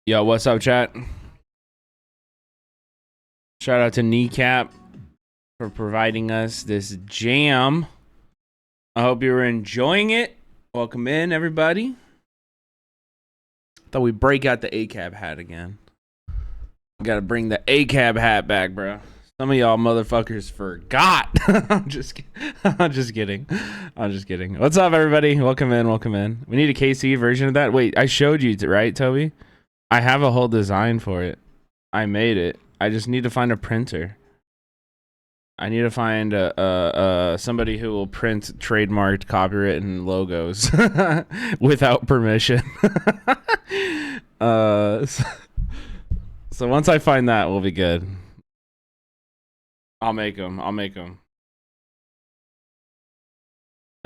Yo, what's up, chat? Shout out to Kneecap for providing us this jam. I hope you were enjoying it. Welcome in, everybody. Thought we'd break out the ACAB hat again. We gotta bring the ACAB hat back, bro. Some of y'all motherfuckers forgot. I'm just kidding. What's up, everybody? Welcome in. We need a KC version of that. Wait, I showed you, right, Toby? I have a whole design for it. I made it. I just need to find a printer. I need to find somebody who will print trademarked, copywritten logos without permission. So once I find that, we'll be good. I'll make them. I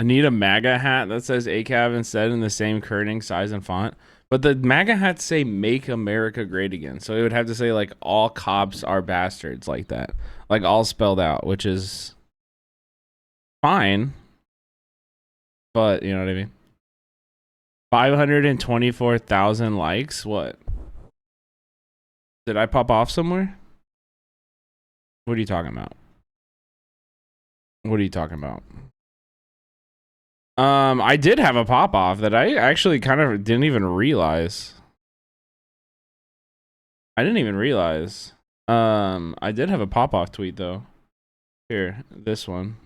need a MAGA hat that says ACAB instead in the same kerning, size, and font. But the MAGA hats say "Make America Great Again," so it would have to say like "All cops are bastards," like that, like all spelled out, which is fine. But you know what I mean. 524,000 likes. What? Did I pop off somewhere? What are you talking about? I did have a pop off that I actually kind of didn't even realize. I did have a pop off tweet though. Here, this one.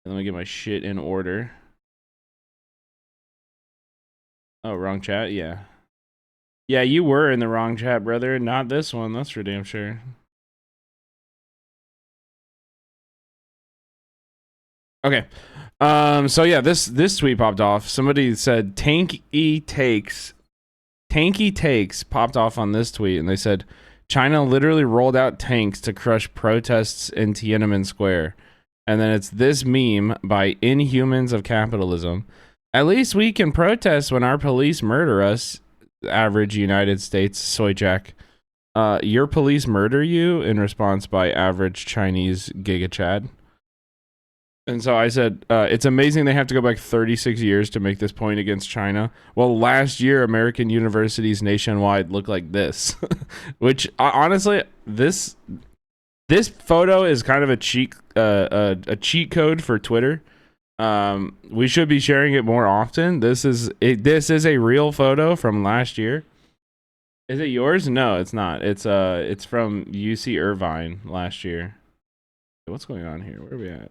Let me get my shit in order. Oh, wrong chat? Yeah. Yeah, you were in the wrong chat, brother. Not this one, that's for damn sure. Okay. So yeah, this tweet popped off. Somebody said tanky takes popped off on this tweet, and they said China literally rolled out tanks to crush protests in Tiananmen Square. And then it's this meme by Inhumans of Capitalism. At least we can protest when our police murder us. Average United States soy jack. Your police murder you? In response by average Chinese Giga Chad. And so I said, it's amazing they have to go back 36 years to make this point against China. Well, last year, American universities nationwide looked like this. Which, honestly, this photo is kind of a cheat code for Twitter. We should be sharing it more often. This is a real photo from last year. Is it yours? No, it's not. It's from UC Irvine last year. What's going on here? Where are we at?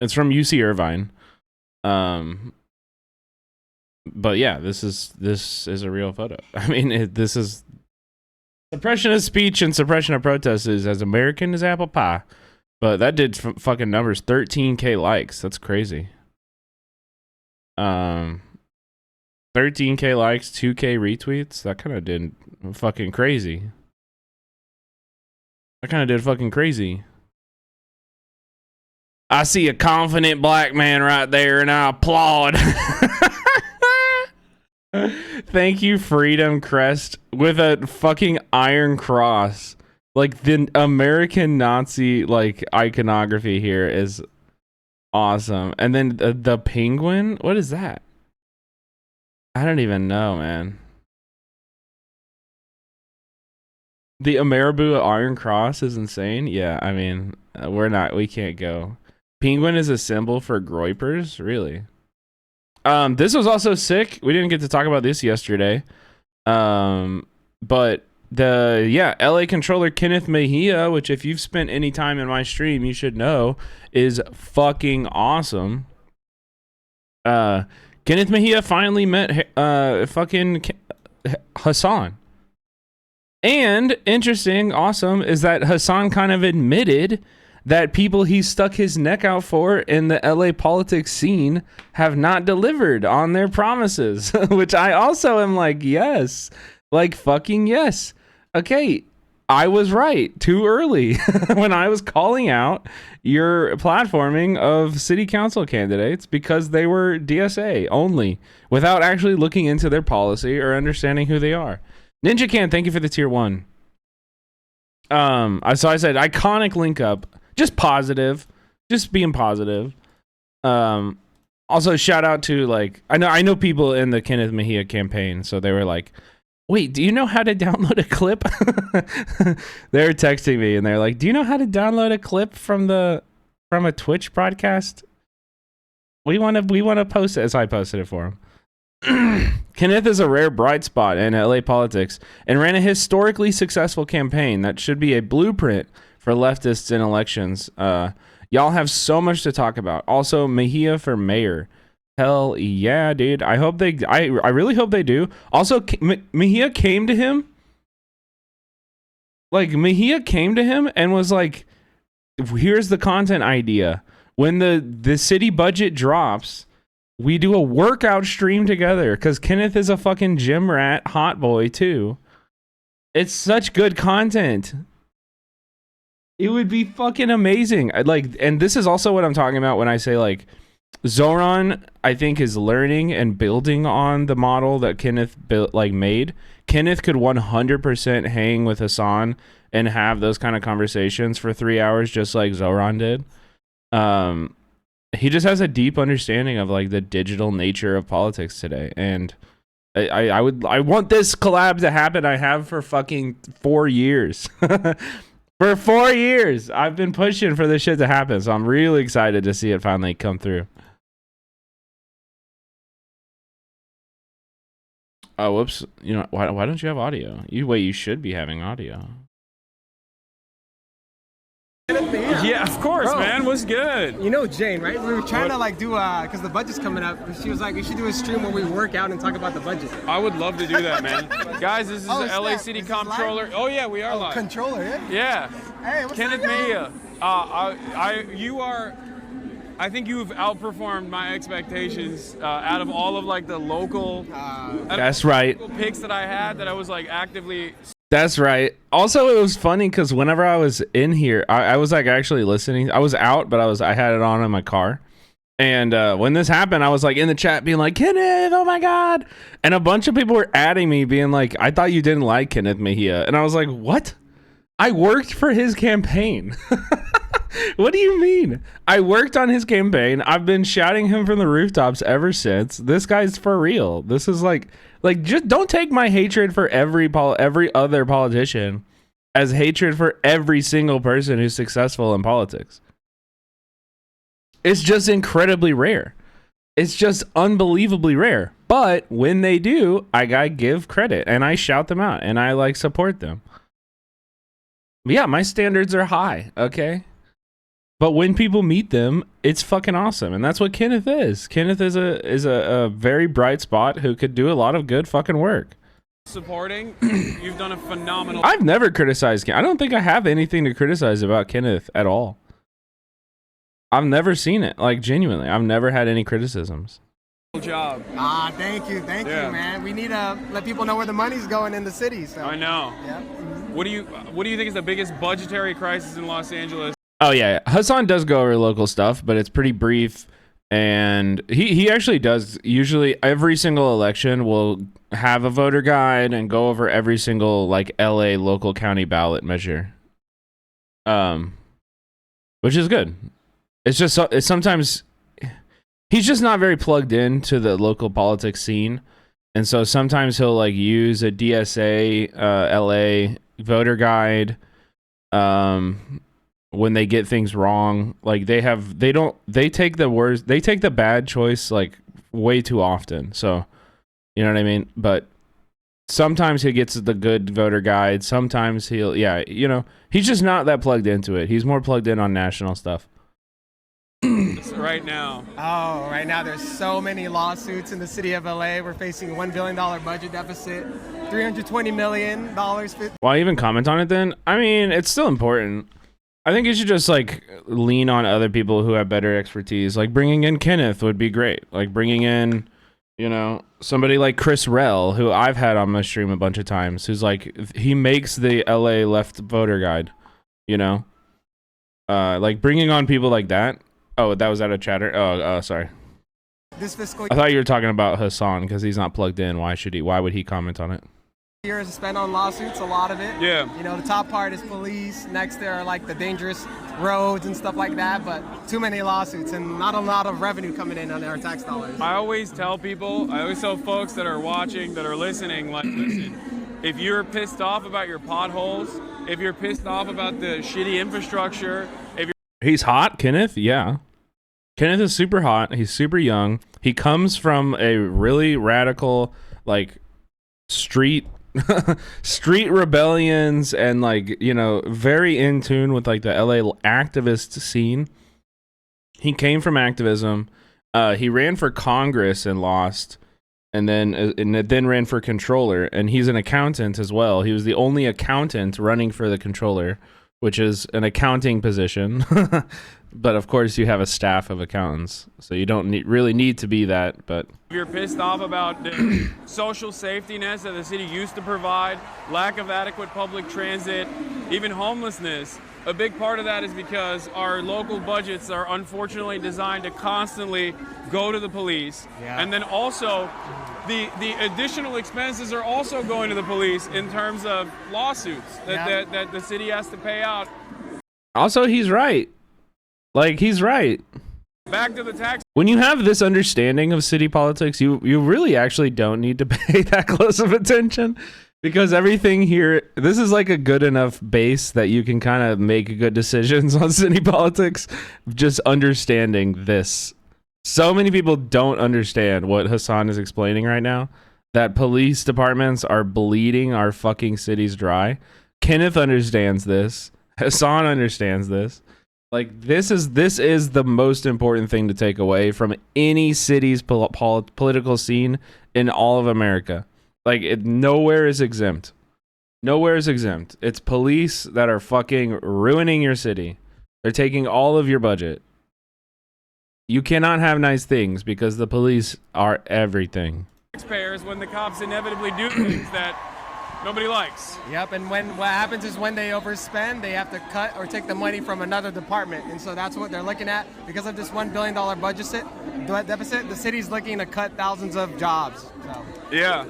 It's from UC Irvine. But yeah, this is a real photo. I mean, this is suppression of speech and suppression of protests is as American as apple pie. But that did fucking numbers, 13K likes. That's crazy. 13K likes, 2K retweets. That kind of did fucking crazy. I see a confident black man right there, and I applaud. Thank you, Freedom Crest, with a fucking iron cross. Like, the American Nazi, like, iconography here is awesome. And then the penguin? What is that? I don't even know, man. The Ameribu Iron Cross is insane. Yeah, I mean, we can't go. Penguin is a symbol for groypers? Really? This was also sick. We didn't get to talk about this yesterday. But LA controller Kenneth Mejia, which if you've spent any time in my stream, you should know, is fucking awesome. Kenneth Mejia finally met fucking Hassan. And interesting, awesome, is that Hassan kind of admitted that people he stuck his neck out for in the LA politics scene have not delivered on their promises, which I also am like, yes, like fucking yes. Okay, I was right too early when I was calling out your platforming of city council candidates because they were DSA only without actually looking into their policy or understanding who they are. Ninja Can, thank you for the tier 1. So I said iconic link up. Just positive. Just being positive. Also, shout out to like I know people in the Kenneth Mejia campaign, so they were like, "Wait, do you know how to download a clip?" They were texting me and they're like, "Do you know how to download a clip from a Twitch broadcast? We want to post it." So I posted it for him. Kenneth is a rare bright spot in LA politics and ran a historically successful campaign that should be a blueprint for leftists in elections. Y'all have so much to talk about. Also, Mejia for mayor. Hell yeah, dude. I really hope they do. Also, Mejia came to him. Like, Mejia came to him and was like, here's the content idea. When the city budget drops, we do a workout stream together because Kenneth is a fucking gym rat hot boy too. It's such good content. It would be fucking amazing. And this is also what I'm talking about when I say like Zoran, I think, is learning and building on the model that Kenneth made. Kenneth could 100% hang with Hassan and have those kind of conversations for 3 hours just like Zoran did. He just has a deep understanding of like the digital nature of politics today, and I want this collab to happen. I have for fucking 4 years. For 4 years, I've been pushing for this shit to happen, so I'm really excited to see it finally come through. Oh, whoops! You know why don't you have audio? You should be having audio. Yeah, of course, bro. Man. What's good? You know Jane, right? We were trying to like do because the budget's coming up. She was like, we should do a stream where we work out and talk about the budget. I would love to do that, man. Guys, this is the LA City Comptroller. Oh yeah, we are live. Controller, yeah. Yeah. Hey, what's Kenneth up, Mejia. You are. I think you've outperformed my expectations out of all of like the local. That's right. Local picks that I had that I was like actively. That's right. Also, it was funny because whenever I was in here, I was like actually listening. I was out, but I had it on in my car. And when this happened, I was like in the chat being like, Kenneth, oh my God. And a bunch of people were adding me being like, I thought you didn't like Kenneth Mejia. And I was like, what? I worked for his campaign. What do you mean? I worked on his campaign. I've been shouting him from the rooftops ever since. This guy's for real. This is like just don't take my hatred for every other politician as hatred for every single person who's successful in politics. It's just incredibly rare. It's just unbelievably rare. But when they do, I gotta give credit and I shout them out and I like support them. But yeah, my standards are high, okay? But when people meet them, it's fucking awesome. And that's what Kenneth is. Kenneth is a very bright spot who could do a lot of good fucking work. Supporting, you've done a phenomenal. I've never criticized Kenneth. I don't think I have anything to criticize about Kenneth at all. I've never seen it. Like, genuinely, I've never had any criticisms. Job. Thank you, man. We need to let people know where the money's going in the city. So. I know. Yeah. What do you think is the biggest budgetary crisis in Los Angeles? Oh yeah, Hassan does go over local stuff, but it's pretty brief. And he actually does. Usually, every single election will have a voter guide and go over every single like LA local county ballot measure. Which is good. It's just it's sometimes he's just not very plugged into the local politics scene, and so sometimes he'll like use a DSA LA voter guide. When they get things wrong, like they take the bad choice like way too often. So, you know what I mean? But sometimes he gets the good voter guide. Sometimes he's just not that plugged into it. He's more plugged in on national stuff. Right now. Oh, right now there's so many lawsuits in the city of LA. We're facing a $1 billion budget deficit, $320 million. Why even comment on it then? I mean, it's still important. I think you should just like lean on other people who have better expertise. Like bringing in Kenneth would be great. Like bringing in, somebody like Chris Rell, who I've had on my stream a bunch of times, who's like, he makes the LA left voter guide, like bringing on people like that. Oh, that was out of chatter. Oh, sorry. This fiscal. I thought you were talking about Hassan because he's not plugged in. Why would he comment on it? years spent on lawsuits, a lot of it. Yeah. You know, the top part is police. Next, there are like the dangerous roads and stuff like that, but too many lawsuits and not a lot of revenue coming in on our tax dollars. I always tell folks that are watching, that are listening, like, listen, if you're pissed off about your potholes, if you're pissed off about the shitty infrastructure, if you're... He's hot, Kenneth? Yeah. Kenneth is super hot. He's super young. He comes from a really radical, like, street rebellions and, like, you know, very in tune with, like, the LA activist scene. He came from activism. He ran for Congress and lost, and then ran for controller. And he's an accountant as well. He was the only accountant running for the controller, which is an accounting position. But of course, you have a staff of accountants, so you don't really need to be that. But if you're pissed off about the social safety nets that the city used to provide, lack of adequate public transit, even homelessness, a big part of that is because our local budgets are unfortunately designed to constantly go to the police. Yeah. And then also, the additional expenses are also going to the police in terms of lawsuits that the city has to pay out. Also, he's right. Like, he's right. Back to the tax. When you have this understanding of city politics, you really actually don't need to pay that close of attention, because everything here, this is like a good enough base that you can kind of make good decisions on city politics, just understanding this. So many people don't understand what Hassan is explaining right now, that police departments are bleeding our fucking cities dry. Kenneth understands this. Hassan understands this. Like, this is the most important thing to take away from any city's political scene in all of America. Like, nowhere is exempt. Nowhere is exempt. It's police that are fucking ruining your city. They're taking all of your budget. You cannot have nice things because the police are everything. Taxpayers, when the cops inevitably do things that nobody likes. Yep, and what happens is when they overspend, they have to cut or take the money from another department. And so that's what they're looking at. Because of this $1 billion deficit, the city's looking to cut thousands of jobs. So. Yeah.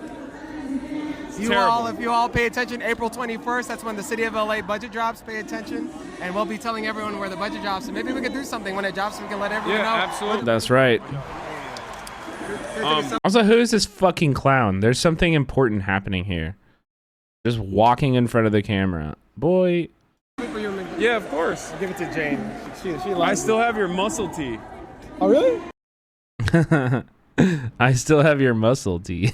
If you all pay attention, April 21st, that's when the City of LA budget drops. Pay attention. And we'll be telling everyone where the budget drops. And maybe we can do something when it drops so we can let everyone know. Yeah, absolutely. That's right. Also, who is this fucking clown? There's something important happening here. Just walking in front of the camera. Boy. Yeah, of course. I'll give it to Jane. I still have your muscle tee. Oh, really? I still have your muscle tee.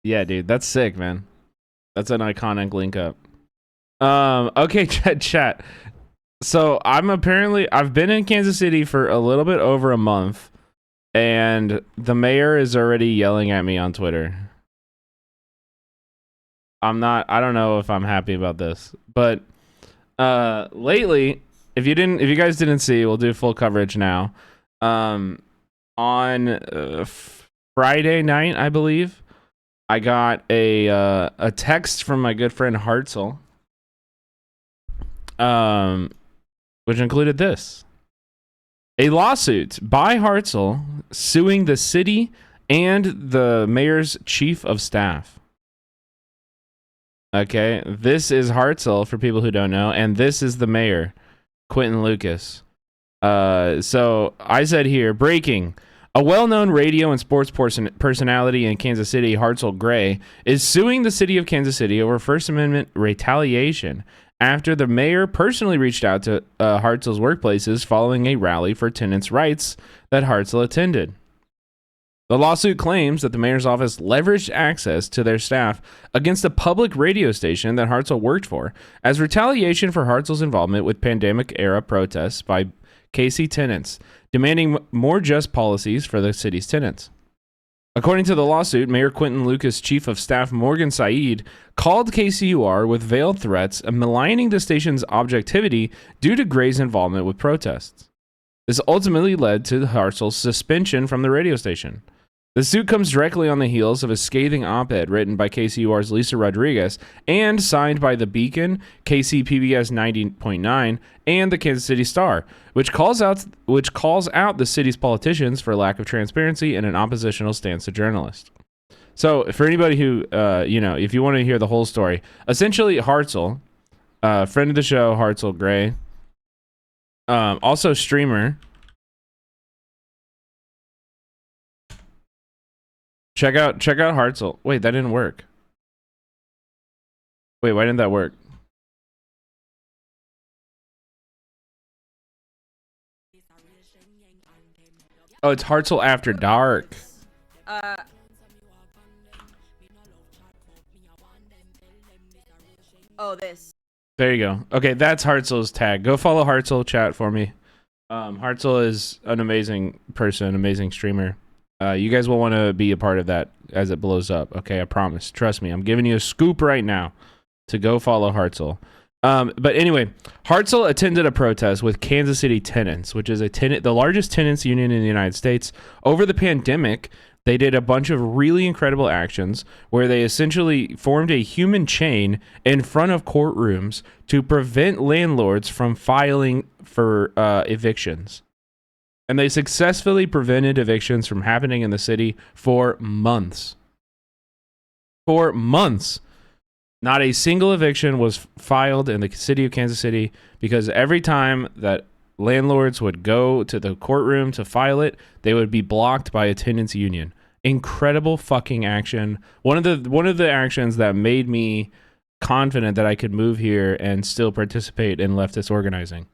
Yeah, dude. That's sick, man. That's an iconic link up. Okay, chat. So I've been in Kansas City for a little bit over a month, and the mayor is already yelling at me on Twitter. I don't know if I'm happy about this, but lately, if you guys didn't see, we'll do full coverage now. On Friday night, I believe, I got a text from my good friend Hartzell, which included this: a lawsuit by Hartzell suing the city and the mayor's chief of staff. Okay, this is Hartzell for people who don't know, and this is the mayor, Quentin Lucas. So I said here, breaking: a well-known radio and sports personality in Kansas City, Hartzell Gray, is suing the city of Kansas City over First Amendment retaliation after the mayor personally reached out to Hartzell's workplaces following a rally for tenants' rights that Hartzell attended. The lawsuit claims that the mayor's office leveraged access to their staff against a public radio station that Hartzell worked for as retaliation for Hartzell's involvement with pandemic-era protests by KC tenants, demanding more just policies for the city's tenants. According to the lawsuit, Mayor Quentin Lucas' chief of staff Morgan Said called KCUR with veiled threats and maligning the station's objectivity due to Gray's involvement with protests. This ultimately led to Hartzell's suspension from the radio station. The suit comes directly on the heels of a scathing op-ed written by KCUR's Lisa Rodriguez and signed by The Beacon, KCPBS 90.9, and the Kansas City Star, which calls out the city's politicians for lack of transparency and an oppositional stance to journalists. So for anybody who, if you want to hear the whole story, essentially Hartzell, friend of the show, Hartzell Gray, also streamer. Check out Hartzell. Wait, that didn't work. Wait, why didn't that work? Oh, it's Hartzell After Dark. Oh, this. There you go. Okay, that's Hartzell's tag. Go follow Hartzell, chat for me. Hartzell is an amazing person, amazing streamer. You guys will want to be a part of that as it blows up. Okay, I promise. Trust me. I'm giving you a scoop right now to go follow Hartzell. But anyway, Hartzell attended a protest with Kansas City tenants, which is the largest tenants union in the United States. Over the pandemic, they did a bunch of really incredible actions where they essentially formed a human chain in front of courtrooms to prevent landlords from filing for evictions. And they successfully prevented evictions from happening in the city for months. For months. Not a single eviction was filed in the city of Kansas City because every time that landlords would go to the courtroom to file it, they would be blocked by a tenants union. Incredible fucking action. One of the actions that made me confident that I could move here and still participate in leftist organizing.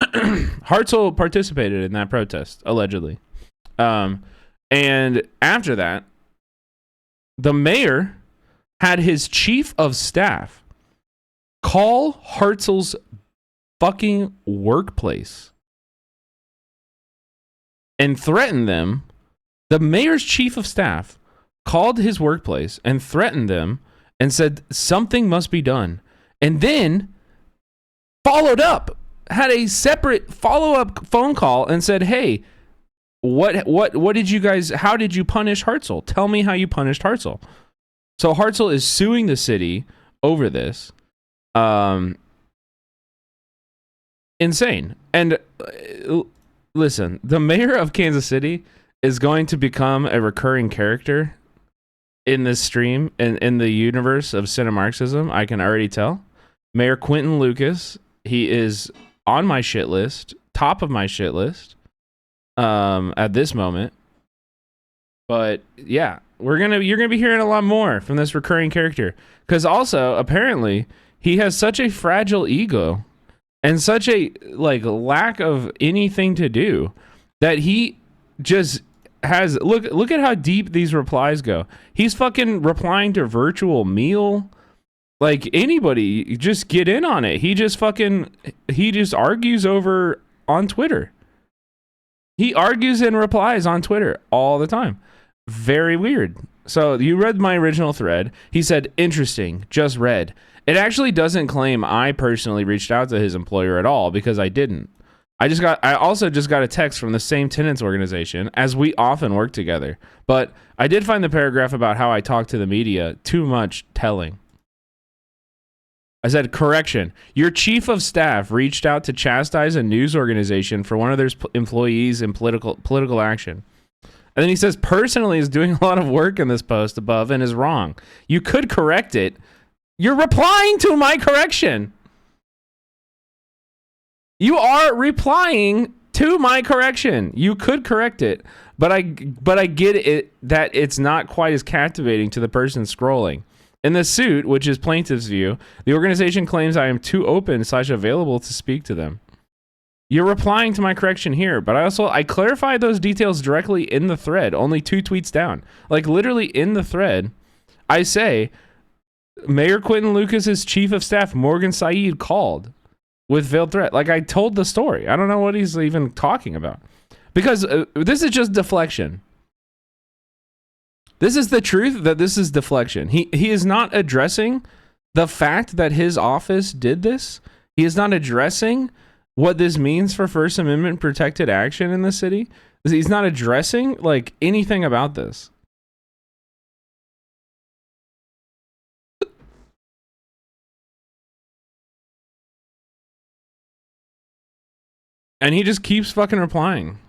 Hartzell participated in that protest, allegedly. And after that, the mayor had his chief of staff call Hartzell's fucking workplace and threaten them. The mayor's chief of staff called his workplace and threatened them and said something must be done. And then followed up, had a separate follow-up phone call and said, hey, what did you guys, how did you punish Hartzell? Tell me how you punished Hartzell. So Hartzell is suing the city over this. Insane. And listen, the mayor of Kansas City is going to become a recurring character in this stream and in the universe of Cinemarxism. I can already tell. Mayor Quentin Lucas, he is on my shit list, top of my shit list at this moment. But yeah, you're gonna be hearing a lot more from this recurring character, because also apparently he has such a fragile ego and such a lack of anything to do that he just has look at how deep these replies go. He's fucking replying to virtual meal. Like anybody, just get in on it. He just argues over on Twitter. He argues and replies on Twitter all the time. Very weird. So you read my original thread. He said, interesting, just read. It actually doesn't claim I personally reached out to his employer at all, because I didn't. I also just got a text from the same tenants organization, as we often work together. But I did find the paragraph about how I talk to the media too much telling. I said, correction, your chief of staff reached out to chastise a news organization for one of their employees in political action. And then he says, personally is doing a lot of work in this post above and is wrong. You could correct it. You're replying to my correction. You are replying to my correction. You could correct it, but I get it that it's not quite as captivating to the person scrolling. In the suit, which is plaintiff's view, the organization claims I am too open / available to speak to them. You're replying to my correction here, but I clarified those details directly in the thread, only 2 tweets down. Like literally in the thread, I say, Mayor Quentin Lucas's chief of staff, Morgan Saeed, called with veiled threat. Like I told the story. I don't know what he's even talking about. Because this is just deflection. This is the truth that this is deflection. He is not addressing the fact that his office did this. He is not addressing what this means for First Amendment protected action in the city. He's not addressing like anything about this. And he just keeps fucking replying.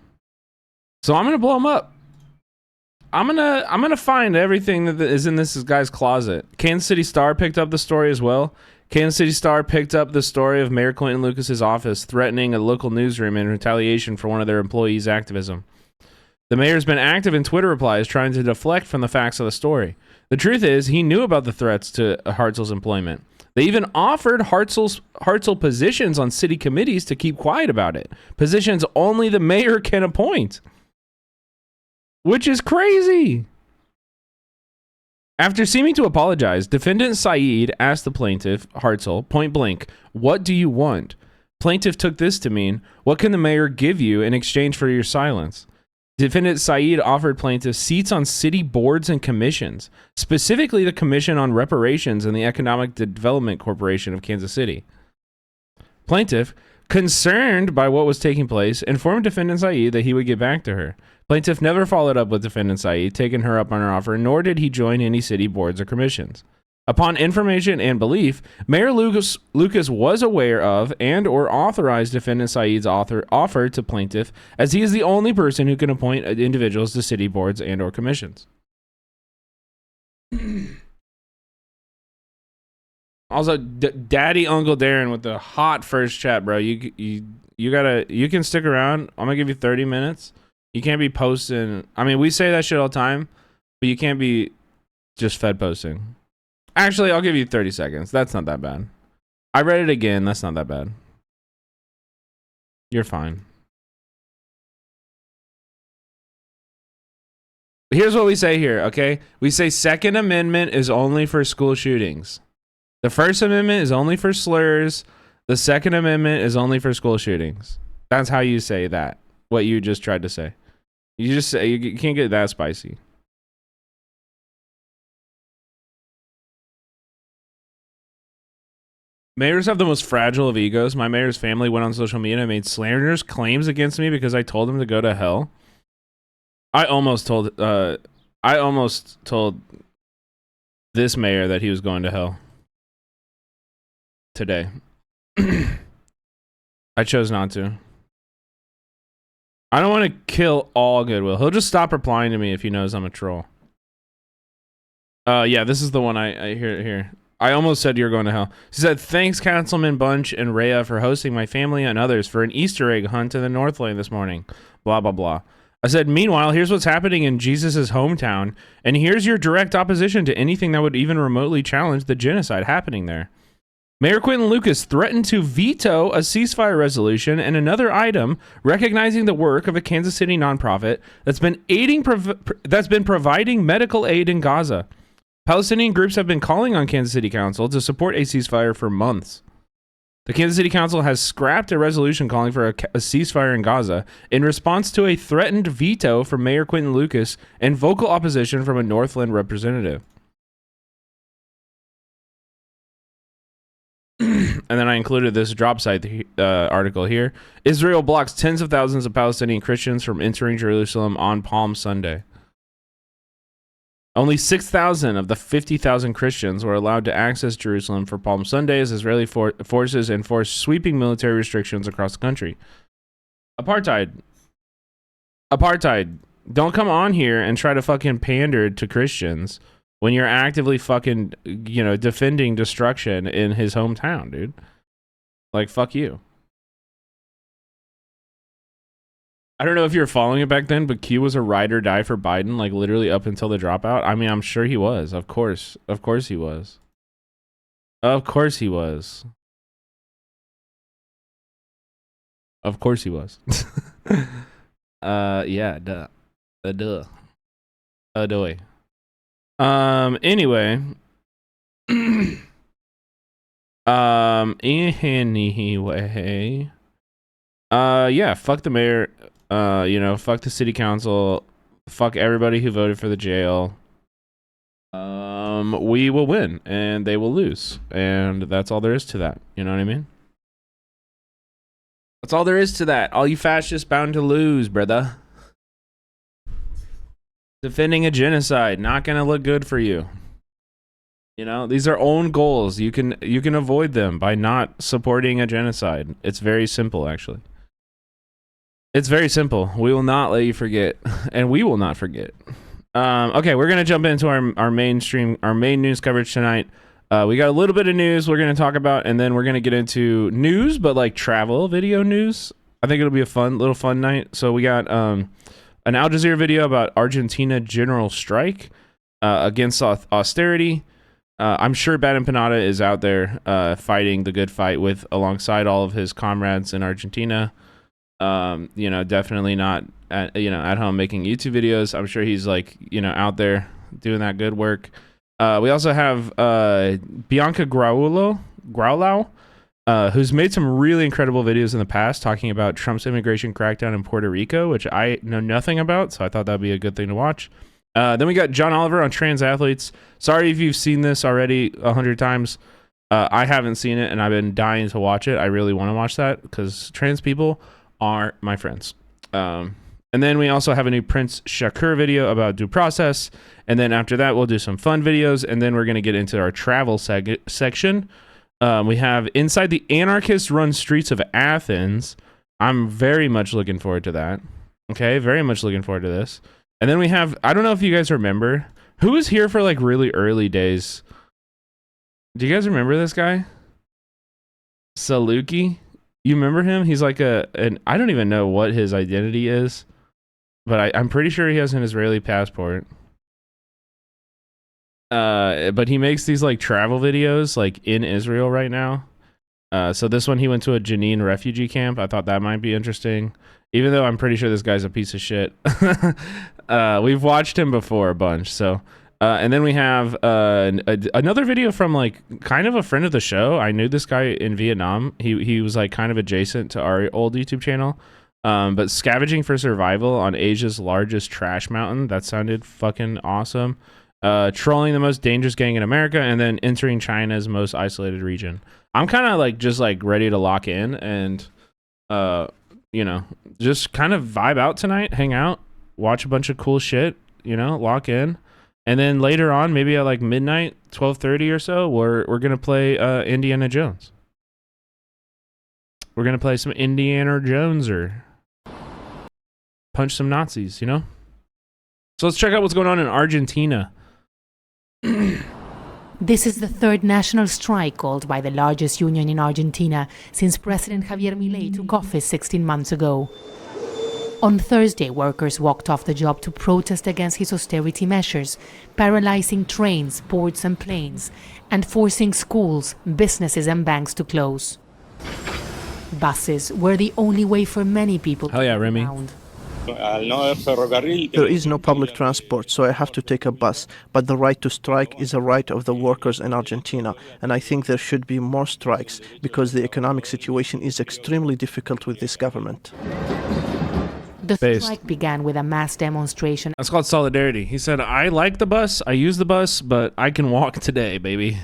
So I'm going to blow him up. I'm gonna find everything that is in this guy's closet. Kansas City Star picked up the story as well. Kansas City Star picked up the story of Mayor Quentin Lucas's office threatening a local newsroom in retaliation for one of their employees' activism. The mayor's been active in Twitter replies trying to deflect from the facts of the story. The truth is, he knew about the threats to Hartzell's employment. They even offered Hartzell positions on city committees to keep quiet about it. Positions only the mayor can appoint. Which is crazy. After seeming to apologize, defendant Saeed asked the plaintiff, Hartzell, point blank, "What do you want?" Plaintiff took this to mean, "What can the mayor give you in exchange for your silence?" Defendant Saeed offered plaintiff seats on city boards and commissions, specifically the Commission on Reparations and the Economic Development Corporation of Kansas City. Plaintiff, concerned by what was taking place, informed defendant Saeed that he would get back to her. Plaintiff never followed up with defendant Saeed, taking her up on her offer, nor did he join any city boards or commissions. Upon information and belief, Mayor Lucas was aware of and or authorized defendant Saeed's offer to plaintiff, as he is the only person who can appoint individuals to city boards and or commissions. Also, Daddy Uncle Darren with the hot first chat, bro. You can stick around. I'm gonna give you 30 minutes. You can't be posting. I mean, we say that shit all the time, but you can't be just fed posting. Actually, I'll give you 30 seconds. That's not that bad. I read it again. That's not that bad. You're fine. Here's what we say here, okay? We say Second Amendment is only for school shootings. The First Amendment is only for slurs. The Second Amendment is only for school shootings. That's how you say that. What you just tried to say. You just say, you can't get that spicy. Mayors have the most fragile of egos. My mayor's family went on social media and made slanderous claims against me because I told him to go to hell. I almost told this mayor that he was going to hell today. I chose not to. I don't want to kill all goodwill. He'll just stop replying to me if he knows I'm a troll. Yeah, this is the one I hear here. I almost said you're going to hell. She said, "Thanks, Councilman Bunch and Rhea, for hosting my family and others for an Easter egg hunt in the Northland this morning." Blah, blah, blah. I said, "Meanwhile, here's what's happening in Jesus' hometown, and here's your direct opposition to anything that would even remotely challenge the genocide happening there." Mayor Quentin Lucas threatened to veto a ceasefire resolution and another item recognizing the work of a Kansas City nonprofit that's been providing medical aid in Gaza. Palestinian groups have been calling on Kansas City Council to support a ceasefire for months. The Kansas City Council has scrapped a resolution calling for a ceasefire in Gaza in response to a threatened veto from Mayor Quentin Lucas and vocal opposition from a Northland representative. And then I included this drop site article here. Israel blocks tens of thousands of Palestinian Christians from entering Jerusalem on Palm Sunday. Only 6,000 of the 50,000 Christians were allowed to access Jerusalem for Palm Sunday as Israeli forces enforced sweeping military restrictions across the country. Apartheid. Don't come on here and try to fucking pander to Christians when you're actively fucking, defending destruction in his hometown, dude. Like, fuck you. I don't know if you were following it back then, but Q was a ride or die for Biden, like literally up until the dropout. I mean, I'm sure he was. Of course he was. Of course he was. Of course he was. Yeah, duh. Duh. Anyway. Anyway. Yeah, fuck the mayor. Fuck the city council. Fuck everybody who voted for the jail. We will win and they will lose. And that's all there is to that. You know what I mean? That's all there is to that. All you fascists bound to lose, brother. Defending a genocide, not gonna look good for you. These are own goals. You can avoid them by not supporting a genocide. It's very simple, actually. It's very simple. We will not let you forget, and we will not forget. Okay, we're gonna jump into our main news coverage tonight. We got a little bit of news we're gonna talk about, and then we're gonna get into news, but like travel video news. I think it'll be a fun night. So we got an Al Jazeera video about Argentina general strike against austerity. I'm sure Bad Empanada is out there fighting the good fight alongside all of his comrades in Argentina. Definitely not at home making YouTube videos. I'm sure he's like, out there doing that good work. We also have Bianca Graulau, who's made some really incredible videos in the past talking about Trump's immigration crackdown in Puerto Rico, which I know nothing about, so I thought that'd be a good thing to watch. Then we got John Oliver on trans athletes. Sorry if you've seen this already 100 times. I haven't seen it, and I've been dying to watch it. I really want to watch that because trans people are my friends. And then we also have a new Prince Shakur video about due process. And then after that, we'll do some fun videos. And then we're going to get into our travel section. We have Inside the Anarchist-Run Streets of Athens. I'm very much looking forward to that. Okay, very much looking forward to this. And then we have, I don't know if you guys remember, who was here for like really early days? Do you guys remember this guy? Saluki? You remember him? He's like I don't even know what his identity is, but I'm pretty sure he has an Israeli passport. But he makes these like travel videos like in Israel right now. So this one, he went to a Jenin refugee camp. I thought that might be interesting, even though I'm pretty sure this guy's a piece of shit. We've watched him before a bunch. So, and then we have another video from like kind of a friend of the show. I knew this guy in Vietnam. He was like kind of adjacent to our old YouTube channel. But scavenging for survival on Asia's largest trash mountain. That sounded fucking awesome. Trolling the most dangerous gang in America, and then entering China's most isolated region. I'm kind of like just like ready to lock in and just kind of vibe out tonight, hang out, watch a bunch of cool shit, lock in. And then later on, maybe at like midnight, 12:30 or so, we're gonna play Indiana Jones. We're gonna play some Indiana Jones or punch some Nazis, So let's check out what's going on in Argentina. This is the third national strike called by the largest union in Argentina since President Javier Milei took office 16 months ago. On Thursday, workers walked off the job to protest against his austerity measures, paralyzing trains, ports and planes, and forcing schools, businesses and banks to close. Buses were the only way for many people to get Remy. around. There is no public transport, so I have to take a bus. But the right to strike is a right of the workers in Argentina, and I think there should be more strikes because the economic situation is extremely difficult with this government. The strike began with a mass demonstration. That's called solidarity. He said, I like the bus, I use the bus, but I can walk today, baby.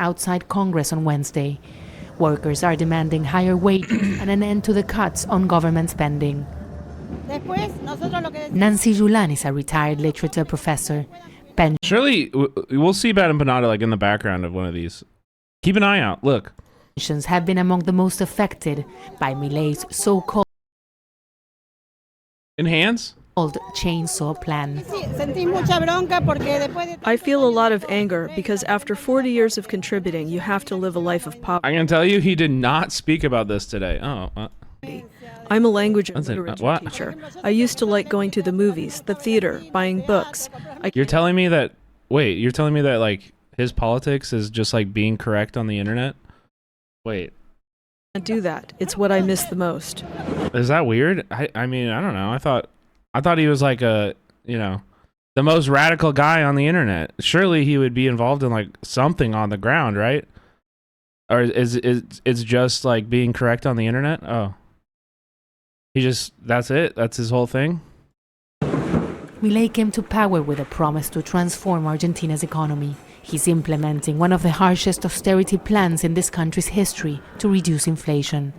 Outside Congress on Wednesday. Workers are demanding higher wages and an end to the cuts on government spending. Nancy Julan is a retired literature professor. Surely we'll see Bad Empanada like in the background of one of these. Keep an eye out. Look. Pensions have been among the most affected by Milei's so-called Enhance? chainsaw plan. I feel a lot of anger because after 40 years of contributing, you have to live a life of poverty. I can tell you he did not speak about this today. I'm a language and literature teacher. I used to like going to the movies, the theater, buying books. You're telling me that like his politics is just like being correct on the internet? Wait. I can't do that. It's what I miss the most. Is that weird? I mean, I don't know. I thought he was like the most radical guy on the internet. Surely he would be involved in like something on the ground, right? Or is it's just like being correct on the internet? Oh. That's it? That's his whole thing? Milei came to power with a promise to transform Argentina's economy. He's implementing one of the harshest austerity plans in this country's history to reduce inflation.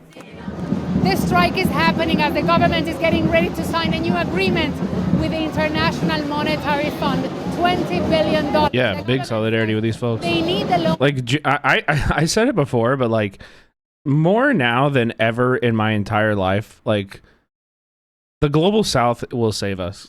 This strike is happening as the government is getting ready to sign a new agreement with the International Monetary Fund. $20 billion. Yeah, big solidarity with these folks. They need the loan. Like, I said it before, but like, more now than ever in my entire life, like the global south will save us.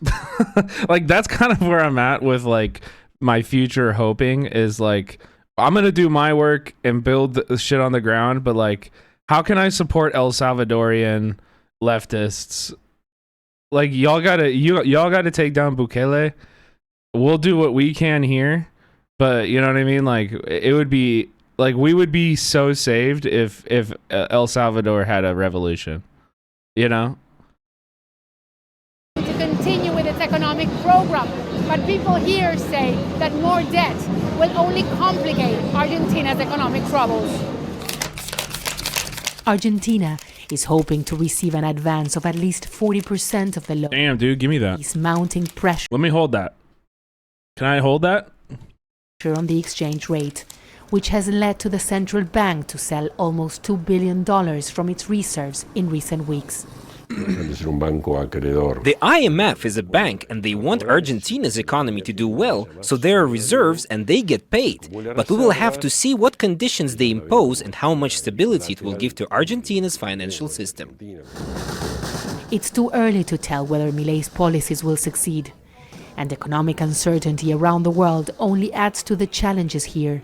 Like, that's kind of where I'm at with like my future hoping is like, I'm going to do my work and build the shit on the ground. But like, how can I support El Salvadorian leftists? Like, y'all gotta take down Bukele. We'll do what we can here. But you know what I mean? Like, it would be like, we would be so saved if El Salvador had a revolution, you know? To continue with its economic program, but people here say that more debt will only complicate Argentina's economic troubles. Argentina is hoping to receive an advance of at least 40% of the loan. Damn, dude, give me that. Is mounting pressure. Let me hold that. Can I hold that? On the exchange rate, which has led to the central bank to sell almost $2 billion from its reserves in recent weeks. The IMF is a bank and they want Argentina's economy to do well, so there are reserves and they get paid. But we will have to see what conditions they impose and how much stability it will give to Argentina's financial system. It's too early to tell whether Milei's policies will succeed, and economic uncertainty around the world only adds to the challenges here.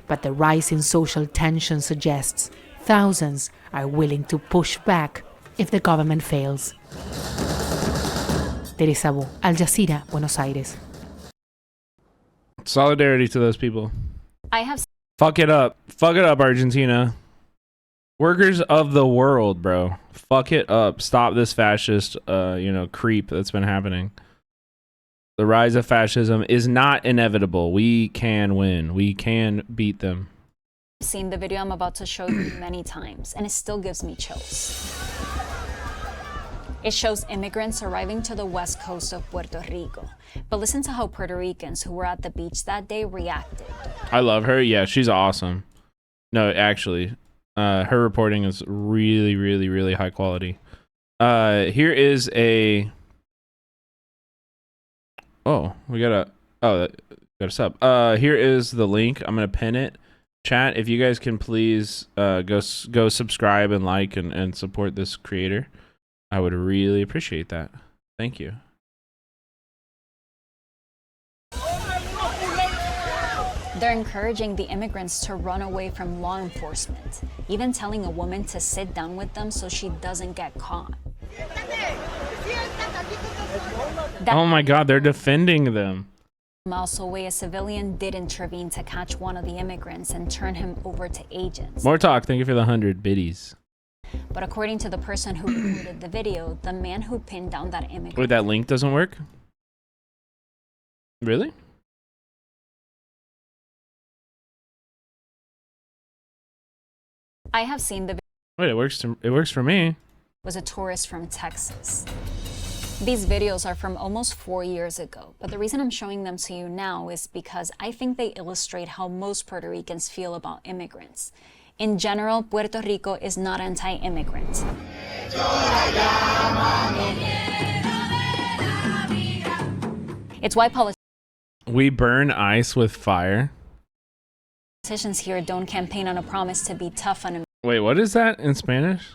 But the rise in social tension suggests thousands are willing to push back if the government fails. Teresa Wu, Al Jazeera, Buenos Aires. Solidarity to those people. I have. Fuck it up. Fuck it up, Argentina. Workers of the world, bro. Fuck it up. Stop this fascist, creep that's been happening. The rise of fascism is not inevitable. We can win. We can beat them. I've seen the video I'm about to show you many times, and it still gives me chills. It shows immigrants arriving to the west coast of Puerto Rico. But listen to how Puerto Ricans who were at the beach that day reacted. I love her. Yeah, she's awesome. No, actually, her reporting is really, really, really high quality. Here is a... Oh, we got a sub. Here is the link. I'm going to pin it. Chat, if you guys can please go subscribe and like and support this creator. I would really appreciate that. Thank you. They're encouraging the immigrants to run away from law enforcement, even telling a woman to sit down with them so she doesn't get caught. Oh my God, they're defending them. Miles away, a civilian did intervene to catch one of the immigrants and turn him over to agents. More talk. Thank you for the 100 biddies. But according to the person who recorded the video, the man who pinned down that immigrant... Wait, that link doesn't work? Really? I have seen the video. Wait, it works for me. Was a tourist from Texas. These videos are from almost 4 years ago, but the reason I'm showing them to you now is because I think they illustrate how most Puerto Ricans feel about immigrants. In general, Puerto Rico is not anti-immigrant. It's why we burn ice with fire. Politicians here don't campaign on a promise to be tough on. Wait, what is that in Spanish?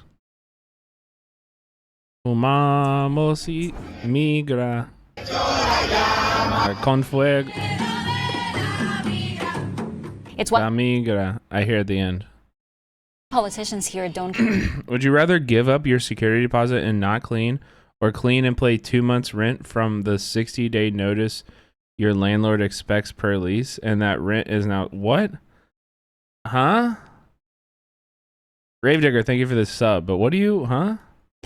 Fumamos y migra con fuego. It's what la migra. I hear at the end. Politicians here don't. Would you rather give up your security deposit and not clean, or clean and pay 2 months rent from the 60-day notice your landlord expects per lease, and that rent is now what? Huh? Gravedigger, thank you for this sub, but what do you, huh?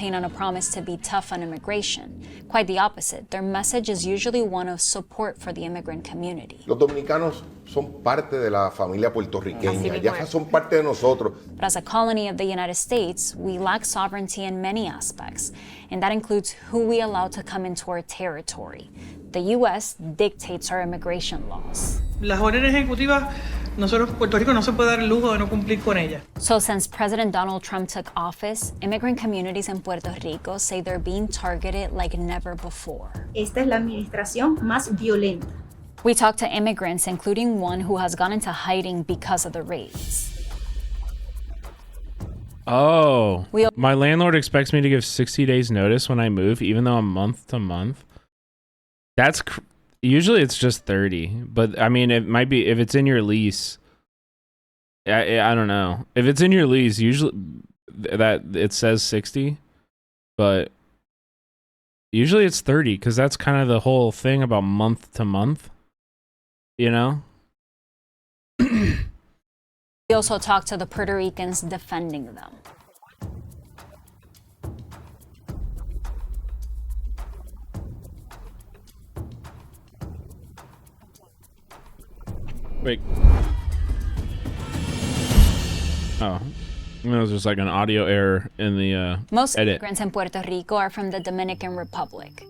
On a promise to be tough on immigration. Quite the opposite. Their message is usually one of support for the immigrant community. Los dominicanos son parte de la familia puertorriqueña. Ya son parte de nosotros. But as a colony of the United States, we lack sovereignty in many aspects, and that includes who we allow to come into our territory. The U.S. dictates our immigration laws. Las órdenes ejecutivas, nosotros, Puerto Rico no se puede dar el lujo de no cumplir con ellas. So since President Donald Trump took office, immigrant communities in Puerto Rico say they're being targeted like never before. Esta es la administración más violenta. We talked to immigrants, including one who has gone into hiding because of the raids. Oh, my landlord expects me to give 60 days notice when I move, even though I'm month to month. That's usually it's just 30, but I mean, it might be if it's in your lease. I don't know. If it's in your lease, usually that it says 60, but usually it's 30 because that's kind of the whole thing about month to month, you know? We also talked to the Puerto Ricans defending them. Wait. Oh. It was just like an audio error in the Most edit. immigrants in Puerto Rico are from the Dominican Republic.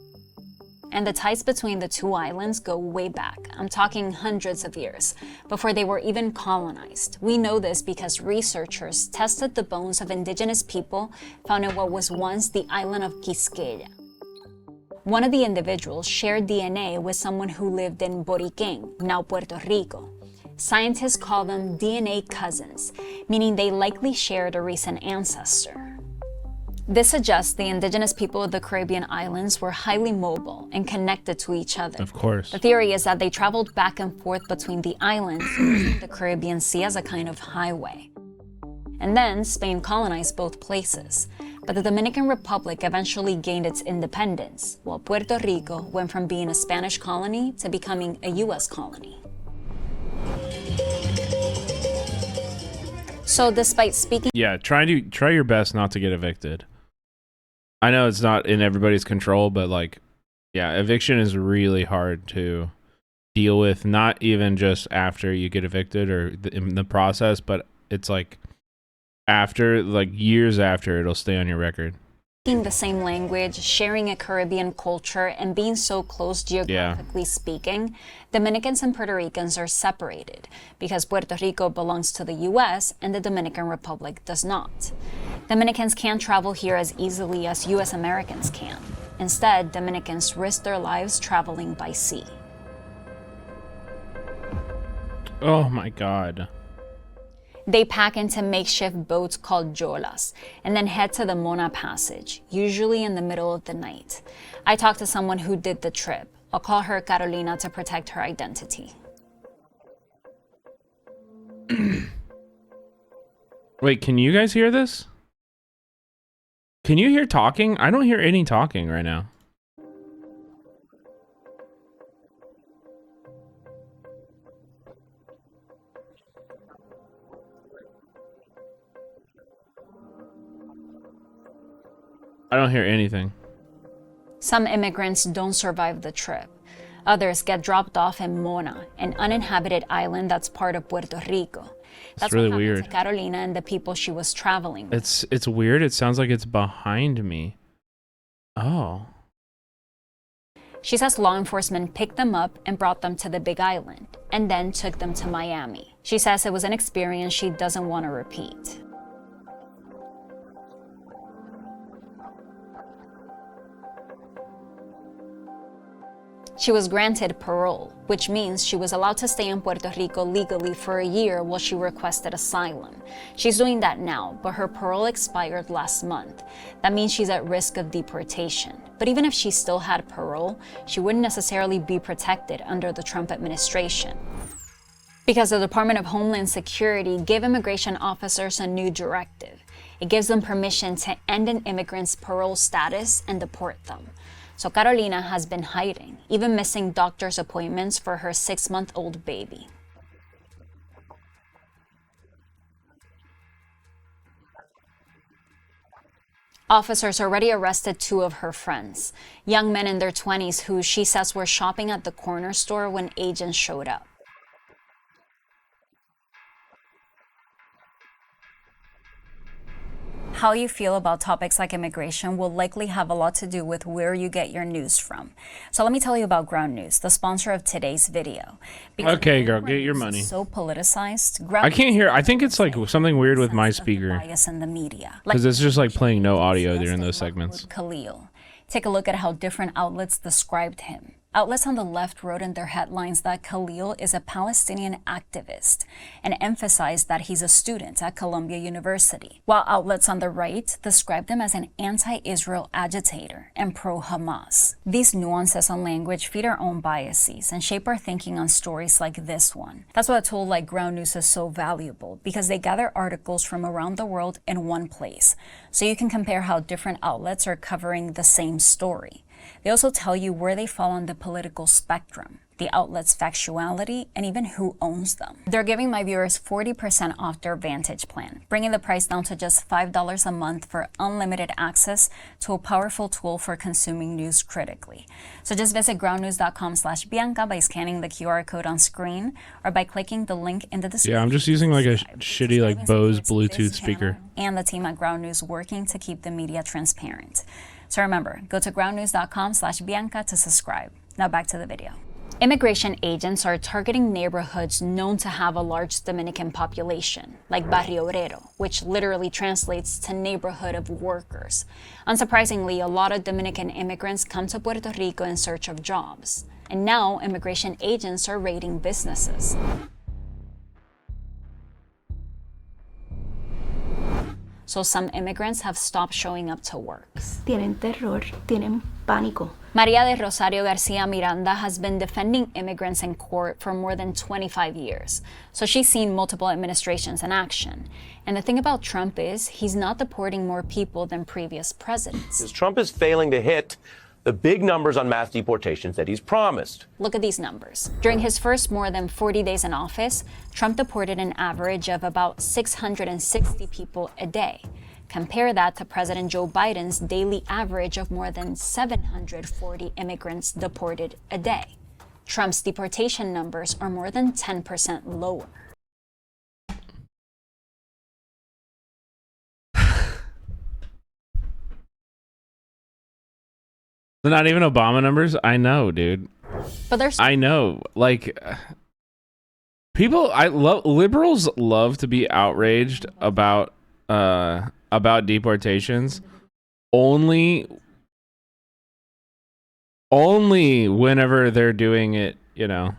And the ties between the two islands go way back. I'm talking hundreds of years, before they were even colonized. We know this because researchers tested the bones of indigenous people found in what was once the island of Quisqueya. One of the individuals shared DNA with someone who lived in Boriquén, now Puerto Rico. Scientists call them DNA cousins, meaning they likely shared a recent ancestor. This suggests the indigenous people of the Caribbean islands were highly mobile and connected to each other. Of course. The theory is that they traveled back and forth between the islands, using the Caribbean Sea as a kind of highway. And then Spain colonized both places. But the Dominican Republic eventually gained its independence, while Puerto Rico went from being a Spanish colony to becoming a US colony. So despite speaking... Yeah, try your best not to get evicted. I know it's not in everybody's control, but like, yeah, eviction is really hard to deal with, not even just after you get evicted or in the process, but it's like after, like years after, it'll stay on your record. Speaking the same language, sharing a Caribbean culture, and being so close geographically speaking, Dominicans and Puerto Ricans are separated because Puerto Rico belongs to the US and the Dominican Republic does not. Dominicans can't travel here as easily as US Americans can. Instead, Dominicans risk their lives traveling by sea. Oh my God. They pack into makeshift boats called jolas and then head to the Mona Passage, usually in the middle of the night. I talked to someone who did the trip. I'll call her Carolina to protect her identity. Wait, can you guys hear this? Can you hear talking? I don't hear any talking right now. I don't hear anything. Some immigrants don't survive the trip. Others get dropped off in Mona, an uninhabited island that's part of Puerto Rico. That's really what happened weird. to Carolina and the people she was traveling with. It's weird. It sounds like it's behind me. Oh. She says law enforcement picked them up and brought them to the Big Island, and then took them to Miami. She says it was an experience she doesn't want to repeat. She was granted parole, which means she was allowed to stay in Puerto Rico legally for a year while she requested asylum. She's doing that now, but her parole expired last month. That means she's at risk of deportation. But even if she still had parole, she wouldn't necessarily be protected under the Trump administration, because the Department of Homeland Security gave immigration officers a new directive. It gives them permission to end an immigrant's parole status and deport them. So Carolina has been hiding, even missing doctor's appointments for her 6-month-old baby. Officers already arrested 2 of her friends, young men in their 20s who she says were shopping at the corner store when agents showed up. How you feel about topics like immigration will likely have a lot to do with where you get your news from. So let me tell you about Ground News, the sponsor of today's video. Because okay, girl, get your money. So politicized. I can't hear. I think it's like something weird with my speaker. Bias in the media. Because it's just like playing no audio during those segments. Khalil. Take a look at how different outlets described him. Outlets on the left wrote in their headlines that Khalil is a Palestinian activist and emphasized that he's a student at Columbia University, while outlets on the right described him as an anti-Israel agitator and pro-Hamas. These nuances on language feed our own biases and shape our thinking on stories like this one. That's why a tool like Ground News is so valuable, because they gather articles from around the world in one place, so you can compare how different outlets are covering the same story. They also tell you where they fall on the political spectrum, the outlet's factuality, and even who owns them. They're giving my viewers 40% off their Vantage plan, bringing the price down to just $5 a month for unlimited access to a powerful tool for consuming news critically. So just visit groundnews.com/Bianca by scanning the QR code on screen or by clicking the link in the description. Yeah, I'm just using like a shitty like Bose Bluetooth speaker. And the team at Ground News working to keep the media transparent. So remember, go to groundnews.com/Bianca to subscribe. Now back to the video. Immigration agents are targeting neighborhoods known to have a large Dominican population, like Barrio Obrero, which literally translates to neighborhood of workers. Unsurprisingly, a lot of Dominican immigrants come to Puerto Rico in search of jobs. And now immigration agents are raiding businesses. So some immigrants have stopped showing up to work. Tienen terror, tienen pánico. Maria de Rosario Garcia Miranda has been defending immigrants in court for more than 25 years. So she's seen multiple administrations in action. And the thing about Trump is he's not deporting more people than previous presidents. Trump is failing to hit the big numbers on mass deportations that he's promised. Look at these numbers. During his first more than 40 days in office, Trump deported an average of about 660 people a day. Compare that to President Joe Biden's daily average of more than 740 immigrants deported a day. Trump's deportation numbers are more than 10% lower. They're not even Obama numbers. I know, dude. But there's I know, like people. Liberals love to be outraged about deportations. Only whenever they're doing it, you know.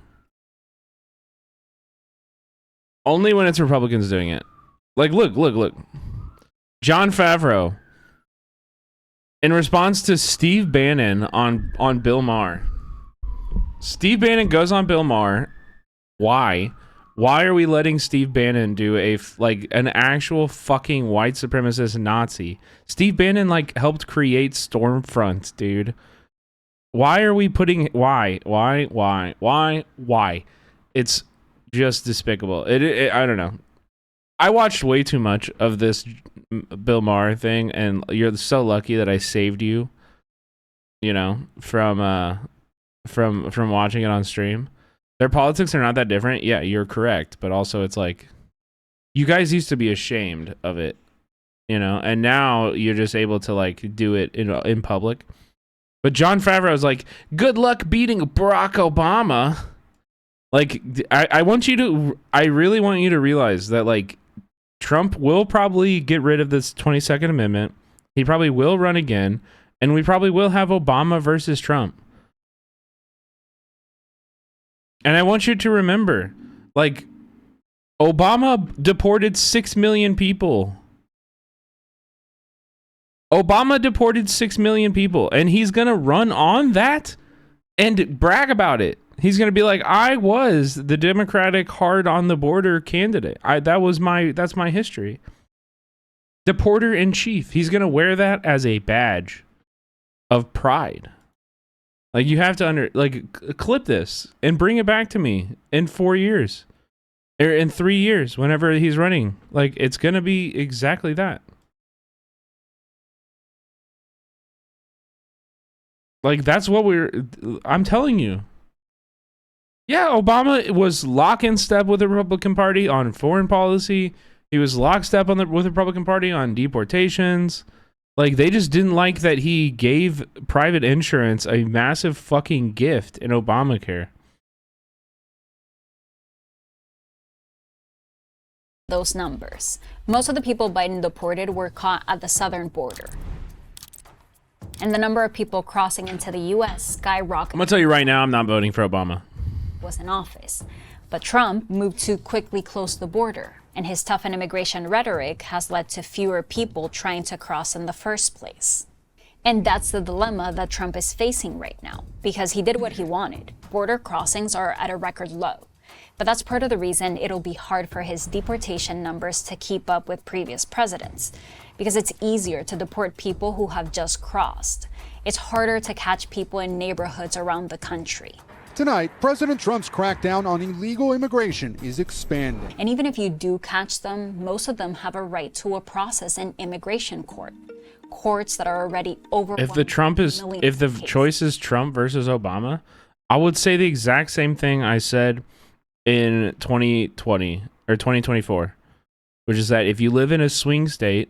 Only when it's Republicans doing it. Like, look. Jon Favreau. In response to Steve Bannon on Bill Maher. Steve Bannon goes on Bill Maher. Why? Why are we letting Steve Bannon do an actual fucking white supremacist Nazi? Steve Bannon helped create Stormfront, dude. Why are we putting why? It's just despicable. I don't know. I watched way too much of this Bill Maher thing, and you're so lucky that I saved you, you know, from watching it on stream. Their politics are not that different. Yeah, you're correct, but also it's like you guys used to be ashamed of it, you know, and now you're just able to do it in public. But Jon Favreau is like, good luck beating Barack Obama. I really want you to realize that Trump will probably get rid of this 22nd Amendment. He probably will run again, and we probably will have Obama versus Trump. And I want you to remember, Obama deported 6 million people. Obama deported 6 million people, and he's going to run on that and brag about it. He's going to be like, I was the Democratic hard on the border candidate. That's my history. Deporter in chief. He's going to wear that as a badge of pride. You have to clip this and bring it back to me in 4 years or in 3 years, whenever he's running. It's going to be exactly that. That's what I'm telling you. Yeah, Obama was lock in step with the Republican Party on foreign policy. He was lockstep with the Republican Party on deportations. They just didn't like that he gave private insurance a massive fucking gift in Obamacare. Those numbers. Most of the people Biden deported were caught at the southern border. And the number of people crossing into the U.S. skyrocketed. I'm gonna tell you right now, I'm not voting for Obama. Was in office. But Trump moved to quickly close the border, and his tough on immigration rhetoric has led to fewer people trying to cross in the first place. And that's the dilemma that Trump is facing right now, because he did what he wanted. Border crossings are at a record low. But that's part of the reason it'll be hard for his deportation numbers to keep up with previous presidents, because it's easier to deport people who have just crossed. It's harder to catch people in neighborhoods around the country. Tonight, President Trump's crackdown on illegal immigration is expanding. And even if you do catch them, most of them have a right to a process in immigration court. Courts that are already over. If the choice is Trump versus Obama, I would say the exact same thing I said in 2020 or 2024, which is that if you live in a swing state,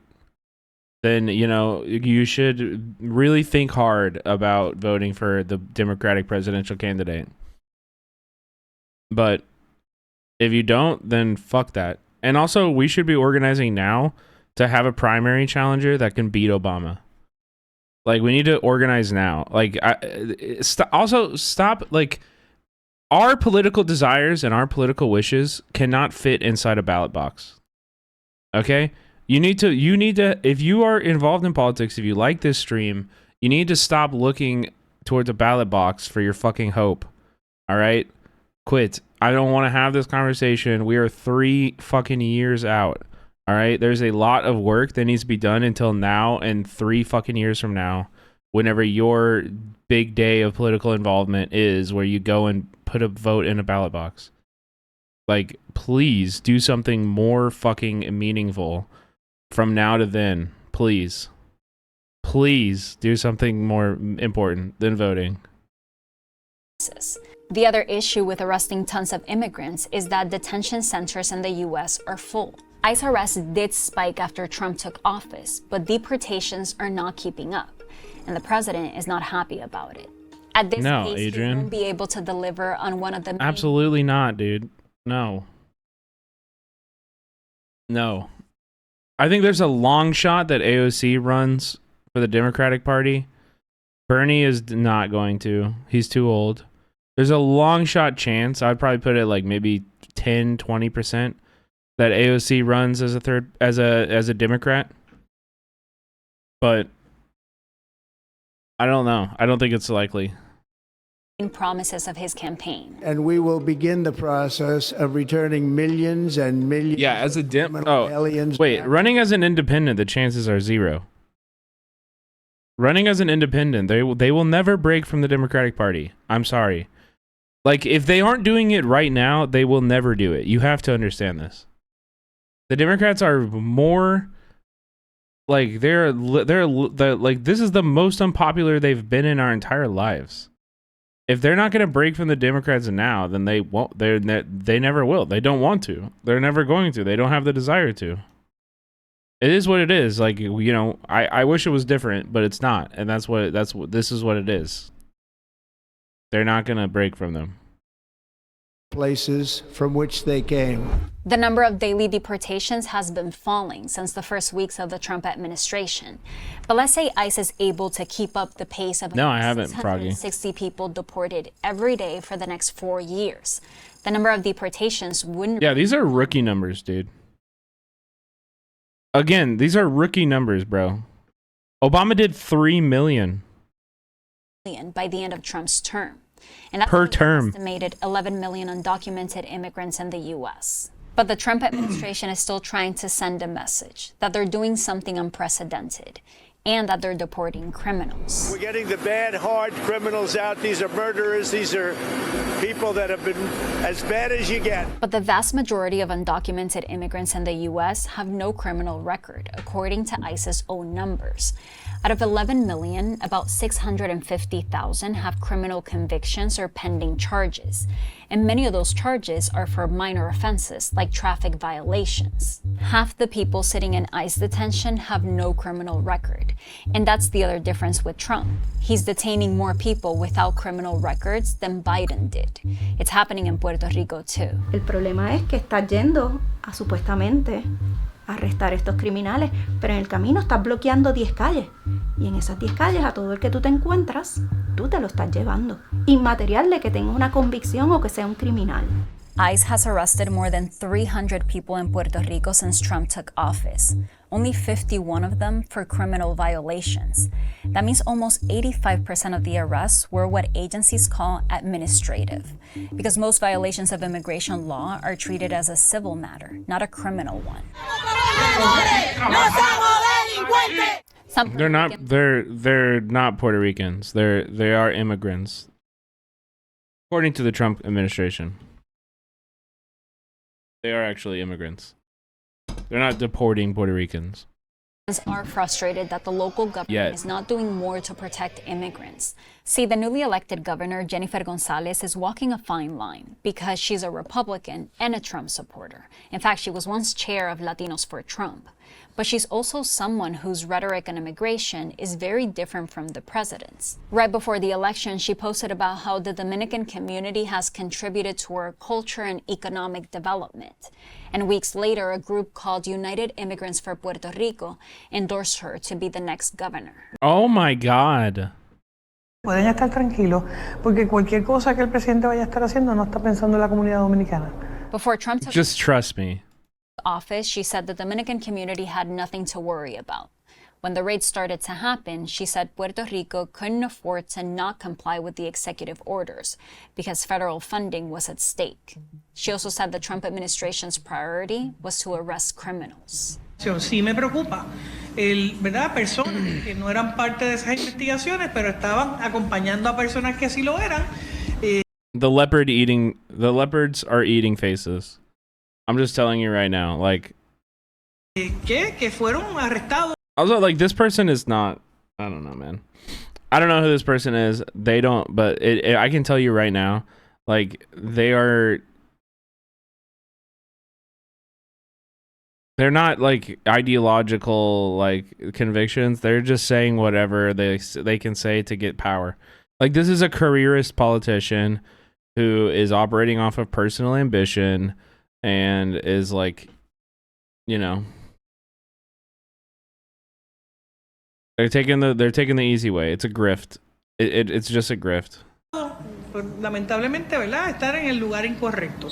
then you should really think hard about voting for the Democratic presidential candidate. But if you don't, then fuck that. And also, we should be organizing now to have a primary challenger that can beat Obama. Like, we need to organize now. Like, stop. Like, our political desires and our political wishes cannot fit inside a ballot box. Okay? You need to, if you are involved in politics, if you like this stream, you need to stop looking towards a ballot box for your fucking hope. All right? Quit. I don't want to have this conversation. We are 3 fucking years out. All right? There's a lot of work that needs to be done until now and 3 fucking years from now, whenever your big day of political involvement is, where you go and put a vote in a ballot box. Like, please do something more fucking meaningful from now to then. Please do something more important than voting. The other issue with arresting tons of immigrants is that detention centers in the U.S. are full. ICE arrests did spike after Trump took office, but deportations are not keeping up, and the president is not happy about it. At this pace, Adrian, he won't be able to deliver on one of the absolutely not, dude. No. I think there's a long shot that AOC runs for the Democratic Party. Bernie is not going to. He's too old. There's a long shot chance, I'd probably put it like maybe 10-20%, that AOC runs as a Democrat. But I don't know. I don't think it's likely. Promises of his campaign. And we will begin the process of returning millions and millions. Yeah, as a aliens. Wait, running as an independent, the chances are 0. Running as an independent, they will never break from the Democratic Party. I'm sorry. Like, if they aren't doing it right now, they will never do it. You have to understand this. The Democrats are more like they're like, this is the most unpopular they've been in our entire lives. If they're not going to break from the Democrats now, then they won't. They never will. They don't want to. They're never going to. They don't have the desire to. It is what it is. Like, I wish it was different, but it's not. And this is what it is. They're not going to break from them. Places from which they came. The number of daily deportations has been falling since the first weeks of the Trump administration. But let's say ICE is able to keep up the pace of 660 people deported every day for the next 4 years. The number of deportations wouldn't... Yeah, these are rookie numbers, dude. Again, these are rookie numbers, bro. Obama did 3 million. By the end of Trump's term. And that's per term. Estimated 11 million undocumented immigrants in the U.S. But the Trump administration is still trying to send a message that they're doing something unprecedented and that they're deporting criminals. We're getting the bad, hard criminals out. These are murderers. These are people that have been as bad as you get. But the vast majority of undocumented immigrants in the U.S. have no criminal record, according to ICE's own numbers. Out of 11 million, about 650,000 have criminal convictions or pending charges. And many of those charges are for minor offenses like traffic violations. Half the people sitting in ICE detention have no criminal record. And that's the other difference with Trump. He's detaining more people without criminal records than Biden did. It's happening in Puerto Rico too. El problema es que está yendo a supuestamente arrestar estos criminales, pero en el camino está bloqueando 10 calles. Y en esas 10 calles, a todo el que tú te encuentras, tú te lo estás llevando. Inmaterial de que tenga una convicción o que sea un criminal. ICE has arrested more than 300 people in Puerto Rico since Trump took office, only 51 of them for criminal violations. That means almost 85% of the arrests were what agencies call administrative, because most violations of immigration law are treated as a civil matter, not a criminal one. They're not Puerto Ricans. They are immigrants, according to the Trump administration. They are actually immigrants. They're not deporting Puerto Ricans. Are frustrated that the local government is not doing more to protect immigrants. See, the newly elected governor, Jennifer Gonzalez, is walking a fine line because she's a Republican and a Trump supporter. In fact, she was once chair of Latinos for Trump. But she's also someone whose rhetoric on immigration is very different from the president's. Right before the election, she posted about how the Dominican community has contributed to our culture and economic development. And weeks later, a group called United Immigrants for Puerto Rico endorsed her to be the next governor. Oh my God. Pueden estar tranquilos porque cualquier cosa que el presidente vaya a estar haciendo no está pensando en la comunidad dominicana. Before Trump took Just trust me. office, she said the Dominican community had nothing to worry about. When the raids started to happen, she said Puerto Rico couldn't afford to not comply with the executive orders because federal funding was at stake. She also said the Trump administration's priority was to arrest criminals. Sí me preocupa, ¿verdad? Personas que no eran parte de esas investigaciones, pero estaban acompañando a personas que sí lo eran. The leopards are eating faces. I'm just telling you right now, like. Que fueron arrestados. Also, like, this person is not. I don't know, man. I don't know who this person is. They don't, but I can tell you right now, like, they're not like ideological like convictions. They're just saying whatever they can say to get power. Like, this is a careerist politician who is operating off of personal ambition and is like, you know, they're taking the easy way. It's a grift. It's just a grift. Lamentablemente, ¿verdad? Estar en el lugar incorrecto.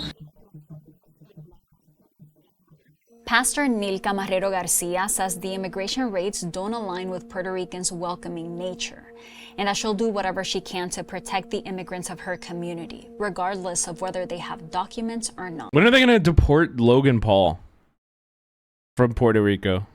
Pastor Nilka Marrero Garcia says the immigration raids don't align with Puerto Ricans' welcoming nature, and that she'll do whatever she can to protect the immigrants of her community, regardless of whether they have documents or not. When are they going to deport Logan Paul from Puerto Rico?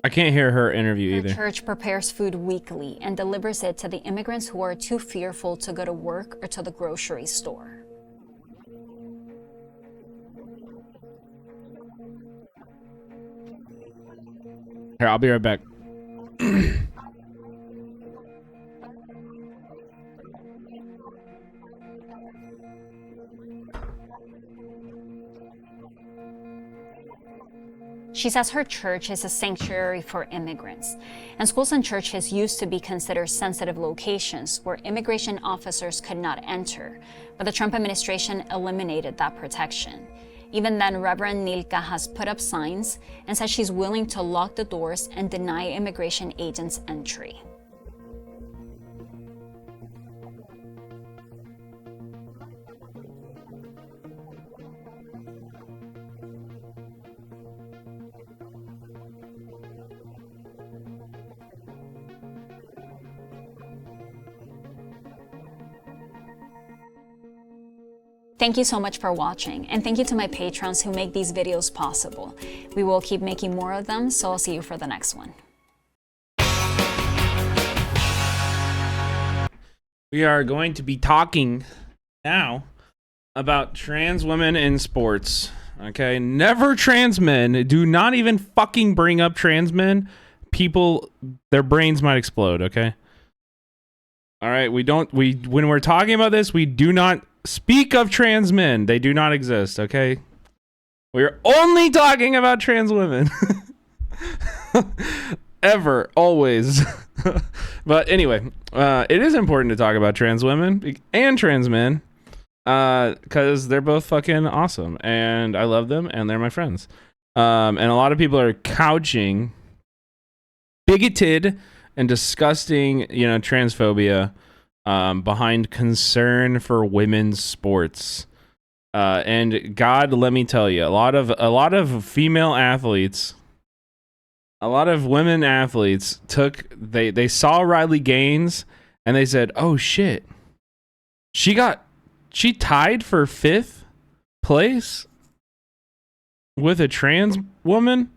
I can't hear her interview either. The church prepares food weekly and delivers it to the immigrants who are too fearful to go to work or to the grocery store. Here, I'll be right back. She says her church is a sanctuary for immigrants, and schools and churches used to be considered sensitive locations where immigration officers could not enter, but the Trump administration eliminated that protection. Even then, Reverend Nilka has put up signs and says she's willing to lock the doors and deny immigration agents entry. Thank you so much for watching, and thank you to my patrons who make these videos possible. We will keep making more of them, so I'll see you for the next one. We are going to be talking now about trans women in sports. Okay, never trans men. Do not even fucking bring up trans men. People, their brains might explode, okay? All right, when we're talking about this, we do not speak of trans men. They do not exist, okay? We're only talking about trans women. Ever, always. But anyway, it is important to talk about trans women and trans men, because they're both fucking awesome, and I love them, and they're my friends. And a lot of people are couching bigoted and disgusting, transphobia behind concern for women's sports. And God, let me tell you, a lot of female athletes, a lot of women athletes they saw Riley Gaines and they said, "Oh shit, she tied for 5th place with a trans woman,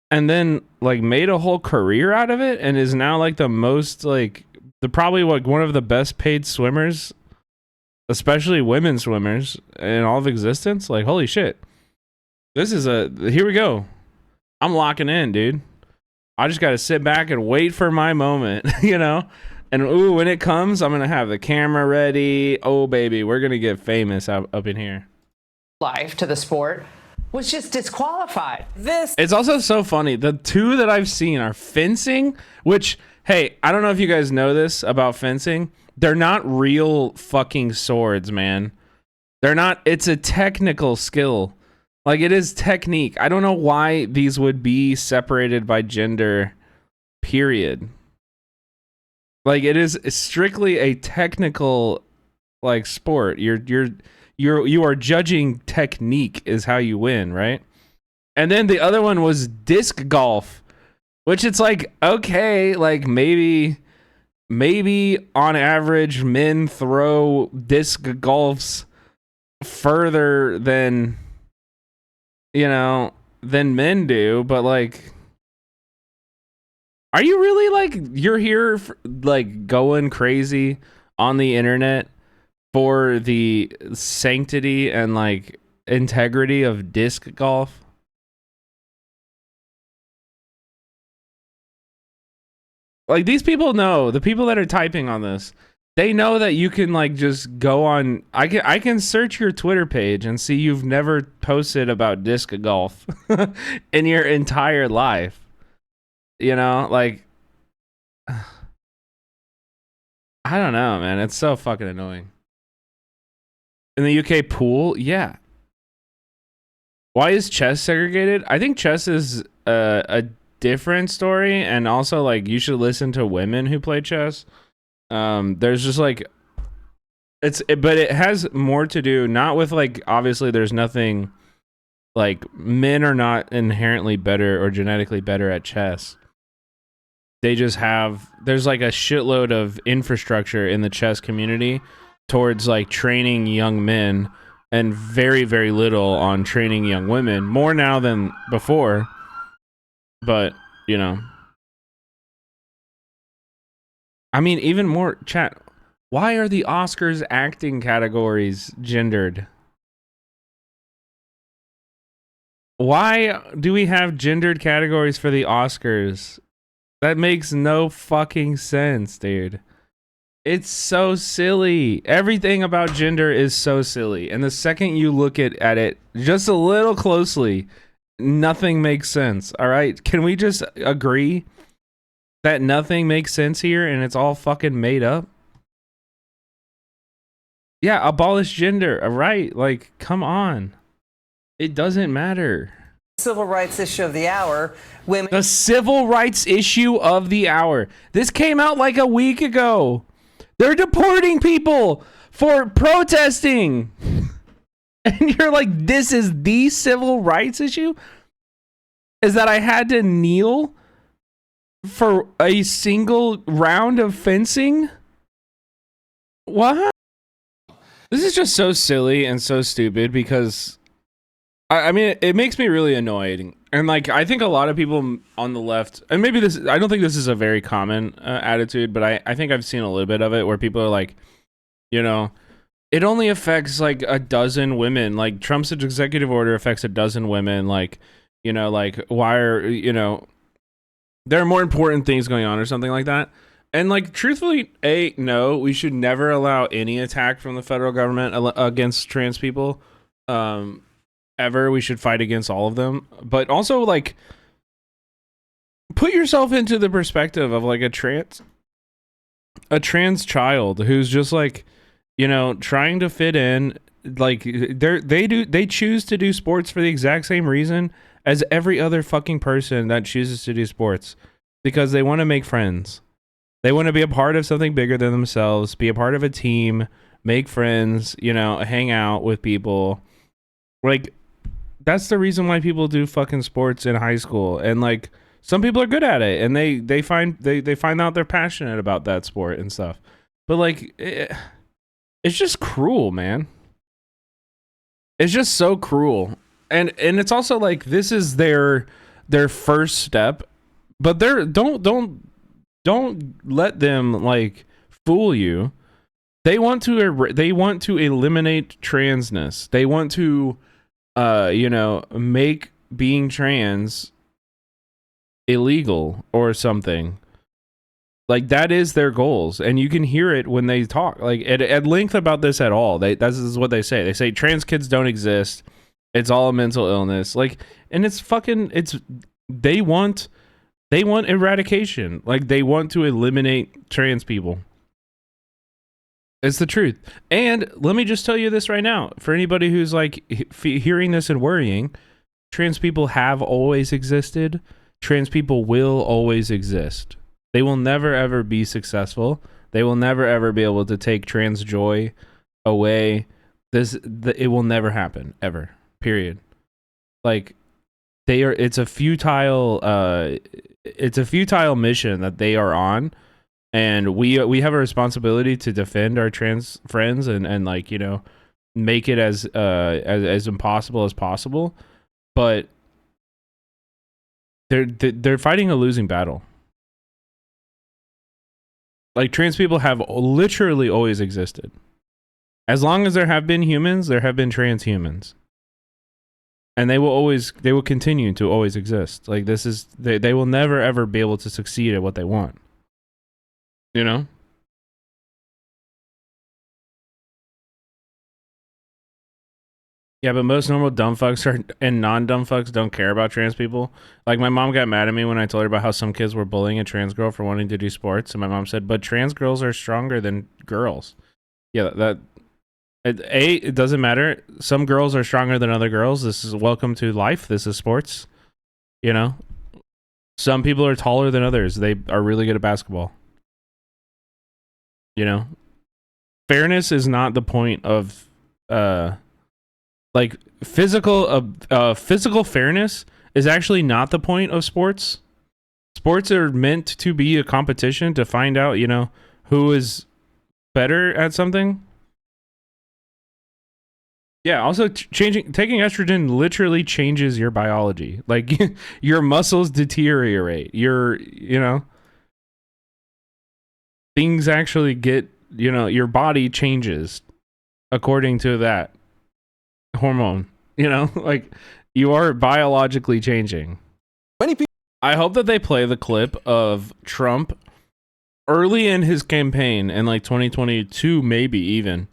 and then like made a whole career out of it, and is now like the most probably like one of the best paid swimmers, especially women swimmers, in all of existence." Like, holy shit, here we go. I'm locking in, dude. I just got to sit back and wait for my moment, And when it comes, I'm going to have the camera ready. Oh, baby, we're going to get famous up in here. Life to the sport was just disqualified. It's also so funny. The two that I've seen are fencing, which, hey, I don't know if you guys know this about fencing. They're not real fucking swords, man. They're not. It's a technical skill. Like, it is technique. I don't know why these would be separated by gender, period. Like, it is strictly a technical, like, sport. You are judging technique is how you win, right? And then the other one was disc golf, which it's like, okay, like maybe on average men throw disc golfs further than men do, but like, are you really like, you're here for, like, going crazy on the internet for the sanctity and like integrity of disc golf? Like, these people know, the people that are typing on this, they know that you can like just go on. I can search your Twitter page and see you've never posted about disc golf in your entire life. Like, I don't know, man. It's so fucking annoying. In the UK pool, yeah. Why is chess segregated? I think chess is a different story, and also like you should listen to women who play chess. There's just like but it has more to do not with like, obviously there's nothing like, men are not inherently better or genetically better at chess. They just there's like a shitload of infrastructure in the chess community towards like training young men, and very, very little on training young women, more now than before. But, I mean, even more, chat, why are the Oscars acting categories gendered? Why do we have gendered categories for the Oscars? That makes no fucking sense, dude. It's so silly. Everything about gender is so silly. And the second you look at it just a little closely, nothing makes sense. All right? Can we just agree that nothing makes sense here and it's all fucking made up? Yeah, abolish gender. All right? Like, come on. It doesn't matter. Civil rights issue of the hour. The civil rights issue of the hour. This came out like a week ago. They're deporting people for protesting. And you're like, this is the civil rights issue? Is that I had to kneel for a single round of fencing? What? This is just so silly and so stupid, because I mean, it makes me really annoyed. And like, I think a lot of people on the left, and maybe I don't think this is a very common attitude, but I think I've seen a little bit of it where people are like, it only affects like a dozen women. Like, Trump's executive order affects a dozen women. Like, like, why are, there are more important things going on or something like that. And like, truthfully, no, we should never allow any attack from the federal government against trans people. Ever. We should fight against all of them. But also, like, put yourself into the perspective of like a trans child who's just like, you know, trying to fit in. Like they choose to do sports for the exact same reason as every other fucking person that chooses to do sports, because they want to make friends. They want to be a part of something bigger than themselves, be a part of a team, make friends, you know, hang out with people. Like, that's the reason why people do fucking sports in high school. And like, some people are good at it, and they find out they're passionate about that sport and stuff. But like, it's just cruel, man. It's just so cruel. And it's also like, this is their first step, but don't let them like fool you. They want to eliminate transness. They want to you know, make being trans illegal or something. Like, that is their goals, and you can hear it when they talk like at length about this at all. This is what they say. They say trans kids don't exist. It's all a mental illness. Like, and they want eradication. Like, they want to eliminate trans people. It's the truth. And let me just tell you this right now, for anybody who's like hearing this and worrying, trans people have always existed. Trans people will always exist. They will never ever be successful. They will never ever be able to take trans joy away. It will never happen ever. Period. Like, it's a futile mission that they are on, and we have a responsibility to defend our trans friends and like, you know, make it as impossible as possible. But they're fighting a losing battle. Like, trans people have literally always existed. As long as there have been humans, there have been transhumans. And they will continue to always exist. Like, they will never ever be able to succeed at what they want. You know? Yeah, but most normal dumb fucks and non-dumb fucks don't care about trans people. Like, my mom got mad at me when I told her about how some kids were bullying a trans girl for wanting to do sports, and my mom said, "But trans girls are stronger than girls." Yeah, it doesn't matter. Some girls are stronger than other girls. This is welcome to life. This is sports. You know? Some people are taller than others. They are really good at basketball. You know? Fairness is not the point of like, physical fairness is actually not the point of sports. Sports are meant to be a competition to find out, you know, who is better at something. Yeah, also taking estrogen literally changes your biology. Like, your muscles deteriorate. You know, things actually get, you know, your body changes according to that hormone. You know, like, you are biologically changing. I hope that they play the clip of Trump early in his campaign in like 2022, maybe even,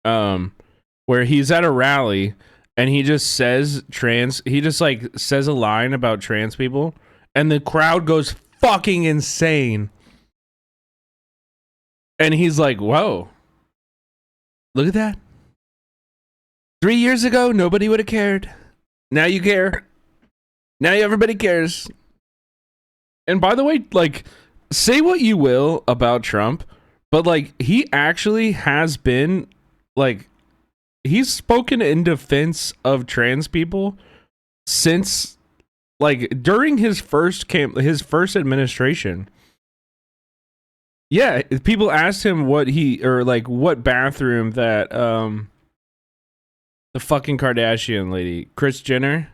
where he's at a rally and he just says says a line about trans people, and the crowd goes fucking insane. And he's like, "Whoa, look at that. 3 years ago, nobody would have cared. Now you care. Now everybody cares." And by the way, like, say what you will about Trump, but like, he actually has been, like, he's spoken in defense of trans people since, like, during his first administration. Yeah, people asked him what bathroom that the fucking Kardashian lady, Kris Jenner,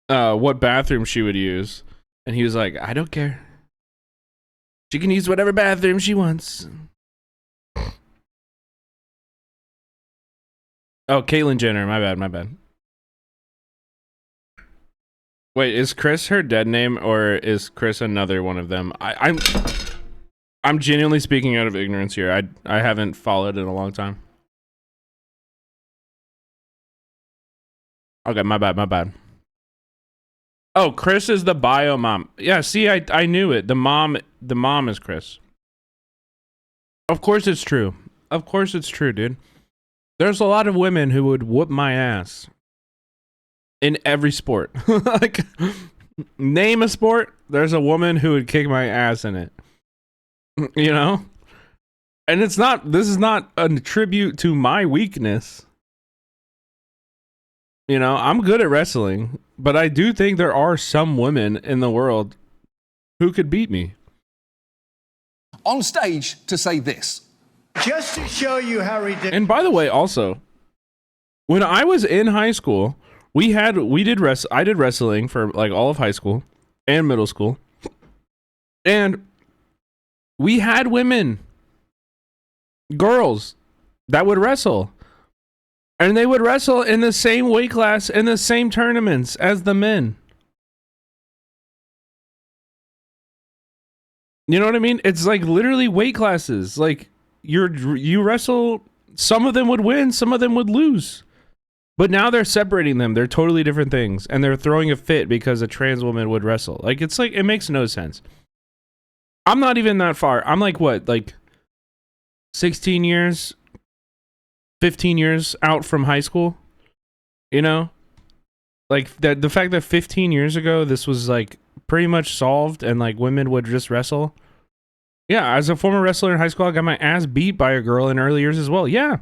what bathroom she would use, and he was like, "I don't care. She can use whatever bathroom she wants." Oh, Caitlyn Jenner. My bad. Wait, is Chris her dead name, or is Chris another one of them? I'm genuinely speaking out of ignorance here. I haven't followed in a long time. Okay, my bad. Oh, Chris is the bio mom. Yeah, see, I knew it. The mom is Chris. Of course it's true. Of course it's true, dude. There's a lot of women who would whoop my ass in every sport. Like, name a sport, there's a woman who would kick my ass in it. You know? And this is not a tribute to my weakness. You know, I'm good at wrestling, but I do think there are some women in the world who could beat me. On stage to say this. Just to show you how ridiculous. And by the way, also, when I was in high school, I did wrestling for like all of high school and middle school. And we had girls that would wrestle. And they would wrestle in the same weight class in the same tournaments as the men. You know what I mean? It's like literally weight classes. Like you wrestle, some of them would win, some of them would lose. But now they're separating them. They're totally different things. And they're throwing a fit because a trans woman would wrestle. Like, it's like, it makes no sense. I'm not even that far. I'm like, what? Like 16 years, 15 years out from high school? You know? Like, the fact that 15 years ago, this was like pretty much solved and like women would just wrestle. Yeah, as a former wrestler in high school, I got my ass beat by a girl in early years as well. Yeah.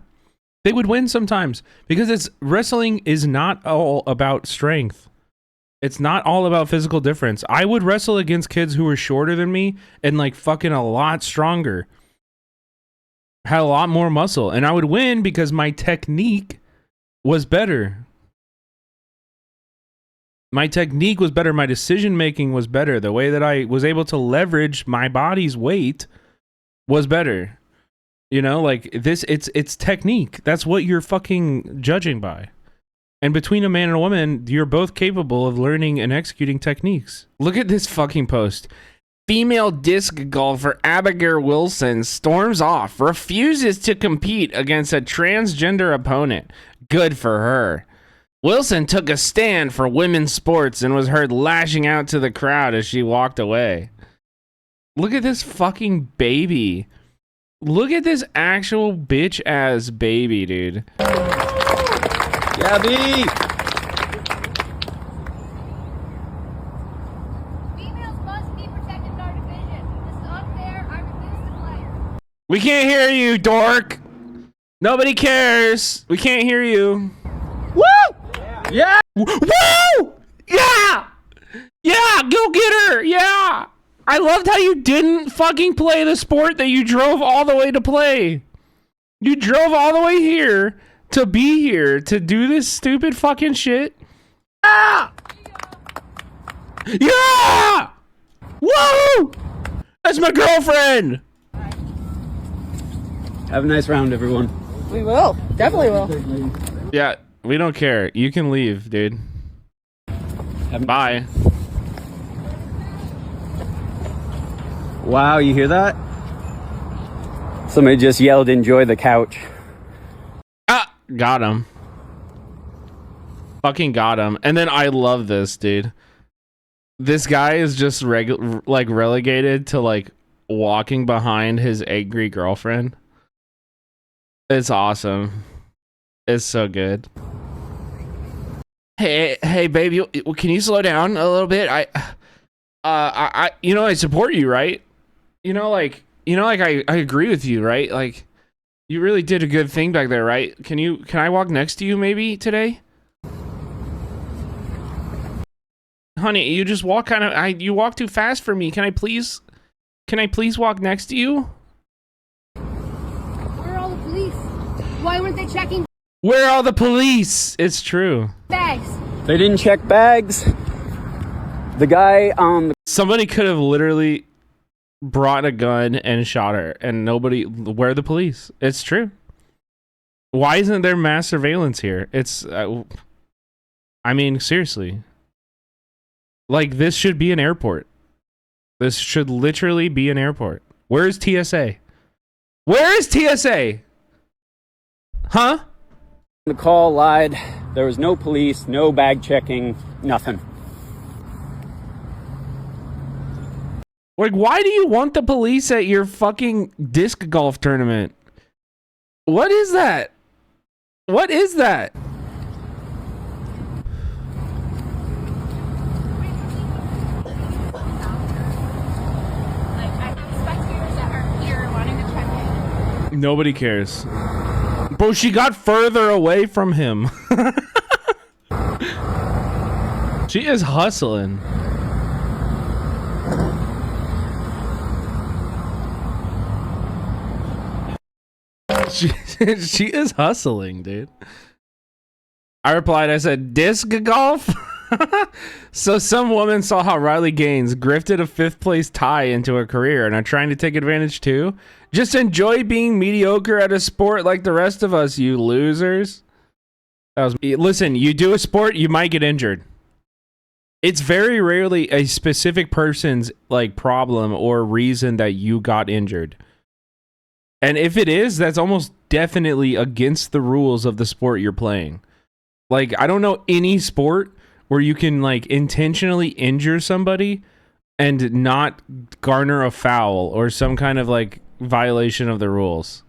They would win sometimes because wrestling is not all about strength. It's not all about physical difference. I would wrestle against kids who were shorter than me and like fucking a lot stronger. Had a lot more muscle. And I would win because my technique was better. My technique was better. My decision making was better. The way that I was able to leverage my body's weight was better. You know, like this, it's technique. That's what you're fucking judging by. And between a man and a woman, you're both capable of learning and executing techniques. Look at this fucking post. Female disc golfer Abigail Wilson storms off, refuses to compete against a transgender opponent. Good for her. Wilson took a stand for women's sports and was heard lashing out to the crowd as she walked away. Look at this fucking baby. Look at this actual bitch ass baby, dude. Gabby! Females must be protected in our division. This is unfair. I refuse to play. We can't hear you, dork. Nobody cares. We can't hear you. Woo! Yeah! Woo! Yeah! Yeah! Go get her! Yeah! I loved how you didn't fucking play the sport that you drove all the way to play. You drove all the way here to be here to do this stupid fucking shit. Ah! Yeah! Woo! That's my girlfriend! Have a nice round, everyone. We will. Definitely will. Yeah, we don't care. You can leave, dude. Bye. Wow, you hear that? Somebody just yelled, enjoy the couch. Ah, got him. Fucking got him. And then I love this, dude. This guy is just relegated to like walking behind his angry girlfriend. It's awesome. It's so good. Hey, baby, can you slow down a little bit? I support you, right? I agree with you, right? Like, you really did a good thing back there, right? Can I walk next to you maybe today? Honey, you just walk you walk too fast for me. Can I please walk next to you? Where are all the police? Why weren't they checking Where are all the police? It's true. bags? They didn't check bags. The guy on Somebody could have literally brought a gun and shot her, and nobody. Where are the police? It's true. Why isn't there mass surveillance here? It's. I mean, seriously. Like, this should be an airport. This should literally be an airport. Where is TSA? Where is TSA? Huh? The call lied. There was no police, no bag checking, nothing. Like, why do you want the police at your fucking disc golf tournament? What is that? What is that? Nobody cares. Bro, she got further away from him. She is hustling. She is hustling, dude. I replied, I said, disc golf? So some woman saw how Riley Gaines grifted a 5th place tie into her career and are trying to take advantage too. Just enjoy being mediocre at a sport like the rest of us, you losers. Listen, you do a sport, you might get injured. It's very rarely a specific person's like problem or reason that you got injured. And if it is, that's almost definitely against the rules of the sport you're playing. Like, I don't know any sport where you can like intentionally injure somebody and not garner a foul or some kind of like violation of the rules.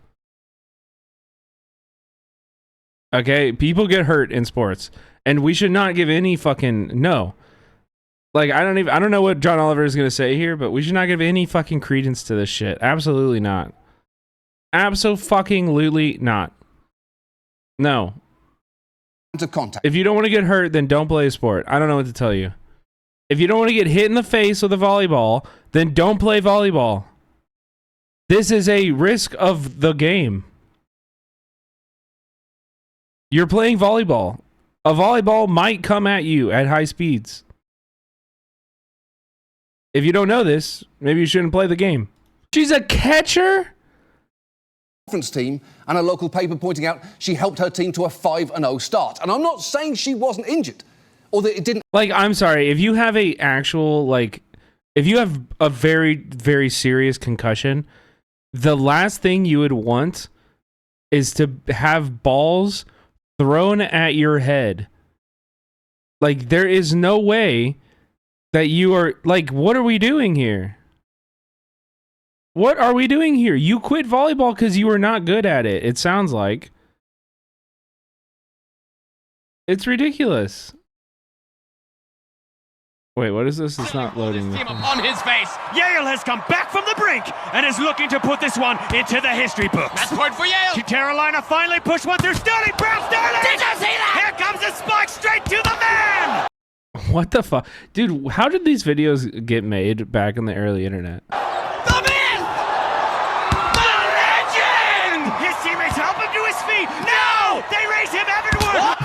Okay, people get hurt in sports, and we should not give any fucking no. Like, I don't know what John Oliver is gonna say here, but we should not give any fucking credence to this shit. Absolutely not. Absolutely not. No. If you don't want to get hurt, then don't play a sport. I don't know what to tell you. If you don't want to get hit in the face with a volleyball, then don't play volleyball. This is a risk of the game. You're playing volleyball. A volleyball might come at you at high speeds. If you don't know this, maybe you shouldn't play the game. She's a catcher? Team and a local paper pointing out she helped her team to a 5-0 start. And I'm not saying she wasn't injured or that it didn't. Like, I'm sorry, if you have a actual, like, if you have a very, very serious concussion, the last thing you would want is to have balls thrown at your head. Like, there is no way that you are, like, what are we doing here? What are we doing here? You quit volleyball because you were not good at it. It sounds like. It's ridiculous. Wait, what is this? It's not loading. Team up on his face. Yale has come back from the brink and is looking to put this one into the history books. That's point for Yale. Carolina finally pushed one through Sterling. Brown Sterling. Did you see that? Here comes a spike straight to the man. What the fuck? Dude, how did these videos get made back in the early internet? His teammates help him to his feet. No! They raise him heavenward.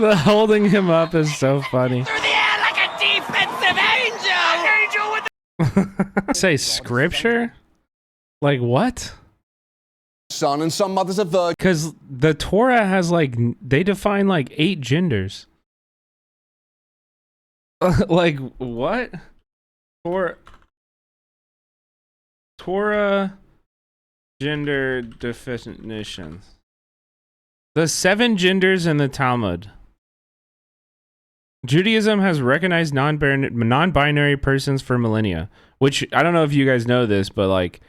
The holding him up is so funny. Through the air like a defensive angel. An angel with Say scripture? Like what? Son and some mothers are virgins. Because the Torah has like, they define like 8 genders. Like what? Torah gender definitions. The 7 genders in the Talmud. Judaism has recognized non-binary persons for millennia, which I don't know if you guys know this, but like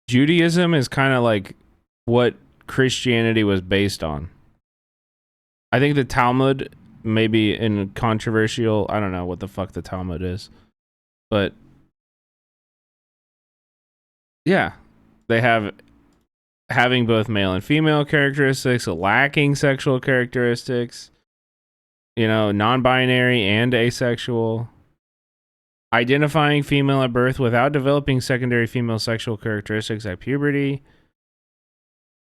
Judaism is kind of like what Christianity was based on. I think the Talmud maybe in controversial, I don't know what the fuck the Talmud is, but yeah, they have having both male and female characteristics, lacking sexual characteristics, you know, non-binary and asexual, identifying female at birth without developing secondary female sexual characteristics at puberty,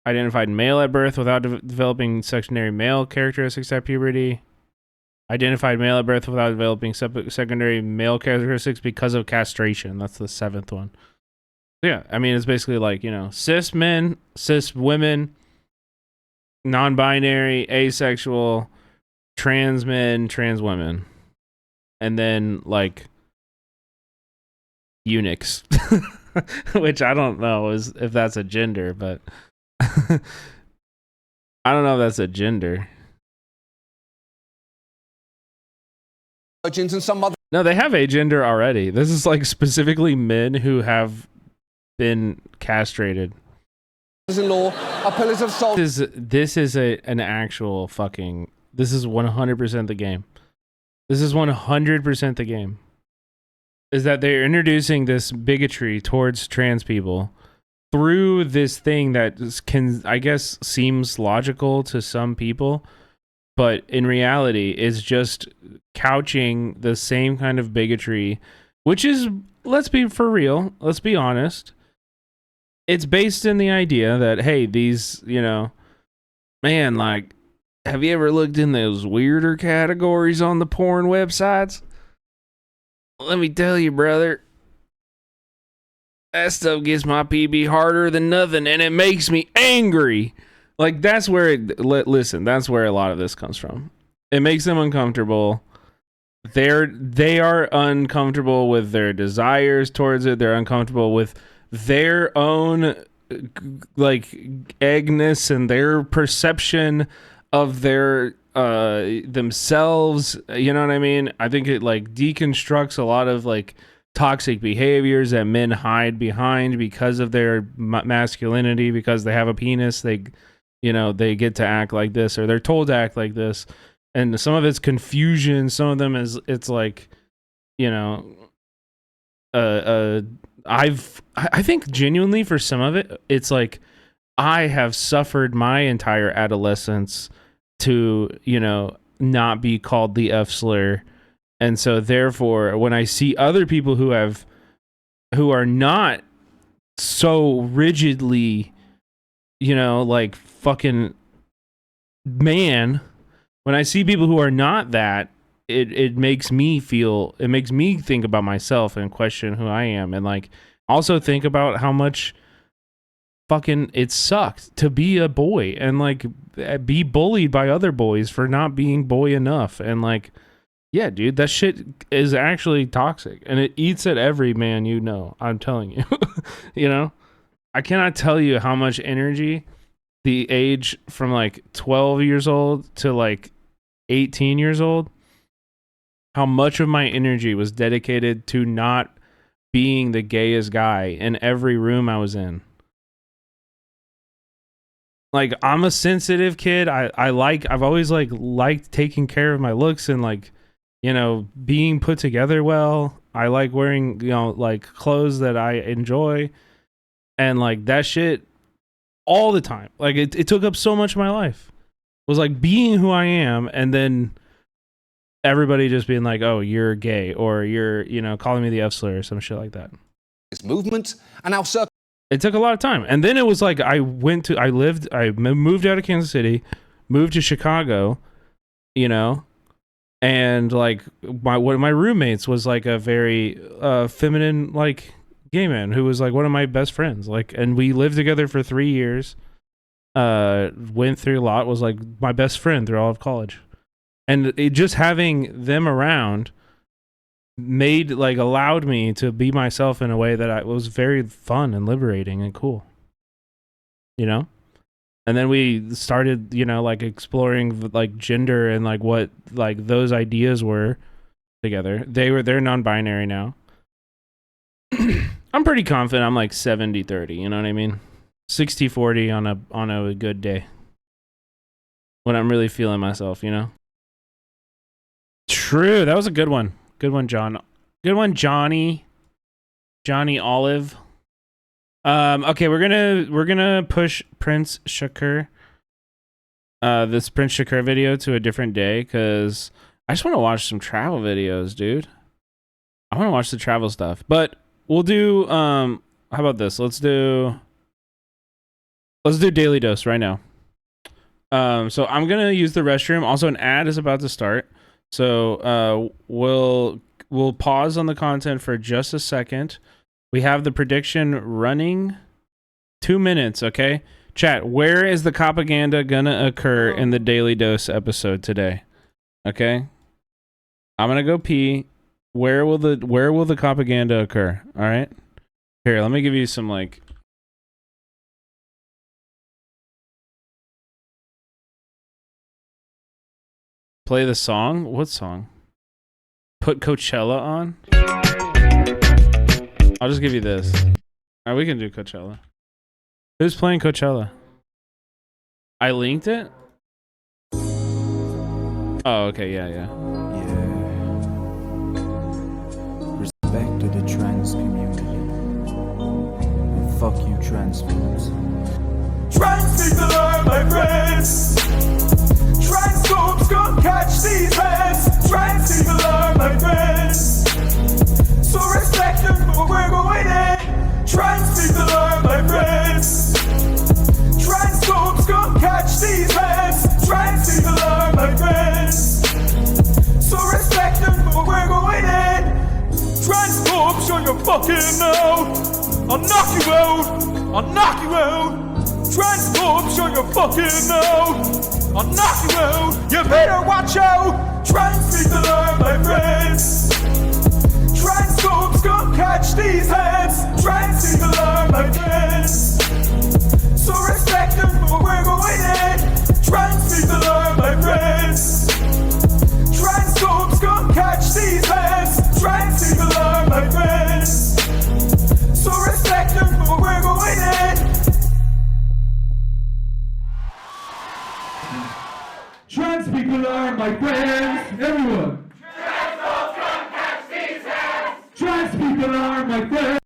identified male at birth without developing secondary male characteristics at puberty, identified male at birth without developing secondary male characteristics because of castration. That's the 7th one. Yeah, I mean, it's basically like, you know, cis men, cis women, non-binary, asexual, trans men, trans women, and then like eunuchs, which I don't know if that's a gender, but I don't know if that's a gender. virgins and some other No, they have agender already. This is like specifically men who have been castrated. in-law are pillars of salt. This is an actual fucking. This is 100% the game. This is 100% the game. Is that they're introducing this bigotry towards trans people through this thing that can, I guess, seems logical to some people, but in reality is just couching the same kind of bigotry, which is, let's be for real, let's be honest. It's based in the idea that, hey, these, you know, man, like, have you ever looked in those weirder categories on the porn websites? Let me tell you, brother, that stuff gets my PB harder than nothing, and it makes me angry. Like, that's where it, listen, that's where a lot of this comes from. It makes them uncomfortable. They are uncomfortable with their desires towards it. They're uncomfortable with their own, like, eggness and their perception of their themselves. You know what I mean? I think it like deconstructs a lot of like toxic behaviors that men hide behind because of their masculinity, because they have a penis. They, you know, they get to act like this, or they're told to act like this. And some of it's confusion. Some of them is, it's like, you know, I think genuinely for some of it, it's like I have suffered my entire adolescence to, you know, not be called the F slur. And so therefore, when I see other people who are not so rigidly, you know, like fucking man, when I see people who are not that, it makes me feel, it makes me think about myself and question who I am, and like also think about how much fucking it sucked to be a boy and like be bullied by other boys for not being boy enough. And like, yeah, dude, that shit is actually toxic, and it eats at every man, you know. I'm telling you. You know, I cannot tell you how much energy the age from like 12 years old to like 18 years old, how much of my energy was dedicated to not being the gayest guy in every room I was in. Like, I'm a sensitive kid. I've always like liked taking care of my looks and like, you know, being put together well. I like wearing, you know, like clothes that I enjoy, and like that shit all the time. Like it took up so much of my life. It was like being who I am, and then everybody just being like, "Oh, you're gay," or "You're, you know, calling me the F slur," or some shit like that. This movement and our circle. It took a lot of time, and then it was like I moved out of Kansas City, moved to Chicago, you know, and like one of my roommates was like a very feminine like gay man who was like one of my best friends, like, and we lived together for 3 years. Went through a lot, was like my best friend through all of college. And it just having them around allowed me to be myself in a way that was very fun and liberating and cool, you know. And then we started, you know, like exploring like gender and like what like those ideas were together. They're non-binary now. I'm pretty confident I'm like 70-30, you know what I mean? 60-40 on a good day, when I'm really feeling myself, you know. True, that was a good one. Good one, John. Good one, Johnny Olive. Okay, we're gonna push Prince Shakur, this Prince Shakur video to a different day, because I just want to watch some travel videos, dude. I want to watch the travel stuff, but we'll do how about this? Let's do Daily Dose right now. So I'm gonna use the restroom. Also, an ad is about to start, so we'll pause on the content for just a second. We have the prediction running 2 minutes. Okay, chat. Where is the propaganda gonna occur in the Daily Dose episode today? Okay, I'm gonna go pee. Where will the propaganda occur? All right. Here, let me give you some like. Play the song? What song? put Coachella on? I'll just give you this. All right, we can do Coachella. Who's playing Coachella? I linked it? Oh, okay, yeah. Respect to the trans community. And fuck you, transphobes. Trans people are my friends. Transphobes come catch these hands. Trans people are my friends. So respect them for we're going in. Trans people are my friends. Transphobes come catch these hands. Trans people are my friends. So respect them for we're going in. Transphobes, show your fucking mouth. I'll knock you out. I'll knock you out. Transphobes, show your fucking mouth. I'll knock you out. You better watch out. Trans people are my friends. Transphobes, come catch these hands. Trans people are my friends. So respect them for we're going in. Trans people are my friends. Transphobes, come catch these hands. Trans people are my friends. So respect them for we're going in. Trans people are my friends. Everyone. Transphobes, come catch these hands. Trans people are my friends.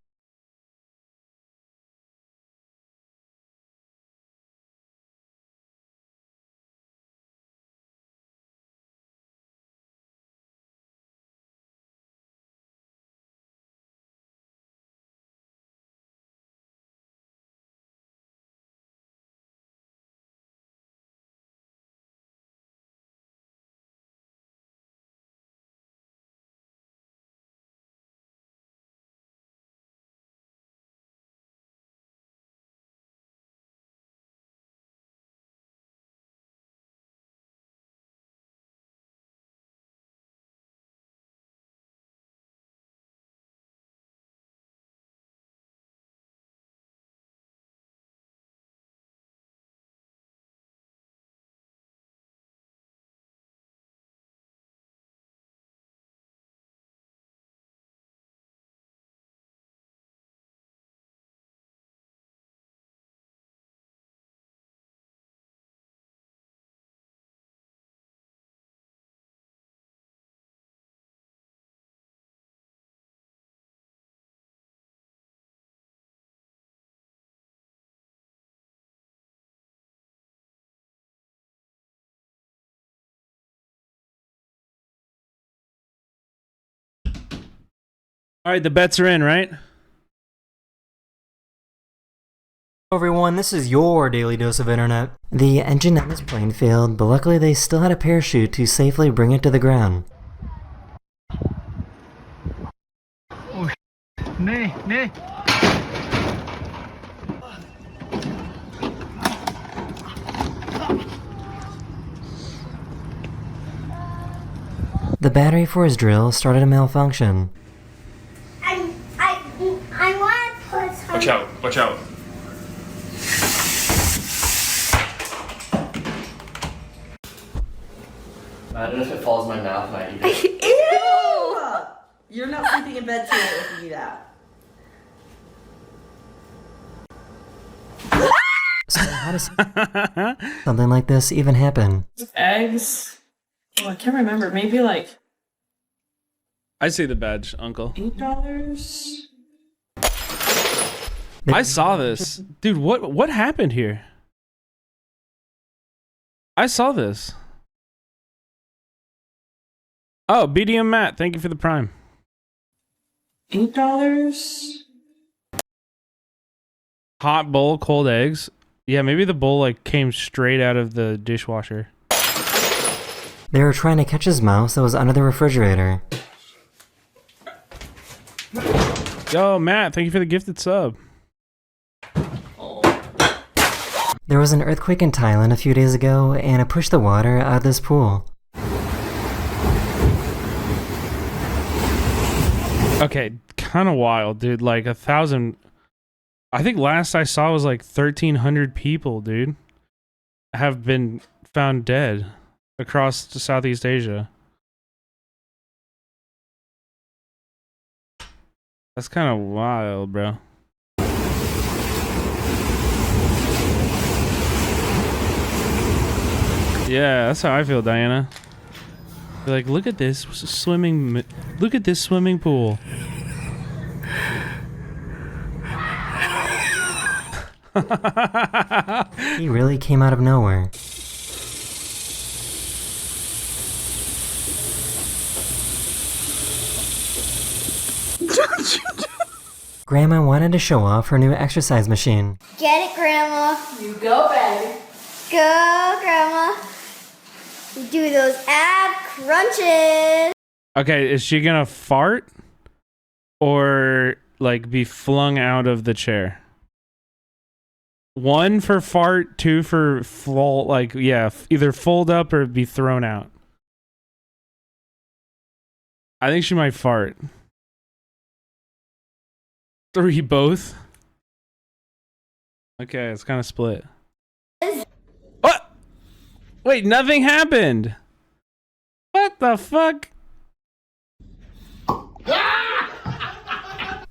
All right, the bets are in, right? Hello everyone, this is your daily dose of internet. The engine on this plane failed, but luckily they still had a parachute to safely bring it to the ground. Oh, nee. The battery for his drill started to malfunction. I want to put some... Watch out. Imagine if it falls in my mouth and I eat it. Ew! You're not sleeping in bed tonight if you do that. So how does something like this even happen? Eggs. Oh, I can't remember. Maybe like I see the badge, Uncle. $8. I saw this. Dude, what happened here? I saw this. Oh, BDM Matt, thank you for the prime. $8? Hot bowl, cold eggs. Yeah, maybe the bowl like came straight out of the dishwasher. They were trying to catch his mouse that was under the refrigerator. Yo, Matt, thank you for the gifted sub. There was an earthquake in Thailand a few days ago, and it pushed the water out of this pool. Okay, kind of wild, dude. Like 1,000. I think last I saw was like 1,300 people, dude, have been found dead across Southeast Asia. That's kind of wild, bro. Yeah, that's how I feel, Diana. You're like, look at this swimming. Look at this swimming pool. He really came out of nowhere. Grandma wanted to show off her new exercise machine. Get it, Grandma. You go, baby. Go, Grandma. Do those ab crunches. Okay, is she gonna fart or like be flung out of the chair? 1 for fart, 2 for fall. Like, yeah, either fold up or be thrown out. I think she might fart. 3 both. Okay, it's kind of split. What? Wait, nothing happened. What the fuck?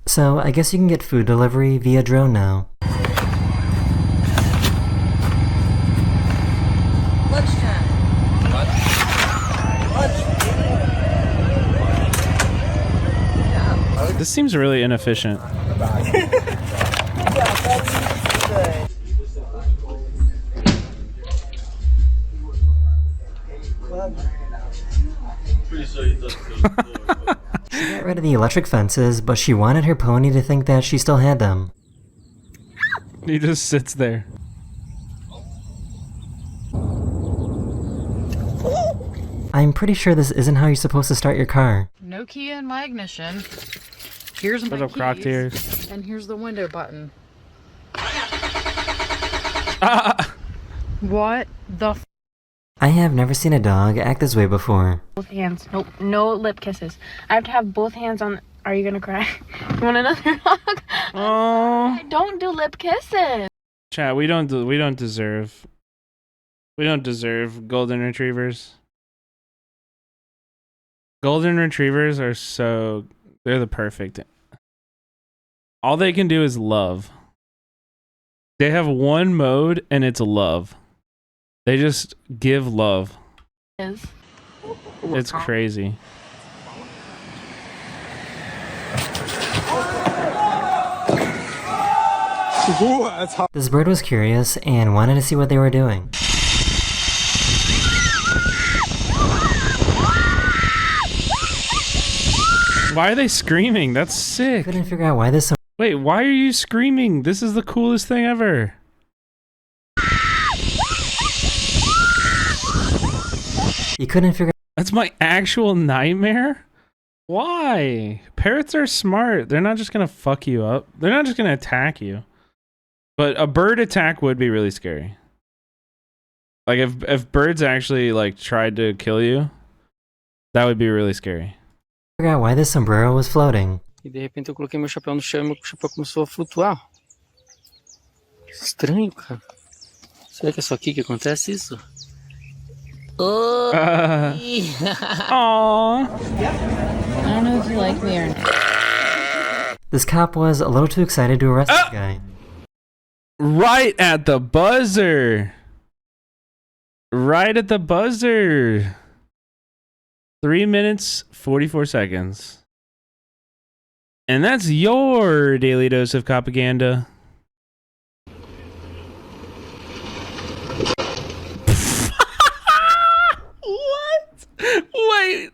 So I guess you can get food delivery via drone now. This seems really inefficient. She got rid of the electric fences, but she wanted her pony to think that she still had them. He just sits there. I'm pretty sure this isn't how you're supposed to start your car. No key in my ignition. Here's my What's up, Croc keys, tears? and here's the window button. What the f? I have never seen a dog act this way before. Both hands. Nope. No lip kisses. I have to have both hands on. Are you gonna cry? You want another hug? Oh. Don't do lip kisses. Chat, we don't deserve golden retrievers. Golden retrievers are they're the perfect. All they can do is love. They have one mode and it's love. They just give love. It's crazy. This bird was curious and wanted to see what they were doing. Why are they screaming? That's sick. Couldn't figure out why this. Wait, why are you screaming? This is the coolest thing ever. You couldn't figure. That's my actual nightmare? Why? Parrots are smart. They're not just gonna fuck you up. They're not just gonna attack you. But a bird attack would be really scary. Like if birds actually like tried to kill you, that would be really scary. Figure out why this sombrero was floating. E de repente eu coloquei meu chapéu no chão e meu chapéu começou a flutuar. Estranho, cara. Será que é só aqui que acontece isso? Oh. Aww. I don't know if you like me or not. This cop was a little too excited to arrest this guy. Right at the buzzer. Right at the buzzer. 3 minutes, 44 seconds. And that's your daily dose of propaganda. What? Wait.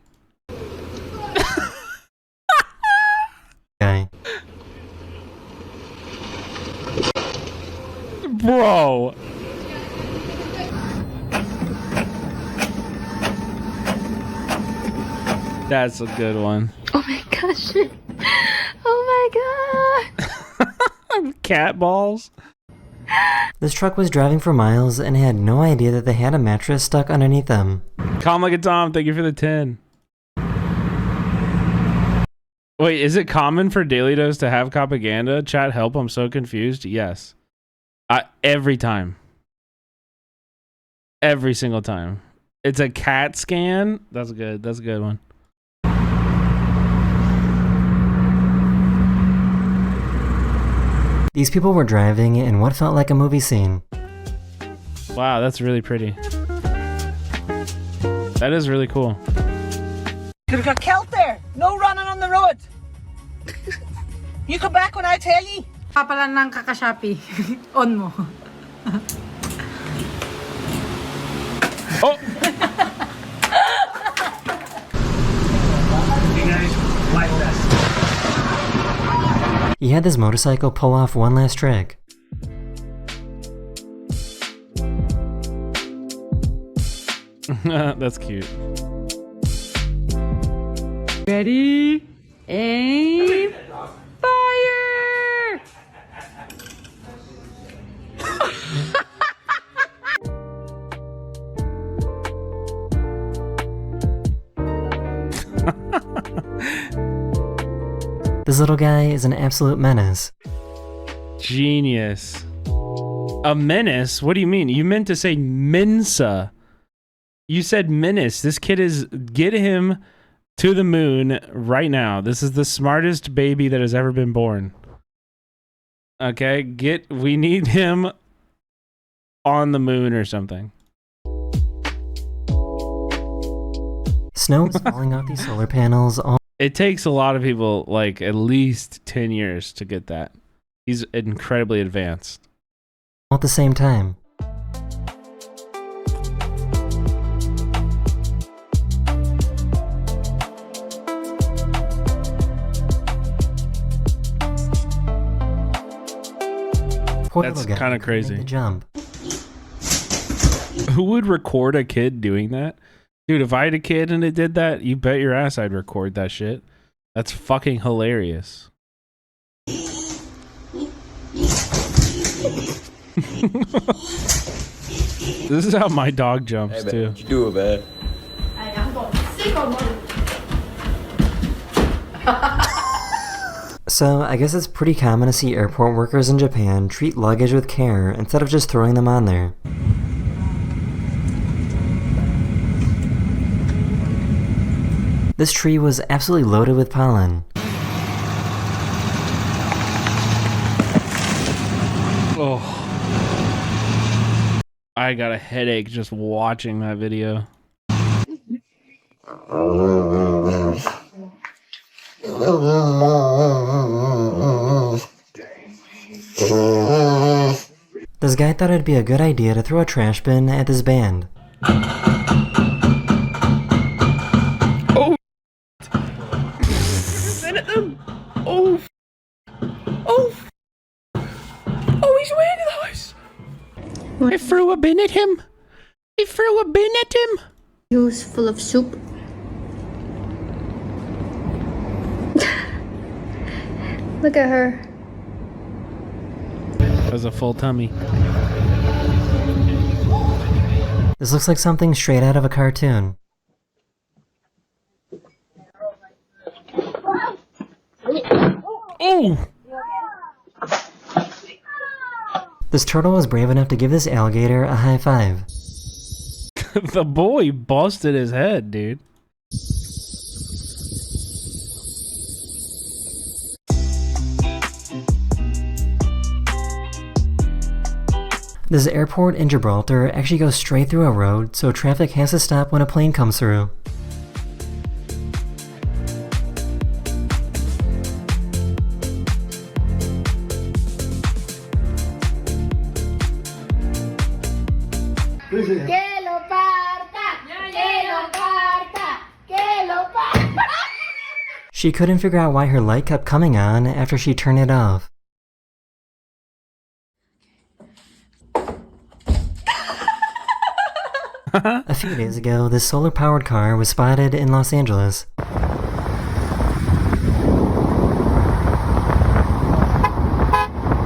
Guy. Bro. That's a good one. Oh my gosh. Oh my god. Cat balls. This truck was driving for miles and had no idea that they had a mattress stuck underneath them. Calm like a Tom, thank you for the 10. Wait, is it common for Daily Dose to have propaganda? Chat, help, I'm so confused. Yes. Every time. Every single time. It's a CAT scan. That's good. That's a good one. These people were driving in what felt like a movie scene. Wow, that's really pretty. That is really cool. Could have got killed there. No running on the road. You come back when I tell you. Papalan ng kakashapi. On mo. Oh! He had this motorcycle pull off one last trick. That's cute. Ready? Aim! Fire! This little guy is an absolute menace. Genius. A menace? What do you mean? You meant to say Mensa. You said menace. This kid is... Get him to the moon right now. This is the smartest baby that has ever been born. Okay? We need him on the moon or something. Snow is falling off these solar panels all It takes a lot of people, like, at least 10 years to get that. He's incredibly advanced. at the same time. That's kind of crazy. Jump. Who would record a kid doing that? Dude, if I had a kid and it did that, you bet your ass I'd record that shit. That's fucking hilarious. This is how my dog jumps, too. What you doing, man? I'm going single mode. So, I guess it's pretty common to see airport workers in Japan treat luggage with care instead of just throwing them on there. This tree was absolutely loaded with pollen. Oh. I got a headache just watching that video. This guy thought it'd be a good idea to throw a trash bin at this band. Oh! Send at them! Oh! Oh! Oh, he's way into the house! I threw a bin at him! I threw a bin at him! He was full of soup. Look at her. Has a full tummy. This looks like something straight out of a cartoon. Oh! This turtle was brave enough to give this alligator a high five. The boy busted his head, dude. This airport in Gibraltar actually goes straight through a road, so traffic has to stop when a plane comes through. Que lo parta, que lo parta, que lo parta. She couldn't figure out why her light kept coming on after she turned it off. A few days ago, this solar-powered car was spotted in Los Angeles.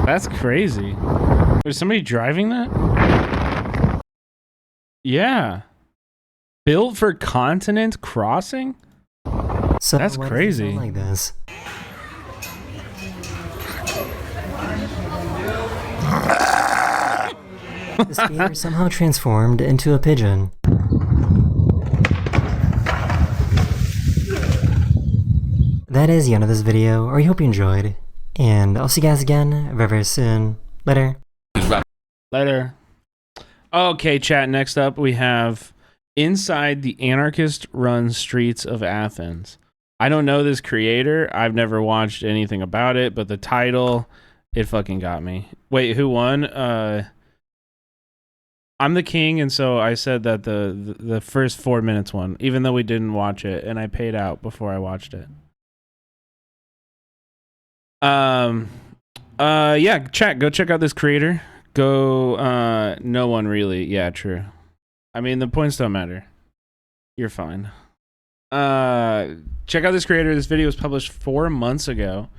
That's crazy. Was somebody driving that? Yeah. Built for continent crossing? So that's why does it crazy. sound like this? The speeder somehow transformed into a pigeon. That is the end of this video, or I hope you enjoyed. And I'll see you guys again very, very soon. Later. Later. Okay, chat. Next up, we have Inside the Anarchist-Run Streets of Athens. I don't know this creator. I've never watched anything about it, but the title, it fucking got me. Wait, who won? I'm the king, and so I said that the first 4 minutes won, even though we didn't watch it, and I paid out before I watched it. Yeah, chat, go check out this creator. Go, no one really. Yeah, true. I mean, the points don't matter. You're fine. Check out this creator. This video was published 4 months ago.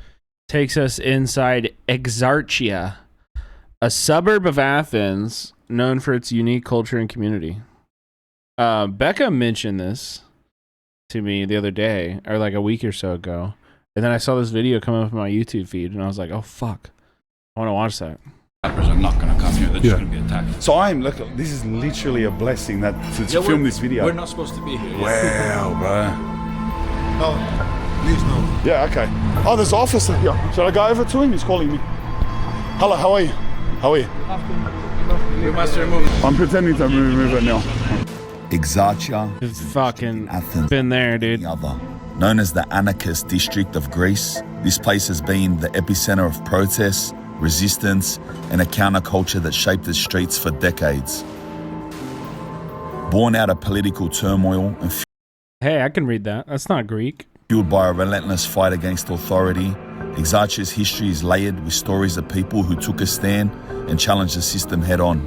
Takes us inside Exarchia, a suburb of Athens known for its unique culture and community. Becca mentioned this to me the other day, or like a week or so ago. And then I saw this video come up on my YouTube feed, and I was like, oh, fuck. I want to watch that. Are not going to come here. They're just going to be attacked. So this is literally a blessing that to film this video. We're not supposed to be here. Wow, bro. No, please no. Yeah, okay. Oh, there's an officer here. Should I go over to him? He's calling me. Hello, how are you? How are you? We must remove it. I'm pretending to remove it now. Exarchia It's fucking Athens, been there, dude. Known as the anarchist district of Greece, this place has been the epicenter of protests, resistance, and a counterculture that shaped its streets for decades. Born out of political turmoil and Hey, I can read that. That's not Greek. fueled by a relentless fight against authority, Exarchia's history is layered with stories of people who took a stand and challenged the system head on.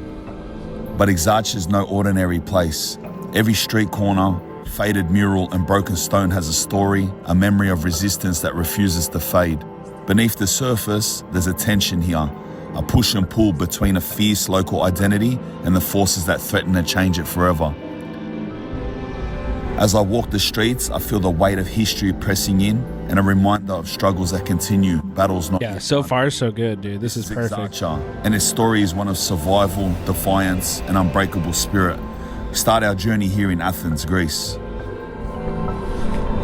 But Exarchia is no ordinary place. Every street corner, faded mural, and broken stone has a story, a memory of resistance that refuses to fade. Beneath the surface, there's a tension here, a push and pull between a fierce local identity and the forces that threaten to change it forever. As I walk the streets, I feel the weight of history pressing in and a reminder of struggles that continue, battles not. Yeah, so far so good, dude. This is perfect. Exarchia, and its story is one of survival, defiance, and unbreakable spirit. Start our journey here in Athens, Greece.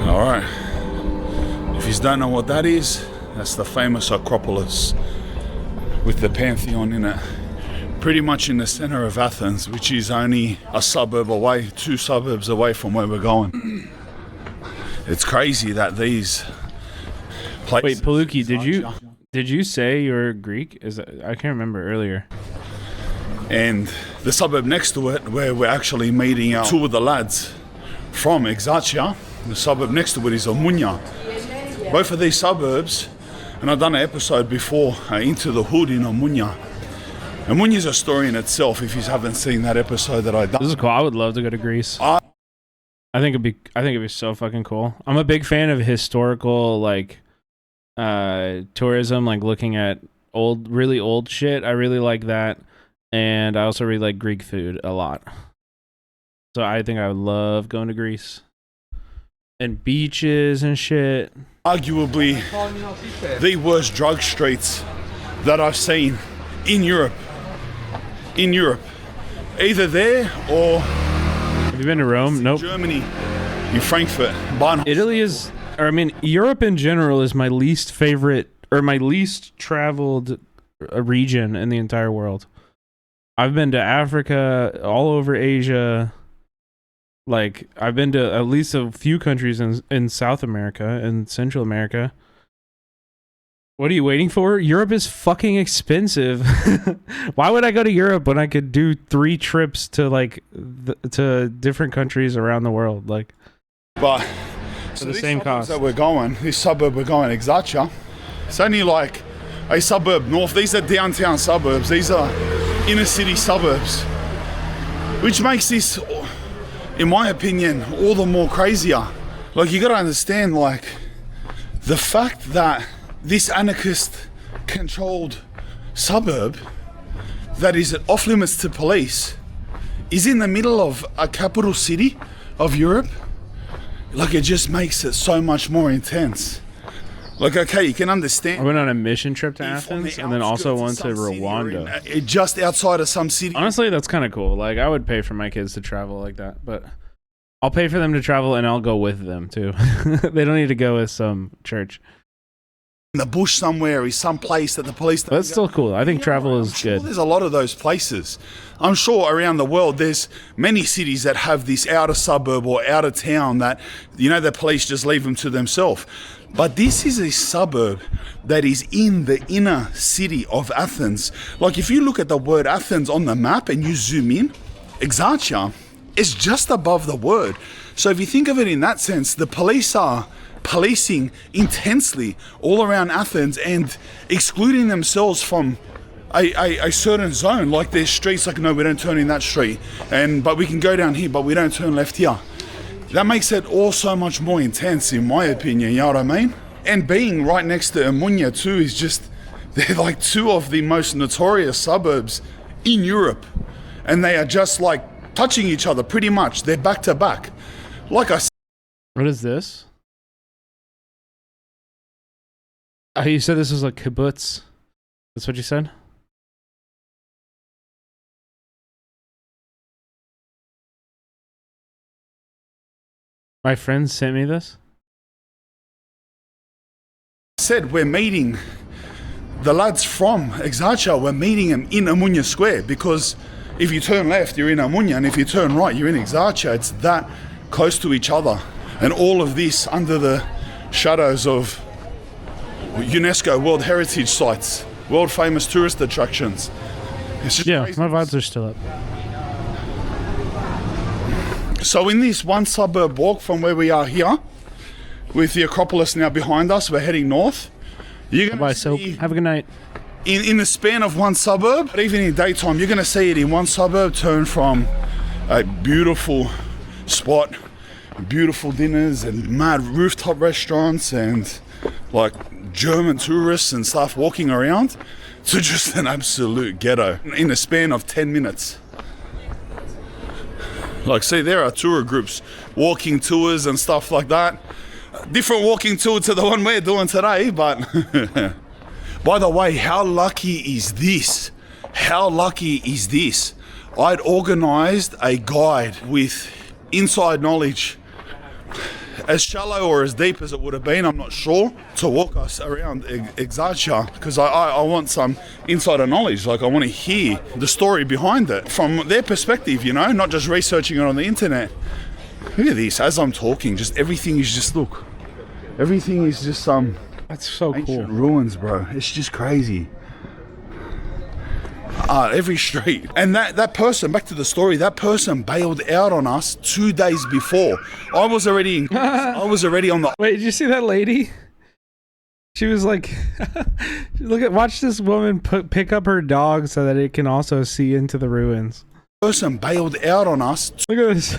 All right. If you don't know what that is, that's the famous Acropolis with the Pantheon in it. Pretty much in the center of Athens, which is only a suburb away, 2 suburbs away from where we're going. It's crazy that these places... Wait, Paluki, did you say you're Greek? I can't remember earlier. And the suburb next to it, where we're actually meeting our 2 of the lads from Exarchia, the suburb next to it is Omunia. Both of these suburbs, and I've done an episode before, Into the Hood in Omunia. Omunia is a story in itself. If you haven't seen that episode that I done, This is cool. I would love to go to Greece. I think it'd be so fucking cool. I'm a big fan of historical tourism, like looking at really old shit. I really like that. And I also really like Greek food a lot. So I think I would love going to Greece. And beaches and shit. Arguably the worst drug streets that I've seen in Europe. Either there or... Have you been to Rome? Nope. Germany, in Frankfurt. Bahnhof. Italy is... Or I mean, Europe in general is my least favorite... Or my least traveled region in the entire world. I've been to Africa, all over Asia. Like, I've been to at least a few countries in South America and Central America. What are you waiting for? Europe is fucking expensive. Why would I go to Europe when I could do 3 trips to to different countries around the world? Like, but for the same cost. That we're going, this suburb we're going, Exarchia, it's only like a suburb north. These are downtown suburbs. These are inner city suburbs, which makes this, in my opinion, all the more crazier. Like, you gotta understand, like, the fact that this anarchist controlled suburb that is off limits to police is in the middle of a capital city of Europe. Like, it just makes it so much more intense. Like, okay, you can understand. I went on a mission trip to Athens and then also went to Rwanda. Just outside of some city. Honestly, that's kind of cool. Like, I would pay for my kids to travel like that, but I'll pay for them to travel and I'll go with them too. They don't need to go with some church. in the bush somewhere, is some place that the police... That's still cool. I think travel is good. There's a lot of those places. I'm sure around the world there's many cities that have this outer suburb or outer town that, you know, the police just leave them to themselves. But this is a suburb that is in the inner city of Athens. Like if you look at the word Athens on the map and you zoom in, Exarchia is just above the word. So if you think of it in that sense, the police are policing intensely all around Athens and excluding themselves from a certain zone. Like there's streets like, no, we don't turn in that street, but we can go down here, but we don't turn left here. That makes it all so much more intense, in my opinion, you know what I mean? And being right next to Amunya too is just, they're like two of the most notorious suburbs in Europe, and they are just like touching each other pretty much. They're back to back. Like I said. What is this? Oh, you said this was a kibbutz. That's what you said? My friend sent me this. Said we're meeting the lads from Exarchia. We're meeting them in Amunya Square, because if you turn left, you're in Amunya, and if you turn right, you're in Exarchia. It's that close to each other, and all of this under the shadows of UNESCO World Heritage Sites, world famous tourist attractions. It's just crazy. My vibes are still up. So in this one suburb walk from where we are here, with the Acropolis now behind us, we're heading north. You're gonna see, have a good night. In the span of one suburb, but even in daytime, you're gonna see it in one suburb turn from a beautiful spot, beautiful dinners and mad rooftop restaurants and like German tourists and stuff walking around, to just an absolute ghetto in the span of 10 minutes. Like, see, there are tour groups, walking tours and stuff like that. Different walking tour to the one we're doing today, but by the way, how lucky is this? How lucky is this? I'd organised a guide with inside knowledge, as shallow or as deep as it would have been, I'm not sure, to walk us around Exarchia, because I want some insider knowledge. Like, I want to hear the story behind it from their perspective, you know, not just researching it on the internet. Look at this, as I'm talking, just everything is just, look, everything is just some that's so cool ruins, bro. It's just crazy. Every street. And that person, back to the story, that person bailed out on us 2 days before. I was already on the... Wait, did you see that lady? She was like, watch this woman pick up her dog so that it can also see into the ruins. Person bailed out on us. Look at this.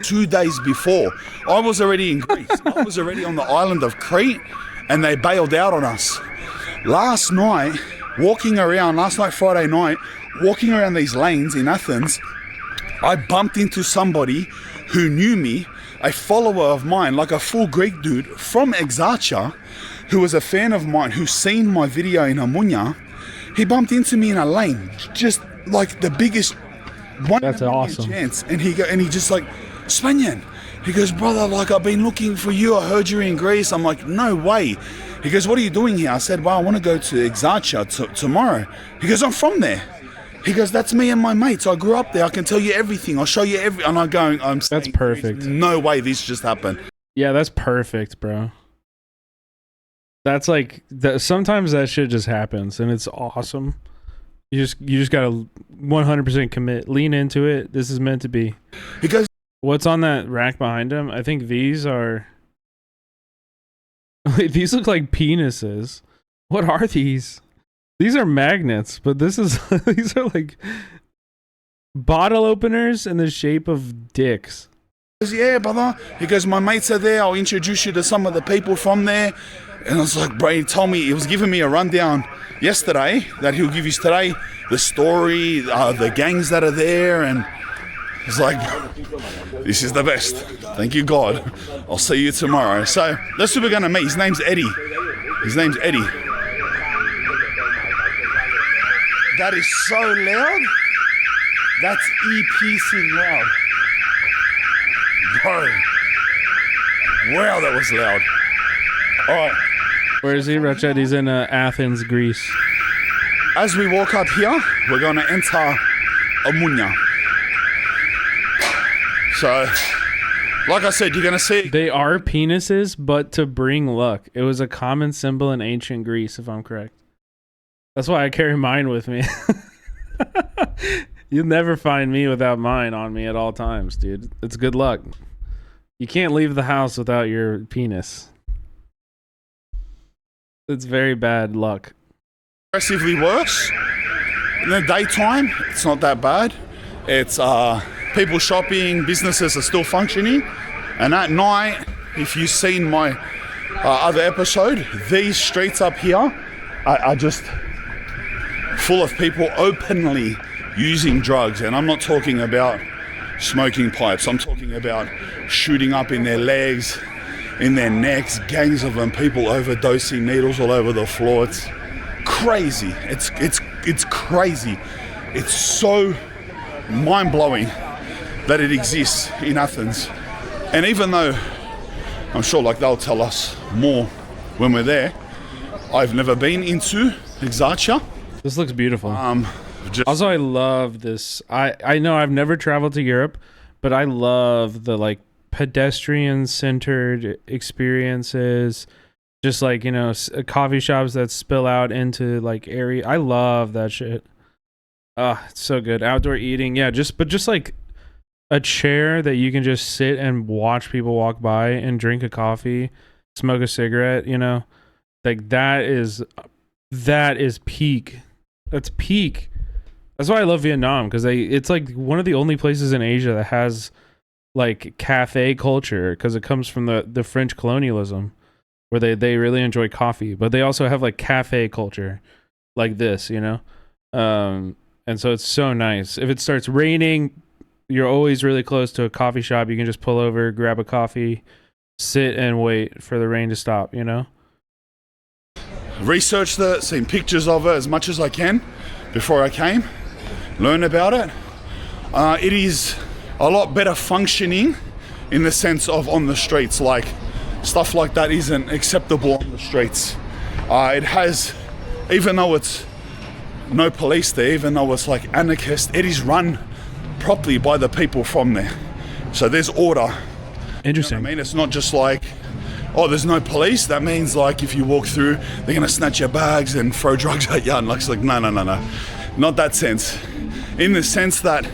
2 days before. I was already in Greece. I was already on the island of Crete, and they bailed out on us. Last night, Friday night, walking around these lanes in Athens, I bumped into somebody who knew me, a follower of mine, like a full Greek dude from Exarchia, who was a fan of mine, who's seen my video in Amunya. He bumped into me in a lane, just like the biggest one. That's awesome. Chance. And he just like, Spanyan. He goes, brother, like, I've been looking for you. I heard you're in Greece. I'm like, no way. He goes, what are you doing here? I said, well, I want to go to Exarchia tomorrow. He goes, I'm from there. He goes, that's me and my mates. I grew up there. I can tell you everything. I'll show you everything. And I'm going, that's perfect. No way this just happened. Yeah, that's perfect, bro. That's like, sometimes that shit just happens and it's awesome. You just gotta 100% commit. Lean into it. This is meant to be. He goes, what's on that rack behind him? I think these are... These look like penises. What are these? These are magnets, but this is... These are like... bottle openers in the shape of dicks. Yeah, brother. He goes, my mates are there. I'll introduce you to some of the people from there. And I was like, bro, he was giving me a rundown yesterday that he'll give you today. The story, the gangs that are there, and... It's like, this is the best. Thank you, God. I'll see you tomorrow. So that's who we're going to meet. His name's Eddie. That is so loud. That's ear-piercing loud. Bro. Wow, that was loud. All right. Where is he, Ratchet? He's in Athens, Greece. As we walk up here, we're going to enter Amunya. So, like I said, you're going to see... They are penises, but to bring luck. It was a common symbol in ancient Greece, if I'm correct. That's why I carry mine with me. You'll never find me without mine on me at all times, dude. It's good luck. You can't leave the house without your penis. It's very bad luck. Progressively worse. In the daytime, it's not that bad. It's people shopping, businesses are still functioning. And at night, if you've seen my other episode, these streets up here are just full of people openly using drugs. And I'm not talking about smoking pipes. I'm talking about shooting up in their legs, in their necks, gangs of them, people overdosing, needles all over the floor. It's crazy. It's crazy. It's so mind-blowing that it exists in Athens. And even though I'm sure like they'll tell us more when we're there, I've never been into Exarchia. This looks beautiful. Also, I love this. I know I've never traveled to Europe, but I love the like pedestrian-centered experiences. Just like, you know, coffee shops that spill out into like area. I love that shit. It's so good. Outdoor eating, yeah. Just like a chair that you can just sit and watch people walk by and drink a coffee, smoke a cigarette. You know, like that is peak. That's peak. That's why I love Vietnam, because it's like one of the only places in Asia that has like cafe culture, because it comes from the French colonialism, where they really enjoy coffee, but they also have like cafe culture like this, you know? And so it's so nice. If it starts raining, you're always really close to a coffee shop. You can just pull over, grab a coffee, sit and wait for the rain to stop, you know? Researched it, seen pictures of it as much as I can before I came, learn about it. It is a lot better functioning in the sense of on the streets. Like, stuff like that isn't acceptable on the streets. It has, even though it's no police there, even though it's like anarchist, it is run properly by the people from there. So there's order. Interesting. You know what I mean? It's not just like, oh, there's no police. That means like if you walk through, they're gonna snatch your bags and throw drugs at you. And like, it's like, no. Not that sense. In the sense that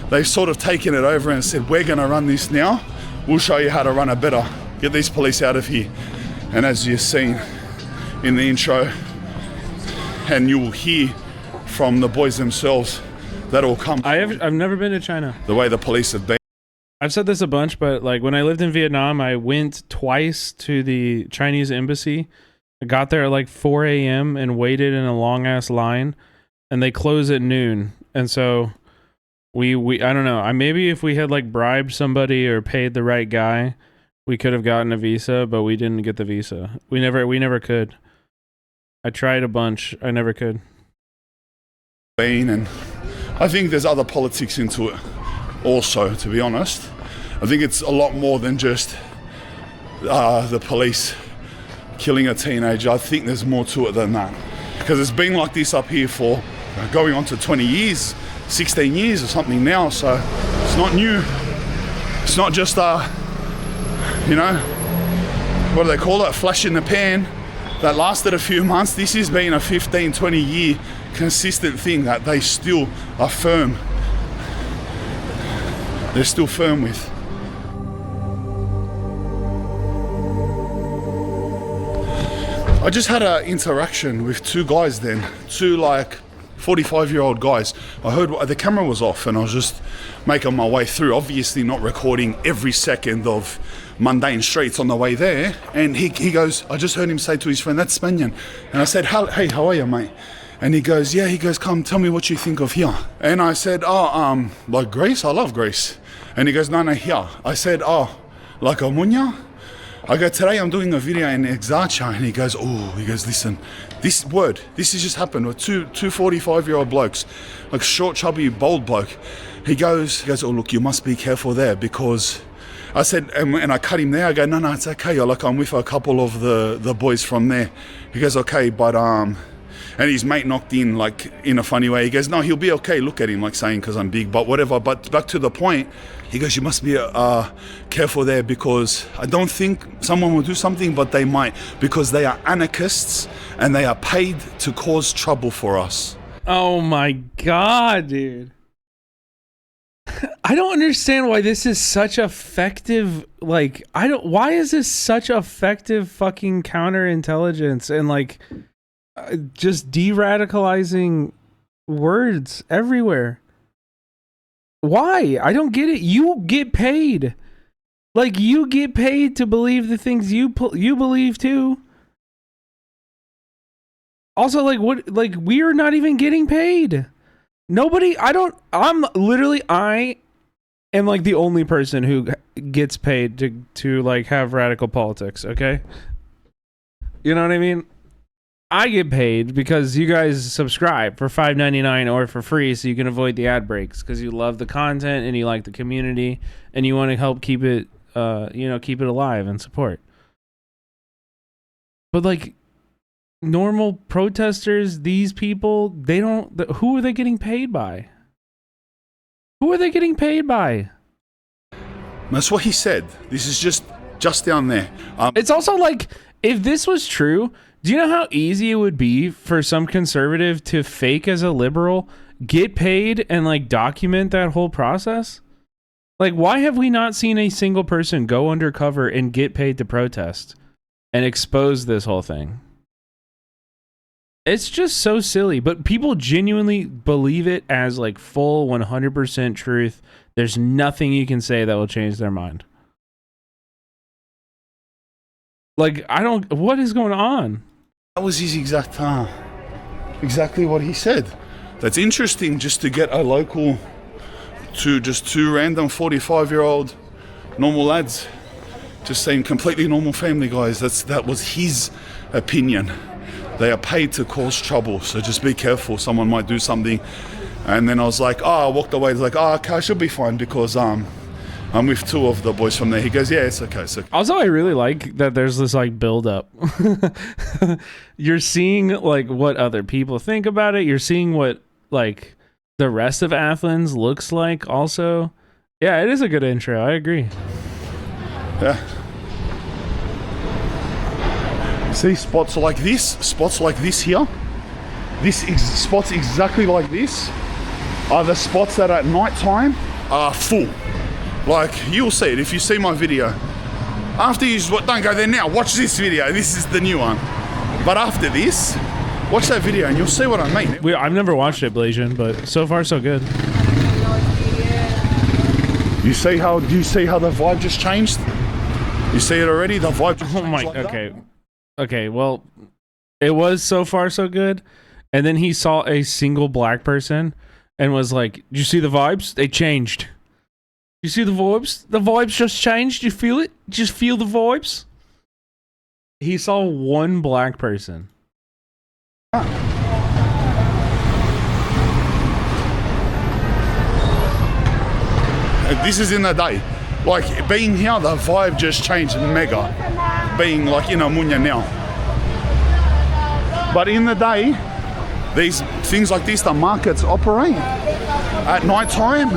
they've sort of taken it over and said, we're gonna run this now. We'll show you how to run it better. Get these police out of here. And as you've seen in the intro, and you will hear from the boys themselves, that'll come. I've never been to China. The way the police have been. I've said this a bunch, but like when I lived in Vietnam, I went twice to the Chinese embassy. I got there at like 4 a.m. and waited in a long ass line, and they close at noon. And so we I don't know. Maybe if we had like bribed somebody or paid the right guy, we could have gotten a visa, but we didn't get the visa. We never could. I tried a bunch. I never could. And I think there's other politics into it also, to be honest. I think it's a lot more than just the police killing a teenager. I think there's more to it than that. Because it's been like this up here for going on to 20 years, 16 years or something now, so it's not new. It's not just, you know, what do they call it? A flash in the pan that lasted a few months. This has been a 15, 20 year consistent thing that they still are firm. They're still firm with. I just had an interaction with two guys then, two like 45-year-old guys. I heard the camera was off and I was just making my way through, obviously not recording every second of mundane streets on the way there. And he goes, I just heard him say to his friend, that's Spanian. And I said, hey, how are you, mate? And he goes, come tell me what you think of here. And I said, like Greece? I love Greece. And he goes, no, here. I said, like Amunya? I go, today I'm doing a video in Exarchia. And he goes, listen, this has just happened with two 45-year-old blokes, like short, chubby, bold bloke. He goes, oh, look, you must be careful there because I said, and I cut him there. I go, no, it's okay. I'm with a couple of the boys from there. He goes, okay, but and his mate knocked in like in a funny way. He goes, no, he'll be okay. Look at him, like saying because I'm big, but whatever. But back to the point, he goes, you must be careful there because I don't think someone will do something, but they might because they are anarchists and they are paid to cause trouble for us. Oh my God, dude. I don't understand why this is such effective, like, why is this such effective fucking counterintelligence and like just de-radicalizing words everywhere? Why? I don't get it. You get paid. Like, you get paid to believe the things you believe too. Also, like, what, like, we're not even getting paid. Nobody, I am like the only person who gets paid to like have radical politics, okay? You know what I mean? I get paid because you guys subscribe for $5.99 or for free so you can avoid the ad breaks because you love the content and you like the community and you want to help keep it, keep it alive and support. But like normal protesters, these people, who are they getting paid by? Who are they getting paid by? That's what he said. This is just down there. It's also like, if this was true, do you know how easy it would be for some conservative to fake as a liberal, get paid, and like document that whole process? Like, why have we not seen a single person go undercover and get paid to protest and expose this whole thing? It's just so silly, but people genuinely believe it as like full 100% truth. There's nothing you can say that will change their mind. Like, what is going on? That was his exactly what he said. That's interesting, just to get a local, two random 45-year-old normal lads, just saying completely normal family guys. That was his opinion. They are paid to cause trouble, so just be careful. Someone might do something. And then I was like, I walked away. Like, okay, I should be fine because I'm with two of the boys from there. He goes, yeah, it's okay. Also, I really like that there's this like build up. You're seeing like what other people think about it. You're seeing what like the rest of Athens looks like also. Yeah, it is a good intro. I agree. Yeah. See, spots like this here. Spots exactly like this are the spots that at night time are full. Like, you'll see it if you see my video. After you don't go there now, watch this video. This is the new one. But after this, watch that video and you'll see what I mean. I've never watched it, Blasian, but so far so good. Do you see how the vibe just changed? You see it already? The vibe just changed like okay. That? Okay, well, it was so far so good. And then he saw a single black person and was like, "Did you see the vibes? They changed. You see the vibes? The vibes just changed. You feel it? Just feel the vibes?" He saw one black person. This is in the day. Like, being here, the vibe just changed mega. Being like in Amunya now. But in the day, these things like this, the markets operate. At night time,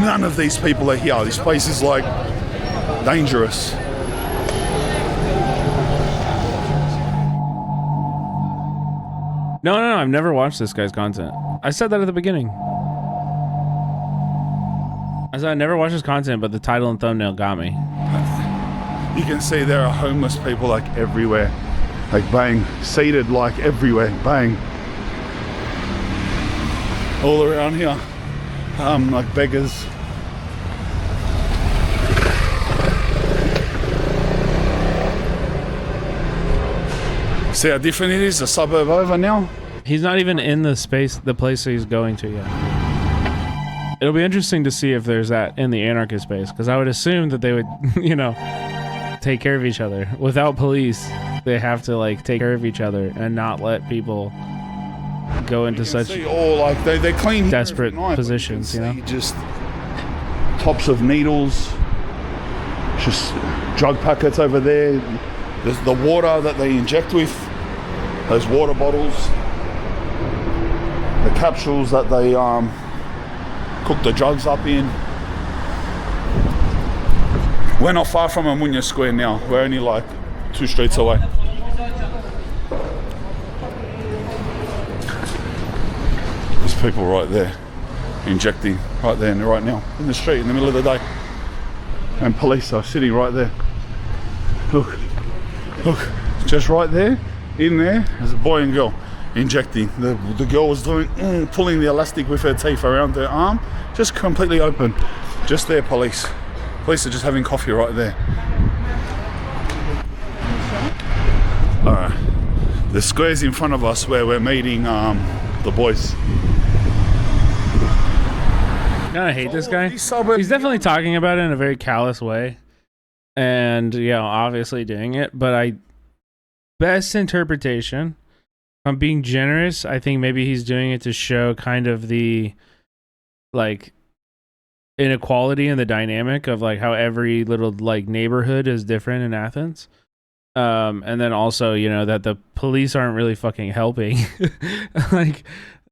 none of these people are here. This place is like dangerous. No, I've never watched this guy's content. I said that at the beginning. I said I never watched his content, but the title and thumbnail got me. You can see there are homeless people like everywhere. Like bang, seated like everywhere, bang. All around here, like beggars. See how different it is, the suburb over now? He's not even in the place he's going to yet. It'll be interesting to see if there's that in the anarchist space, because I would assume that they would, take care of each other. Without police, they have to like take care of each other and not let people go into such all like they clean desperate positions, just tops of needles, Just drug packets over there. There's the water that they inject with, those water bottles, the capsules that they cook the drugs up in. We're not far from Amunya Square now. We're only like 2 streets away. There's people right there injecting right there and right now in the street in the middle of the day. And police are sitting right there. Look, just right there, in there, there's a boy and girl injecting. The girl was doing, pulling the elastic with her teeth around her arm, just completely open. Just there, police. Police are just having coffee right there. Alright, the square's in front of us where we're meeting the boys. I hate this guy. He's definitely talking about it in a very callous way. And, obviously doing it. But best interpretation, if I'm being generous, I think maybe he's doing it to show kind of the, like, inequality and the dynamic of, like, how every little, like, neighborhood is different in Athens. And then also, that the police aren't really fucking helping. Like,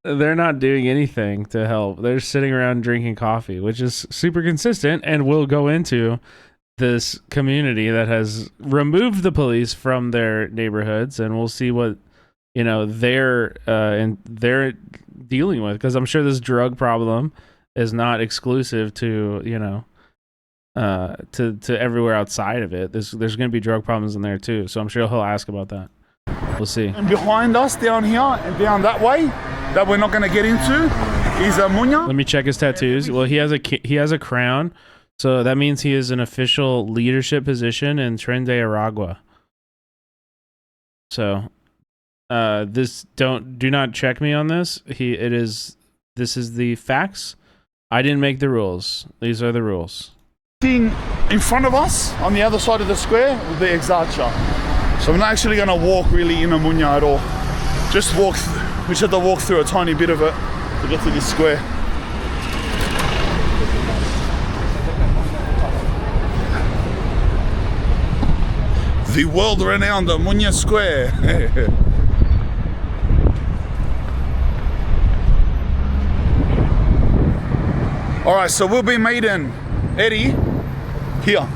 they're not doing anything to help. They're sitting around drinking coffee, which is super consistent and will go into this community that has removed the police from their neighborhoods, and we'll see what they're dealing with, because I'm sure this drug problem is not exclusive to to everywhere outside of it. There's going to be drug problems in there too, so I'm sure he'll ask about that. We'll see. And behind us down here and down that way that we're not going to get into is Amunya. Let me check his tattoos. Well, he has a crown, so that means he is an official leadership position in Tren de Aragua. So, do not check me on this. This is the facts. I didn't make the rules. These are the rules. In front of us on the other side of the square will be Exarcha. So we're not actually going to walk really in Amunya at all. Just walk. We just have to walk through a tiny bit of it to get to this square. The world-renowned Amunya Square. All right, so we'll be meeting Eddie here.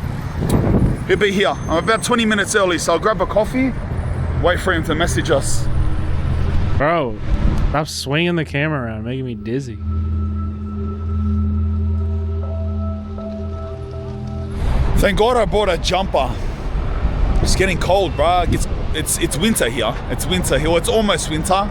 He'll be here. I'm about 20 minutes early, so I'll grab a coffee, wait for him to message us. Bro, stop swinging the camera around, making me dizzy. Thank God I brought a jumper. It's getting cold, bro. It's winter here. It's winter here. It's almost winter.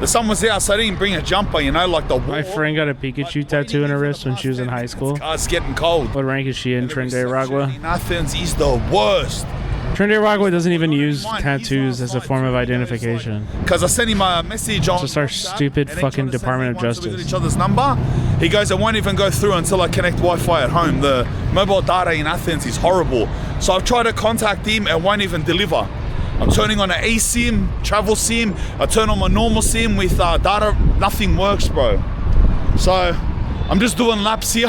The sun was out, so I didn't bring a jumper, like the war. My friend got a Pikachu tattoo in her wrist when she was in high school. It's getting cold. What rank is she in Tren de Aragua? Athens is the worst. Tren de Aragua doesn't even use tattoos as a form of identification. Because I sent him a message on. It's just our stupid fucking Department of Justice. Each other's number. He goes, it won't even go through until I connect Wi-Fi at home. The mobile data in Athens is horrible. So I've tried to contact him and won't even deliver. I'm turning on an eSIM, travel SIM. I turn on my normal SIM with data. Nothing works, bro. So I'm just doing laps here.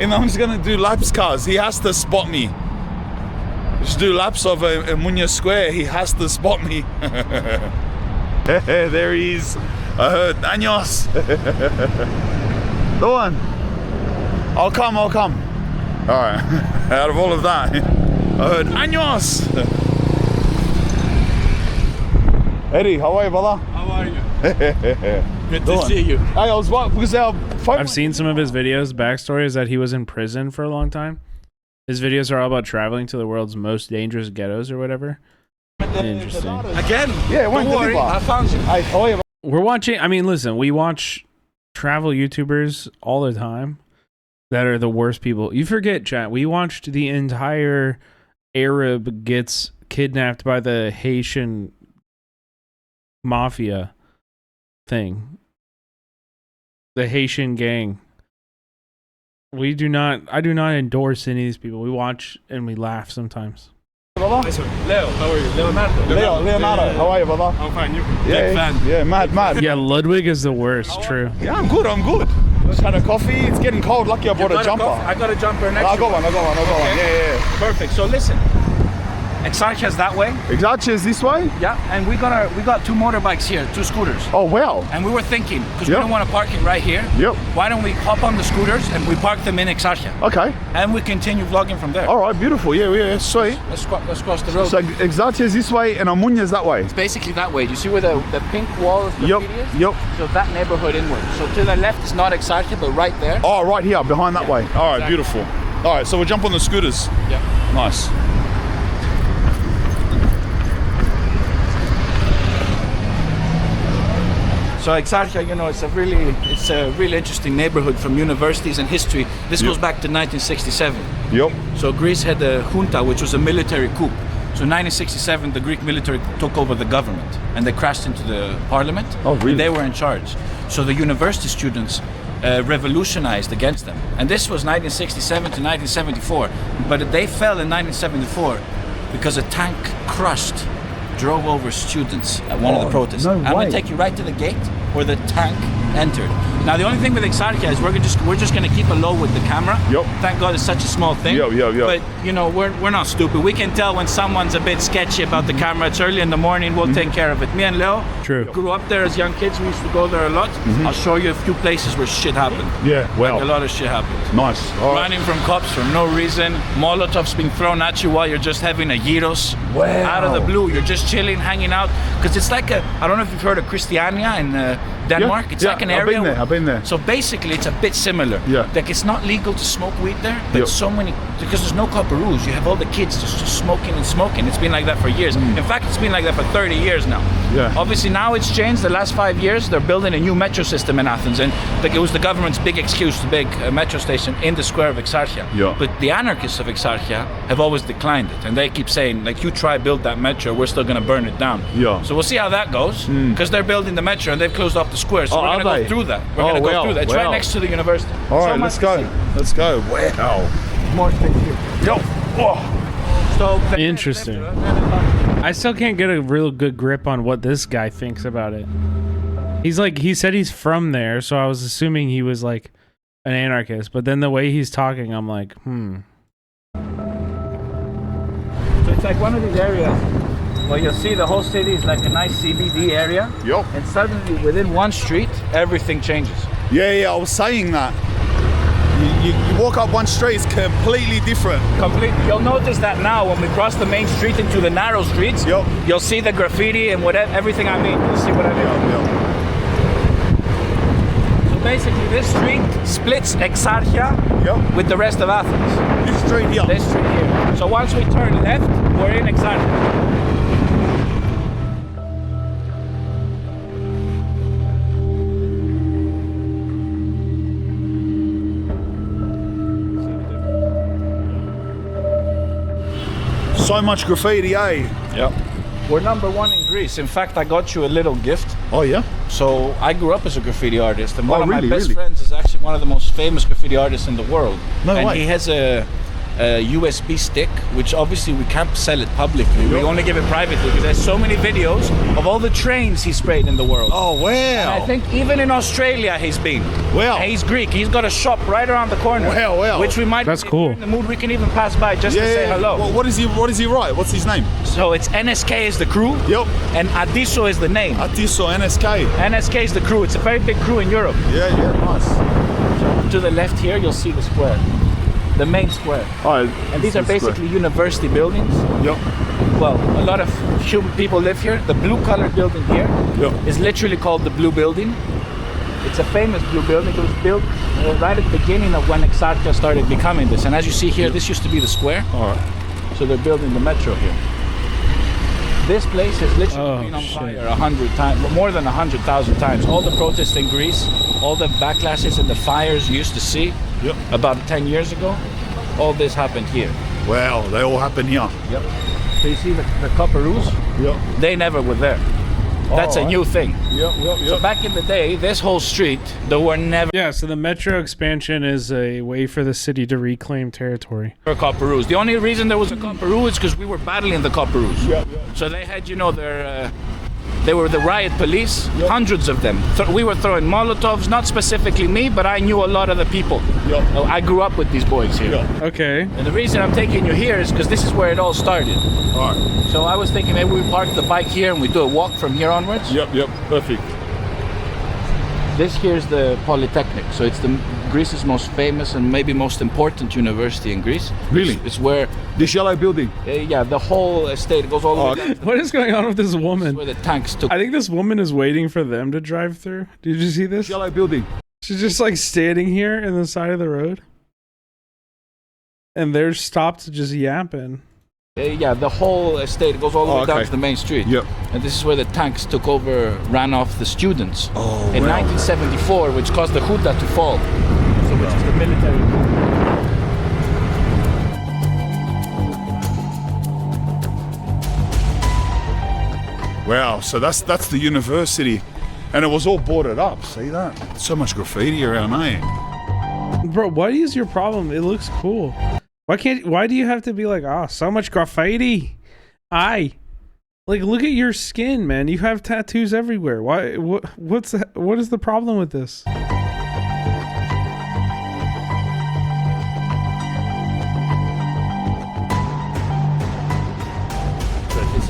And I'm just going to do laps, cars. He has to spot me. Just do laps of Amunya Square. He has to spot me. There he is. I heard. Años. The one. I'll come. All right. Out of all of that, I heard. Años. Eddie, how are you, brother? How are you? Good to see you. Hey, I was because I've seen some of his videos. Backstory is that he was in prison for a long time. His videos are all about traveling to the world's most dangerous ghettos or whatever. Interesting. Again? Yeah, don't worry. I found you. Hey, how are you? We're watching. I mean, listen, we watch travel YouTubers all the time that are the worst people. You forget, chat. We watched the entire Arab gets kidnapped by the Haitian mafia thing, the Haitian gang. I do not endorse any of these people. We watch and we laugh sometimes. Leo, how are you? Leonardo, how are you, brother? I'm fine. You? Yeah, Big fan. Yeah, mad. Yeah, Ludwig is the worst. True. Yeah, I'm good. Just had a coffee. It's getting cold. Lucky I brought a jumper. I got a jumper next. I got one. Yeah. Perfect. So listen, Exarchia's that way. Exarchia's this way? Yeah, and we got 2 motorbikes here, 2 scooters. Oh wow. And we were thinking, because we don't want to park it right here. Yep. Why don't we hop on the scooters and we park them in Exarchia? Okay. And we continue vlogging from there. All right, beautiful. Yeah, sweet. Let's cross the road. So Exarchia's this way and Amunya's that way. It's basically that way. Do you see where the pink wall is? Yep. So that neighborhood inward. So to the left is not Exarchia, but right there. Oh, right here, behind that way. All right, beautiful. All right, so we'll jump on the scooters. Yeah. Nice. So Exarchia, you know, it's a really interesting neighborhood from universities and history. This goes back to 1967. Yep. So Greece had a junta, which was a military coup. So in 1967, the Greek military took over the government and they crashed into the parliament. Oh, really? And they were in charge. So the university students revolutionized against them. And this was 1967 to 1974. But they fell in 1974 because a tank drove over students at one of the protests. No I'm way. going to take you right to the gate where the tank entered. Now the only thing with Exarchia is we're just going to keep it low with the camera. Yep. Thank God it's such a small thing. Yep. But you know we're not stupid. We can tell when someone's a bit sketchy about the camera. It's early in the morning. We'll take care of it. Me and Leo grew up there as young kids. We used to go there a lot. I'll show you a few places where shit happened. Yeah. Well. Like a lot of shit happened. Nice. All right. Running from cops for no reason. Molotovs being thrown at you while you're just having a gyros. Wow. Out of the blue, you're just chilling, hanging out. Because it's like I don't know if you've heard of Christiania in Denmark. Yeah, it's like an area. I've been there. So basically, it's a bit similar. Yeah. Like it's not legal to smoke weed there, but so many, because there's no rules. You have all the kids just smoking and smoking. It's been like that for years. In fact, it's been like that for 30 years now. Yeah. Obviously, now it's changed. The last 5 years, they're building a new metro system in Athens, and it was the government's big excuse to make a metro station in the square of Exarchia. Yeah. But the anarchists of Exarchia have always declined it, and they keep saying, like, you try build that metro, we're still going to burn it down. Yeah. So we'll see how that goes, because they're building the metro and they've closed off the square. So we're going to go through that. We're going to go through that. It's right next to the university. All right, let's go. Let's go. Wow. More space here. Yo. So Interesting. I still can't get a real good grip on what this guy thinks about it. He said he's from there, so I was assuming he was like an anarchist, but then the way he's talking, I'm like, So it's like one of these areas where you'll see the whole city is like a nice CBD area. Yep. And suddenly within one street, everything changes. Yeah, I was saying that. You walk up one street, it's completely different. Completely. You'll notice that now when we cross the main street into the narrow streets, you'll see the graffiti and whatever, everything I mean. You'll see what I mean. So basically this street splits Exarchia with the rest of Athens. This street here? This street here. So once we turn left, we're in Exarchia. So much graffiti, eh? Yep. We're #1 in Greece. In fact, I got you a little gift. Oh, yeah? So I grew up as a graffiti artist, and one of my best really? friends is actually one of the most famous graffiti artists in the world. No and way. he has a USB stick, which obviously we can't sell it publicly. We only give it privately because there's so many videos of all the trains he sprayed in the world. Oh, wow. And I think even in Australia he's been. Wow. And he's Greek. He's got a shop right around the corner. Wow. Which we might. That's if cool. we're in the mood, we can even pass by just to say hello. Well, what does he write? What's his name? So it's NSK is the crew. Yep. And Adiso is the name. Adiso, NSK. NSK is the crew. It's a very big crew in Europe. Yeah, nice. So to the left here, you'll see the square. The main square. And these are basically university buildings. Yep. Well, a lot of people live here. The blue colored building here is literally called the Blue Building. It's a famous blue building. It was built right at the beginning of when Exarchia started becoming this. And as you see here, this used to be the square. All right. So they're building the metro here. This place has literally been on fire 100 times, more than 100,000 times. All the protests in Greece, all the backlashes and the fires you used to see about 10 years ago, all this happened here. Wow, they all happen here. Yep. So you see the Copperoos? Yep. They never were there. That's a new thing. Yep. So back in the day, this whole street, there were never... Yeah, so the metro expansion is a way for the city to reclaim territory. Copperoos. The only reason there was a Copperoo is because we were battling the Copperoos. Yep. So they had, you know, their They were the riot police, hundreds of them. We were throwing Molotovs, not specifically me, but I knew a lot of the people. I grew up with these boys here. Okay. And the reason I'm taking you here is because this is where it all started. All right. So I was thinking maybe we park the bike here and we do a walk from here onwards. Yep, perfect. This here is the Polytechnic, so it's Greece's most famous and maybe most important university in Greece. Really? It's where this yellow building. Yeah, the whole estate goes all the way down. What is going on with this woman? Where the tanks took. I think this woman is waiting for them to drive through. Did you see this? Yellow building. She's just like standing here in the side of the road, and they're stopped just yapping. Yeah, the whole estate goes all the way down to the main street. Yep. And this is where the tanks took over, ran off the students. Oh, in 1974, which caused the Huta to fall. So which is the military coup. Wow, so that's the university, and it was all boarded up. See that? So much graffiti around, eh? Bro, what is your problem? It looks cool. Why do you have to be like, so much graffiti? Like, look at your skin, man. You have tattoos everywhere. What is the problem with this?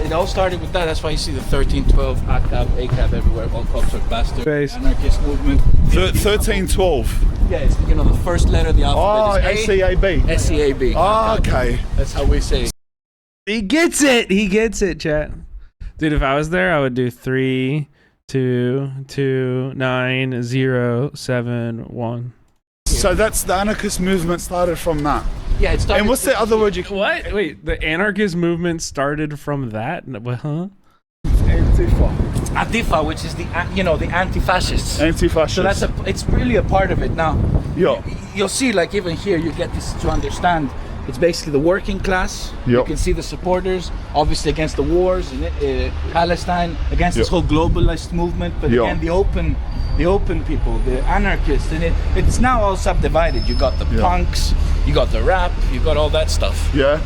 It all started with that. That's why you see the 1312, ACAB everywhere. All cops are bastards. Anarchist movement. 1312. Yeah, it's the first letter of the alphabet is SCAB. SCAB. Oh, okay. That's how we say it. He gets it, chat. Dude, if I was there, I would do 3, 2, 2, 9, 0, 7, 1. So that's the anarchist movement started from that. Yeah, it started. And what's the other word you? What? Wait, the anarchist movement started from that? Huh? Antifa. Antifa, which is the anti-fascists. Anti-fascists. So it's really a part of it now. Yeah. You'll see, like even here, you get this to understand. It's basically the working class. Yep. You can see the supporters, obviously against the wars in Palestine, against this whole globalist movement, but again the open people, the anarchists, and it's now all subdivided. You got the punks, you got the rap, you got all that stuff. Yeah.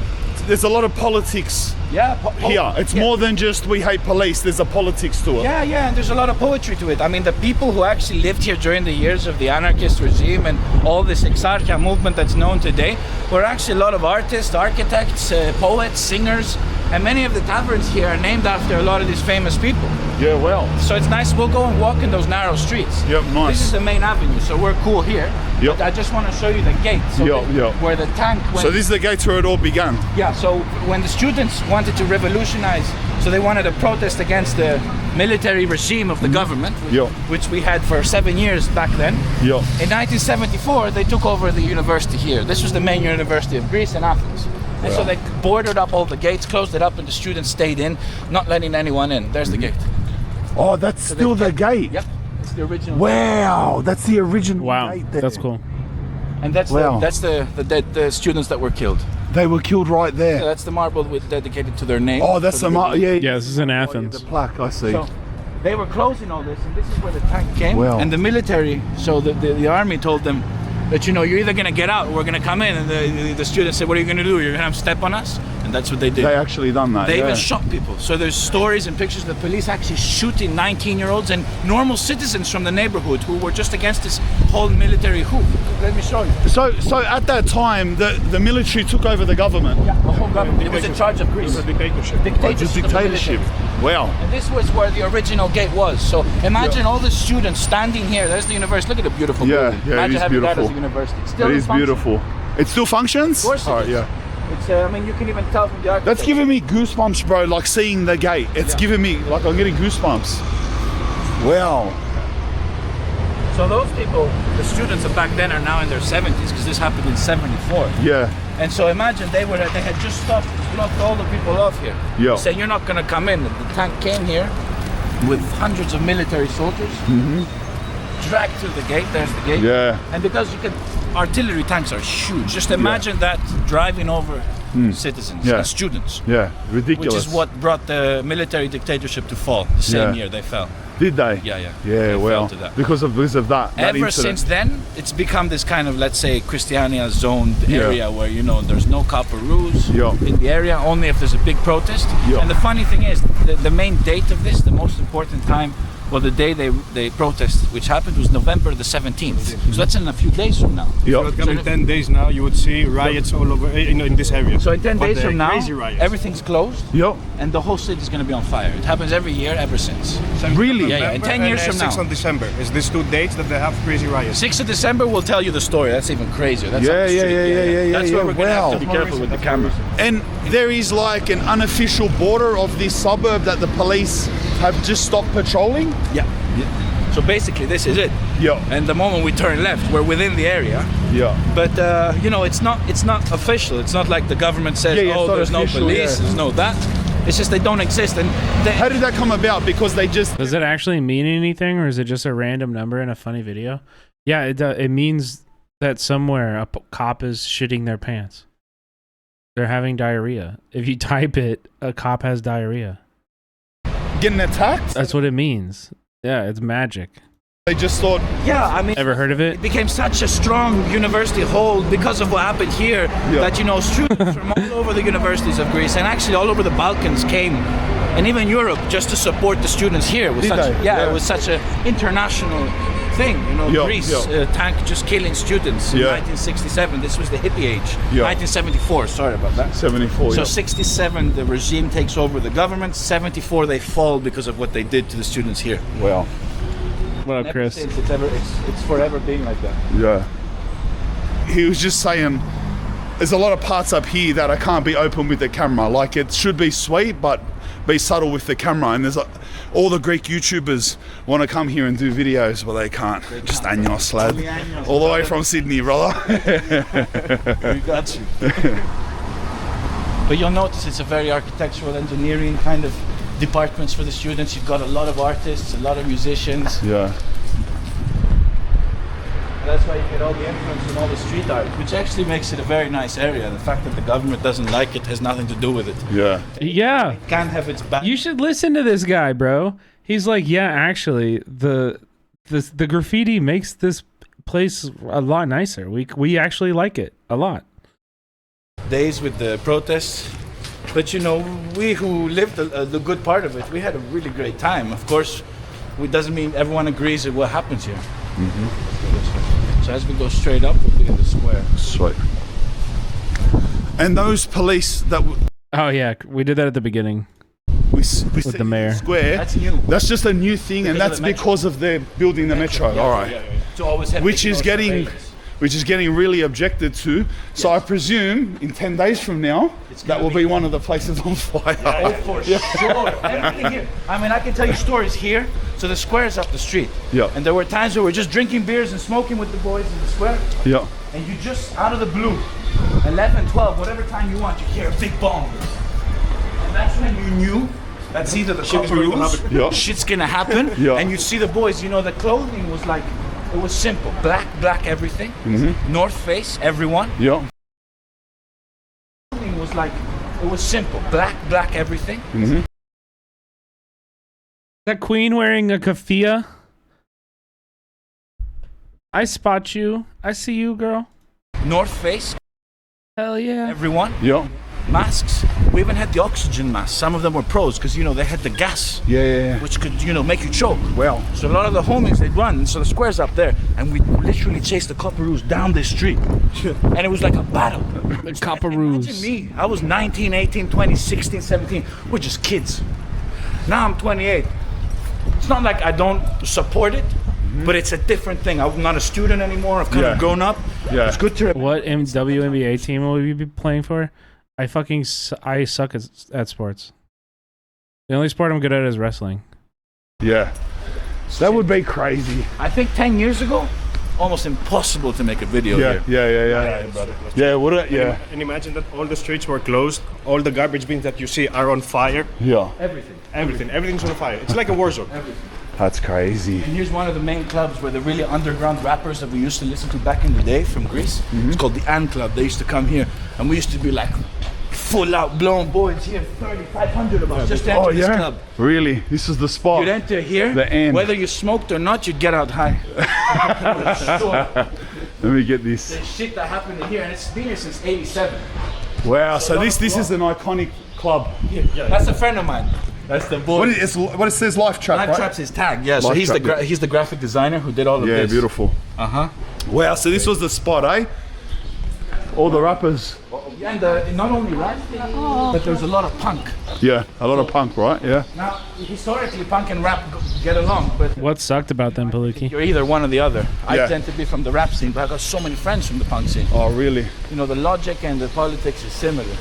There's a lot of politics here. It's more than just we hate police. There's a politics to it. Yeah, and there's a lot of poetry to it. I mean, the people who actually lived here during the years of the anarchist regime and all this Exarchia movement that's known today were actually a lot of artists, architects, poets, singers, and many of the taverns here are named after a lot of these famous people. Yeah, well. So it's nice. We'll go and walk in those narrow streets. Yep, nice. This is the main avenue, so we're cool here. Yep. But I just want to show you the gate. So where the tank went. So this is the gate where it all began. Yeah, so when the students wanted to revolutionize, so they wanted to protest against the military regime of the government, which we had for 7 years back then. Yeah. In 1974, they took over the university here. This was the main university of Greece in Athens. And so they boarded up all the gates, closed it up, and the students stayed in, not letting anyone in. There's the gate. Oh, that's still the gate? Yep, it's the original. Wow, that's the original gate there. That's cool. And that's the students that were killed. They were killed right there. Yeah, that's the marble dedicated to their name. Oh, that's the marble. Yeah, this is in Athens. The plaque, I see. So they were closing all this, and this is where the tank came. Wow. And the military, so the army told them that you're either going to get out or we're going to come in. And the students said, what are you going to do? You're going to step on us? And that's what they did. They actually done that. They even shot people. So there's stories and pictures of the police actually shooting 19-year-olds and normal citizens from the neighborhood who were just against this whole military coup. Let me show you. So at that time, the military took over the government. Yeah, the whole government. It was in charge of Greece. It was a dictatorship. Dictatorship. Wow. And this was where the original gate was. So imagine all the students standing here. There's the university. Look at the beautiful building. Yeah, imagine it is having beautiful. that as a university. It's still it is beautiful. It still functions? Of course it is. Yeah. It's, I mean, you can even tell from the architecture. That's giving me goosebumps, bro, like seeing the gate. It's giving me, like, I'm getting goosebumps. Wow. So those people, the students of back then, are now in their 70s, because this happened in 74. Yeah. And so imagine they had just stopped, blocked all the people off here. Yeah. Saying you're not going to come in. The tank came here with hundreds of military soldiers. Dragged through the gate. There's the gate. Yeah. And because artillery tanks are huge. Just imagine that driving over citizens Yeah. and students. Yeah, ridiculous. Which is what brought the military dictatorship to fall. The same year they fell. Did they? Yeah, yeah. Yeah, They well, fell to that. because of that Ever incident. since then, it's become this kind of, let's say, Christiania zoned Yeah. area where, you know, there's no Copperoos Yeah. in the area, only if there's a big protest. Yeah. And the funny thing is, the main date of this, the most important time, well, the day they protest, which happened, was November the 17th. So that's in a few days from now. Yeah. If you come in 10 days now, you would see riots all over in this area. So in 10 But days they're from now, crazy riots. everything's closed. Yep. And the whole city is going to be on fire. It happens every year, ever since. Really? Yeah, yeah. In 10 years from now. 6th of December. Is this 2 dates that they have crazy riots? 6th of December will tell you the story. That's even crazier. That's Yeah, up the yeah, street. yeah. That's where we're going to have to be Wow. careful with the camera. And there is like an unofficial border of this suburb that the police have just stopped patrolling. Yeah. So basically, this is it. Yeah. And the moment we turn left, we're within the area. Yeah. But you know, it's not official. It's not like the government says, Yeah, it's oh, not there's official, no police, yeah. there's no that. It's just they don't exist. And how did that come about? Because they just Does it actually mean anything, or is it just a random number in a funny video? Yeah, it means that somewhere a cop is shitting their pants. They're having diarrhea. If you type it, a cop has diarrhea. getting attacked. That's what it means. Yeah, it's magic. They just thought. Yeah, I mean, ever heard of it? It became such a strong university hold because of what happened here that, you know, students from all over the universities of Greece and actually all over the Balkans came, and even Europe, just to support the students here. It was Did such, they? yeah, Yeah. it was such an international thing, you know. Yeah, Greece, yeah. tank just killing students in Yeah. 1967. This was the hippie age. Yeah. 1974. Sorry about that. 74. So yeah. 67, the regime takes over the government. 74, they fall because of what they did to the students here. Well. What up, Ever Chris? since, it's forever being like that. Yeah. He was just saying, there's a lot of parts up here that I can't be open with the camera. Like, it should be sweet, but be subtle with the camera. And there's all the Greek YouTubers want to come here and do videos, but they can't. Just Anyos, lad. All the way from Sydney, brother. We got you. But you'll notice it's a very architectural engineering kind of departments for the students. You've got a lot of artists, a lot of musicians. Yeah. That's why you get all the influence from all the street art, which actually makes it a very nice area. The fact that the government doesn't like it has nothing to do with it. Yeah. Yeah. It can't have its back. You should listen to this guy, bro. He's like, yeah, actually, the graffiti makes this place a lot nicer. We actually like it a lot. Days with the protests. But you know, we who lived the good part of it, we had a really great time. Of course, it doesn't mean everyone agrees with what happens here. Mm-hmm. So as we go straight up, we'll be in the square. Sweet. And those police that... Oh, yeah. We did that at the beginning. With the mayor. Square. That's new. That's just a new thing, and Because that's of the metro. because of their building the metro. Yeah, All right. yeah, yeah. To always have Which is techno getting... surveillance. Which is getting really objected to. So I presume in 10 days from now, that will be one of the places on fire. Oh, for sure. Everything here. I mean, I can tell you stories here. So the square is up the street. Yeah. And there were times where we're just drinking beers and smoking with the boys in the square. Yeah. And you just, out of the blue, 11, 12, whatever time you want, you hear a big bomb. And that's when you knew that's either the Shit is going to Copperoos, happen. Yeah. shit's gonna happen. Yeah. And you see the boys, you know, the clothing was like, it was simple. Black everything. Mm-hmm. North Face, everyone. Yeah. Clothing was like, it was simple. Black everything. Mm-hmm. That queen wearing a keffiyeh? I spot you. I see you, girl. North Face, Hell yeah. everyone. Yeah. Masks. We even had the oxygen masks. Some of them were pros because, you know, they had the gas, Yeah. which could, you know, make you choke. Well. So a lot of the homies, they'd run. So the square's up there, and we literally chased the Copperoos down this street. And it was like a battle. The Copperoos. Imagine me. I was 19, 18, 20, 16, 17. We're just kids. Now I'm 28. It's not like I don't support it, but it's a different thing. I'm not a student anymore. I've kind of grown up. Yeah. It's good to What WNBA team will you be playing for? I suck at sports. The only sport I'm good at is wrestling. Yeah. That would be crazy. I think 10 years ago, almost impossible to make a video Yeah. here. Yeah. Yeah. Would it? Yeah. And imagine that all the streets were closed, all the garbage bins that you see are on fire. Yeah. Everything's on fire. It's like a war zone. That's crazy. And here's one of the main clubs where the really underground rappers that we used to listen to back in the day from Greece. It's called the An Club. They used to come here, and we used to be like full out blown boys here, 3,500 of us just enter this club. Really? This is the spot. You'd enter here, the end. whether you smoked or not, you'd get out high. Let me get this. The shit that happened in here, and it's been here since '87. Wow, so this is an iconic club. Yeah, that's a friend of mine. That's the boy. What it says, Life Trap, Life right? Trap's his tag, yeah. So Life he's Trap, he's the graphic designer who did all of this. Yeah, beautiful. Wow, so this was the spot, eh? All the rappers. Yeah, and not only rap, but there's a lot of punk. Yeah, a lot of punk, right? Yeah. Now, historically, punk and rap get along, but What sucked about them, Paliki? you're either one or the other. I Yeah. tend to be from the rap scene, but I got so many friends from the punk scene. Oh, really? You know, the logic and the politics is similar,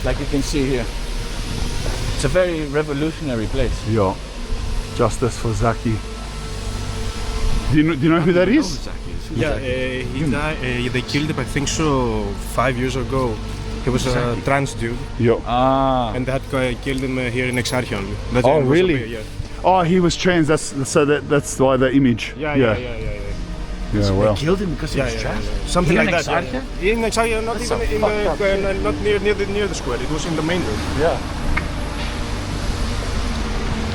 like you can see here. It's a very revolutionary place. Yeah. Justice for Zaki. Do you know who that is? Yeah, he died. They killed him, I think so, 5 years ago. He was a trans dude. Yeah. And they had killed him here in Exarchia only. That's Oh, why he was really? up here, yeah. Oh, he was trans. That's why the image. Yeah. Yeah, well. They killed him because he was trans? Something Here like in that. Exarchia? Yeah. In Exarchia, not That's even a in fucked the, up not near the square. It was in the main road. Yeah.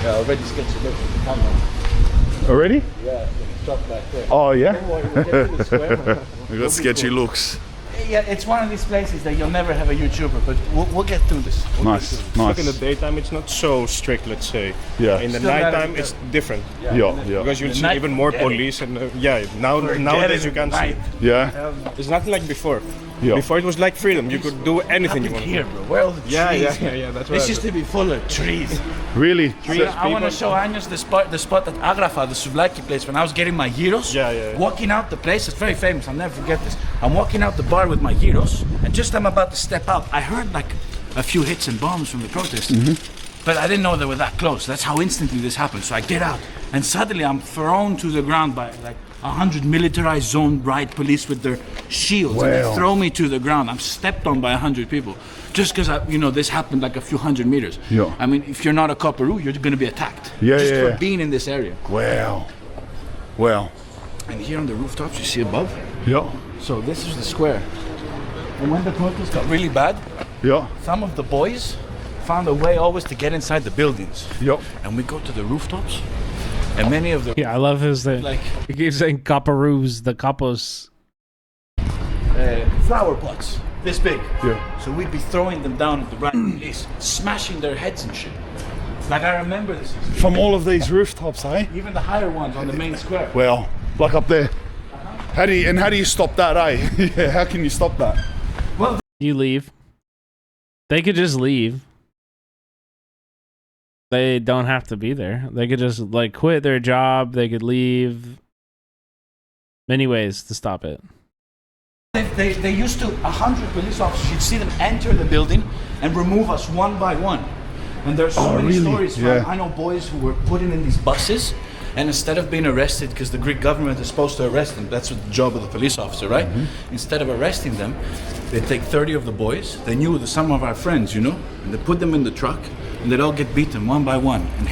Yeah, already sketchy looks at the camera. Already? Yeah, the truck back there. Oh, yeah? Don't worry, we'll get to the square. We got sketchy looks. Yeah, it's one of these places that you'll never have a YouTuber, but we'll get through this. Nice, Look, in the nice. daytime, it's not so strict, let's say. Yeah. In the Still gotta nighttime, be it's different. Yeah. Because you'll The see night- even more forget it. police and nowadays Forget you it, can't night. see. Yeah. It's nothing like before. Yeah. Before it was like freedom. You could do anything you Happened want. here, bro. Where are all the trees? Yeah. That's This right. used to be full of trees. Really? I want to show Agnes the spot at Agrafa, the souvlaki place, when I was getting my gyros. Yeah. Walking out the place, it's very famous, I'll never forget this. I'm walking out the bar with my gyros, and just I'm about to step out, I heard like a few hits and bombs from the protest. But I didn't know they were that close. That's how instantly this happened. So I get out, and suddenly I'm thrown to the ground by like 100 militarized zone riot police with their shields, and they Wow. throw me to the ground. I'm stepped on by 100 people, just because this happened like a few hundred meters. Yeah. I mean, if you're not a Koparu, you're going to be attacked. Yeah, just yeah. for being in this area. Wow. Wow. And here on the rooftops, you see above. Yeah. So this is the square. And when the protest got really bad, Yeah. some of the boys found a way always to get inside the buildings. Yeah. And we go to the rooftops, and many of the Yeah, I love his thing. like He keeps saying caparoos, the capos. flower pots this big. Yeah. So we'd be throwing them down at the right place, smashing their heads and shit. Like I remember this. From all of these rooftops, eh? Even the higher ones on the main square. Well, like up there. How do you stop that, eh? Yeah, how can you stop that? You leave. They could just leave. They don't have to be there. They could just like quit their job. They could leave. Many ways to stop it. They used to, 100 police officers, you'd see them enter the building and remove us one by one. And there's so many stories from, Yeah. I know boys who were put in these buses, and instead of being arrested, because the Greek government is supposed to arrest them, that's the job of the police officer, right? Instead of arresting them, they take 30 of the boys, they knew some of our friends, and they put them in the truck, and they'd all get beaten one by one and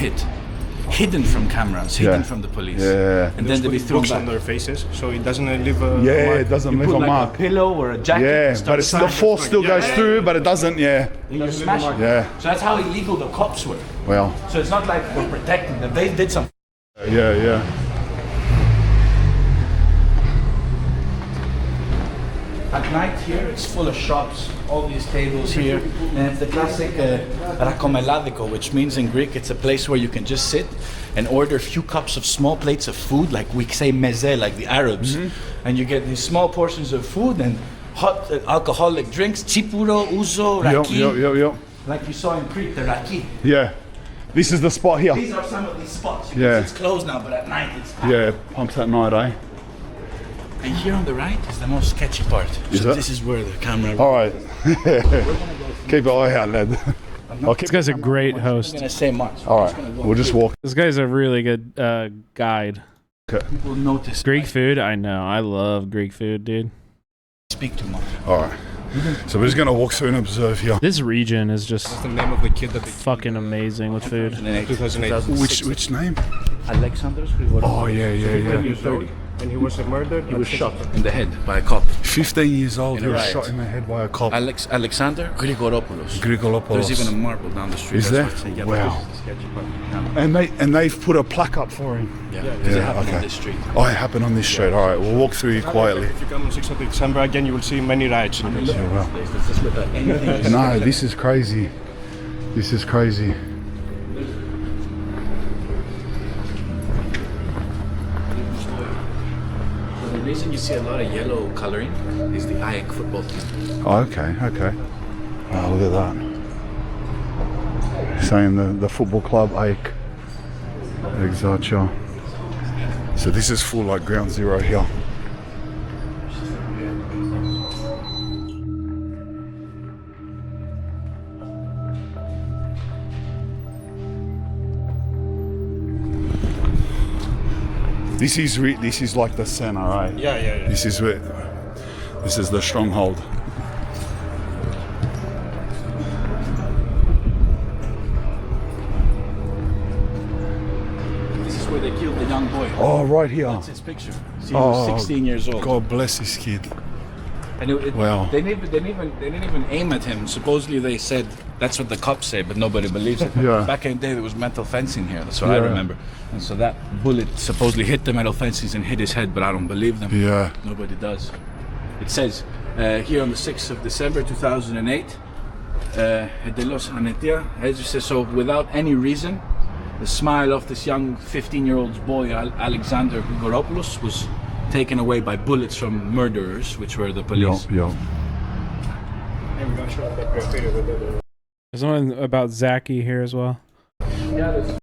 hidden from cameras, hidden from the police. Yeah. And then they'd be thrown books back. on their faces, so it doesn't leave a Yeah, mark. it doesn't You leave put a like mark. a pillow or a jacket. Yeah, and start but it's the force still goes through, but it doesn't. Yeah. And you smash it. Yeah. So that's how illegal the cops were. Well. So it's not like we're protecting them. They did something. Yeah. At night here, it's full of shops, all these tables here. And it's the classic rakomeladico, which means in Greek it's a place where you can just sit and order a few cups of small plates of food, like we say meze, like the Arabs. And you get these small portions of food and hot alcoholic drinks, chipuro, ouzo, raki. Yep. Like you saw in Crete, the raki. Yeah. This is the spot here. These are some of these spots. Yeah. It's closed now, but at night it's Yeah, pumps at night, eh? And here on the right is the most sketchy part. Is So it? this is where the camera. All right. Keep an eye out, lad. This guy's a great I'm host. not gonna say much. All right, we'll just walk. This guy's a really good guide. Okay. People notice. Greek food, I know. I love Greek food, dude. Speak too much. All right. So we're just gonna walk through and observe here. This region is just What's the name of the kid that they fucking amazing with food. 2008. Which name? Alexandros Grigoris. Oh yeah. And he was murdered. He was shot in the head by a cop. 15 years old, In he a was riot. shot in the head by a cop. Alexander Grigoropoulos. Grigoropoulos. There's even a marble down the street. Is there? That's what I say. Yeah, Wow. this is the sketchy part. Yeah. And they've put a plaque up for him. Yeah, because it happened on this street. Oh, it happened on this street. All right, we'll walk through here quietly. If you come on 6th of December again, you will see many riots in this. Yeah, well. Let's just look at anything. No, this is crazy. This is crazy. The reason you see a lot of yellow coloring is the Ajax football team. Oh, okay. Oh, look at that. Saying the football club Aik. Exactly. So this is full like ground zero here. This is like the center, right? Yeah. This is the stronghold. This is where they killed the young boy. Oh, right here. That's his picture. See, he was 16 years old. God bless this kid. And Wow. They didn't even aim at him. Supposedly they said that's what the cops say, but nobody believes it. Yeah. Back in the day, there was metal fencing here. That's what I Yeah. remember. And so that bullet supposedly hit the metal fencings and hit his head, but I don't believe them. Yeah. Nobody does. It says here on the 6th of December 2008, de los Anetia, as it says, so without any reason, the smile of this young 15-year-old boy, Alexander Grigoropoulos, was taken away by bullets from murderers, which were the police. Yo. There's one about Zaki here as well. Yeah, there's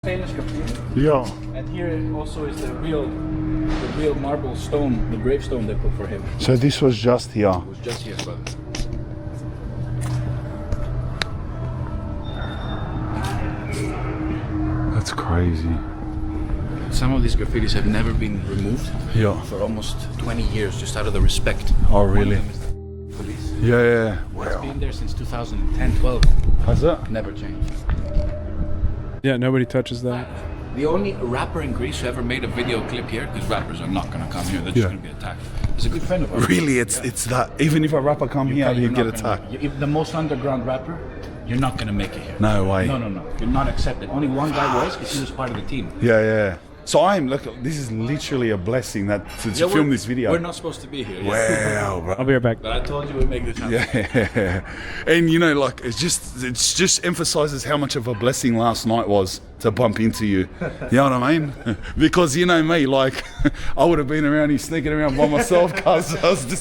famous graffiti. Yeah. And here also is the real marble stone, the gravestone they put for him. So this was just here. It was just here, brother. That's crazy. Some of these graffitis have never been removed for almost 20 years, just out of the respect. Oh, really? One of them is the police. Yeah. It's Wow. been there since 2010, 12. Has it? Never changed. Yeah, nobody touches that. The only rapper in Greece who ever made a video clip here, because rappers are not going to come here, they're just Yeah. going to be attacked. It's a good friend of ours. Really, it's that. Even if a rapper come here, you get attacked. If the most underground rapper, you're not going to make it here. No way. No. You're not accepted. Only one guy was, because he was part of the team. Yeah. So this is literally a blessing that to film this video. We're not supposed to be here. Wow, bro. I'll be right back. But I told you we'd make this happen. Yeah, and it just emphasizes how much of a blessing last night was to bump into you. You know what I mean? Because you know me, like I would have been around here sneaking around by myself, cause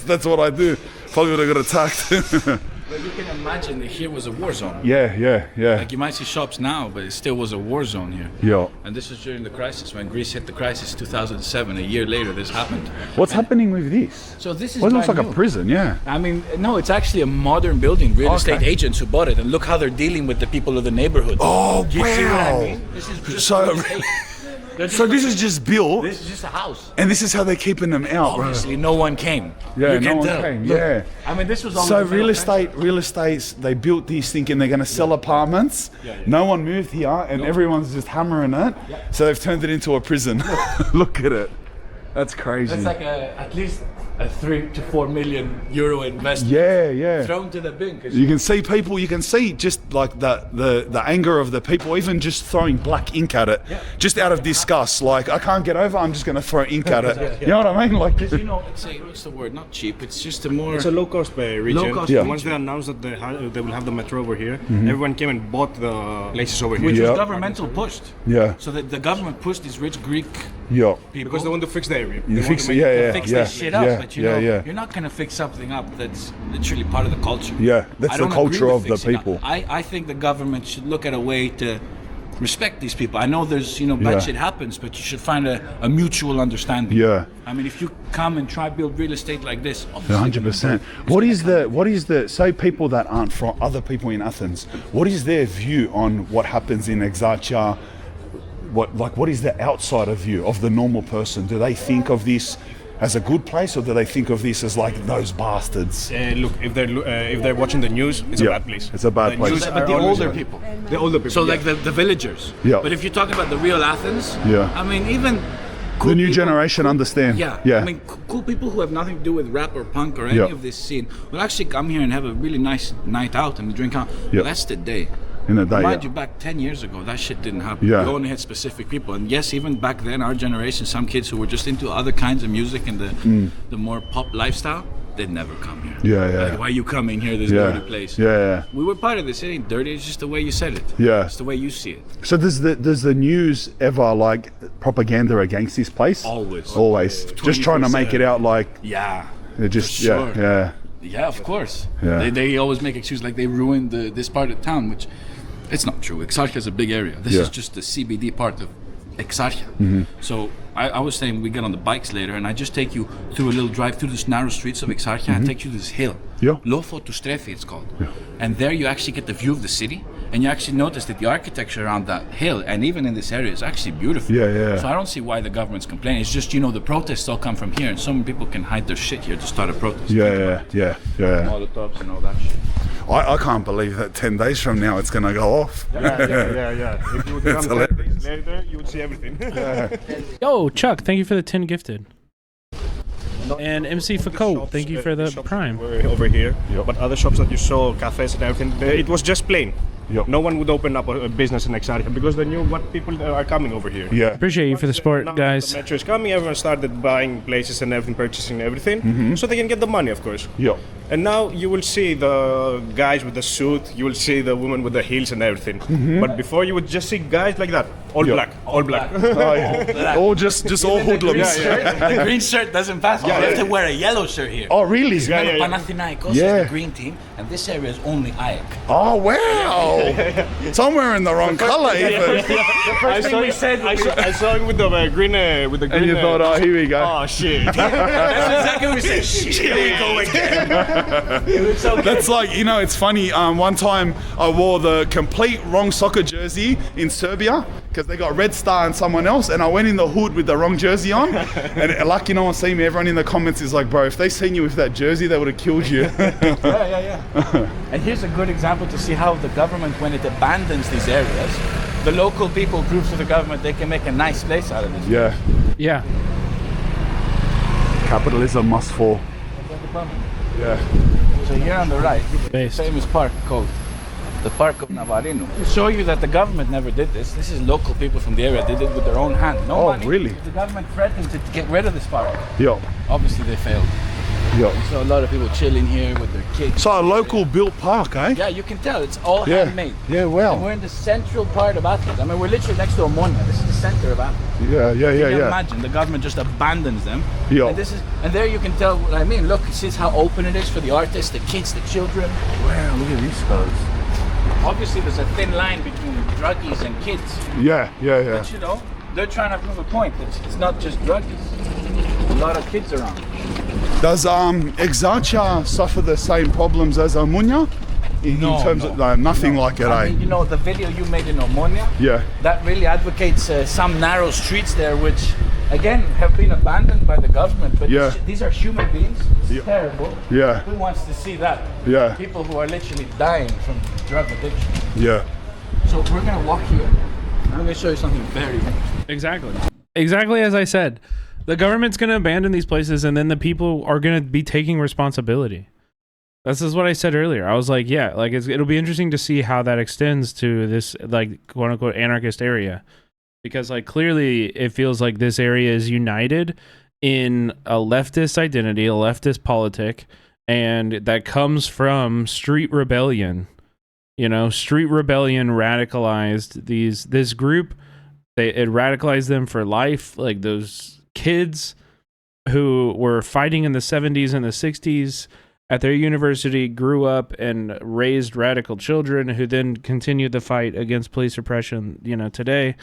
that's what I do. Probably would have got attacked. But you can imagine that here was a war zone. Yeah. Like you might see shops now, but it still was a war zone here. Yeah. And this was during the crisis, when Greece hit the crisis, 2007. A year later, this happened. What's happening with this? So this is Well, it looks like brand a new. prison, yeah. I mean, no, it's actually a modern building. Real estate agents who bought it, and look how they're dealing with the people of the neighborhood. Oh, Do you see what I wow. mean? This is just So- real estate. So this is just built, This is just a house. and this is how they're keeping them out, bro. Obviously, no one came. Yeah, You no can one tell. came. Look, Yeah. I mean, this was all. So the metal real estates, they built these thinking they're going to sell apartments. Yeah. No one moved here, and everyone's just hammering it. Yeah. So they've turned it into a prison. Look at it. That's crazy. That's like at least a 3 to 4 million euro investment. Yeah. Thrown to the bin. 'Cause You can see people. You can see just like the anger of the people, even just throwing black ink at it, just out of disgust. Like I can't get over. I'm just going to throw ink at it. You know what I mean? Like. you know, let's say, what's the word? Not cheap. It's just a more. It's a low-cost region. Low-cost Yeah. Once they announced that they will have the metro over here, Mhm. everyone came and bought the places over here. Which Yeah. was governmental pushed. Yeah. So that the government pushed these rich Greek Yeah. people. Because they want to fix the area. You They fix want it. to make- Yeah. Fix this shit up, but you know, yeah. you're not gonna fix something up that's literally part of the culture. Yeah, that's I the don't culture agree of with the fixing up. people. I think the government should look at a way to respect these people. I know there's bad Yeah. shit happens, but you should find a mutual understanding. Yeah. I mean, if you come and try build real estate like this, obviously 100%. What is the say people that aren't from other people in Athens? What is their view on what happens in Exarchia? What is the outsider view of the normal person? Do they think of this as a good place, or do they think of this as like those bastards? Look, if they're watching the news, it's Yeah, a bad place. it's a bad The place. news But are the always older bad. people. The older people. So yeah. like the villagers. Yeah. But if you're talking about the real Athens, Yeah. I mean, even the new generation understand. Yeah. Yeah. I mean, cool people who have nothing to do with rap or punk or any Yeah. of this scene will actually come here and have a really nice night out and drink out. Yeah. Well, that's the day. In the day, Mind yeah. you, back 10 years ago, that shit didn't happen. Yeah. We only had specific people. And yes, even back then, our generation, some kids who were just into other kinds of music and the more pop lifestyle, they'd never come here. Yeah, yeah. Like, why are you coming here, this Yeah. dirty place? Yeah. We were part of this. It ain't dirty, it's just the way you said it. Yeah. It's the way you see it. So does the news ever like propaganda against this place? Always. Just trying to make it out like Yeah. they're just for sure. yeah. Yeah, of course. Yeah. They always make excuses like they ruined this part of town, which it's not true. Exarchia is a big area. This Yeah. is just the CBD part of Exarchia. Mhm. So I was saying we get on the bikes later and I just take you through a little drive through this narrow streets of Exarchia and take you to this hill. Yeah. Lofo to Strefi it's called. And there you actually get the view of the city and you actually notice that the architecture around that hill and even in this area is actually beautiful. Yeah. So I don't see why the government's complaining. It's just, the protests all come from here and some people can hide their shit here to start a protest. Yeah. Molotovs and all that shit. I can't believe that 10 days from now it's gonna go off. Yeah. If you would It's come 10 days hilarious. later, you would see everything. Yo, Chuck, thank you for the 10 gifted. And MC Foucault, thank you for the Prime. We're over here, but other shops that you saw, cafes and everything, it was just plain. No one would open up a business in Exarchia because they knew what people are coming over here. Yeah. Appreciate you for the support, guys. The metro is coming, everyone started buying places and everything, purchasing everything, so they can get the money, of course. Yeah. And now you will see the guys with the suit, you will see the women with the heels and everything. But before you would just see guys like that, all black. Oh, yeah. All just all hoodlums. The green shirt doesn't pass. You have to wear a yellow shirt here. Oh, really? It's Panathinaikos is the green team, and this area is only AEK. Oh, wow. Somewhere in the wrong color even. The first thing we said, I saw him with the green, And you thought, oh, here we go. Oh shit! That's exactly what we said. Shit, here we go again. That's like, it's funny. One time I wore the complete wrong soccer jersey in Serbia because they got Red Star and someone else, and I went in the hood with the wrong jersey on. And lucky no one seen me. Everyone in the comments is like, bro, if they seen you with that jersey, they would have killed you. Yeah. And here's a good example to see how the government, when it abandons these areas, the local people prove to the government they can make a nice place out of this. Yeah. Capitalism must fall. Yeah. So here on the right, famous park called the Park of Navarino. To show you that the government never did this. This is local people from the area. They did it with their own hand. No money. Really? The government threatened to get rid of this park. Yeah. Obviously they failed. Yeah. So a lot of people chilling here with their kids. So a local built park, eh? Yeah, you can tell it's all Yeah. handmade. Yeah, well. And we're in the central part of Athens. I mean, we're literally next to Omonia. This is the center of Athens. Yeah. You can imagine the government just abandons them. Yeah. And there you can tell what I mean. Look, see how open it is for the artists, the kids, the children. Wow, look at these guys. Obviously, there's a thin line between druggies and kids. Yeah. But they're trying to prove a point. It's not just druggies. A lot of kids around. Does Exarchia suffer the same problems as Omonia? In terms of nothing like it, I eh? mean, the video you made in Omonia, Yeah. that really advocates some narrow streets there, which again have been abandoned by the government. But these are human beings. It's terrible. Yeah. Who wants to see that? Yeah. People who are literally dying from drug addiction. Yeah. So we're gonna walk here. I'm gonna show you something very interesting. Exactly as I said. The government's going to abandon these places and then the people are going to be taking responsibility. This is what I said earlier. I was like, yeah, like it'll be interesting to see how that extends to this like quote unquote anarchist area. Because like clearly it feels like this area is united in a leftist identity, a leftist politic, and that comes from street rebellion. Street rebellion radicalized this group. It radicalized them for life, like those kids who were fighting in the 70s and the 60s at their university grew up and raised radical children who then continued the fight against police oppression, today.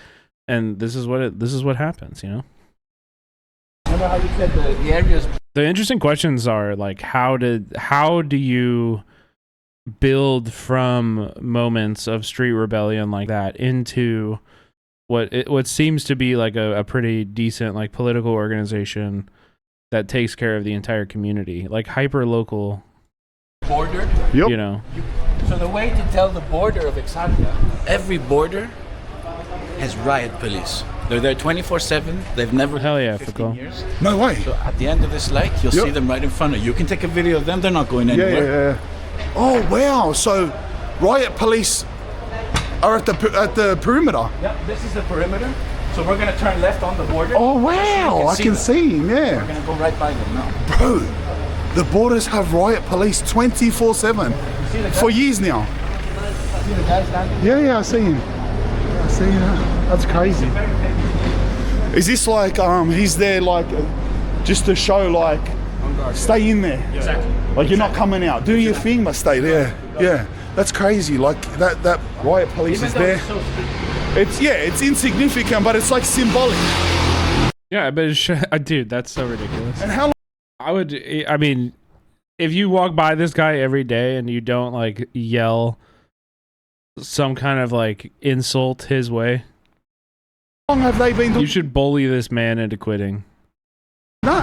And this is what happens, Remember how you said the areas? The interesting questions are like, how do you build from moments of street rebellion like that into what seems to be like a pretty decent like political organization that takes care of the entire community, like hyper local. Bordered. Yep. So the way to tell the border of Exarchia, every border has riot police. They're there 24/7. They've never. Hell yeah, 15 years. No way. So at the end of this lake, you'll see them right in front of you. You can take a video of them. They're not going anywhere. Yeah. Oh wow! So, riot police are at the perimeter. Yeah, this is the perimeter. So we're gonna turn left on the border. Oh wow! I can see him. Yeah. We're gonna go right by them now. Bro, the borders have riot police 24/7 for years now. See the guys down there? Yeah, I see him. I see that. That's crazy. Is this like he's there like just to show like stay in there? Exactly. Like you're not coming out. Do your thing, but stay there. Yeah. That's crazy. Like that riot police is there. It's insignificant, but it's like symbolic. Yeah, but dude, that's so ridiculous. And how long? I mean, if you walk by this guy every day and you don't like yell some kind of like insult his way, how long have they been doing? You should bully this man into quitting. No.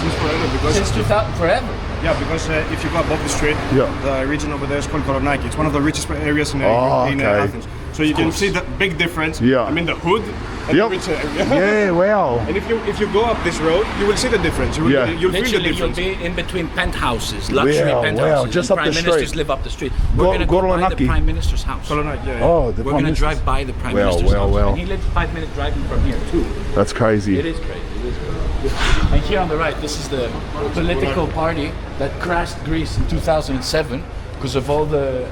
Since forever, because since 2000 forever. Yeah, because if you go above the street, the region over there is called Kolonaki. It's one of the richest areas in Athens. So you can see the big difference. Yeah. I mean the hood and the rich area. Yeah, wow. And if you go up this road, you will see the difference. You'll feel the Literally, difference. you'll be in between penthouses, luxury penthouses. Just and up the prime ministers street. live up the street. We're going to go by the prime minister's house. Kolonaki, yeah. Oh, We're going to drive by the prime minister's house. And he lives 5 minutes driving from here too. That's crazy. It is crazy. It is crazy. And here on the right, this is the political party that crashed Greece in 2007 because of all the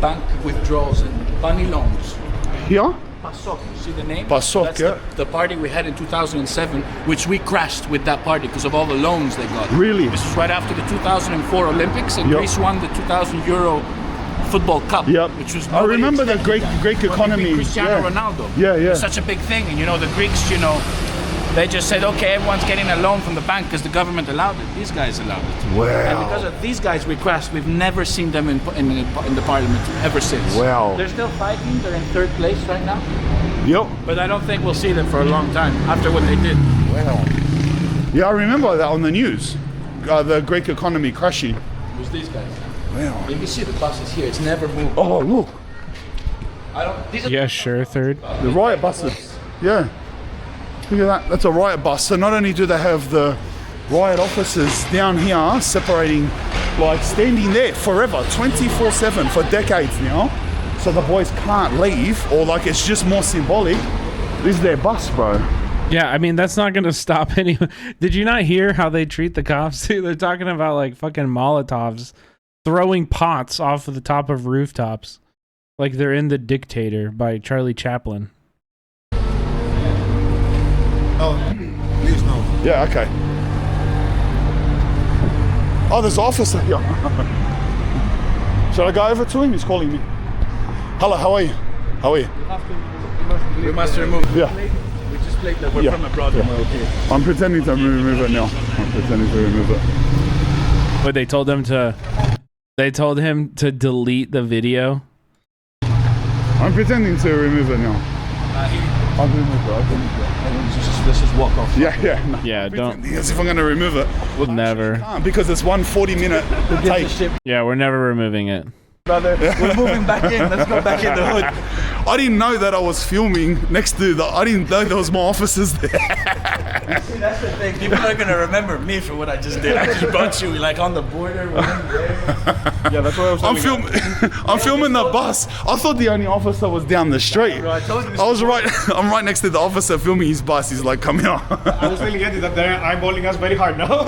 bank withdrawals and money loans. Here? PASOK, you see the name? PASOK, That's the party we had in 2007, which we crashed with that party because of all the loans they got. Really? This was right after the 2004 Olympics, and Greece won the 2000 Euro Football Cup, which was I remember the Greek economy. Cristiano Ronaldo. Yeah. It was such a big thing, and the Greeks, they just said, okay, everyone's getting a loan from the bank because the government allowed it. These guys allowed it. Wow. And because of these guys we crashed, we've never seen them in the parliament ever since. Wow. They're still fighting. They're in third place right now. Yep. But I don't think we'll see them for a long time after what they did. Wow. Yeah, I remember that on the news. The Greek economy crashing. It was these guys. Wow. You can see the buses here. It's never moved. Oh, look. Yeah, sure, third. The riot buses. Yeah. Look at that. That's a riot bus. So not only do they have the riot officers down here separating, like standing there forever, 24/7 for decades now. So the boys can't leave, or like it's just more symbolic. This is their bus, bro. Yeah, I mean, that's not going to stop anyone. Did you not hear how they treat the cops? They're talking about like fucking Molotovs throwing pots off of the top of rooftops. Like they're in The Dictator by Charlie Chaplin. Oh, please no. Yeah, okay. Oh, there's an officer here. Shall I go over to him? He's calling me. Hello, how are you? How are you? We must remove the Yeah. plate. We just played that we're from abroad and we're okay. I'm pretending to remove it now. I'm pretending to remove it. But they told him to delete the video. I'm pretending to remove it now. I'll remove it. Let's just walk off. Yeah. No. Yeah, don't. As if I'm going to remove it. We'll never. Because it's 1 40-minute take. Yeah, we're never removing it. Brother, we're moving back in. Let's go back in the hood. I didn't know that I was filming next to I didn't know there was more officers there. See, that's the thing. People are gonna remember me for what I just did. I just brought you like on the border. Yeah, that's what I was I'm filming the bus. I thought the only officer was down the street. Bro, I told you I'm right next to the officer filming his bus. He's like, come here. I was telling Eddie that they're eyeballing us very hard now.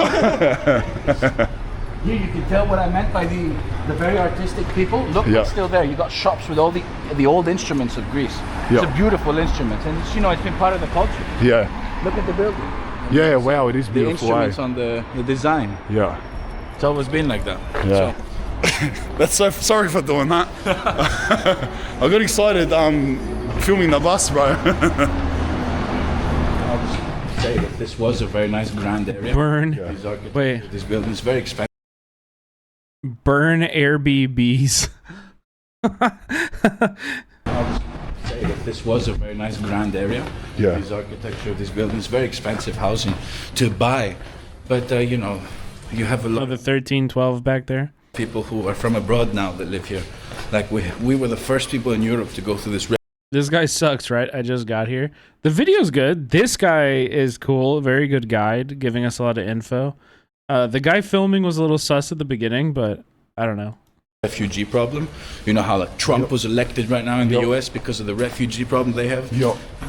Here you can tell what I meant by the very artistic people. Look, it's still there. You got shops with all the old instruments of Greece. It's a beautiful instrument, and it's been part of the culture. Yeah. Look at the building. Yeah, wow, it is beautiful. The instruments on the design. Yeah. It's always been like that. Yeah. So. That's so sorry for doing that. I got excited filming the bus, bro. I'll just say that this was a very nice grand area. Burn. Wait. This building is very expensive. Burn Airbnbs. I'll just say that this was a very nice grand area. Yeah. This architecture of this building is very expensive housing to buy, but you have a lot of the 1312 back there. People who are from abroad now that live here. Like we were the first people in Europe to go through this This guy sucks, right? I just got here. The video's good. This guy is cool. Very good guide, giving us a lot of info. The guy filming was a little sus at the beginning, but I don't know. Refugee problem. You know how like Trump was elected right now in the US because of the refugee problem they have?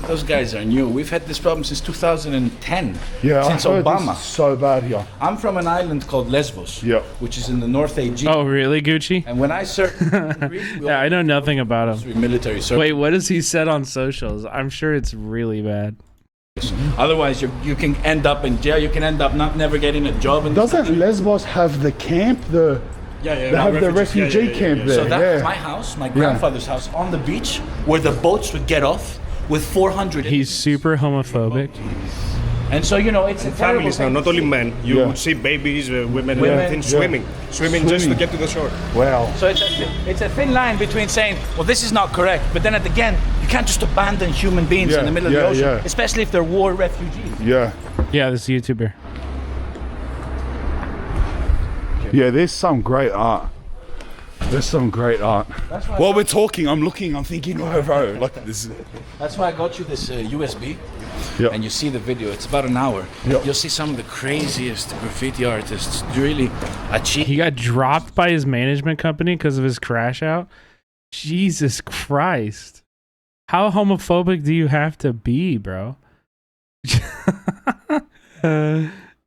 Those guys are new. We've had this problem since 2010. Since I heard Obama. this is so bad here. I'm from an island called Lesbos, which is in the North AG. Oh, really, Gucci? And when I search, yeah, I know nothing about him. Military service. Wait, what has he said on socials? I'm sure it's really bad. Otherwise, you can end up in jail. You can end up never getting a job. Doesn't Lesbos have the camp? They have the refugee camp there. So that's my house, my grandfather's house, on the beach, where the boats would get off with 400. He's super homophobic. And so, you know, it's a families now, not only men. You would see babies, women, and everything swimming just to get to the shore. Wow. So it's a thin line between saying, well, this is not correct, but then again, you can't just abandon human beings in the middle of the ocean, especially if they're war refugees. Yeah, this YouTuber. Yeah, there's some great art. While we're talking, I'm thinking, oh, bro, look at this. That's why I got you this USB. And you see the video, it's about an hour. You'll see some of the craziest graffiti artists really achieve. He got dropped by his management company because of his crash out. Jesus Christ. How homophobic do you have to be, bro?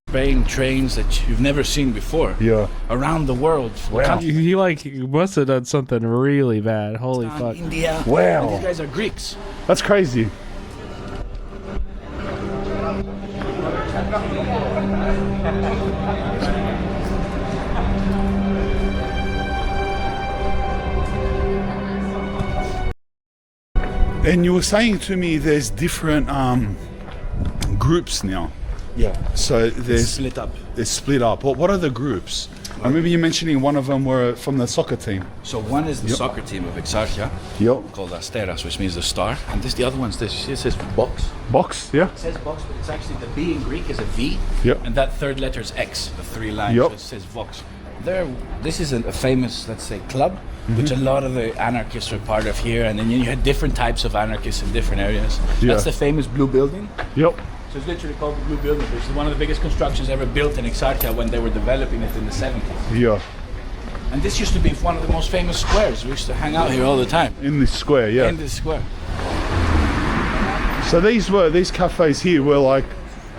Spraying trains that you've never seen before. Around the world. Wow. He must have done something really bad. Holy fuck. India. Wow. And these guys are Greeks. That's crazy. And you were saying to me there's different groups now. So there's split up. They're split up. What are the groups? I remember you mentioning one of them were from the soccer team. So one is the soccer team of Exarchia, called Asteras, which means the star. And this, the other one's this. It says box. Box, yeah. It says box, but it's actually the B in Greek is a V. And that third letter is X, the three lines. So it says Vox. This is a famous, let's say, club, which a lot of the anarchists were part of here. And then you had different types of anarchists in different areas. That's the famous blue building. So it's literally called the Blue Building, which is one of the biggest constructions ever built in Exarchia when they were developing it in the 70s. And this used to be one of the most famous squares. We used to hang out here all the time. In this square, In this square. So these cafes here were like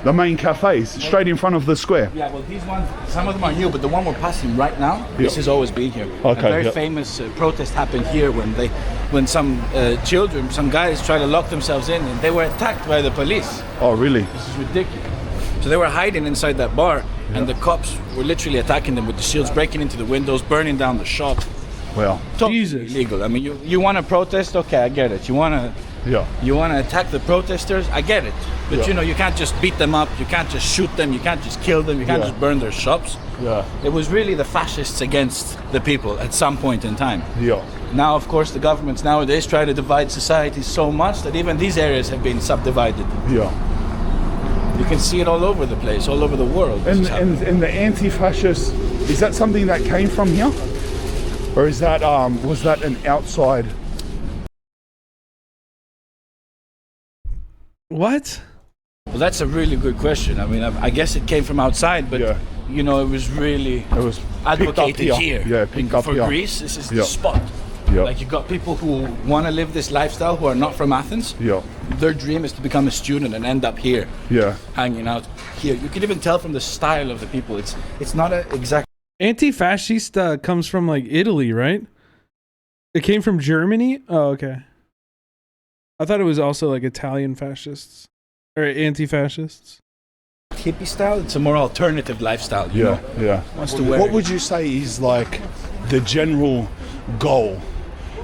the main cafes, straight in front of the square. Yeah, well, these ones, some of them are new, but the one we're passing right now, this has always been here. A very famous protest happened here when some children, some guys tried to lock themselves in, and they were attacked by the police. Oh, really? This is ridiculous. So they were hiding inside that bar, and the cops were literally attacking them with the shields, breaking into the windows, burning down the shop. Well, totally illegal. I mean, you want to protest? Okay, I get it. You want to attack the protesters? I get it. But you know, you can't just beat them up. You can't just shoot them. You can't just kill them. You can't just burn their shops. It was really the fascists against the people at some point in time. Now, of course, the governments nowadays try to divide society so much that even these areas have been subdivided. You can see it all over the place, all over the world. And the anti-fascists, is that something that came from here? Or is that was that an outside? What? Well, that's a really good question. I mean, I guess it came from outside, but you know, it was advocated here. For Greece, this is the spot. Like, you got people who want to live this lifestyle who are not from Athens. Their dream is to become a student and end up here. Hanging out here. You can even tell from the style of the people. It's not an exact. Anti-fascista comes from like Italy, right? It came from Germany? Oh, okay. I thought it was also like Italian fascists or anti-fascists. Hippie style, it's a more alternative lifestyle, you know? What would you say is like the general goal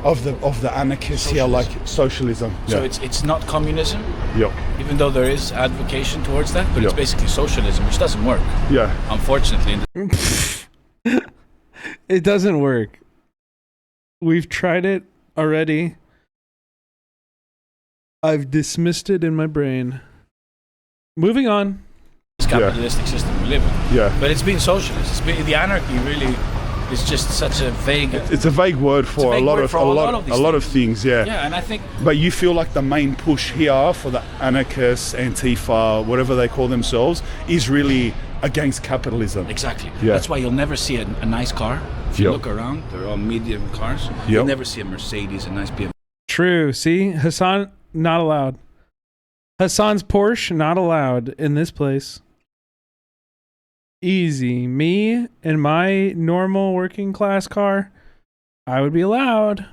of the anarchists here, like socialism? So it's not communism, even though there is advocation towards that, but it's basically socialism, which doesn't work. Unfortunately. It doesn't work. We've tried it already. I've dismissed it in my brain. Moving on. It's capitalistic system we live in. But it's been socialist. It's been, the anarchy really is just such a vague. It's a vague word for a lot of things. Yeah. Yeah, and I think. But you feel like the main push here for the anarchists, Antifa, whatever they call themselves, is really against capitalism. Exactly. Yeah. That's why you'll never see a nice car. If you look around, they're all medium cars. You'll never see a Mercedes, a nice BMW. True. See, Hassan not allowed. Hassan's Porsche not allowed in this place. Easy. Me in my normal working class car, I would be allowed.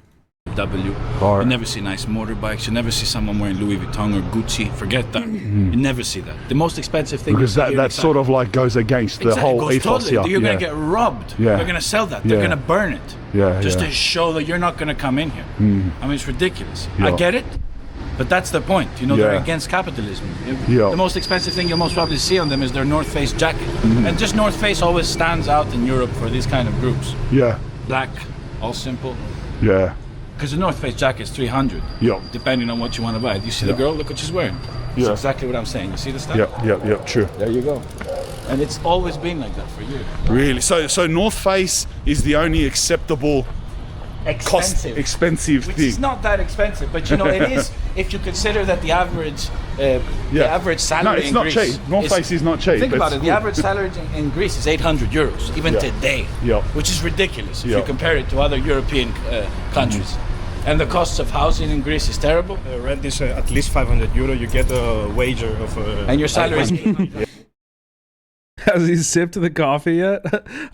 You never see nice motorbikes. You never see someone wearing Louis Vuitton or Gucci. Forget that. You never see that. The most expensive thing because that sort of like goes against the whole ethos here. You're gonna get robbed. Yeah. They're gonna sell that. They're gonna burn it. Yeah. Just to show that you're not gonna come in here. I mean, it's ridiculous. Yeah. I get it, but that's the point. You know, they're against capitalism. The most expensive thing you'll most probably see on them is their North Face jacket, and just North Face always stands out in Europe for these kind of groups. Yeah. Black, all simple. Yeah. Because the North Face jacket is 300. Yeah. Depending on what you want to buy. Do you see the girl? Look what she's wearing. That's exactly what I'm saying. You see the stuff? Yeah. True. There you go. And it's always been like that for years. Really? So North Face is the only acceptable expensive Which thing. is not that expensive, but you know it is if you consider that the average salary it's in not Greece cheap. North Face is not cheap. Think about it. The average salary in Greece is 800 euros, even today, which is ridiculous if you compare it to other European countries. And the costs of housing in Greece is terrible. Rent is at least 500 euro. You get a wager of. And your salary is. Has he sipped the coffee yet?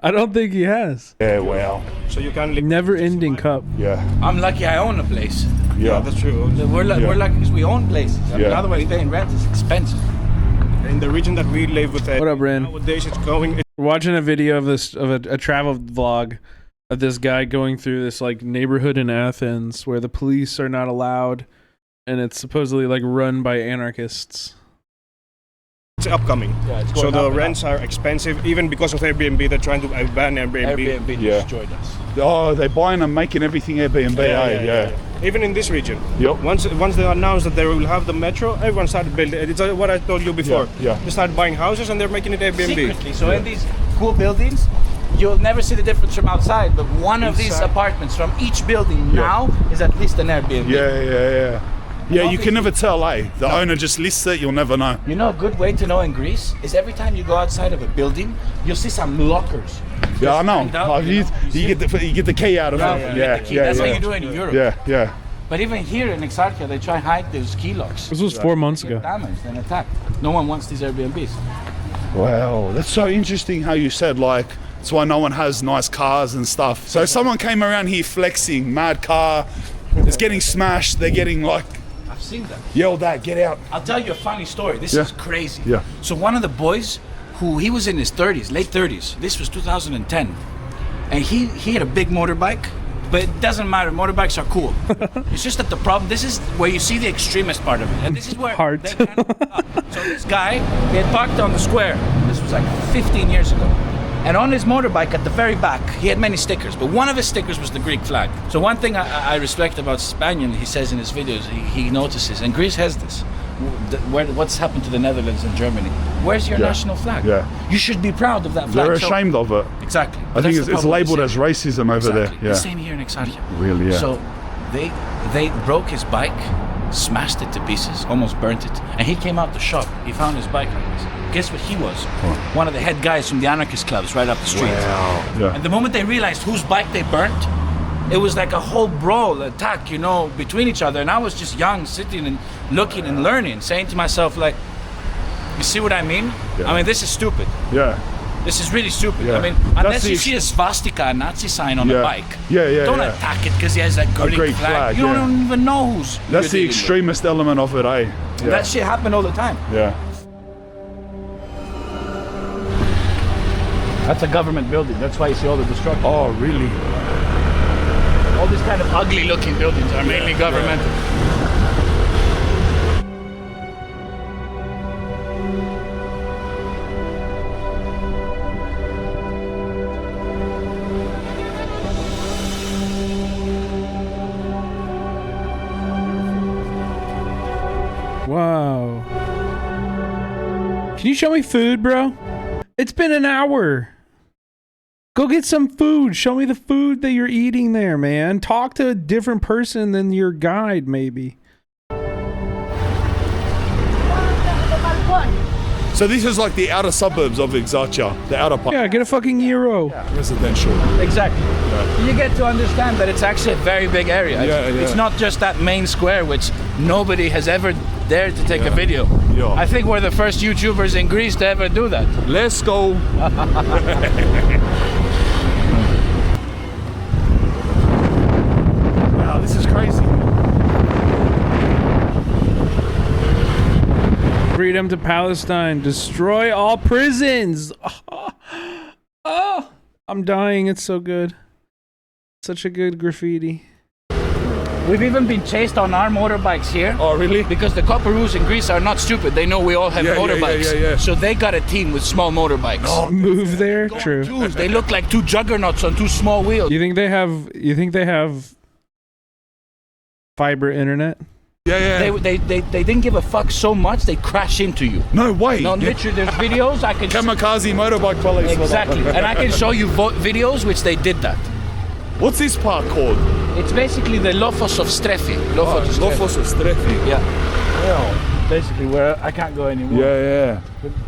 I don't think he has. Yeah, wow. So you can live. Never-ending cup. Yeah. I'm lucky I own a place. Yeah, that's true. We're lucky because we own places. I mean, otherwise paying rent is expensive. In the region that we live with, what up, Ren? Nowadays it's going. We're watching a video of this a travel vlog of this guy going through this like neighborhood in Athens where the police are not allowed, and it's supposedly like run by anarchists. It's upcoming. So the rents are expensive, even because of Airbnb. They're trying to ban Airbnb. Airbnb destroyed us. Oh, they're buying and making everything Airbnb. Yeah. Even in this region. Yep. Once they announced that they will have the metro, everyone started building. It's what I told you before. Yeah. They started buying houses and they're making it Airbnb. Secretly. So in these cool buildings, you'll never see the difference from outside. But one of these apartments from each building now is at least an Airbnb. Yeah, you can never tell, eh? The owner just lists it, you'll never know. You know, a good way to know in Greece is every time you go outside of a building, you'll see some lockers. Yeah, I know. You get the key out of it. That's what you do in Europe. Yeah. But even here in Exarchia, they try to hide those key locks. This was 4 months ago. Damaged and attacked. No one wants these Airbnbs. Wow, that's so interesting how you said, like, that's why no one has nice cars and stuff. So someone came around here flexing, mad car, it's getting smashed, they're getting like, I've seen that. Yelled at, get out. I'll tell you a funny story. This is crazy. Yeah. So one of the boys, he was in his 30s, late 30s. This was 2010. And he had a big motorbike, but it doesn't matter. Motorbikes are cool. It's just that the problem, this is where you see the extremist part of it. And this is where... So this guy, he had parked on the square. This was like 15 years ago. And on his motorbike at the very back, he had many stickers, but one of his stickers was the Greek flag. So one thing I respect about Spanian, he says in his videos, he notices, and Greece has this, what's happened to the Netherlands and Germany. Where's your national flag? Yeah. You should be proud of that flag. They're ashamed of it. Exactly. I think it's labelled as racism over there. Yeah. The same here in Exarchia. Really, yeah. So they broke his bike, smashed it to pieces, almost burnt it, and he came out the shop. He found his bike like this. Guess what he was? One of the head guys from the anarchist clubs right up the street. Wow. Yeah. And the moment they realized whose bike they burnt, it was like a whole brawl, attack, between each other. And I was just young, sitting and looking and learning, saying to myself, like, you see what I mean? Yeah. I mean, this is stupid. Yeah. This is really stupid. Yeah. I mean, unless you see a swastika, a Nazi sign on a bike, don't attack it because he has that Greek flag. You don't even know who's. That's the extremist element of it, eh? Yeah. That shit happened all the time. Yeah. That's a government building. That's why you see all the destruction. Oh, really? All these kind of ugly-looking buildings are mainly governmental. Wow. Can you show me food, bro? It's been an hour. Go get some food. Show me the food that you're eating there, man. Talk to a different person than your guide, maybe. So this is like the outer suburbs of Exarchia, the outer part. Yeah, get a fucking Euro. Yeah. Residential. Exactly. Yeah. You get to understand that it's actually a very big area. It's not just that main square, which nobody has ever dared to take a video. Yeah. I think we're the first YouTubers in Greece to ever do that. Let's go. Wow, this is crazy. Freedom to Palestine. Destroy all prisons. Oh, I'm dying. It's so good. Such a good graffiti. We've even been chased on our motorbikes here. Oh, really? Because the Coparus in Greece are not stupid. They know we all have motorbikes. Yeah. So they got a team with small motorbikes. Oh, move there. True. Dudes, they look like two juggernauts on two small wheels. You think they have fiber internet? Yeah. They didn't give a fuck so much they crash into you. No way. No, literally, there's videos I can. Kamikaze motorbike police. Exactly, and I can show you videos which they did that. What's this park called? It's basically the Lofos of Strefi. Lofos of Strefi. Yeah. Well, basically where I can't go anymore. Yeah.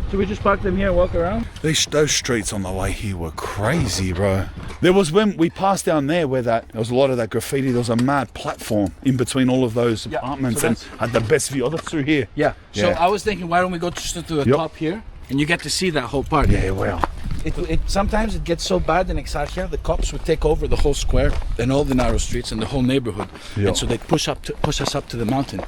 Should we just park them here and walk around? Those streets on the way here were crazy, bro. There was when we passed down there where there was a lot of that graffiti. There was a mad platform in between all of those apartments and had the best view. Oh, that's through here. Yeah. So I was thinking, why don't we go just to the top here and you get to see that whole part. Yeah, well. Sometimes it gets so bad in Exarchia, the cops would take over the whole square and all the narrow streets and the whole neighborhood. Yeah. And so they push us up to the mountain.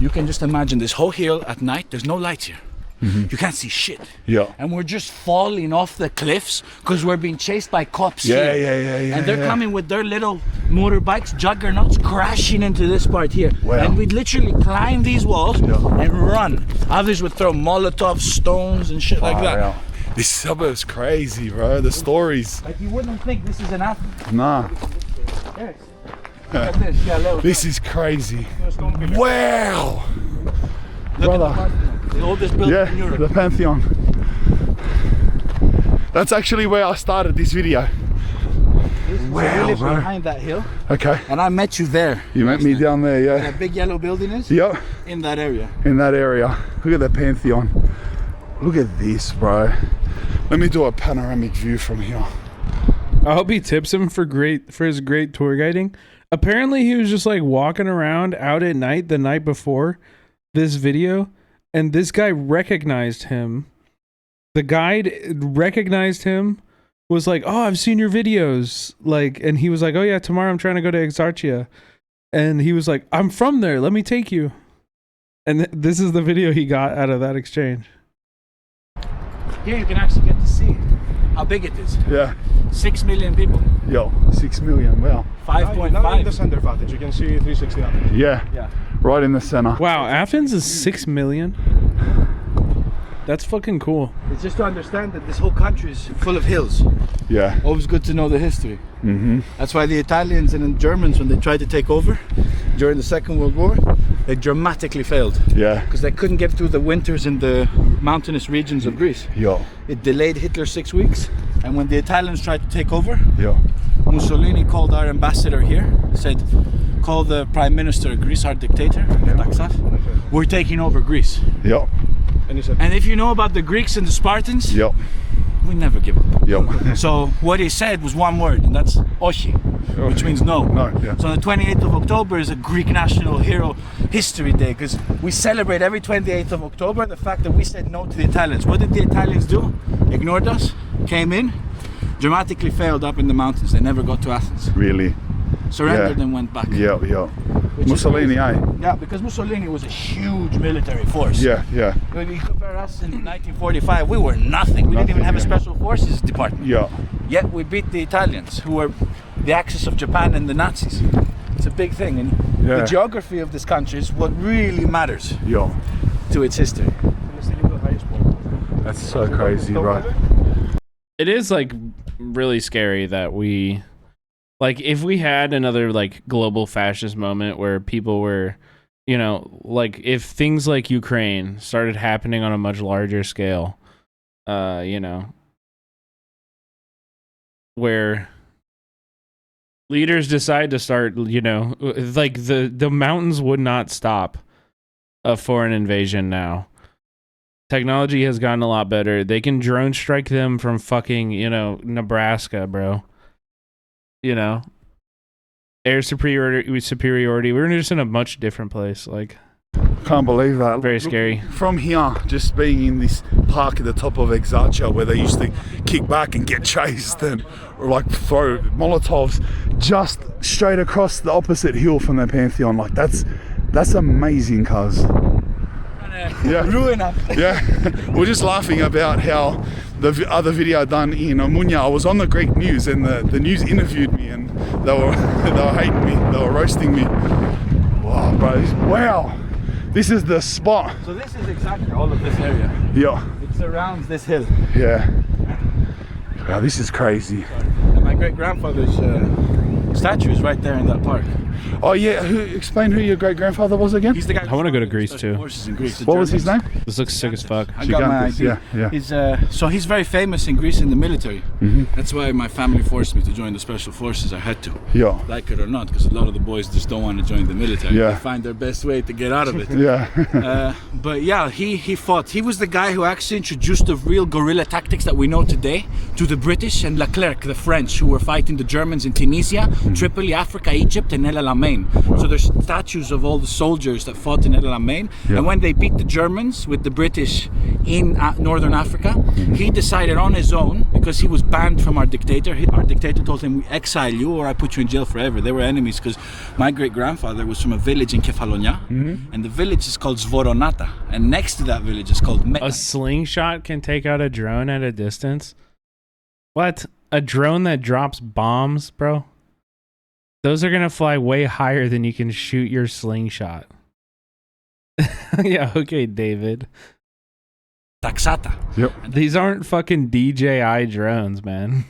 You can just imagine this whole hill at night. There's no lights here. Mm-hmm. You can't see shit. Yeah. And we're just falling off the cliffs because we're being chased by cops Yeah. And they're coming with their little motorbikes, juggernauts, crashing into this part here. Wow. And we'd literally climb these walls and run. Others would throw Molotov stones and shit like that. Wow. This suburb's crazy, bro. The stories. Like you wouldn't think this is an Athens. Nah. Yes. Look at this. Yeah, look. This is crazy. Wow. Brother. The oldest building in Europe. The Pantheon. That's actually where I started this video. We live behind that hill. Okay. And I met you there. You met me down there, Where yeah. that big yellow building is? Yep. In that area. In that area. Look at the Pantheon. Look at this, bro. Let me do a panoramic view from here. I hope he tips him for his great tour guiding. Apparently he was just like walking around out at night the night before this video, and this guy recognized him. The guide recognized him, was like, "Oh, I've seen your videos." Like, and he was like, "Oh yeah, tomorrow I'm trying to go to Exarchia." And he was like, "I'm from there. Let me take you." And this is the video he got out of that exchange. Here you can actually get to see how big it is. Yeah. 6 million people. Yo, 6 million, wow. 5.5. Now in the center of Athens, you can see 360 Athens. Yeah. Right in the center. Wow, Athens is 6 million? That's fucking cool. It's just to understand that this whole country is full of hills. Yeah. Always good to know the history. Mm-hmm. That's why the Italians and the Germans, when they tried to take over during the Second World War, they dramatically failed. Yeah. Because they couldn't get through the winters in the mountainous regions of Greece. Yo. It delayed Hitler 6 weeks, and when the Italians tried to take over, Yo. Mussolini called our ambassador here, said, call the Prime Minister of Greece, our dictator, we're taking over Greece. Yo. And if you know about the Greeks and the Spartans, Yo. we never give up. Yo. So what he said was one word, and that's ochi, which means no. Yeah. So the 28th of October is a Greek National Hero History Day, because we celebrate every 28th of October the fact that we said no to the Italians. What did the Italians do? Ignored us, came in, dramatically failed up in the mountains. They never got to Athens. Really? Surrendered and went back. Yeah. Mussolini, Yeah, because Mussolini was a huge military force. Yeah. When you compare us in 1945, we were nothing. We didn't even have a special forces department. Yeah. Yet we beat the Italians, who were the axis of Japan and the Nazis. It's a big thing, and the geography of this country is what really matters to its history. That's so crazy, right? It is like really scary that we, like, if we had another like global fascist moment where people were, you know, like if things like Ukraine started happening on a much larger scale, you know, where leaders decide to start, you know, like the mountains would not stop a foreign invasion now. Technology has gotten a lot better. They can drone strike them from fucking, you know, Nebraska, bro. You know, air superiority. We're just in a much different place. Like, can't believe that. Very scary. From here, just being in this park at the top of Exarchia where they used to kick back and get chased and or like throw Molotovs just straight across the opposite hill from the Pantheon. Like that's amazing, cuz. Yeah. Ruin up. Yeah. We're just laughing about how the other video done in Omunya, I was on the Greek news and the news interviewed me and they were hating me, they were roasting me. Wow, bro. Wow. This is the spot. So this is exactly all of this area. Yeah. It surrounds this hill. Yeah. Wow, this is crazy. And my great-grandfather's statue is right there in that park. Oh yeah, explain who your great-grandfather was again? He's the guy. I want to go to Greece too. Forces in Greece. What was his name? This looks sick as fuck. I got my ID. Yeah. He's, so he's very famous in Greece in the military. That's why my family forced me to join the special forces. I had to. Yeah. Like it or not, because a lot of the boys just don't want to join the military. Yeah. They find their best way to get out of it. Yeah. But yeah, he fought. He was the guy who actually introduced the real guerrilla tactics that we know today to the British and Leclerc, the French, who were fighting the Germans in Tunisia, Tripoli, Africa, Egypt, and El Alamein. So there's statues of all the soldiers that fought in El Alamein. Yeah. And when they beat the Germans with the British in northern Africa, he decided on his own, because he was banned from our dictator. Our dictator told him, we exile you or I put you in jail forever. They were enemies because my great-grandfather was from a village in Kefalonia, and the village is called Zvoronata. And next to that village is called A slingshot can take out a drone at a distance? What? A drone that drops bombs, bro? Those are gonna fly way higher than you can shoot your slingshot. Yeah, okay, David. Taxata. Yep. These aren't fucking DJI drones, man.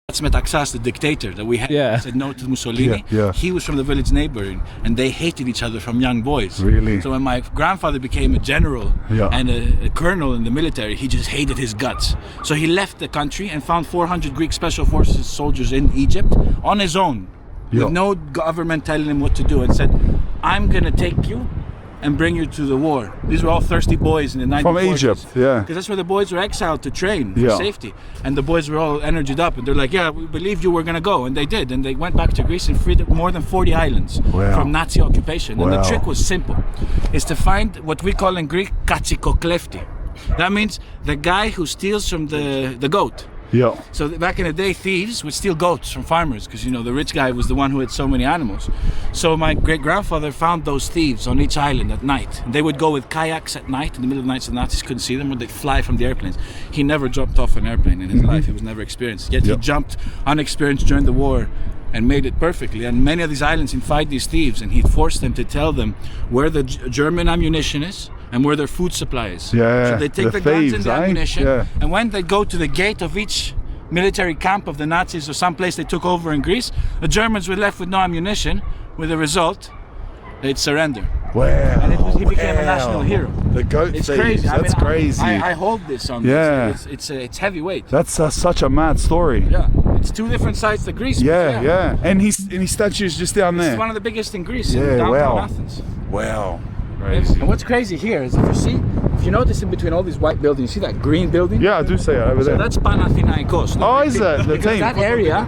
That's Metaxas, the dictator that we had. Yeah. Said no to Mussolini. Yeah. He was from the village neighboring, and they hated each other from young boys. Really? So when my grandfather became a general Yeah. and a colonel in the military, he just hated his guts. So he left the country and found 400 Greek special forces soldiers in Egypt on his own, Yeah. with no government telling him what to do, and said, I'm gonna take you and bring you to the war. These were all thirsty boys in the 1940s. From Egypt, yeah. Because that's where the boys were exiled to train for Yeah. safety. And the boys were all energized up, and they're like, yeah, we believed you were gonna go. And they did, and they went back to Greece and freed more than 40 islands from Nazi occupation. And the Wow. trick was simple, is to find what we call in Greek katsikoklefti. That means the guy who steals from the goat. Yeah. So back in the day, thieves would steal goats from farmers because, you know, the rich guy was the one who had so many animals. So my great-grandfather found those thieves on each island at night. And they would go with kayaks at night in the middle of the night so the Nazis couldn't see them, or they'd fly from the airplanes. He never jumped off an airplane in his life. He was never experienced. Yet he jumped unexperienced during the war and made it perfectly. And many of these islands, he'd fight these thieves and he'd force them to tell them where the German ammunition is and where their food supply is. Yeah, So they take the the guns and thieves, the eh? ammunition, Yeah. and when they go to the gate of each military camp of the Nazis or someplace they took over in Greece, the Germans were left with no ammunition, with the result, they'd surrender. Wow. And he became a national hero. The goat It's thieves. crazy. That's crazy. I hold this on Yeah. this. It's heavyweight. That's such a mad story. Yeah, it's two different sides to Greece. but Yeah. And his statue is just down It's there. one of the biggest in Greece, in Yeah, downtown wow. Athens. Wow. Crazy. And what's crazy here is if you notice in between all these white buildings, you see that green building? Yeah, I do see it over So there. that's Panathinaikos. Oh, is it? The Because team? that area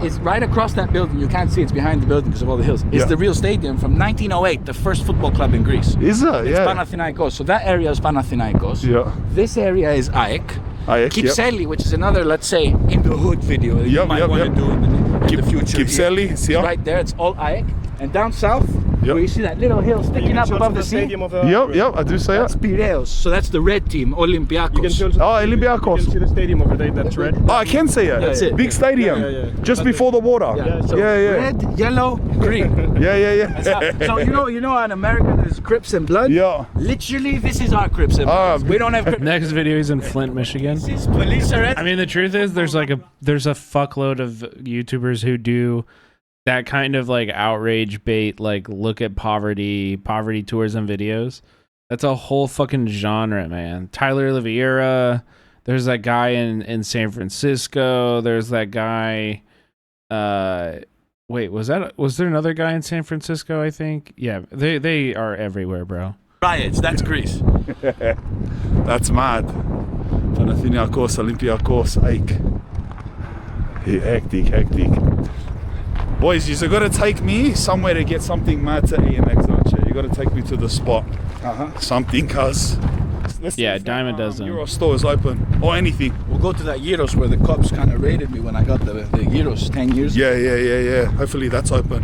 is right across that building. You can't see it's behind the building because of all the hills. It's Yeah. the real stadium from 1908, the first football club in Greece. Is it? It's Yeah. Panathinaikos. So that area is Panathinaikos. Yeah. This area is AEK. AEK, yep. Kypseli, which is another, let's say, in the hood video that you might want to do in the future. Kypseli, It's yeah. right there. It's all AEK. And down south, where you see that little hill sticking up above the sea. Yep, I do see That's it. Piraeus. So that's the red team, Olympiakos. Olympiakos. You can see the stadium over there, that's red. Oh, I can see it. That's it. Big stadium. Yeah. Just before the water. So Yeah. red, yellow, green. Yeah. So you know in America there's Crips and Blood? Yeah. Literally this is our Crips and Blood. We don't have Crips. Next video is in Flint, Michigan. Police arrest. I mean, the truth is, there's a fuckload of YouTubers who do that kind of like outrage bait, like look at poverty tourism videos. That's a whole fucking genre, man. Tyler Oliveira, There's that guy in San Francisco. There's that guy. Wait, was there another guy in San Francisco? I think. Yeah, they are everywhere, bro. Riots. That's Greece. That's mad. Panathinaikos, Olympiakos, Ike. Hectic. Boys, you've got to take me somewhere to get something mad to eat in Exarchia. You got to take me to the spot. Something, cuz. Yeah, Diamond doesn't. Euro store is open or anything. We'll go to that Gyros where the cops kind of raided me when I got the Gyros 10 years ago. Yeah. Hopefully that's open.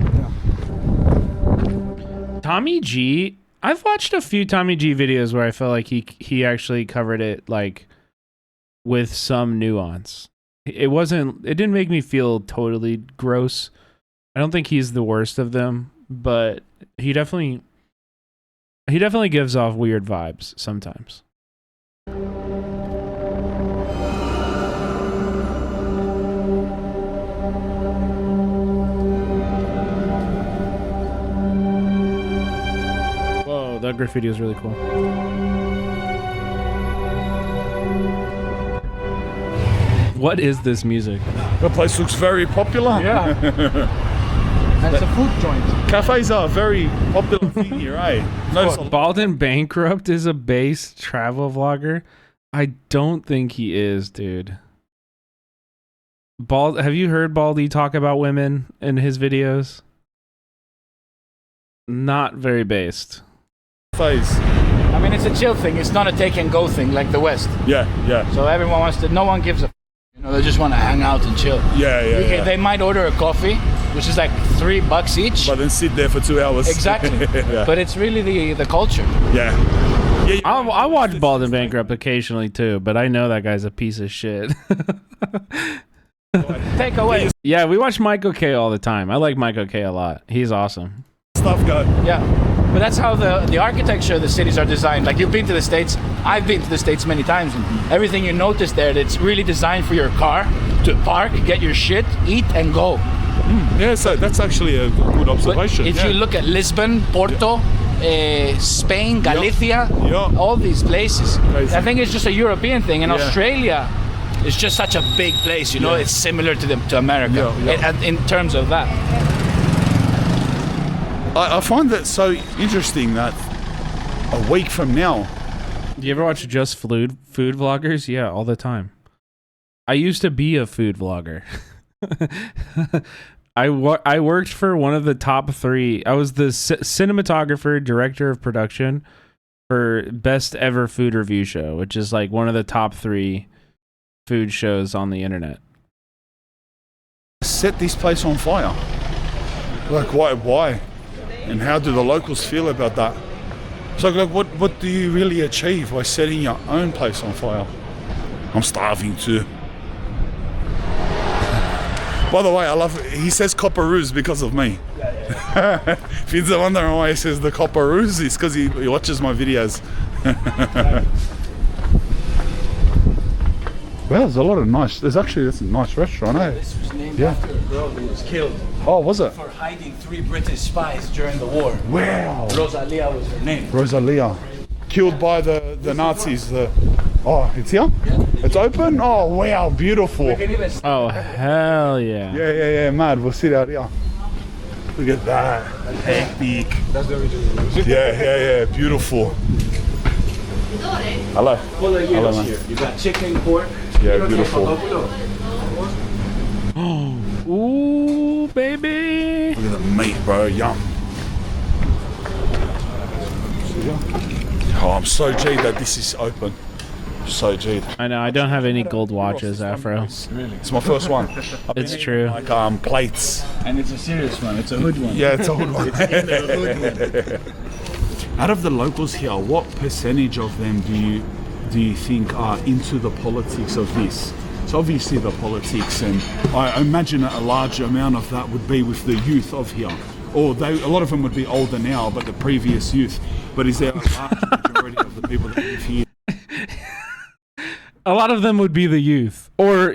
Tommy G. I've watched a few Tommy G videos where I felt like he actually covered it like with some nuance. It didn't make me feel totally gross. I don't think he's the worst of them, but he definitely gives off weird vibes sometimes. Whoa, that graffiti is really cool. What is this music? The place looks very popular. Yeah. That's a food joint. Cafes are a very popular thing here, eh? Baldwin Bankrupt is a base travel vlogger? I don't think he is, dude. Have you heard Baldy talk about women in his videos? Not very based. Cafes. I mean, it's a chill thing. It's not a take and go thing like the West. Yeah. So everyone wants to. No one gives a. They just want to hang out and chill. Yeah. They might order a coffee, which is like $3 each. But then sit there for 2 hours. Exactly. Yeah. But it's really the culture. Yeah. I watch Baldwin Bankrupt occasionally too, but I know that guy's a piece of shit. Take away. Yeah, we watch Michael K all the time. I like Michael K a lot. He's awesome. Stuff go. Yeah. But that's how the architecture of the cities are designed. Like, you've been to the States. I've been to the States many times. And everything you notice there, it's really designed for your car to park, get your shit, eat, and go. Yeah, so that's actually a good observation. But if you look at Lisbon, Porto, Spain, Galicia, all these places, I think it's just a European thing. And Australia is just such a big place, you know, it's similar to America in terms of that. I find that so interesting that a week from now. Do you ever watch just food vloggers? Yeah, all the time. I used to be a food vlogger. I worked for one of the top 3. I was the cinematographer, director of production for Best Ever Food Review Show, which is like one of the top 3 food shows on the internet. Set this place on fire. Like, why? And how do the locals feel about that? So, like, what do you really achieve by setting your own place on fire? I'm starving too. By the way, I love it. He says Copperoos because of me. If you're wondering why he says the Copperoos, it's because he watches my videos. Well, there's a lot of nice. That's a nice restaurant, eh? This was named after a girl who was killed. Oh, was it? For hiding 3 British spies during the war. Wow. Rosalia was her name. Rosalia. Killed by the Nazis. Oh, it's here? Yeah. It's open? Oh, wow, beautiful. Oh, hell yeah. Yeah, mad. We'll sit out here. Look at that. Hectic. That's the original. Yeah, beautiful. Hello. Hello, man. Here. You got chicken, pork. Yeah, beautiful. Ooh, baby. Look at the meat, bro. Yum. Oh, I'm so G that this is open. So G. I know. I don't have any gold watches, Afro. Really? It's my first one. It's true. Like plates. And it's a serious one. It's a hood one. Yeah, it's a hood one. It's in the hood one. Out of the locals here, what percentage of them do you think are into the politics of this? So obviously the politics, and I imagine a large amount of that would be with the youth of here. Or a lot of them would be older now, but the previous youth. But is there a large majority of the people that live here? A lot of them would be the youth, or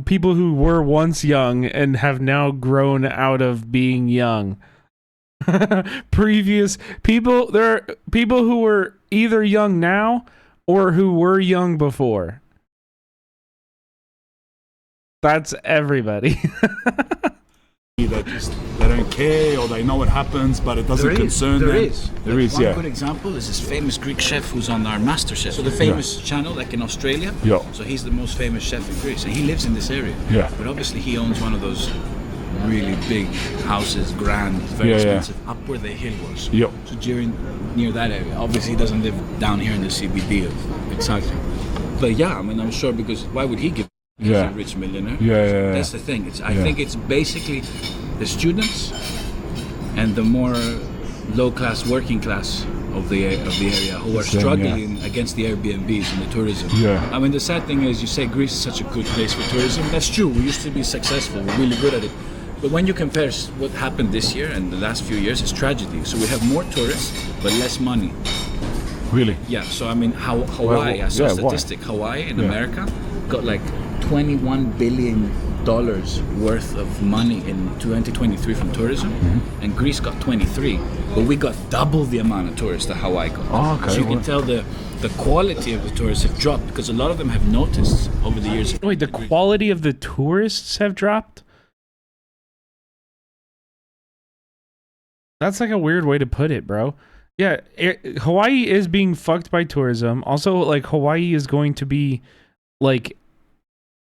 people who were once young and have now grown out of being young. Previous people, there are people who were either young now or who were young before. That's everybody. They don't care, or they know what happens, but it doesn't concern them. There is, One good example is this famous Greek chef who's on our MasterChef. So the famous channel, like in Australia. Yeah. So he's the most famous chef in Greece, and he lives in this area. Yeah. But obviously he owns one of those really big houses, grand, very expensive, up where the hill was. Yeah. So near that area. Obviously he doesn't live down here in the CBD of exactly. But yeah, I mean, I'm sure, because why would he give? He's a rich millionaire. Yeah. That's the thing. I think it's basically the students and the more low-class, working class of the area who are struggling against the Airbnbs and the tourism. Yeah. I mean, the sad thing is, you say Greece is such a good place for tourism. That's true. We used to be successful. We're really good at it. But when you compare what happened this year and the last few years, it's tragedy. So we have more tourists, but less money. Really? Yeah. So I mean, Hawaii, I saw a statistic. Hawaii in America got like $21 billion worth of money in 2023 from tourism, and Greece got 23, but we got double the amount of tourists that Hawaii got. Oh, okay. So you can tell the quality of the tourists have dropped, because a lot of them have noticed over the years. Wait, the quality of the tourists have dropped? That's like a weird way to put it, bro. Yeah, Hawaii is being fucked by tourism. Also, like, Hawaii is going to be like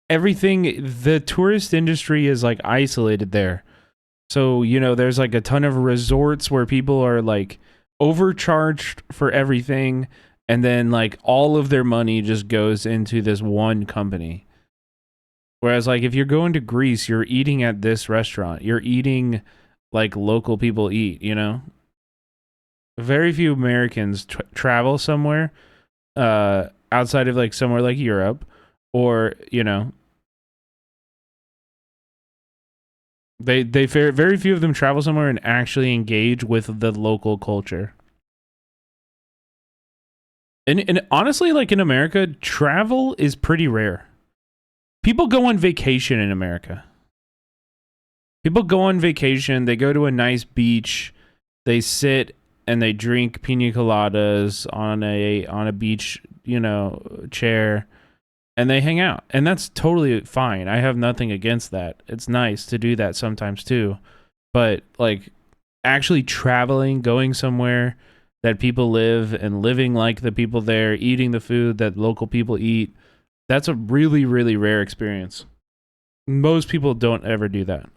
everything. The tourist industry is like isolated there. So, you know, there's like a ton of resorts where people are like overcharged for everything, and then like all of their money just goes into this one company. Whereas like if you're going to Greece, you're eating at this restaurant. You're eating like local people eat, you know? Very few Americans travel somewhere outside of like somewhere like Europe, or, you know, very few of them travel somewhere and actually engage with the local culture. And honestly, like in America, travel is pretty rare. People go on vacation in America. People go on vacation, they go to a nice beach, they sit and they drink pina coladas on a beach, you know, chair, and they hang out. And that's totally fine. I have nothing against that. It's nice to do that sometimes too. But like actually traveling, going somewhere that people live and living like the people there, eating the food that local people eat, that's a really, really rare experience. Most people don't ever do that.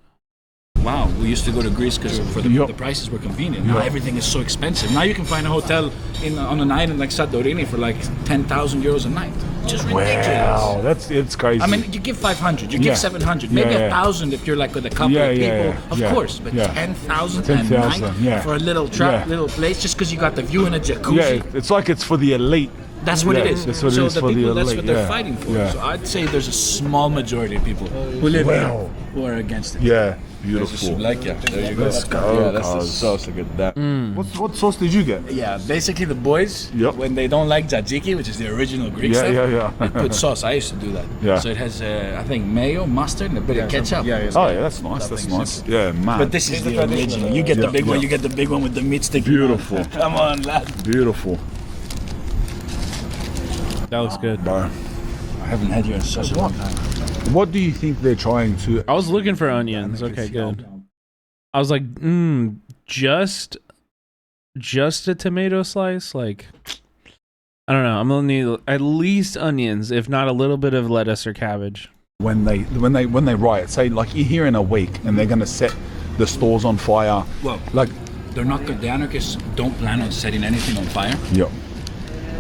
Wow, we used to go to Greece because the prices were convenient. Now everything is so expensive. Now you can find a hotel on an island like Santorini for like 10,000 euros a night. Just ridiculous. Wow, it's crazy. I mean, you give 500, you give 700, maybe 1,000 if you're like with a couple of people, of course. But 10,000 a night for a little little place just because you got the view and a jacuzzi. Yeah, it's like it's for the elite. That's what it is. That's what so it is the for people, the elite. that's what they're fighting for. So I'd say there's a small majority of people who live here who are against it. Yeah, beautiful. Like, there you go. Let's go. Yeah, that's the sauce. Look at that. What sauce did you get? Yeah, basically the boys, when they don't like tzatziki, which is the original Greek stuff, they put sauce. I used to do that. Yeah. So it has, I think, mayo, mustard, and a bit of ketchup. Oh yeah, that's nice. That's nice. Yeah, man. But this is the original. You get the big one. You get the big one with the meat stick. Beautiful. Come on, lad. Beautiful. That looks good. I haven't had you in such a long time. What do you think they're trying to... I was looking for onions. Okay, good. I was like, just a tomato slice? Like, I don't know. I'm gonna need at least onions, if not a little bit of lettuce or cabbage. When they riot, say like you're here in a week and they're gonna set the stores on fire. Well, like they're not good. The anarchists don't plan on setting anything on fire. Yeah.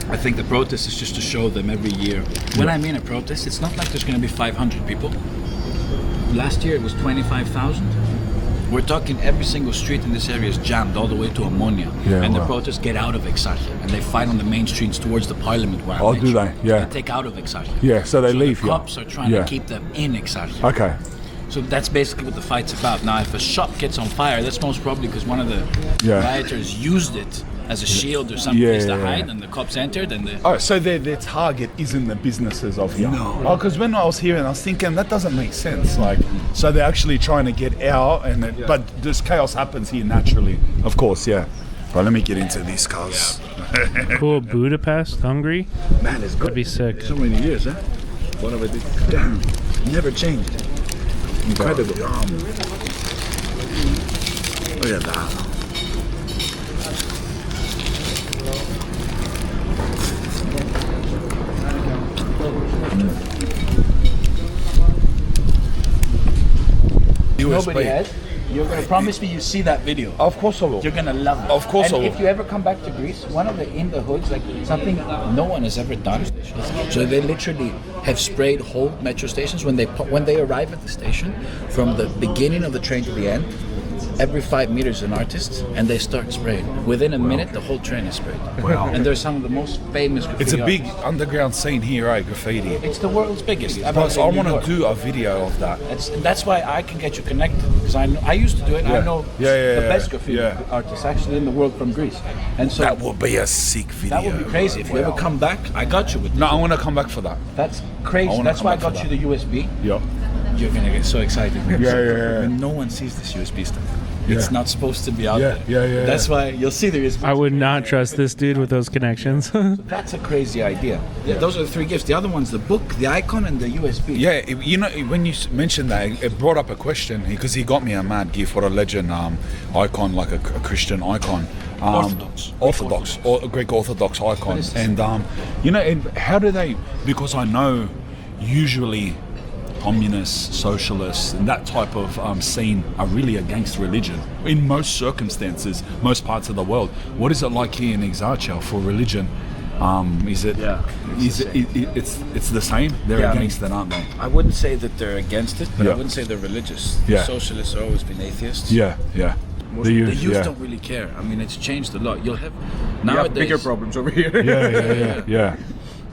I think the protest is just to show them every year. When I mean a protest, it's not like there's going to be 500 people. Last year it was 25,000. We're talking every single street in this area is jammed all the way to Ammonia. And the protests get out of Exarchia and they fight on the main streets towards the parliament where Oh, do they? Yeah. They take out of Exarchia. Yeah, so they leave. The cops are trying to keep them in Exarchia. Okay. So that's basically what the fight's about. Now, if a shop gets on fire, that's most probably because one of the rioters used it as a shield or some place to hide, and the cops entered, and Oh, so their target isn't the businesses of here? No. Oh, because when I was here and I was thinking, that doesn't make sense. Like, so they're actually trying to get out, and but this chaos happens here naturally. Of course, yeah. Right, let me get into these cars. Cool, Budapest, Hungary. Man, it's good. That'd be sick. So many years, huh? What have I did? Damn, never changed. Incredible. Look at that. Nobody has. You're going to promise me you see that video. Of course I will. You're going to love it. Of course I And will. if you ever come back to Greece, one of the in the hoods, like something no one has ever done. So they literally have sprayed whole metro stations when they arrive at the station, from the beginning of the train to the end. Every 5 meters an artist, and they start spraying. Within a minute, the whole train is sprayed. Wow. And they're some of the most famous graffiti It's a big artists. underground scene here, eh? Graffiti. It's the world's biggest. Plus, I want to do a video of that. That's why I can get you connected, because I used to do it. Yeah. I know the best graffiti artists actually in the world from Greece, and so that would be a sick video. that would be crazy. If you ever come back, I got you with. No, I want to come back for that. That's crazy. That's why I got you the USB. Yeah. You're gonna get so excited. Yeah. No one sees this USB stuff. Yeah. It's not supposed to be out Yeah, there. yeah. That's why you'll see the USB. I would not trust this dude with those connections. That's a crazy idea. Yeah, those are the three gifts. The other one's the book, the icon, and the USB. Yeah, you know, when you mentioned that, it brought up a question, because he got me a mad gift for a legend icon, like a Christian icon. Orthodox, or a Greek Orthodox icon. And, you know, and how do they, because I know usually communists, socialists, and that type of scene are really against religion in most circumstances, most parts of the world. What is it like here in Exarchia for religion? Is it? Yeah, it's the same. They're against it, aren't they? I wouldn't say that they're against it, but I Yeah. wouldn't say they're religious. Yeah. Socialists have always been atheists. Yeah. The youth don't really care. I mean, it's changed a lot. You'll have nowadays bigger problems over here. Yeah.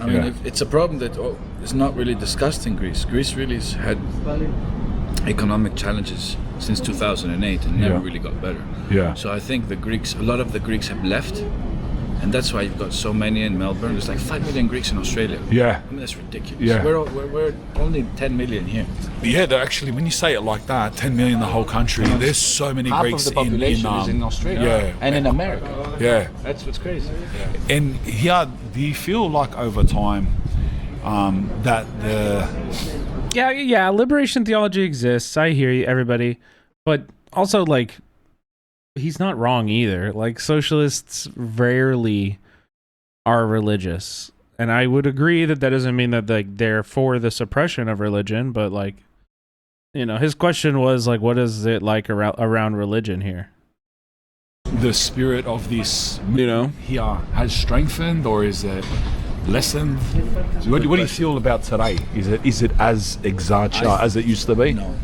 I mean, it's a problem that is not really discussed in Greece. Greece really has had economic challenges since 2008 and never really got better. Yeah. So I think a lot of the Greeks have left, and that's why you've got so many in Melbourne. There's like 5 million Greeks in Australia. Yeah. I mean, that's ridiculous. Yeah. We're only 10 million here. Yeah, they're actually, when you say it like that, 10 million the whole country, there's so many Half Greeks of the population is in Australia Yeah. and in America. Yeah. That's what's crazy. And here, do you feel like over time that the... Yeah, liberation theology exists. I hear you, everybody. But also, like, he's not wrong either. Like, socialists rarely are religious. And I would agree that doesn't mean that they're for the suppression of religion, but, like, you know, his question was, like, what is it like around religion here? The spirit of this, you know, here has strengthened, or is it lessened? What do you feel about today? Is it as Exarchia as it used to be? No.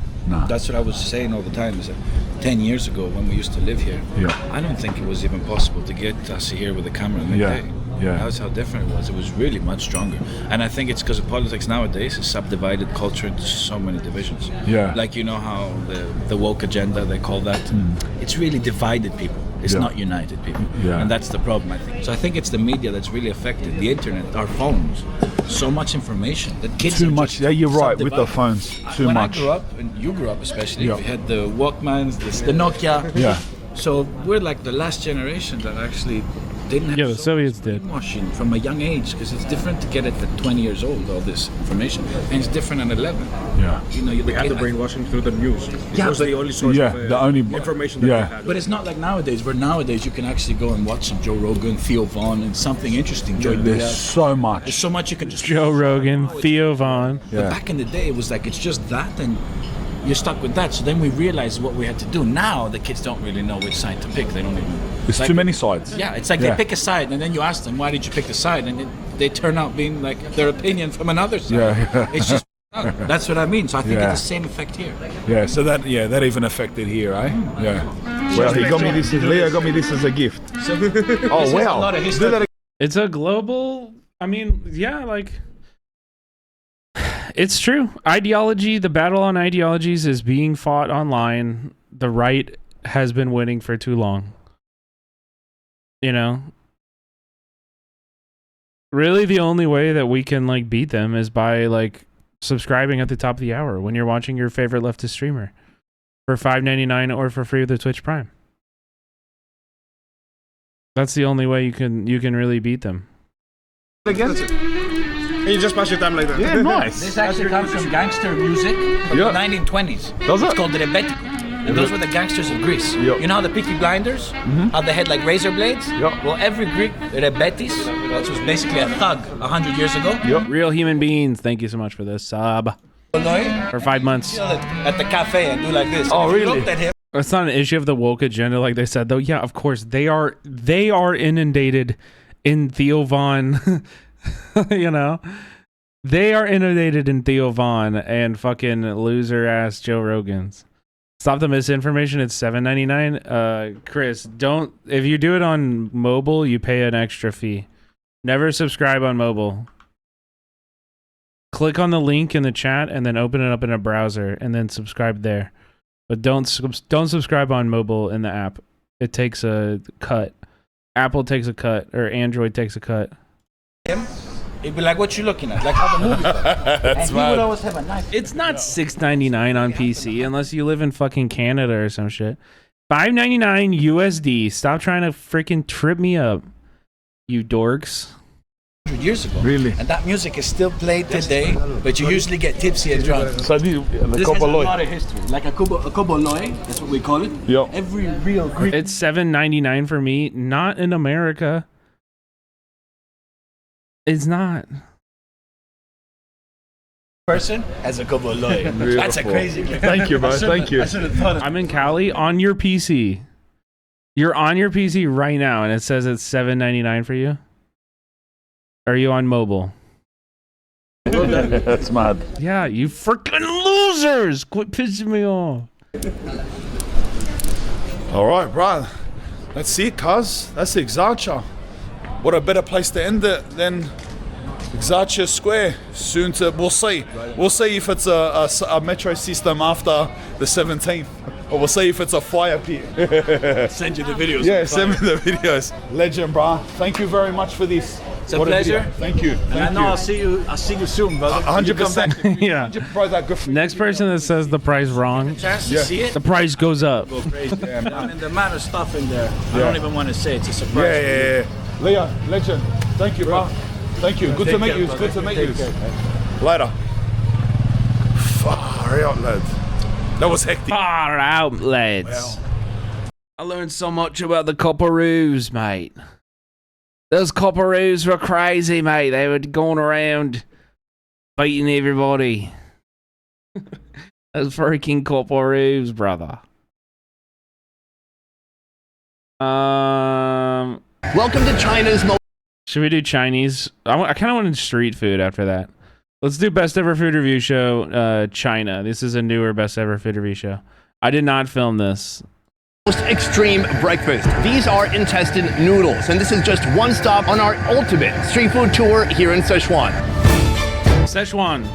That's what I was saying all the time. Is that 10 years ago when we used to live here, I don't think it was even possible to get us here with a camera in the day. That's how different it was. It was really much stronger. And I think it's because of politics nowadays is subdivided culture into so many divisions. Yeah. Like, you know how the woke agenda, they call that, it's really divided people. It's not united people. Yeah. And that's the problem, I think. So I think it's the media that's really affected. The internet, our phones, so much information that kids Too are much. just Yeah, you're right, with the subdivided. phones. Too When much. I grew up, and you grew up especially, we had the Walkmans, the Nokia. Yeah. So we're like the last generation that actually didn't have the Soviets did. brainwashing from a young age, because it's different to get it at 20 years old, all this information, and it's different at 11. Yeah. You know, We had the brainwashing through the news. It was the only source of the only information that we had. But it's not like nowadays, where nowadays you can actually go and watch some Joe Rogan, Theo Vaughn, and something interesting. Joy There's Diaz. so much. There's so much you can just... Joe Rogan, Theo Vaughn. But back in the day, it was like, it's just that, and you're stuck with that. So then we realized what we had to do. Now the kids don't really know which side to pick. They don't even... There's like, too many sides. Yeah, it's like they pick a side, and then you ask them, why did you pick the side? And they turn out being like their opinion from another side. Yeah. It's just... That's what I mean. So I think Yeah. it's the same effect here. Yeah, so that even affected here, eh? Yeah. Well, he got me this. Leo got me this as a gift. Oh wow! A lot of history. It's a global, I mean, yeah, like, it's true. Ideology, the battle on ideologies is being fought online. The right has been winning for too long. You know? Really, the only way that we can, like, beat them is by, like, subscribing at the top of the hour when you're watching your favorite leftist streamer for $5.99 or for free with the Twitch Prime. That's the only way you can really beat them. And you just pass your time like that. Yeah, nice. This actually comes from gangster music from the 1920s. Does it? It's called the rebetiko. And those were the gangsters of Greece. You know how the Peaky Blinders, how they had like razor blades? Well, every Greek rebetis, that was basically a thug 100 years ago. Real human beings. Thank you so much for this sub. For 5 months. At the cafe and do like this. Oh, If you really? looked at him, It's not an issue of the woke agenda, like they said, though. Yeah, of course they are inundated in Theo Von. You know, they are inundated in Theo Von and fucking loser ass Joe Rogan's. Stop the misinformation. It's $7.99. Chris, don't. If you do it on mobile, you pay an extra fee. Never subscribe on mobile. Click on the link in the chat and then open it up in a browser and then subscribe there. But don't subscribe on mobile in the app. It takes a cut. Apple takes a cut, or Android takes a cut. it'd be like, what you looking at? Like how the movie and he would always have a knife. It's not $6.99 on PC unless you live in fucking Canada or some shit. $5.99 USD. Stop trying to freaking trip me up, you dorks. Years ago. Really? And that music is still played today, but you usually get tipsy and drunk. So this has a lot of history. Like a koboloi, that's what we call it. Yeah. Every real Greek. It's $7.99 for me, not in America. It's not. Person has a koboloi. That's a crazy gift. Thank you, man. Thank you. I should have thought of I'm in Cali on your PC. You're on your PC right now, and it says it's $7.99 for you. Are you on mobile? That's mad. Yeah, you freaking losers! Quit pissing me off. All right, bro. That's it, cuz. That's Exarcher. What a better place to end it than Exarcher Square. Soon to, we'll see. We'll see if it's a metro system after the 17th. Or we'll see if it's a fire pit. Send you the videos. Yeah, send me the videos. Legend, bro. Thank you very much for this. It's a pleasure. Thank you. And I know I'll see you soon, brother. 100%. Yeah. Bro, that good. Next person that says the price wrong, Chance to see it? the price goes up. Go crazy. I mean, the amount of stuff in there, I don't even want to say. It's a surprise. Yeah. Leah, legend. Thank you, bro. Thank you. Good to meet you. It's good to meet you. Later. Far out, lad. That was hectic. Far out, lads. Wow. I learned so much about the copperoos, mate. Those copperoos were crazy, mate. They were going around beating everybody. Those freaking copperoos, brother. Welcome to China's most. Should we do Chinese? I kind of wanted street food after that. Let's do best ever food review show, China. This is a newer best ever food review show. I did not film this. Most extreme breakfast. These are intestine noodles, and this is just one stop on our ultimate street food tour here in Sichuan. Sichuan.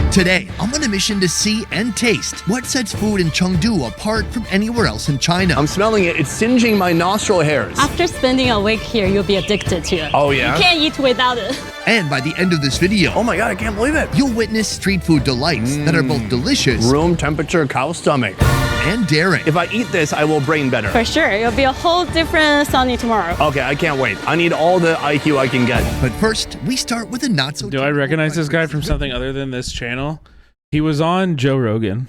Today, I'm on a mission to see and taste what sets food in Chengdu apart from anywhere else in China. I'm smelling it. It's singeing my nostril hairs. After spending a week here, you'll be addicted to it. Oh, yeah? You can't eat without it. And by the end of this video, oh my god, I can't believe it. You'll witness street food delights that are both delicious, room temperature cow stomach, and daring. If I eat this, I will brain better. For sure, it'll be a whole different Sunny tomorrow. Okay, I can't wait. I need all the IQ I can get. But first, we start with a not so. Do I recognize this guy from something other than this channel? He was on Joe Rogan.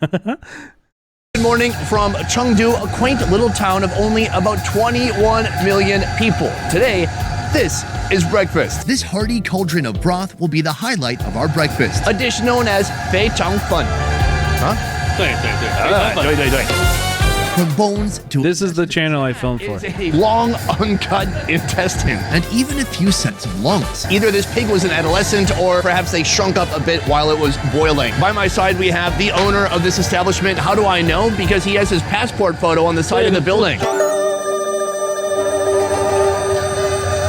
Good morning from Chengdu, a quaint little town of only about 21 million people. Today, this is breakfast. This hearty cauldron of broth will be the highlight of our breakfast. A dish known as 非常粉. Huh? 对。From bones to This is the channel I filmed for. It's a long, uncut intestine. And even a few sets of lungs. Either this pig was an adolescent or perhaps they shrunk up a bit while it was boiling. By my side, we have the owner of this establishment. How do I know? Because he has his passport photo on the side of the building.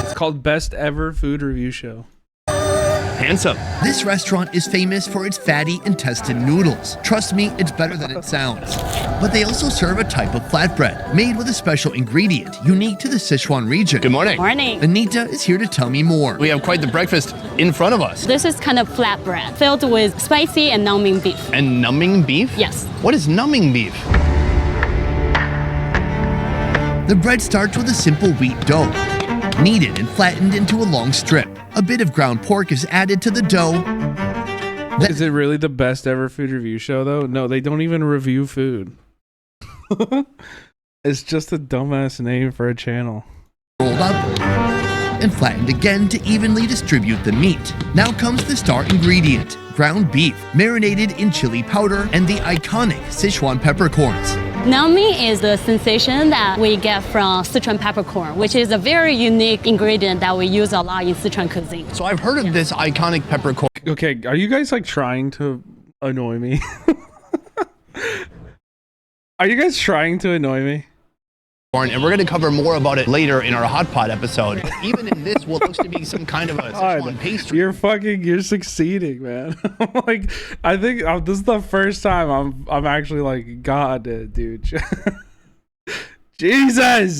It's called Best Ever Food Review Show. Handsome. This restaurant is famous for its fatty intestine noodles. Trust me, it's better than it sounds. But they also serve a type of flatbread made with a special ingredient unique to the Sichuan region. Good morning. Morning. Anita is here to tell me more. We have quite the breakfast in front of us. This is kind of flatbread, filled with spicy and numbing beef. And numbing beef? Yes. What is numbing beef? The bread starts with a simple wheat dough, kneaded and flattened into a long strip. A bit of ground pork is added to the dough. Is it really the best ever food review show though? No, they don't even review food. It's just a dumbass name for a channel. Rolled up and flattened again to evenly distribute the meat. Now comes the star ingredient, ground beef, marinated in chili powder and the iconic Sichuan peppercorns. Naomi is the sensation that we get from Sichuan peppercorn, which is a very unique ingredient that we use a lot in Sichuan cuisine. So I've heard of this iconic peppercorn. Okay, are you guys like trying to annoy me? Are you guys trying to annoy me? And we're going to cover more about it later in our hot pot episode. But even in this, what looks to be some kind of a Sichuan pastry. You're succeeding, man. Like, I think this is the first time I'm actually like, God, dude. Jesus.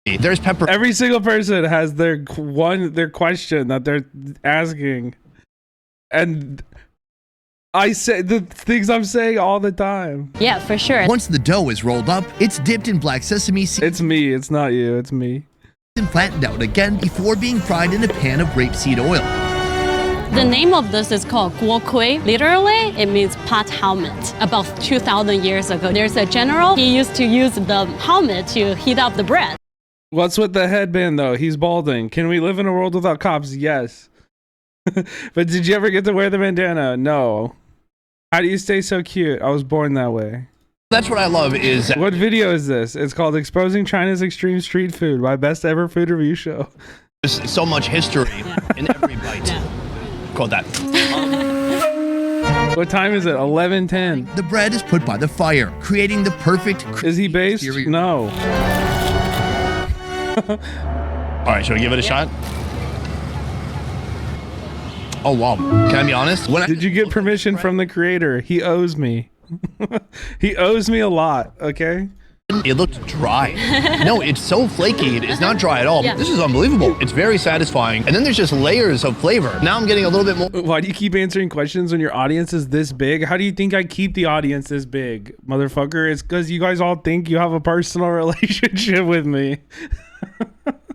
There's pepper. Every single person has their question that they're asking, and I say the things I'm saying all the time. Yeah, for sure. Once the dough is rolled up, it's dipped in black sesame seeds. It's me, it's not you, it's me. And flattened out again before being fried in a pan of rapeseed oil. The name of this is called guo kui. Literally, it means pot helmet. About 2,000 years ago, there's a general. He used to use the helmet to heat up the bread. What's with the headband though? He's balding. Can we live in a world without cops? Yes. But did you ever get to wear the bandana? No. How do you stay so cute? I was born that way. That's what I love is... What video is this? It's called Exposing China's Extreme Street Food, my best ever food review show. There's so much history in every bite. Call that. What time is it? 11:10. The bread is put by the fire, creating the perfect... Is he based? exterior. No. All right, should we give it a shot? Oh, wow. Can I be honest? Did you get permission from the creator? He owes me. He owes me a lot, okay? It looked dry. No, it's so flaky. It's not dry at all. Yeah. This is unbelievable. It's very satisfying. And then there's just layers of flavor. Now I'm getting a little bit more. Why do you keep answering questions when your audience is this big? How do you think I keep the audience this big, motherfucker? It's because you guys all think you have a personal relationship with me.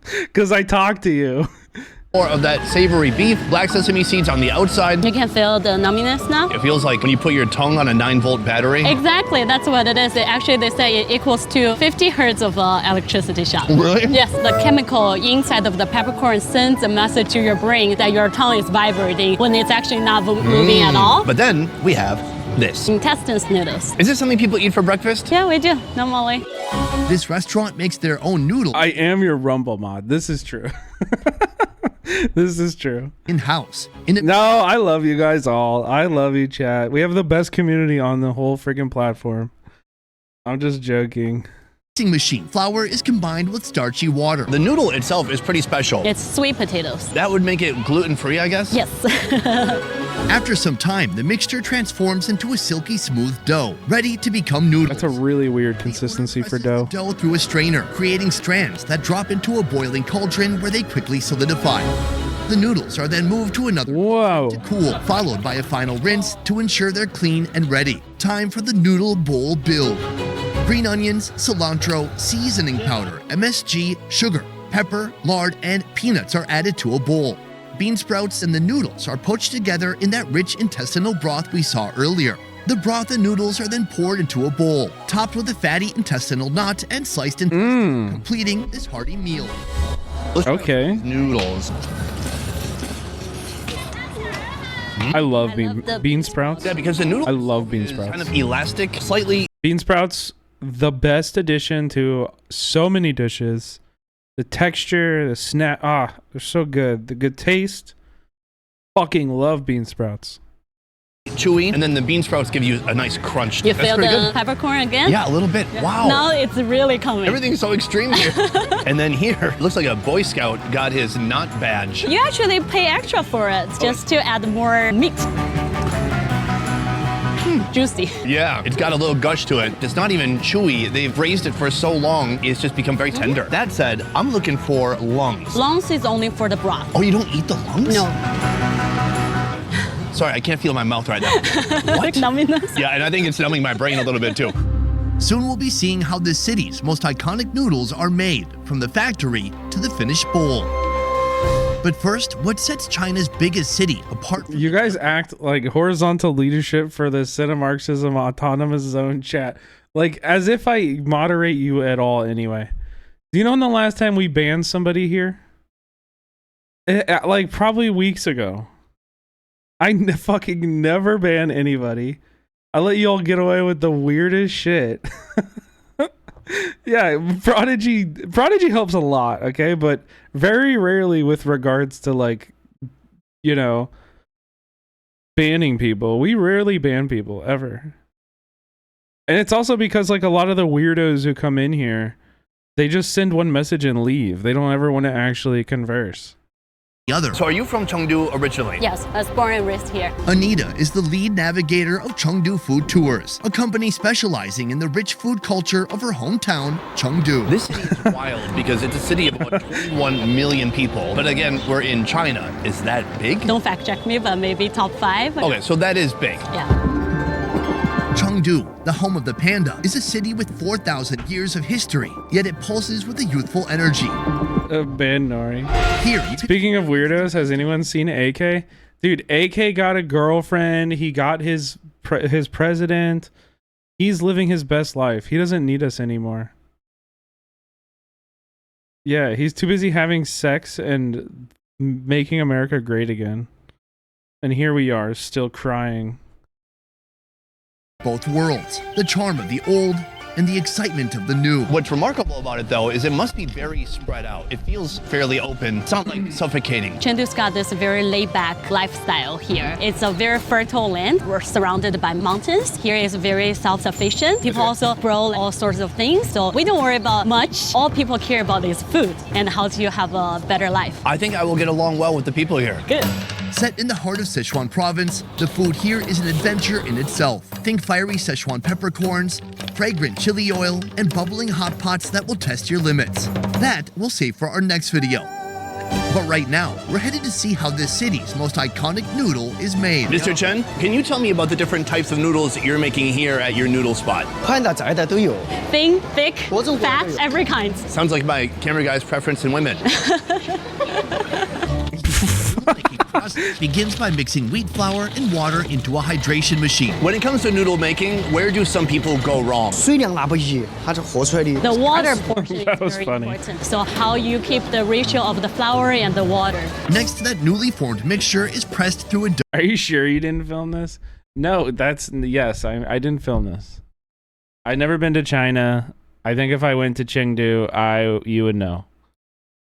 Because I talk to you. More of that savory beef, black sesame seeds on the outside. You can feel the numminess now. It feels like when you put your tongue on a 9-volt battery. Exactly, that's what it is. Actually, they say it equals to 50 hertz of electricity shock. Really? Yes, the chemical inside of the peppercorn sends a message to your brain that your tongue is vibrating when it's actually not moving at all. But then we have this. Intestines noodles. Is this something people eat for breakfast? Yeah, we do, normally. This restaurant makes their own noodles. I am your Rumble mod. This is true. This is true. In-house. No, I love you guys all. I love you, chat. We have the best community on the whole freaking platform. I'm just joking. Machine flour is combined with starchy water. The noodle itself is pretty special. It's sweet potatoes. That would make it gluten-free, I guess? Yes. After some time, the mixture transforms into a silky smooth dough, ready to become noodles. That's a really weird consistency for dough. Dough through a strainer, creating strands that drop into a boiling cauldron where they quickly solidify. The noodles are then moved to another to cool, followed by a final rinse to ensure they're clean and ready. Time for the noodle bowl build. Green onions, cilantro, seasoning powder, MSG, sugar, pepper, lard, and peanuts are added to a bowl. Bean sprouts and the noodles are poached together in that rich intestinal broth we saw earlier. The broth and noodles are then poured into a bowl, topped with a fatty intestinal knot and sliced intestines, completing this hearty meal. Okay. Noodles. I love bean sprouts. Yeah, because the noodle I love bean sprouts. kind of elastic, slightly. Bean sprouts, the best addition to so many dishes. The texture, the snap, they're so good. The good taste. Fucking love bean sprouts. Chewy, and then the bean sprouts give you a nice crunch. You That's feel pretty the good. peppercorn again? Yeah, a little bit. Wow. Now it's really coming. Everything's so extreme here. And then here, it looks like a Boy Scout got his knot badge. You actually pay extra for it just to add more meat. Juicy. Yeah, it's got a little gush to it. It's not even chewy. They've raised it for so long, it's just become very tender. That said, I'm looking for lungs. Lungs is only for the broth. Oh, you don't eat the lungs? No. Sorry, I can't feel my mouth right now. What? Numminess? Yeah, and I think it's numbing my brain a little bit too. Soon we'll be seeing how the city's most iconic noodles are made, from the factory to the finished bowl. But first, what sets China's biggest city apart? You guys act like horizontal leadership for the Cinemarxism Autonomous Zone chat. Like, as if I moderate you at all anyway. Do you know when the last time we banned somebody here? Like, probably weeks ago. Fucking never ban anybody. I let you all get away with the weirdest shit. Yeah, Prodigy helps a lot, okay? But very rarely with regards to, like, you know, banning people. We rarely ban people, ever. And it's also because, like, a lot of the weirdos who come in here, they just send one message and leave. They don't ever want to actually converse. So are you from Chengdu originally? Yes, I was born and raised here. Anita is the lead navigator of Chengdu Food Tours, a company specializing in the rich food culture of her hometown, Chengdu. This city is wild because it's a city of about 21 million people. But again, we're in China. Is that big? Don't fact check me, but maybe top 5. Okay, so that is big. Yeah. Chengdu, the home of the panda, is a city with 4,000 years of history, yet it pulses with a youthful energy. Ben Nori. Here, speaking of weirdos, has anyone seen AK? Dude, AK got a girlfriend. He got his president. He's living his best life. He doesn't need us anymore. Yeah, he's too busy having sex and making America great again. And here we are, still crying. Both worlds, the charm of the old and the excitement of the new. What's remarkable about it, though, is it must be very spread out. It feels fairly open. It's not like suffocating. Chengdu's got this very laid-back lifestyle here. It's a very fertile land. We're surrounded by mountains. Here is very self-sufficient. People also grow all sorts of things, so we don't worry about much. All people care about is food and how to have a better life. I think I will get along well with the people here. Good. Set in the heart of Sichuan province, the food here is an adventure in itself. Think fiery Sichuan peppercorns, fragrant chili oil, and bubbling hot pots that will test your limits. That we'll save for our next video. But right now, we're headed to see how this city's most iconic noodle is made. Mr. Chen, can you tell me about the different types of noodles that you're making here at your noodle spot? Thin, thick, fat, every kind. Sounds like my camera guy's preference in women. Begins by mixing wheat flour and water into a hydration machine. When it comes to noodle making, where do some people go wrong? The water portion That is was very funny. important. So how you keep the ratio of the flour and the water. Next to that newly formed mixture is pressed through a dough. Are you sure you didn't film this? No, yes, I didn't film this. I've never been to China. I think if I went to Chengdu, you would know.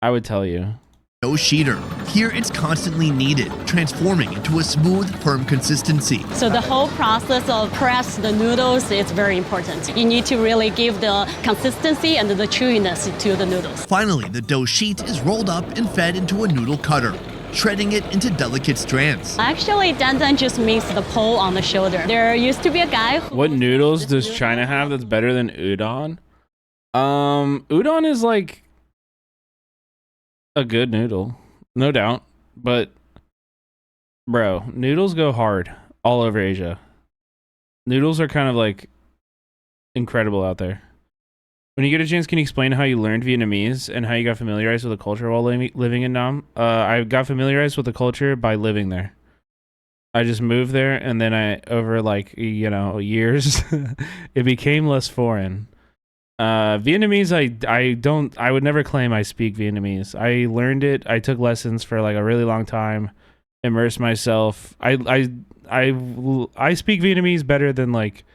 I would tell you. Sheeter. Here it's constantly kneaded, transforming into a smooth, firm consistency. So the whole process of press the noodles is very important. You need to really give the consistency and the chewiness to the noodles. Finally, the dough sheet is rolled up and fed into a noodle cutter, shredding it into delicate strands. Actually, dandan just means the pole on the shoulder. There used to be a guy who... What noodles does China have that's better than udon? Udon is like a good noodle, no doubt, but bro, noodles go hard all over Asia. Noodles are kind of like incredible out there. When you get a chance, can you explain how you learned Vietnamese and how you got familiarized with the culture while living in Nam? I got familiarized with the culture by living there. I just moved there, and then over like, years, it became less foreign. Vietnamese, I would never claim I speak Vietnamese. I learned it. I took lessons for like a really long time, immersed myself. I speak Vietnamese better than like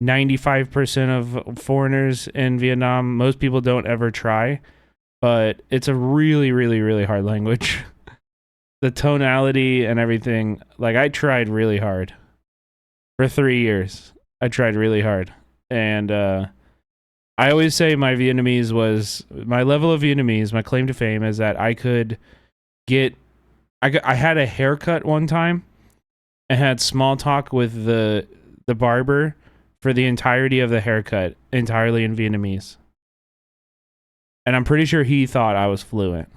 95% of foreigners in Vietnam. Most people don't ever try, but it's a really, really, really hard language. The tonality and everything, like I tried really hard. For 3 years, I tried really hard. And, I always say my level of Vietnamese, my claim to fame is that I had a haircut one time and had small talk with the barber for the entirety of the haircut, entirely in Vietnamese. And I'm pretty sure he thought I was fluent.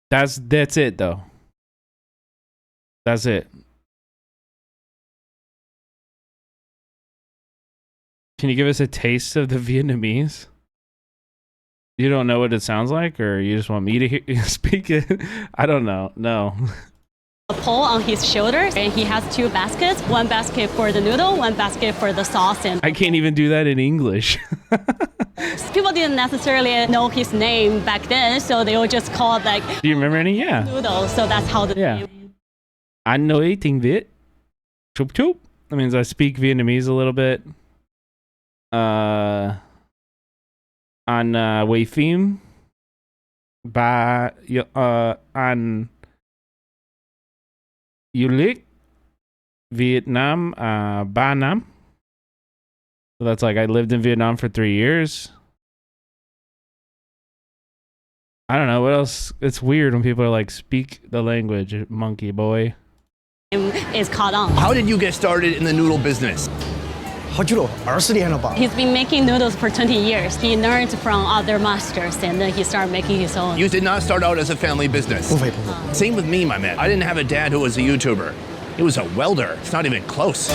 That's it though. That's it. Can you give us a taste of the Vietnamese? You don't know what it sounds like, or you just want me to speak it? I don't know. No. A pole on his shoulders, and he has 2 baskets. One basket for the noodle, one basket for the sauce. And I can't even do that in English. people didn't necessarily know his name back then, so they would just call it like. Do you remember any? Yeah. Noodle. So that's how the name. I know eating Viet. Choop choop. That means I speak Vietnamese a little bit. An quay phim ba an du lịch Việt Nam 3 năm. So that's like I lived in Vietnam for 3 years. I don't know what else. It's weird when people are like, speak the language, monkey boy. Is caught on. How did you get started in the noodle business? He's been making noodles for 20 years. He learned from other masters, and then he started making his own. You did not start out as a family business. Same with me, my man. I didn't have a dad who was a YouTuber. He was a welder. It's not even close.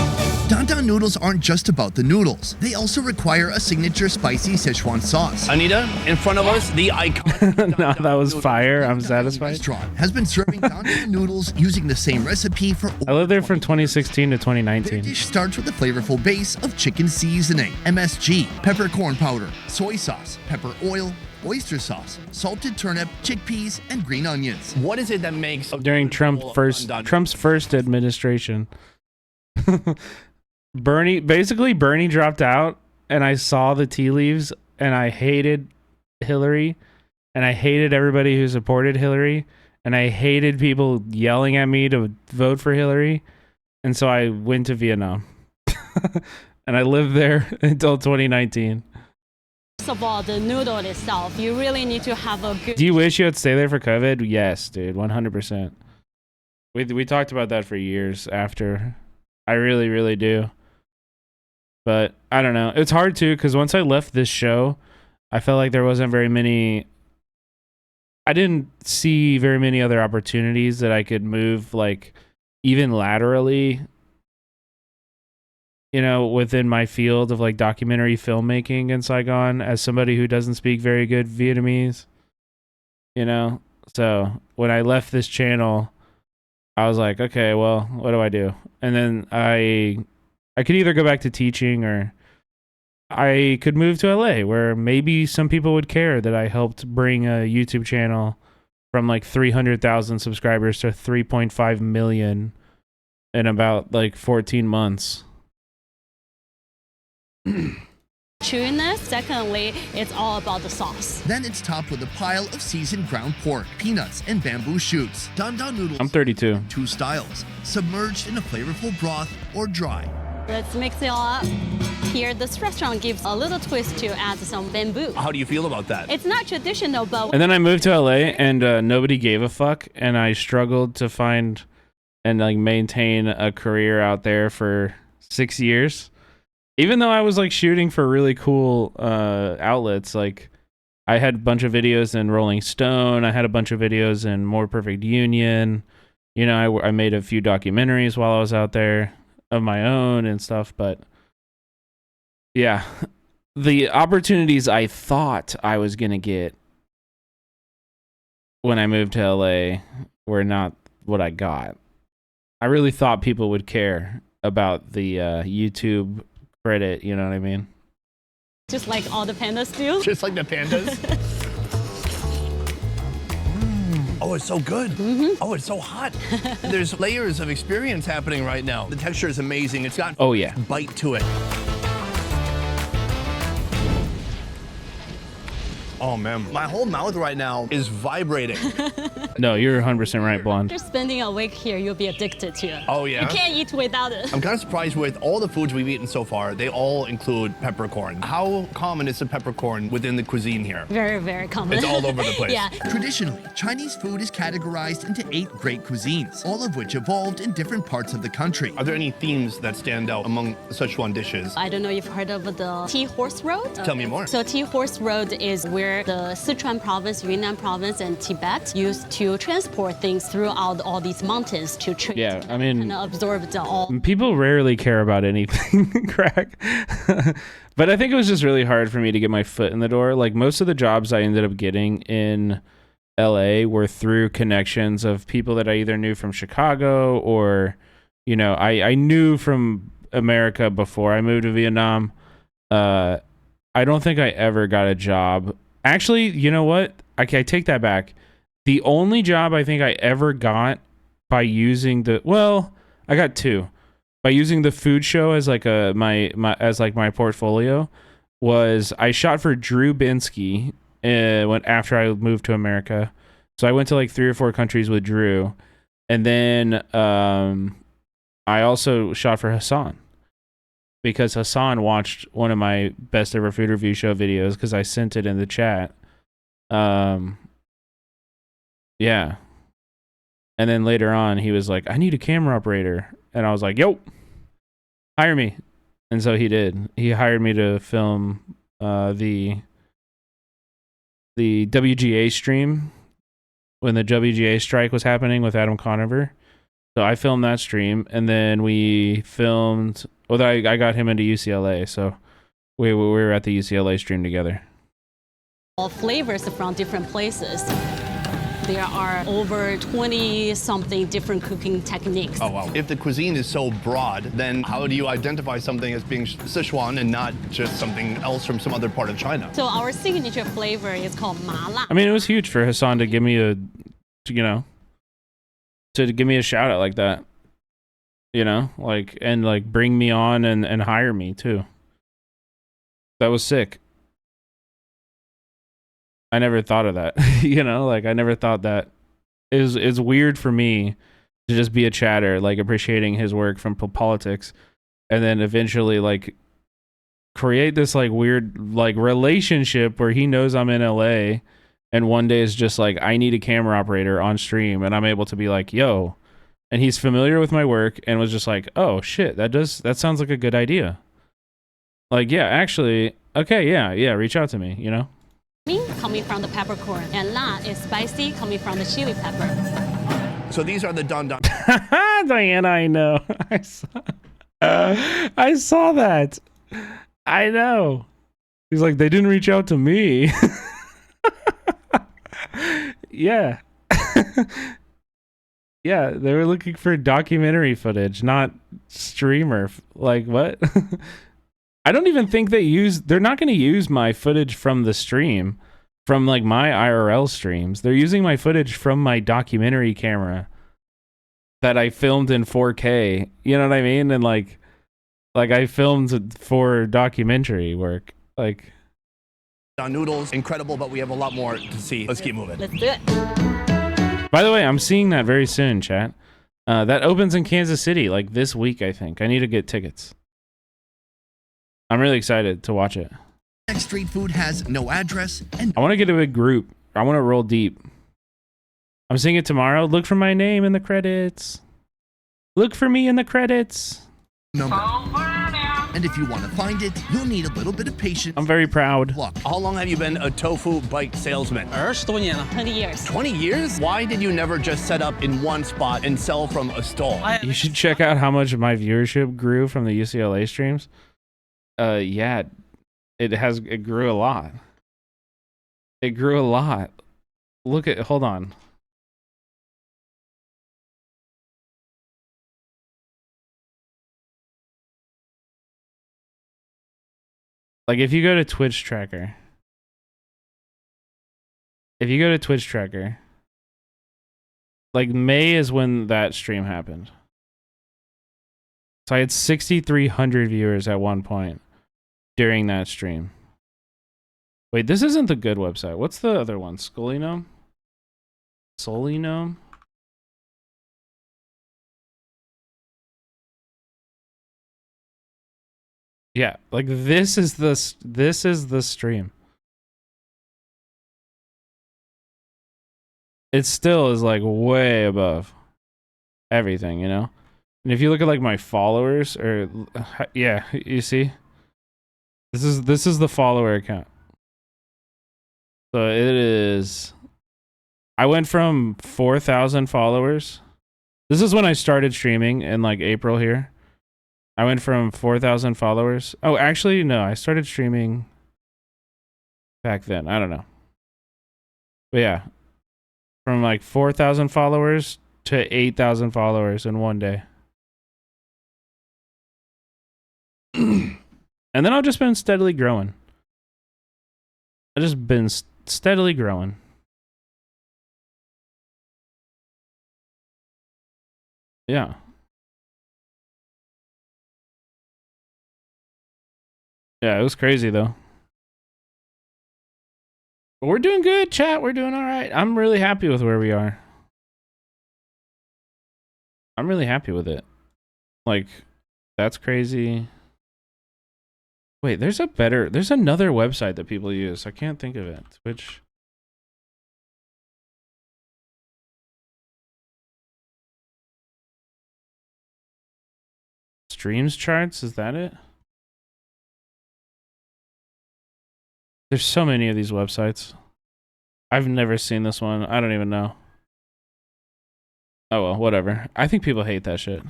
Don Don noodles aren't just about the noodles. They also require a signature spicy Szechuan sauce. Anita, in front of us, the icon. No, that was fire. I'm satisfied. Restaurant has been serving Don Don noodles using the same recipe for. I lived there from 2016 to 2019. Their dish starts with a flavorful base of chicken seasoning, MSG, peppercorn powder, soy sauce, pepper oil, oyster sauce, salted turnip, chickpeas, and green onions. What is it that makes during Trump's first administration? Bernie dropped out, and I saw the tea leaves, and I hated Hillary, and I hated everybody who supported Hillary, and I hated people yelling at me to vote for Hillary, and so I went to Vietnam, and I lived there until 2019. First of all, the noodle itself, you really need to have a good. Do you wish you had stayed there for COVID? Yes, dude, 100%. We talked about that for years after. I really, really do. But I don't know. It's hard too, because once I left this show, I felt like there wasn't very many. I didn't see very many other opportunities that I could move, like, even laterally, you know, within my field of like documentary filmmaking in Saigon, as somebody who doesn't speak very good Vietnamese, you know. So when I left this channel, I was like, okay, well, what do I do? And then I could either go back to teaching, or I could move to LA, where maybe some people would care that I helped bring a YouTube channel from like 300,000 subscribers to 3.5 million in about like 14 months. Chewiness. Secondly, it's all about the sauce. Then it's topped with a pile of seasoned ground pork, peanuts, and bamboo shoots. Don Don noodles. I'm 32. 2 styles: submerged in a flavorful broth or dry. Let's mix it all up. Here, this restaurant gives a little twist to add some bamboo. How do you feel about that? It's not traditional, but. And then I moved to LA, and nobody gave a fuck, and I struggled to find and like maintain a career out there for 6 years. Even though I was like shooting for really cool outlets, like I had a bunch of videos in Rolling Stone, I had a bunch of videos in More Perfect Union, you know, I made a few documentaries while I was out there of my own and stuff, but yeah, the opportunities I thought I was gonna get when I moved to LA were not what I got. I really thought people would care about the YouTube credit, you know what I mean? Just like all the pandas do. Just like the pandas? Oh, it's so good. Oh, it's so hot. There's layers of experience happening right now. The texture is amazing. It's got bite to it. Oh, man. My whole mouth right now is vibrating. No, you're 100% right, Blonde. After spending a week here, you'll be addicted to it. Oh, yeah? You can't eat without it. I'm kind of surprised with all the foods we've eaten so far, they all include peppercorn. How common is the peppercorn within the cuisine here? Very, very common. It's all over the place. Yeah. Traditionally, Chinese food is categorized into 8 great cuisines, all of which evolved in different parts of the country. Are there any themes that stand out among Sichuan dishes? I don't know if you've heard of the Tea Horse Road. Tell me more. So Tea Horse Road is where where the Sichuan province, Yunnan province, and Tibet used to transport things throughout all these mountains to trade. Yeah, I mean, and absorb all. People rarely care about anything, crack. But I think it was just really hard for me to get my foot in the door. Like most of the jobs I ended up getting in LA were through connections of people that I either knew from Chicago or, you know, I knew from America before I moved to Vietnam. I don't think I ever got a job. Actually, you know what? I take that back. The only job I think I ever got by using I got two. By using the food show as like my portfolio was I shot for Drew Binsky after I moved to America. So I went to like 3 or 4 countries with Drew. And then I also shot for Hassan. Because Hassan watched one of my best ever food review show videos because I sent it in the chat. Yeah. And then later on, he was like, I need a camera operator. And I was like, yo, hire me. And so he did. He hired me to film the WGA stream when the WGA strike was happening with Adam Conover. So I filmed that stream, and then we filmed. Well, I got him into UCLA, so we were at the UCLA stream together. All flavors from different places. There are over 20-something different cooking techniques. Oh, wow. If the cuisine is so broad, then how do you identify something as being Sichuan and not just something else from some other part of China? So our signature flavor is called mala. I mean, it was huge for Hassan to give me to give me a shout out like that. You know, and bring me on and hire me too. That was sick. I never thought of that. You know, I never thought that. It's weird for me to just be a chatter, appreciating his work from politics, and then eventually create this weird relationship where he knows I'm in LA, and one day is just I need a camera operator on stream, and I'm able to be like, yo, and he's familiar with my work and was just like, oh shit, that sounds like a good idea. Yeah, actually, okay, yeah, reach out to me, you know? Coming from the peppercorn, and la is spicy, coming from the chili pepper. So these are the don don. Diana, I know. I saw that. I know. He's like, they didn't reach out to me. Yeah. Yeah, they were looking for documentary footage, not streamer. What? I don't even think they're not going to use my footage from the stream, from my IRL streams. They're using my footage from my documentary camera that I filmed in 4K. You know what I mean? And I filmed for documentary work. Noodles, incredible, but we have a lot more to see. Let's keep moving. Let's do it. By the way, I'm seeing that very soon, chat. That opens in Kansas City this week, I think. I need to get tickets. I'm really excited to watch it. Next street food has no address and I want to get a big group. I want to roll deep. I'm seeing it tomorrow. Look for my name in the credits. Look for me in the credits. number. And if you want to find it, you'll need a little bit of patience. I'm very proud. Luck. How long have you been a tofu bike salesman? 20 years. 20 years? Why did you never just set up in one spot and sell from a stall? You should check out how much my viewership grew from the UCLA streams. Yeah, it grew a lot. It grew a lot. Hold on. If you go to Twitch tracker, May is when that stream happened. So I had 6,300 viewers at one point during that stream. Wait, this isn't the good website. What's the other one? Solinome? Yeah, this is the stream. It still is way above everything, you know? And if you look at my followers, or yeah, you see? This is the follower account. So it is. I went from 4,000 followers. This is when I started streaming in like April here. I went from 4,000 followers. Oh, actually, no. I started streaming back then. I don't know. But yeah. From like 4,000 followers to 8,000 followers in one day. And then I've just been steadily growing. I've just been steadily growing. Yeah. Yeah, it was crazy though. But we're doing good, chat. We're doing all right. I'm really happy with where we are. I'm really happy with it. Like, that's crazy. Wait, there's another website that people use. I can't think of it. Which Streams Charts, is that it? There's so many of these websites. I've never seen this one. I don't even know. Oh well, whatever. I think people hate that shit.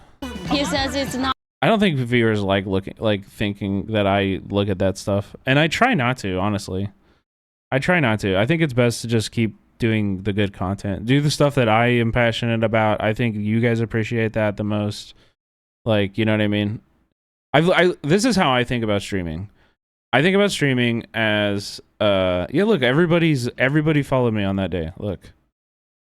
He says it's not. I don't think viewers like thinking that I look at that stuff. And I try not to, honestly. I try not to. I think it's best to just keep doing the good content. Do the stuff that I am passionate about. I think you guys appreciate that the most. Like, you know what I mean? This is how I think about streaming. I think about streaming as yeah, look, everybody followed me on that day. Look.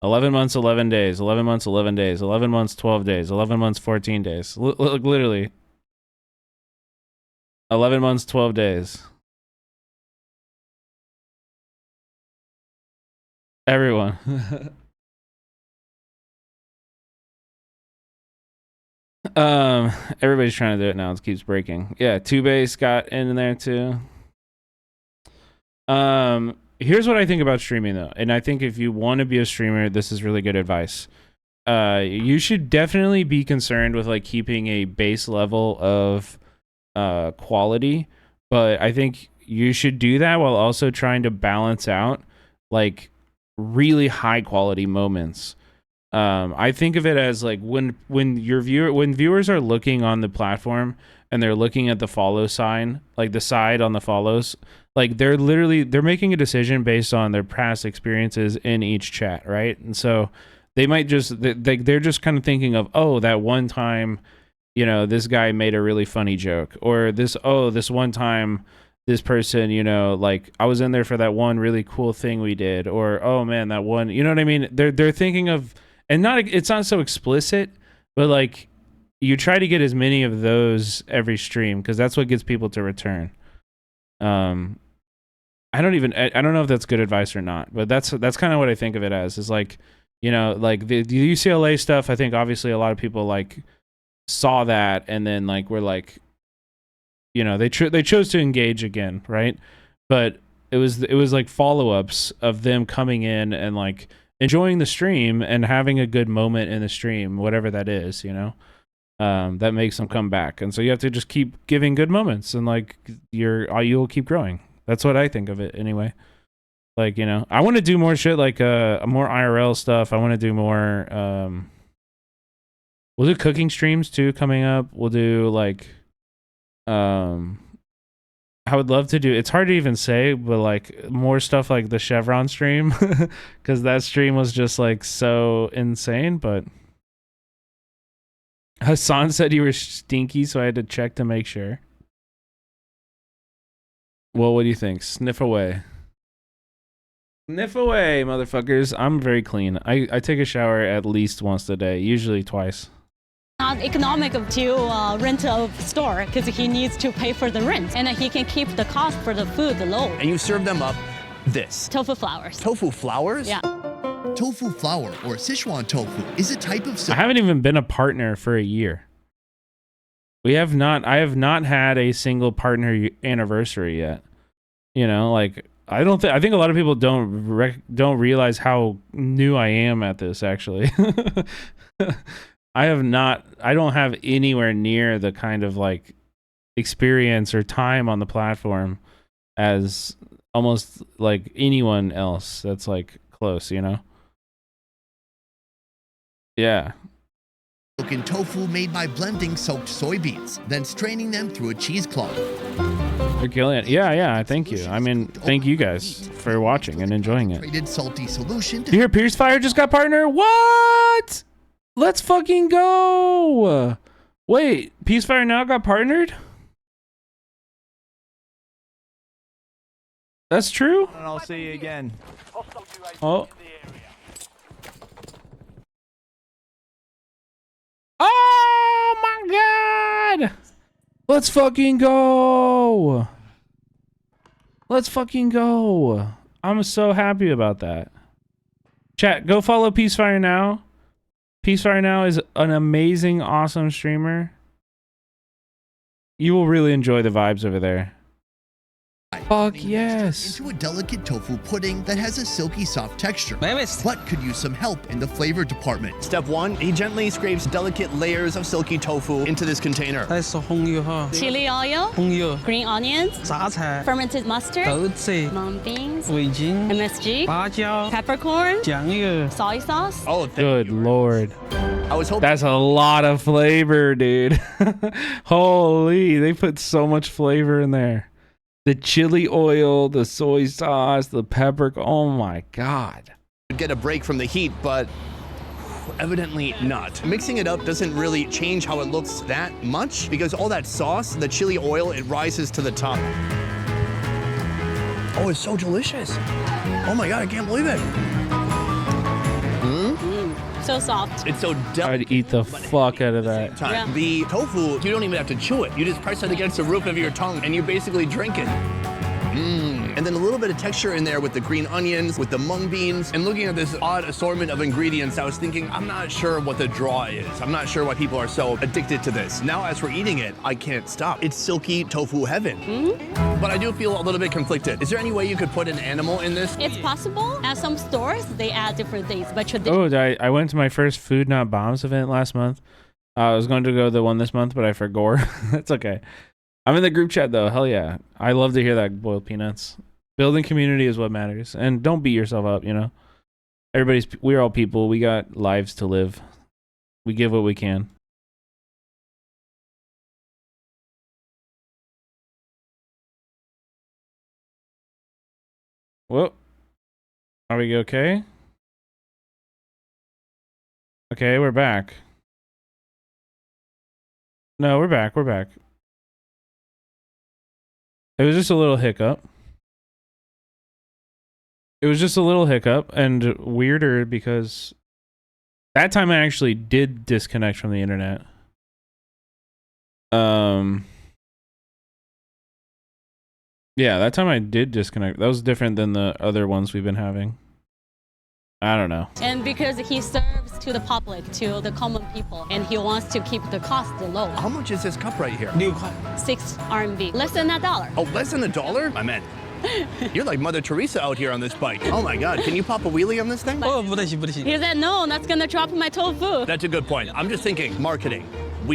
11 months, 11 days, 11 months, 11 days, 11 months, 12 days, 11 months, 14 days. Look, literally. 11 months, 12 days. Everyone. Everybody's trying to do it now. It keeps breaking. Yeah, Two-Base got in there too. Here's what I think about streaming though. And I think if you want to be a streamer, this is really good advice. You should definitely be concerned with like keeping a base level of quality, but I think you should do that while also trying to balance out like really high quality moments. I think of it as like when viewers are looking on the platform and they're looking at the follow sign, like the side on the follows, like they're making a decision based on their past experiences in each chat, right? And so they might they're just kind of thinking of, oh, that one time, you know, this guy made a really funny joke, or this one time this person, you know, like I was in there for that one really cool thing we did, or oh man, that one, you know what I mean? They're thinking of, and it's not so explicit, but like you try to get as many of those every stream because that's what gets people to return. I don't know if that's good advice or not, but that's kind of what I think of it as, is like, you know, like the UCLA stuff. I think obviously a lot of people like saw that and then like were like, you know, they chose to engage again, right? But it was like follow-ups of them coming in and like enjoying the stream and having a good moment in the stream, whatever that is, you know. That makes them come back. And so you have to just keep giving good moments, and like you'll keep growing. That's what I think of it anyway. Like, you know, I want to do more shit, like more IRL stuff. I want to do more we'll do cooking streams too coming up. We'll do like I would love to do, it's hard to even say, but like more stuff like the Chevron stream because that stream was just like so insane. But Hassan said you were stinky, so I had to check to make sure. Well, what do you think? Sniff away. Sniff away, motherfuckers. I'm very clean. I take a shower at least once a day, usually twice. Not economic to rent a store because he needs to pay for the rent, and he can keep the cost for the food low. And you serve them up this. Tofu flowers. Tofu flowers? Yeah. Tofu flour, or Sichuan tofu, is a type of I haven't even been a partner for a year. I have not had a single partner anniversary yet. You know, like I think a lot of people don't realize how new I am at this actually. I don't have anywhere near the kind of like experience or time on the platform as almost like anyone else that's like close, you know? Yeah. Looking tofu made by blending soaked soybeans, then straining them through a cheesecloth. You're killing it. Yeah, thank you. I mean, thank you guys for watching and enjoying it. Created salty solution. Do you hear Pierce Fire just got partner? What? Let's fucking go. Wait, Peace Fire now got partnered? That's true? And I'll see you again. Oh. Oh my god! Let's fucking go! Let's fucking go! I'm so happy about that. Chat, go follow Peacefire now. Peacefire now is an amazing, awesome streamer. You will really enjoy the vibes over there. Fuck yes. Into a delicate tofu pudding that has a silky soft texture, but could use some help in the flavor department. Step 1, he gently scrapes delicate layers of silky tofu into this container. Chili oil, green onions, fermented mustard, mung beans, MSG, peppercorn, soy sauce. Oh, good lord. I was hoping that's a lot of flavor, dude. Holy, they put so much flavor in there. The chili oil, the soy sauce, the pepper. Oh my god. Get a break from the heat, but evidently not. Mixing it up doesn't really change how it looks that much because all that sauce, the chili oil, it rises to the top. Oh, it's so delicious. Oh my god, I can't believe it. So soft. It's so delicate. I'd eat the fuck out of that. Yeah. The tofu, you don't even have to chew it. You just press it against the roof of your tongue and you basically drink it. And then a little bit of texture in there with the green onions, with the mung beans. And looking at this odd assortment of ingredients, I was thinking, I'm not sure what the draw is. I'm not sure why people are so addicted to this. Now, as we're eating it, I can't stop. It's silky tofu heaven. But I do feel a little bit conflicted. Is there any way you could put an animal in this? It's possible. At some stores, they add different things, but I went to my first Food Not Bombs event last month. I was going to go to the one this month, but I forgot. That's okay. I'm in the group chat though. Hell yeah. I love to hear that, boiled peanuts. Building community is what matters. And don't beat yourself up, you know? We're all people. We got lives to live. We give what we can. Well, are we okay? Okay, we're back. No, we're back. We're back. It was just a little hiccup. It was just a little hiccup and weirder because that time I actually did disconnect from the internet. Yeah, that time I did disconnect. That was different than the other ones we've been having. I don't know. And because he serves to the public, to the common people, and he wants to keep the cost low. How much is this cup right here? 6 RMB, less than $1. Oh, less than $1? I meant. You're like Mother Teresa out here on this bike. Oh my god, can you pop a wheelie on this thing? He said, no, that's gonna drop my tofu. That's a good point. I'm just thinking, marketing.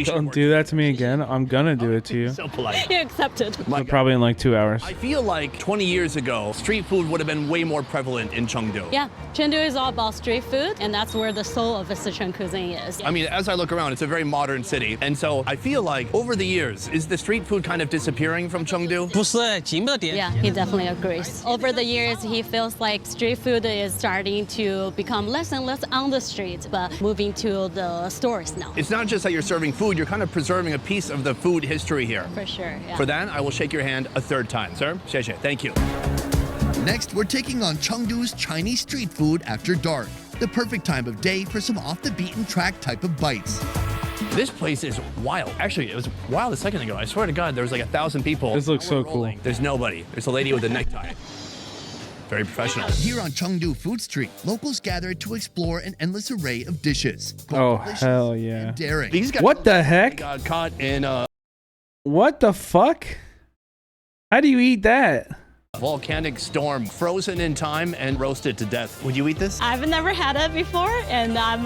Don't do that to me again. I'm gonna do it to you. So polite. You accepted. Probably in like 2 hours. I feel like 20 years ago, street food would have been way more prevalent in Chengdu. Yeah, Chengdu is all about street food, and that's where the soul of the Sichuan cuisine is. I mean, as I look around, it's a very modern city. And so I feel like over the years, is the street food kind of disappearing from Chengdu? Yeah, he definitely agrees. Over the years, he feels like street food is starting to become less and less on the street, but moving to the stores now. It's not just that you're serving food, you're kind of preserving a piece of the food history here. For sure, yeah. For that, I will shake your hand a third time. Sir, 谢谢, thank you. Next, we're taking on Chengdu's Chinese street food after dark. The perfect time of day for some off-the-beaten-track type of bites. This place is wild. Actually, it was wild a second ago. I swear to God, there was like 1,000 people. This looks so cool. There's nobody. There's a lady with a necktie. Very professional. Here on Chengdu Food Street, locals gathered to explore an endless array of dishes. Oh, hell yeah. Daring. What the heck? Got caught in What the fuck? How do you eat that? volcanic storm, frozen in time and roasted to death. Would you eat this? I've never had it before, and I'm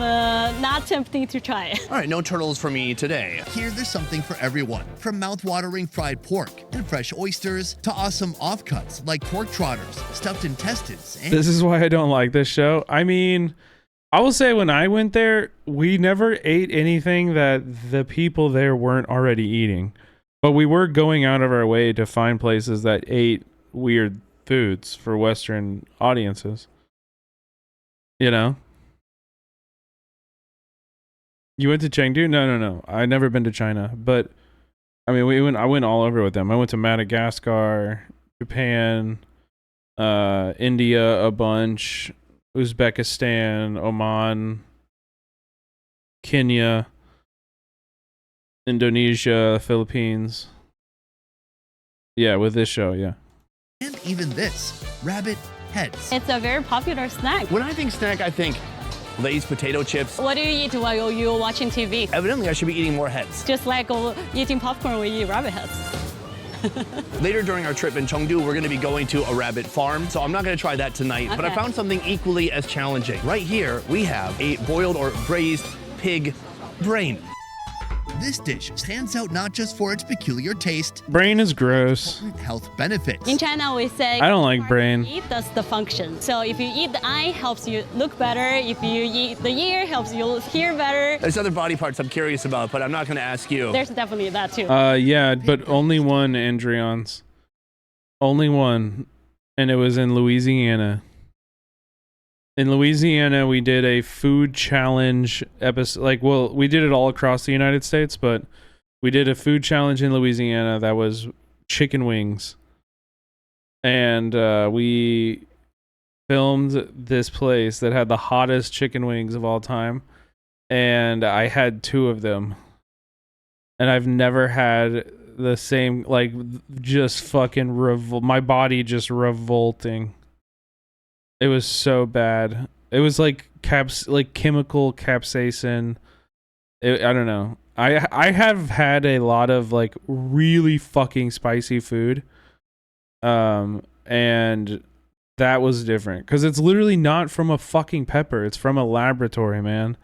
not tempting to try it. All right, no turtles for me today. Here, there's something for everyone, from mouth-watering fried pork and fresh oysters to awesome offcuts like pork trotters, stuffed intestines, and This is why I don't like this show. I mean, I will say when I went there, we never ate anything that the people there weren't already eating. But we were going out of our way to find places that ate weird foods for Western audiences. You know? You went to Chengdu? No. I'd never been to China. But, I mean, I went all over with them. I went to Madagascar, Japan, India a bunch, Uzbekistan, Oman, Kenya, Indonesia, Philippines. Yeah, with this show, yeah. and even this, rabbit heads. It's a very popular snack. When I think snack, I think Lay's potato chips. What do you eat while you're watching TV? Evidently, I should be eating more heads. Just like eating popcorn, we eat rabbit heads. Later during our trip in Chengdu, we're going to be going to a rabbit farm, so I'm not going to try that tonight, but I Okay. found something equally as challenging. Right here, we have a boiled or braised pig brain. This dish stands out not just for its peculiar taste, Brain is gross. health benefits. In China, we say I don't like brain. eat, that's the function. So if you eat the eye, helps you look better. If you eat the ear, helps you hear better. There's other body parts I'm curious about, but I'm not going to ask you. There's definitely that too. Yeah, but only one Andreons. Only one. And it was in Louisiana. In Louisiana, we did a food challenge episode. Like, well, we did it all across the United States, but we did a food challenge in Louisiana that was chicken wings. And we filmed this place that had the hottest chicken wings of all time. And I had 2 of them. And I've never had the same, like, just fucking my body just revolting. It was so bad. It was like chemical capsaicin. I don't know. I have had a lot of like really fucking spicy food. And that was different cuz it's literally not from a fucking pepper. It's from a laboratory, man.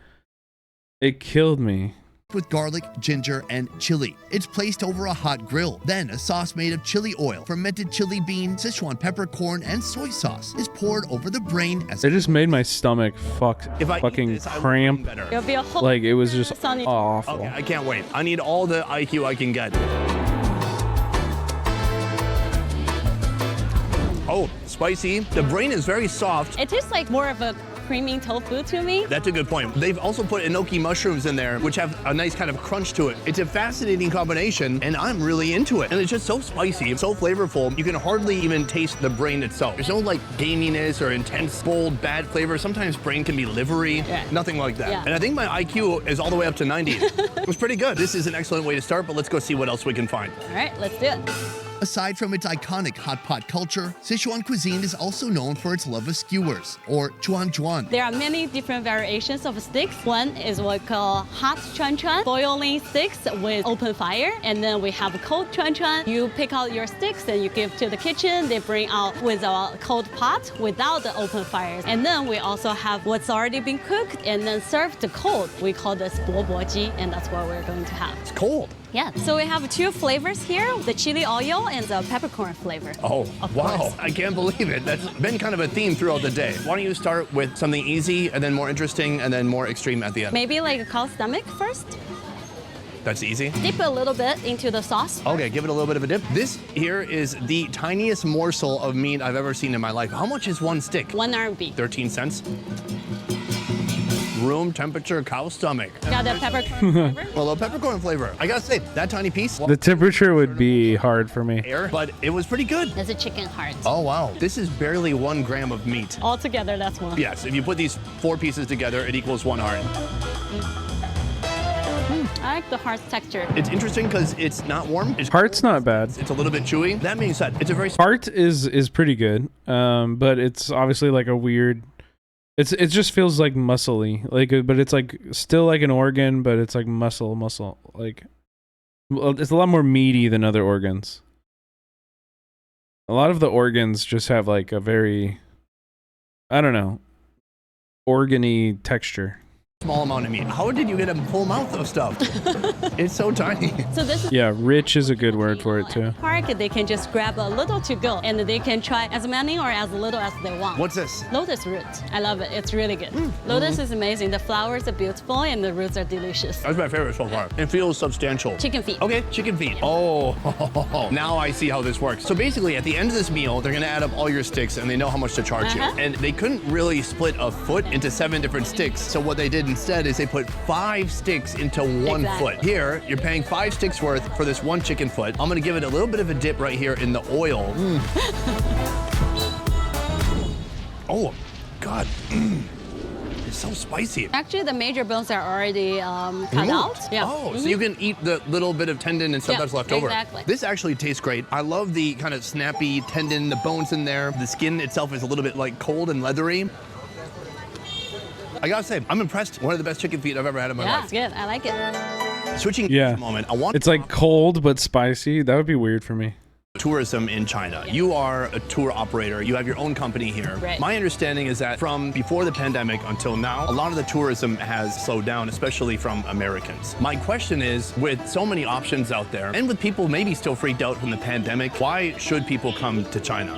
It killed me. With garlic, ginger, and chili. It's placed over a hot grill. Then a sauce made of chili oil, fermented chili bean, Sichuan peppercorn, and soy sauce is poured over the brain as It just made my stomach fucking cramp. It'll be a whole Like it was just Sunny. awful. Okay, I can't wait. I need all the IQ I can get. Oh, spicy. The brain is very soft. It tastes like more of a creamy tofu to me. That's a good point. They've also put enoki mushrooms in there, which have a nice kind of crunch to it. It's a fascinating combination, and I'm really into it. And it's just so spicy, it's so flavorful, you can hardly even taste the brain itself. There's no like gaminess or intense, bold, bad flavor. Sometimes brain can be livery. Yeah. Nothing like that. Yeah. And I think my IQ is all the way up to 90. It was pretty good. This is an excellent way to start, but let's go see what else we can find. All right, let's do it. Aside from its iconic hot pot culture, Sichuan cuisine is also known for its love of skewers, or chuan. There are many different variations of sticks. One is what we call hot chuan, boiling sticks with open fire. And then we have cold chuan. You pick out your sticks and you give to the kitchen. They bring out with a cold pot without the open fire. And then we also have what's already been cooked and then served cold. We call this boboji, and that's what we're going to have. It's cold. Yeah, so we have 2 flavors here, the chili oil and the peppercorn flavor. Oh, Of wow. course. I can't believe it. That's been kind of a theme throughout the day. Why don't you start with something easy and then more interesting and then more extreme at the end? Maybe like a cow stomach first. That's easy. Dip a little bit into the sauce. Okay, give it a little bit of a dip. This here is the tiniest morsel of meat I've ever seen in my life. How much is one stick? 1 RMB. 13 cents. Room temperature cow stomach. Got the peppercorn flavor. Well, a peppercorn flavor. I gotta say, that tiny piece. The temperature would be hard for me. Air, but it was pretty good. That's a chicken heart. Oh, wow. This is barely 1 gram of meat. All together, that's 1. Yes, if you put these 4 pieces together, it equals 1 heart. I like the heart's texture. It's interesting because it's not warm. Heart's not bad. It's a little bit chewy. That being said, it's a very Heart is pretty good. But it's obviously like a weird. It just feels like muscly, like, but it's like still like an organ, but it's like muscle, like, well, it's a lot more meaty than other organs. A lot of the organs just have like a very, I don't know, organy texture. Small amount of meat. How did you get a full mouth of stuff? It's so tiny. So this is Yeah, rich is a good word for it too. park. They can just grab a little to go, and they can try as many or as little as they want. What's this? Lotus root. I love it. It's really good. Lotus is amazing. The flowers are beautiful, and the roots are delicious. That's my favorite so far. It feels substantial. Chicken feet. Okay, chicken feet. Oh, now I see how this works. So basically, at the end of this meal, they're gonna add up all your sticks, and they know how much to charge you. And they couldn't really split a foot into 7 different sticks. So what they did instead is they put 5 sticks into 1 foot. Here, you're paying 5 sticks worth for this 1 chicken foot. I'm gonna give it a little bit of a dip right here in the oil. Oh, God. It's so spicy. Actually, the major bones are already cut out. Yeah. Oh, so you can eat the little bit of tendon and stuff that's left over. Exactly. This actually tastes great. I love the kind of snappy tendon, the bones in there. The skin itself is a little bit like cold and leathery. I gotta say, I'm impressed. One of the best chicken feet I've ever had in my Yeah, life. it's good. I like it. Switching Yeah. gears a moment, I want It's like cold but spicy. That would be weird for me. tourism in China. You are a tour operator. You have your own company here. Right. My understanding is that from before the pandemic until now, a lot of the tourism has slowed down, especially from Americans. My question is, with so many options out there, and with people maybe still freaked out from the pandemic, why should people come to China?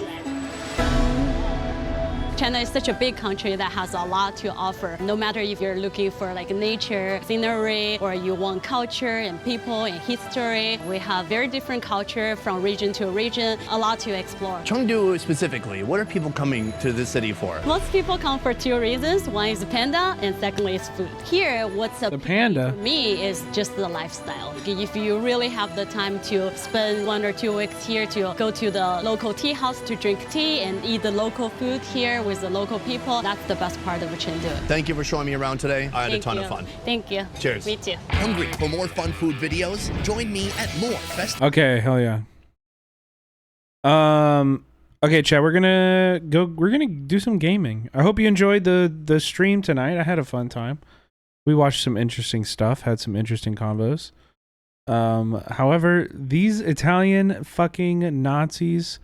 China is such a big country that has a lot to offer. No matter if you're looking for like nature, scenery, or you want culture and people and history, we have very different culture from region to region, a lot to explore. Chengdu specifically, what are people coming to this city for? Most people come for 2 reasons. One is panda, and secondly is food. Here, what's The panda. for me is just the lifestyle. If you really have the time to spend 1 or 2 weeks here to go to the local tea house to drink tea and eat the local food here with the local people, that's the best part of Chengdu. Thank you for showing me around today. I had a ton of fun. Thank you. Cheers. Me too. Hungry for more fun food videos? Join me at more Fest. Okay, hell yeah. Okay, chat, we're gonna do some gaming. I hope you enjoyed the stream tonight. I had a fun time. We watched some interesting stuff, had some interesting combos. However, these Italian fucking Nazis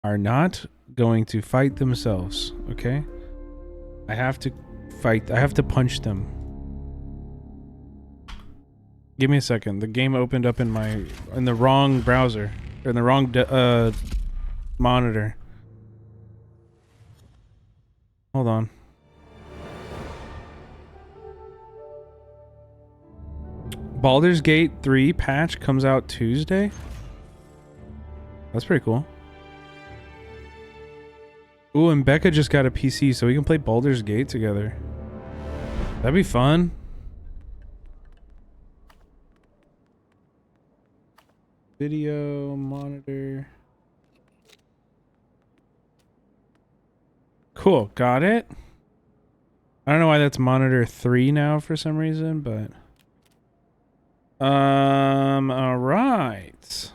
are not going to fight themselves, okay? I have to punch them. Give me a second. The game opened up in the wrong browser, or in the wrong monitor. Hold on. Baldur's Gate 3 patch comes out Tuesday. That's pretty cool. Ooh, and Becca just got a PC, so we can play Baldur's Gate together. That'd be fun. Video monitor. Cool, got it. I don't know why that's monitor 3 now for some reason, but all right.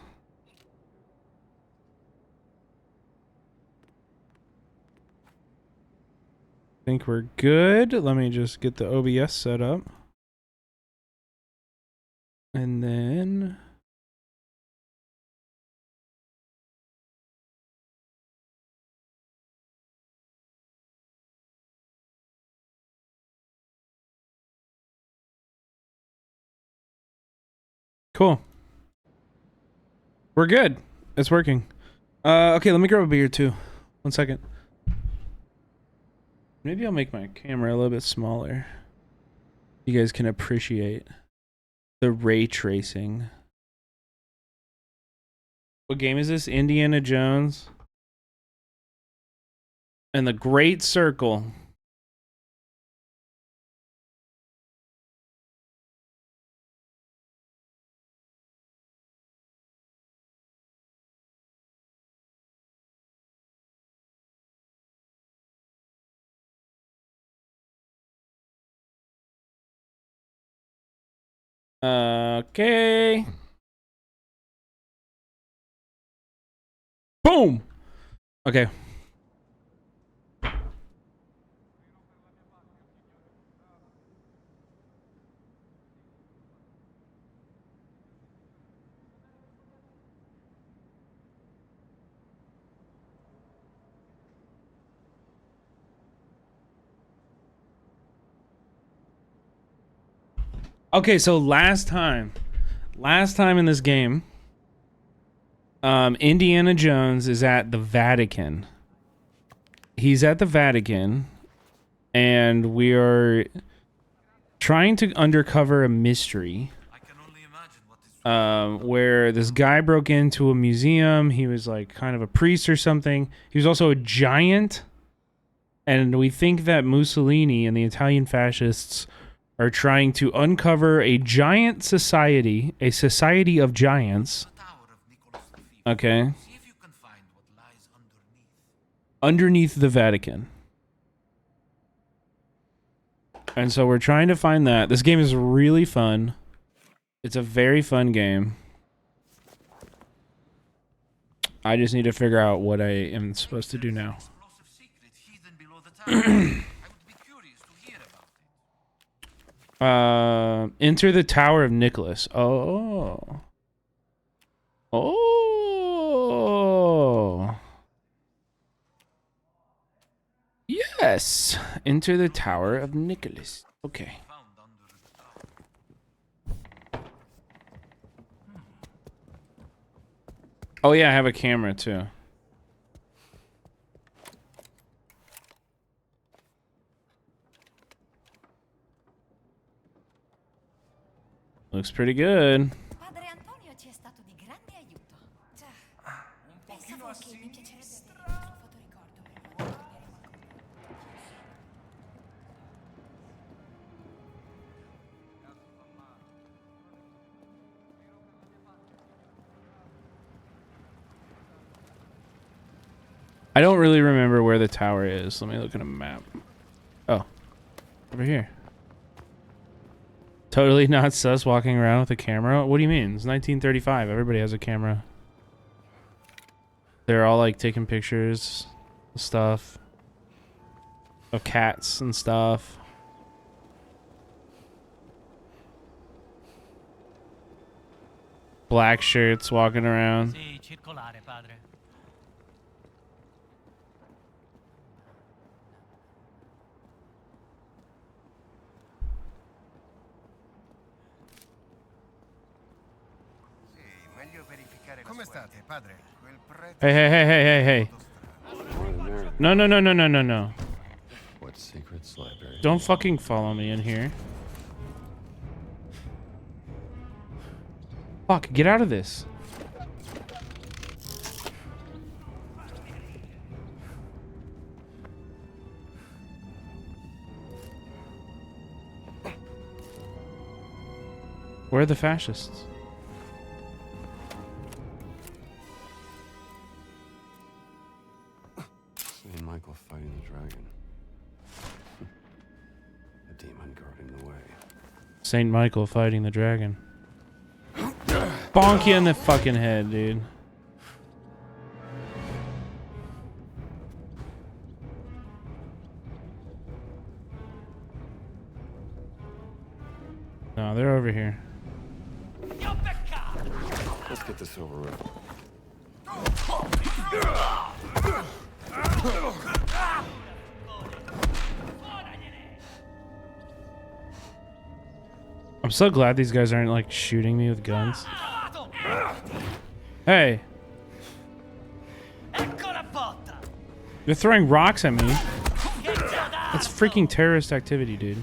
Think we're good. Let me just get the OBS set up. And then cool. We're good. It's working. Okay, let me grab a beer too. 1 second. Maybe I'll make my camera a little bit smaller. You guys can appreciate the ray tracing. What game is this? Indiana Jones and the Great Circle. Okay. Boom. Okay. Okay, so last time in this game, Indiana Jones is at the Vatican. He's at the Vatican, and we are trying to uncover a mystery. Where this guy broke into a museum. He was like kind of a priest or something. He was also a giant. And we think that Mussolini and the Italian fascists are trying to uncover a giant society, a society of giants. Okay. Underneath the Vatican. And so we're trying to find that. This game is really fun. It's a very fun game. I just need to figure out what I am supposed to do now. Enter the Tower of Nicholas. Oh. Oh. Yes. Enter the Tower of Nicholas. Okay. Oh yeah, I have a camera too. Looks pretty good. I don't really remember where the tower is. Let me look at a map. Oh, over here. Totally not sus walking around with a camera. What do you mean? It's 1935. Everybody has a camera. They're all like taking pictures of stuff. Of cats and stuff. Black shirts walking around. Hey, hey, hey, hey, hey, hey. No, no, no, no, no, no, no. What secrets library? Don't fucking follow me in here. Fuck, get out of this. Where are the fascists? Saint Michael fighting the dragon. A demon guarding the way. Saint Michael fighting the dragon. Bonk you in the fucking head, dude. No, they're over here. Let's get this over with. I'm so glad these guys aren't like shooting me with guns. Hey. They're throwing rocks at me. That's freaking terrorist activity, dude.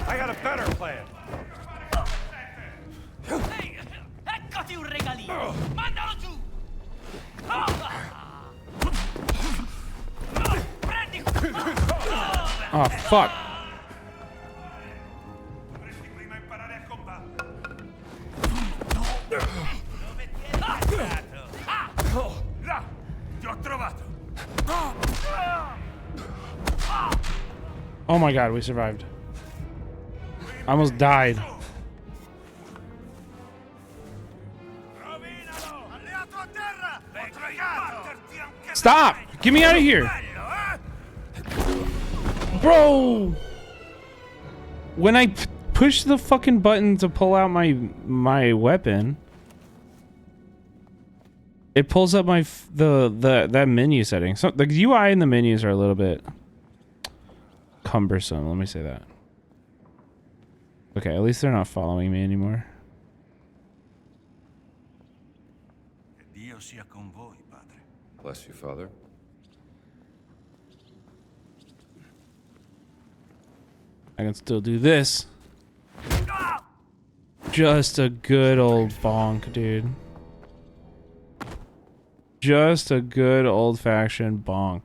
I got a better plan. Oh, fuck. Oh my god, we survived. I almost died. Stop! Get me out of here! Bro! When I push the fucking button to pull out my weapon, it pulls up my that menu setting. So the UI and the menus are a little bit cumbersome. Let me say that. Okay, at least they're not following me anymore. Bless you, Father. I can still do this. Just a good old bonk, dude. Just a good old-fashioned bonk.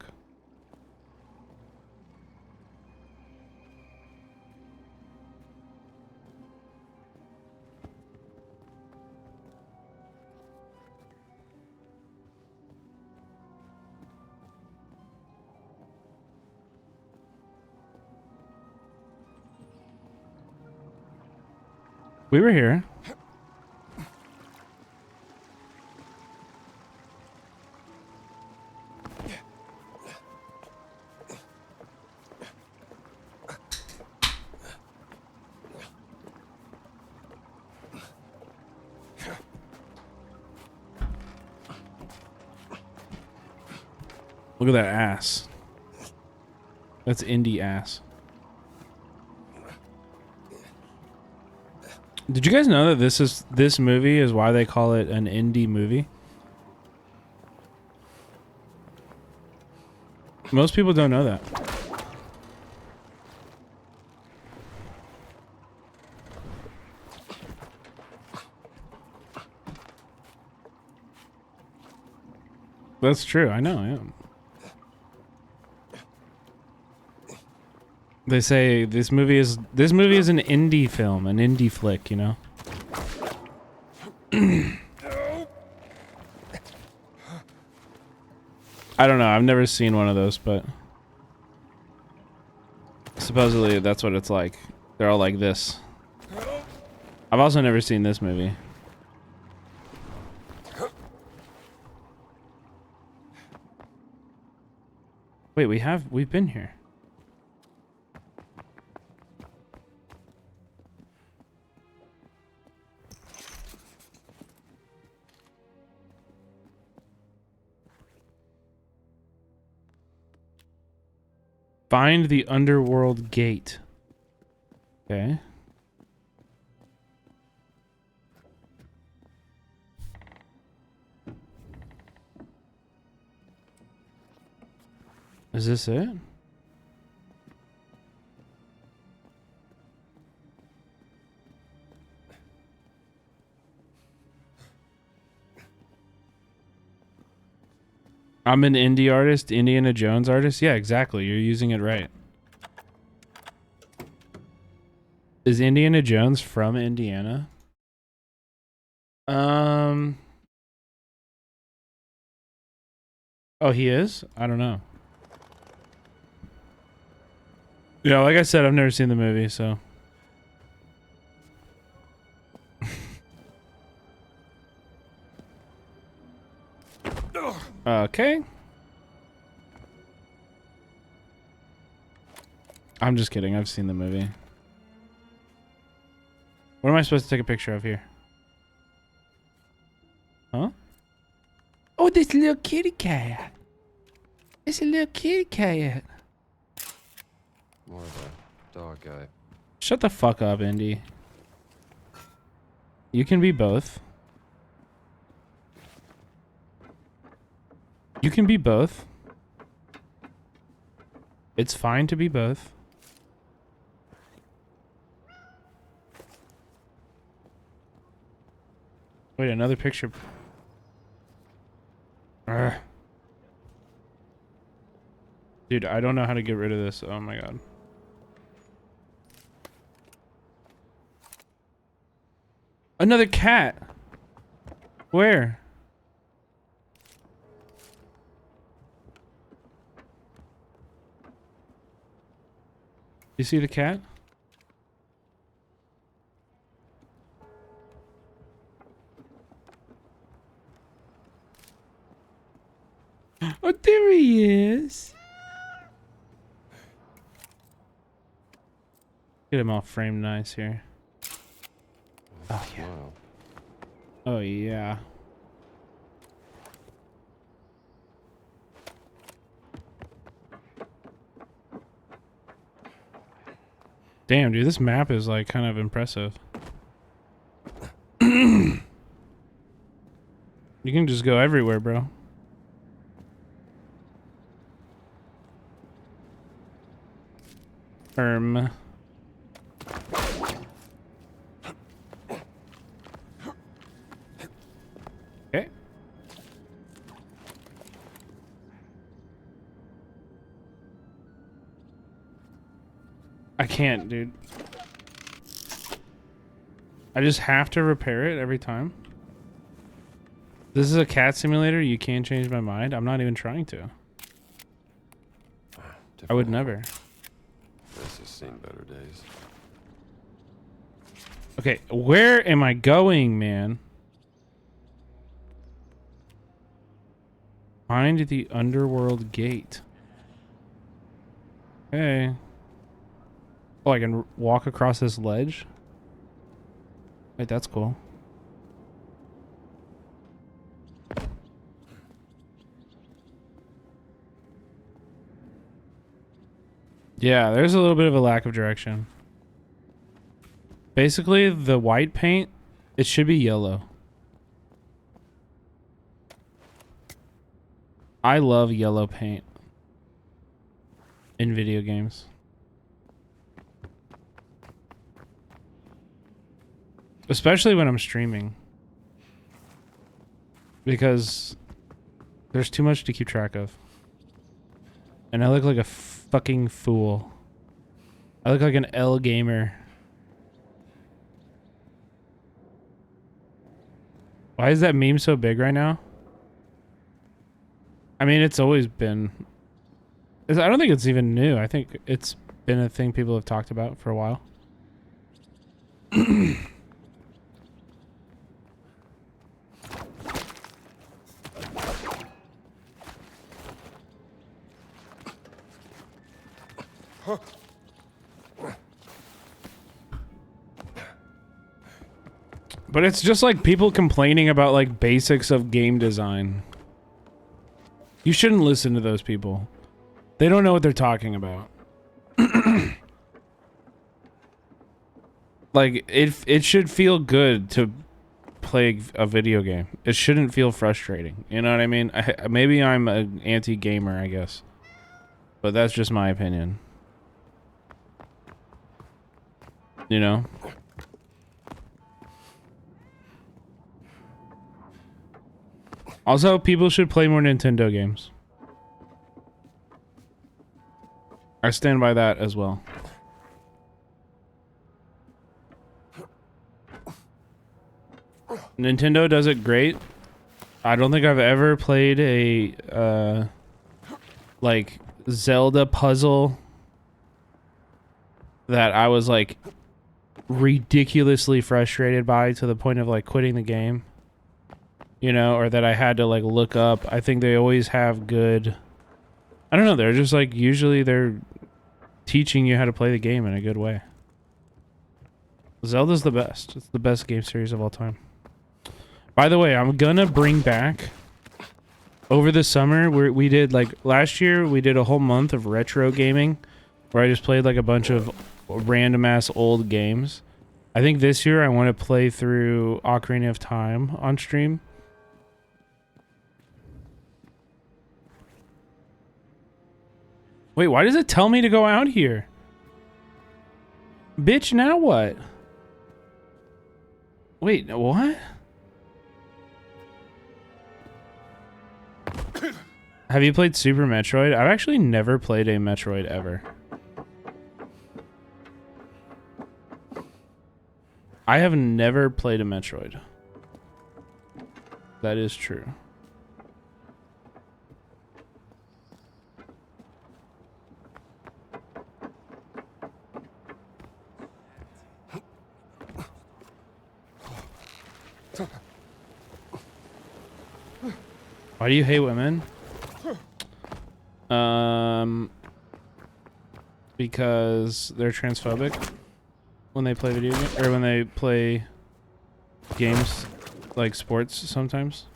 We were here. Look at that ass. That's indie ass. Did you guys know that this movie is why they call it an indie movie? Most people don't know that. That's true. I know. Yeah. They say this movie is an indie film, an indie flick, you know. I don't know. I've never seen one of those, but supposedly that's what it's like. They're all like this. I've also never seen this movie. Wait, we've been here. Find the underworld gate. Okay. Is this it? I'm an indie artist, Indiana Jones artist. Yeah, exactly. You're using it right. Is Indiana Jones from Indiana? Oh, he is? I don't know. Yeah, like I said, I've never seen the movie, so. Okay. I'm just kidding. I've seen the movie. What am I supposed to take a picture of here? Huh? Oh, this little kitty cat. It's a little kitty cat. More of a dog guy. Shut the fuck up, Indy. You can be both. You can be both. It's fine to be both. Wait, another picture. Ugh. Dude, I don't know how to get rid of this. Oh my god. Another cat. Where? You see the cat? Oh, there he is. Get him all framed nice here. Oh, yeah. Oh, yeah. Damn, dude, this map is like kind of impressive. You can just go everywhere, bro. Okay. I can't, dude. I just have to repair it every time. This is a cat simulator. You can't change my mind. I'm not even trying to. I would never. This has seen better days. Okay, where am I going, man? Find the underworld gate. Okay. Oh, I can walk across this ledge? Wait, that's cool. Yeah, there's a little bit of a lack of direction. Basically, the white paint, it should be yellow. I love yellow paint in video games. Especially when I'm streaming. Because there's too much to keep track of. And I look like a fucking fool. I look like an L gamer. Why is that meme so big right now? I mean, it's always been... I don't think it's even new. I think it's been a thing people have talked about for a while. But it's just like people complaining about like basics of game design. You shouldn't listen to those people. They don't know what they're talking about. Like it should feel good to play a video game. It shouldn't feel frustrating. You know what I mean? Maybe I'm an anti-gamer, I guess. But that's just my opinion. You know? Also, people should play more Nintendo games. I stand by that as well. Nintendo does it great. I don't think I've ever played a like Zelda puzzle that I was like ridiculously frustrated by to the point of like quitting the game. You know, or that I had to like look up. I think they always have good... I don't know, they're just like, usually they're teaching you how to play the game in a good way. Zelda's the best. It's the best game series of all time. By the way, I'm gonna bring back... Over the summer, we did like... Last year, we did a whole month of retro gaming, where I just played like a bunch of random ass old games. I think this year I want to play through Ocarina of Time on stream. Wait, why does it tell me to go out here? Bitch, now what? Wait, what? Have you played Super Metroid? I've actually never played a Metroid ever. I have never played a Metroid. That is true. Why do you hate women? Because they're transphobic when they play video games, or when they play games like sports sometimes.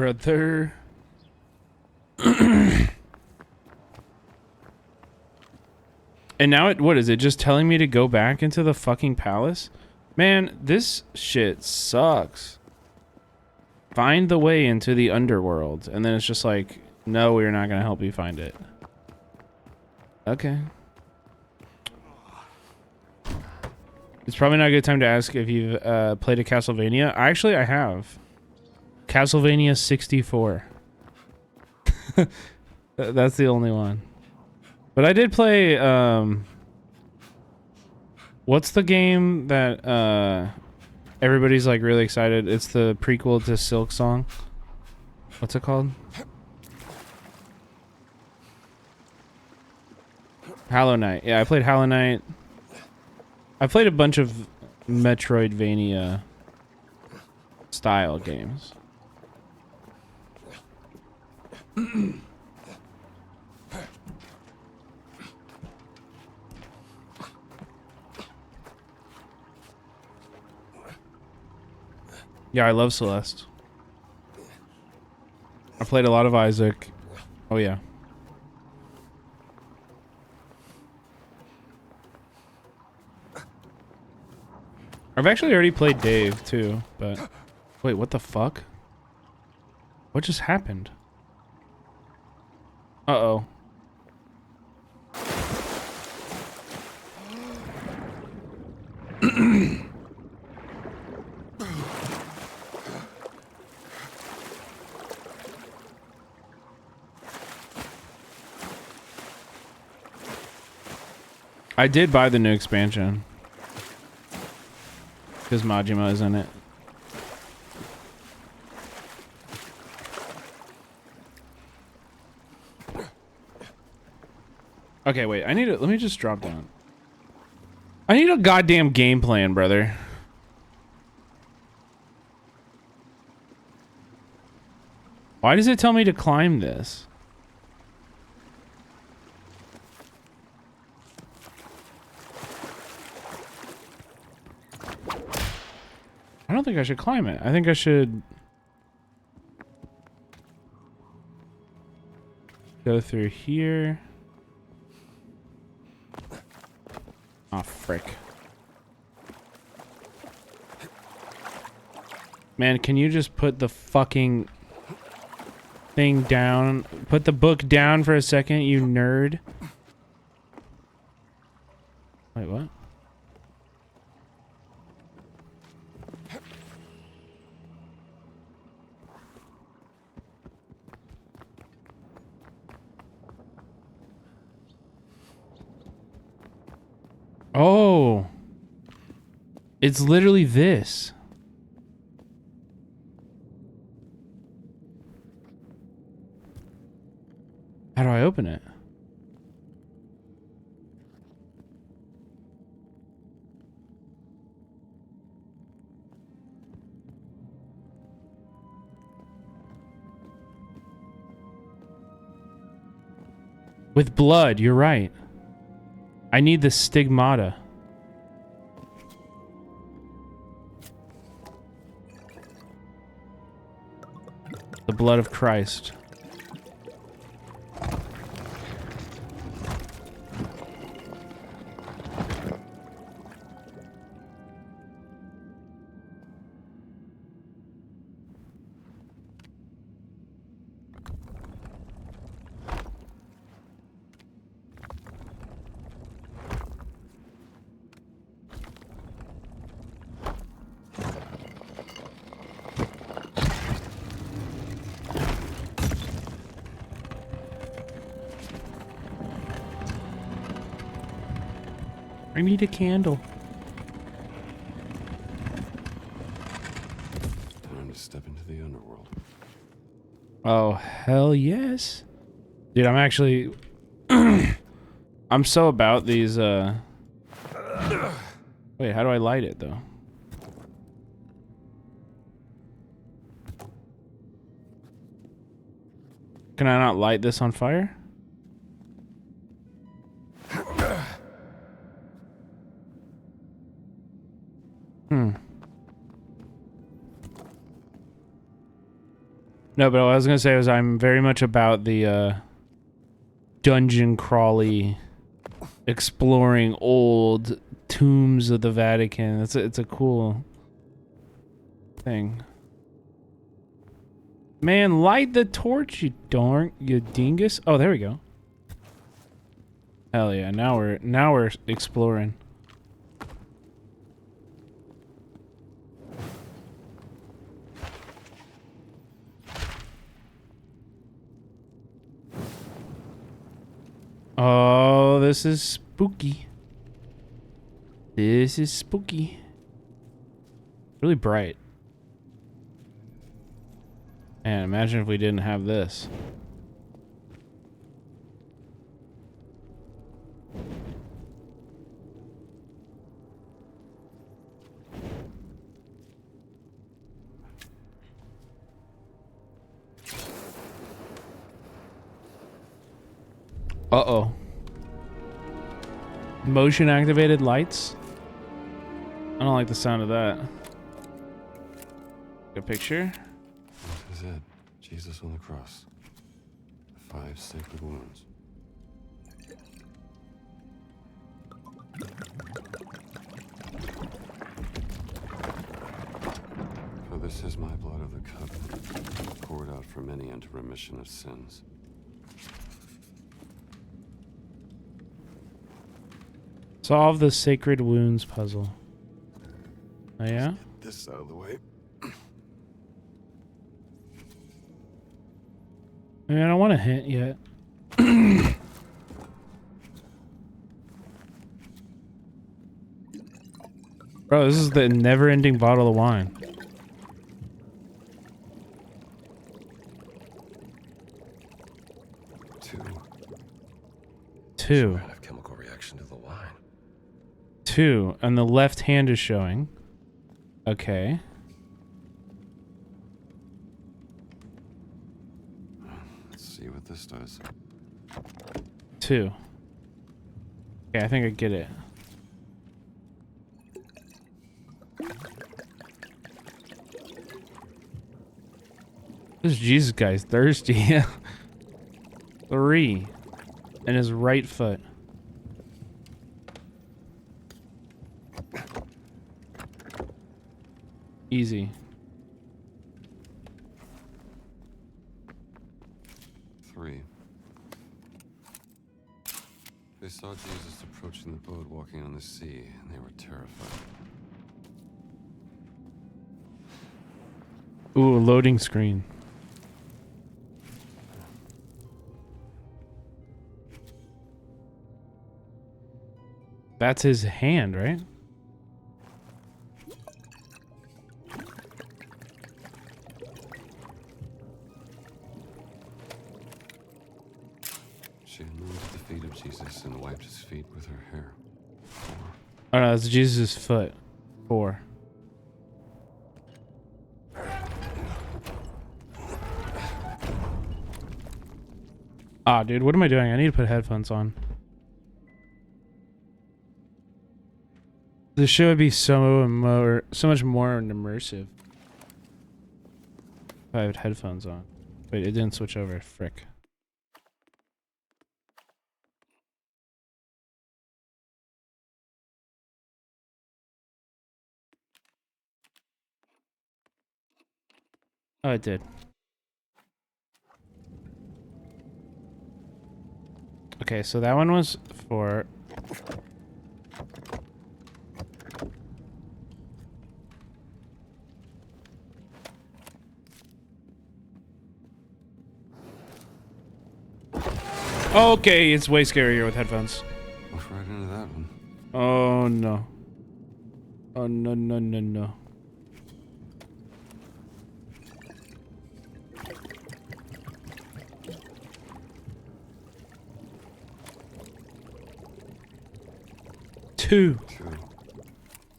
brother. And now what is it? Just telling me to go back into the fucking palace? Man, this shit sucks. Find the way into the underworld. And then it's just like, no, we're not going to help you find it. Okay. It's probably not a good time to ask if you've played a Castlevania. Actually, I have. Castlevania 64. That's the only one. But I did play, what's the game that everybody's like really excited? It's the prequel to Silk Song. What's it called? Hollow Knight. Yeah, I played Hollow Knight. I played a bunch of Metroidvania style games. Yeah, I love Celeste. I played a lot of Isaac. Oh yeah. I've actually already played Dave too, but wait, what the fuck? What just happened? Uh-oh. I did buy the new expansion. Because Majima is in it. Okay, wait. I need to... Let me just drop down. I need a goddamn game plan, brother. Why does it tell me to climb this? I don't think I should climb it. I think I should go through here. Oh, frick. Man, can you just put the fucking thing down? Put the book down for a second, you nerd. Wait, what? Oh, it's literally this. How do I open it? With blood, you're right. I need the stigmata. The blood of Christ. I need a candle. Time to step into the underworld. Oh, hell yes. Dude, I'm actually... I'm so about these, Wait, how do I light it, though? Can I not light this on fire? No, but what I was gonna say was I'm very much about the dungeon crawly, exploring old tombs of the Vatican. It's a cool thing. Man, light the torch, you dingus. Oh, there we go. Hell yeah! Now we're exploring. Oh, this is spooky. This is spooky. Really bright. And imagine if we didn't have this. Uh-oh. Motion activated lights? I don't like the sound of that. A picture? This is it. Jesus on the cross. 5 sacred wounds. For this is my blood of the covenant, poured out for many unto remission of sins. Solve the sacred wounds puzzle. Oh yeah? Let's get this out of the way. I mean, I don't want to hint yet. Bro, this is the never-ending bottle of wine. Two. Some kind of chemical reaction to the wine. 2, and the left hand is showing. Okay. Let's see what this does. 2. Okay, I think I get it. This Jesus guy's thirsty. 3. And his right foot. Easy. 3. They saw Jesus approaching the boat walking on the sea, and they were terrified. Ooh, a loading screen. That's his hand, right? She anointed the feet of Jesus and wiped his feet with her hair. 4. Oh no, that's Jesus' foot. 4. Ah, dude, what am I doing? I need to put headphones on. This show would be so much more immersive if I had headphones on. Wait, it didn't switch over. Frick. Oh, it did. Okay, so that one was 4. Okay, it's way scarier with headphones. Walked right into that one. Oh no. Oh no no no no. Two.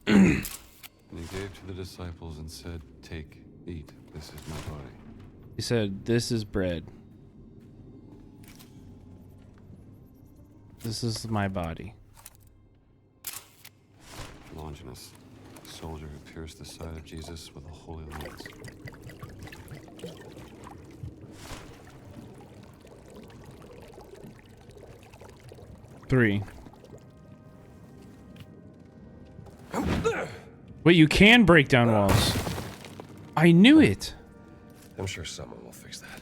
And he gave to the disciples and said, "Take, eat, this is my body." He said, "This is bread. This is my body." Longinus, the soldier who pierced the side of Jesus with a holy lance. 3. Wait, you can break down walls. I knew it. I'm sure someone will fix that.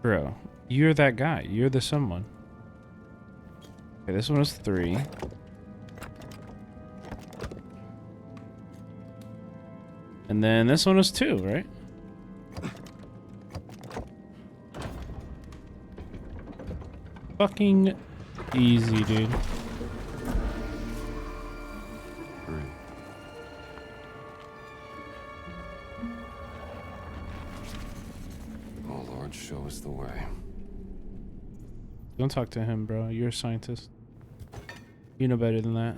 Bro, you're that guy. You're the someone. Okay, this one was 3. And then this one was 2, right? Fucking easy, dude. 3. Oh Lord, show us the way. Don't talk to him, bro. You're a scientist. You know better than that.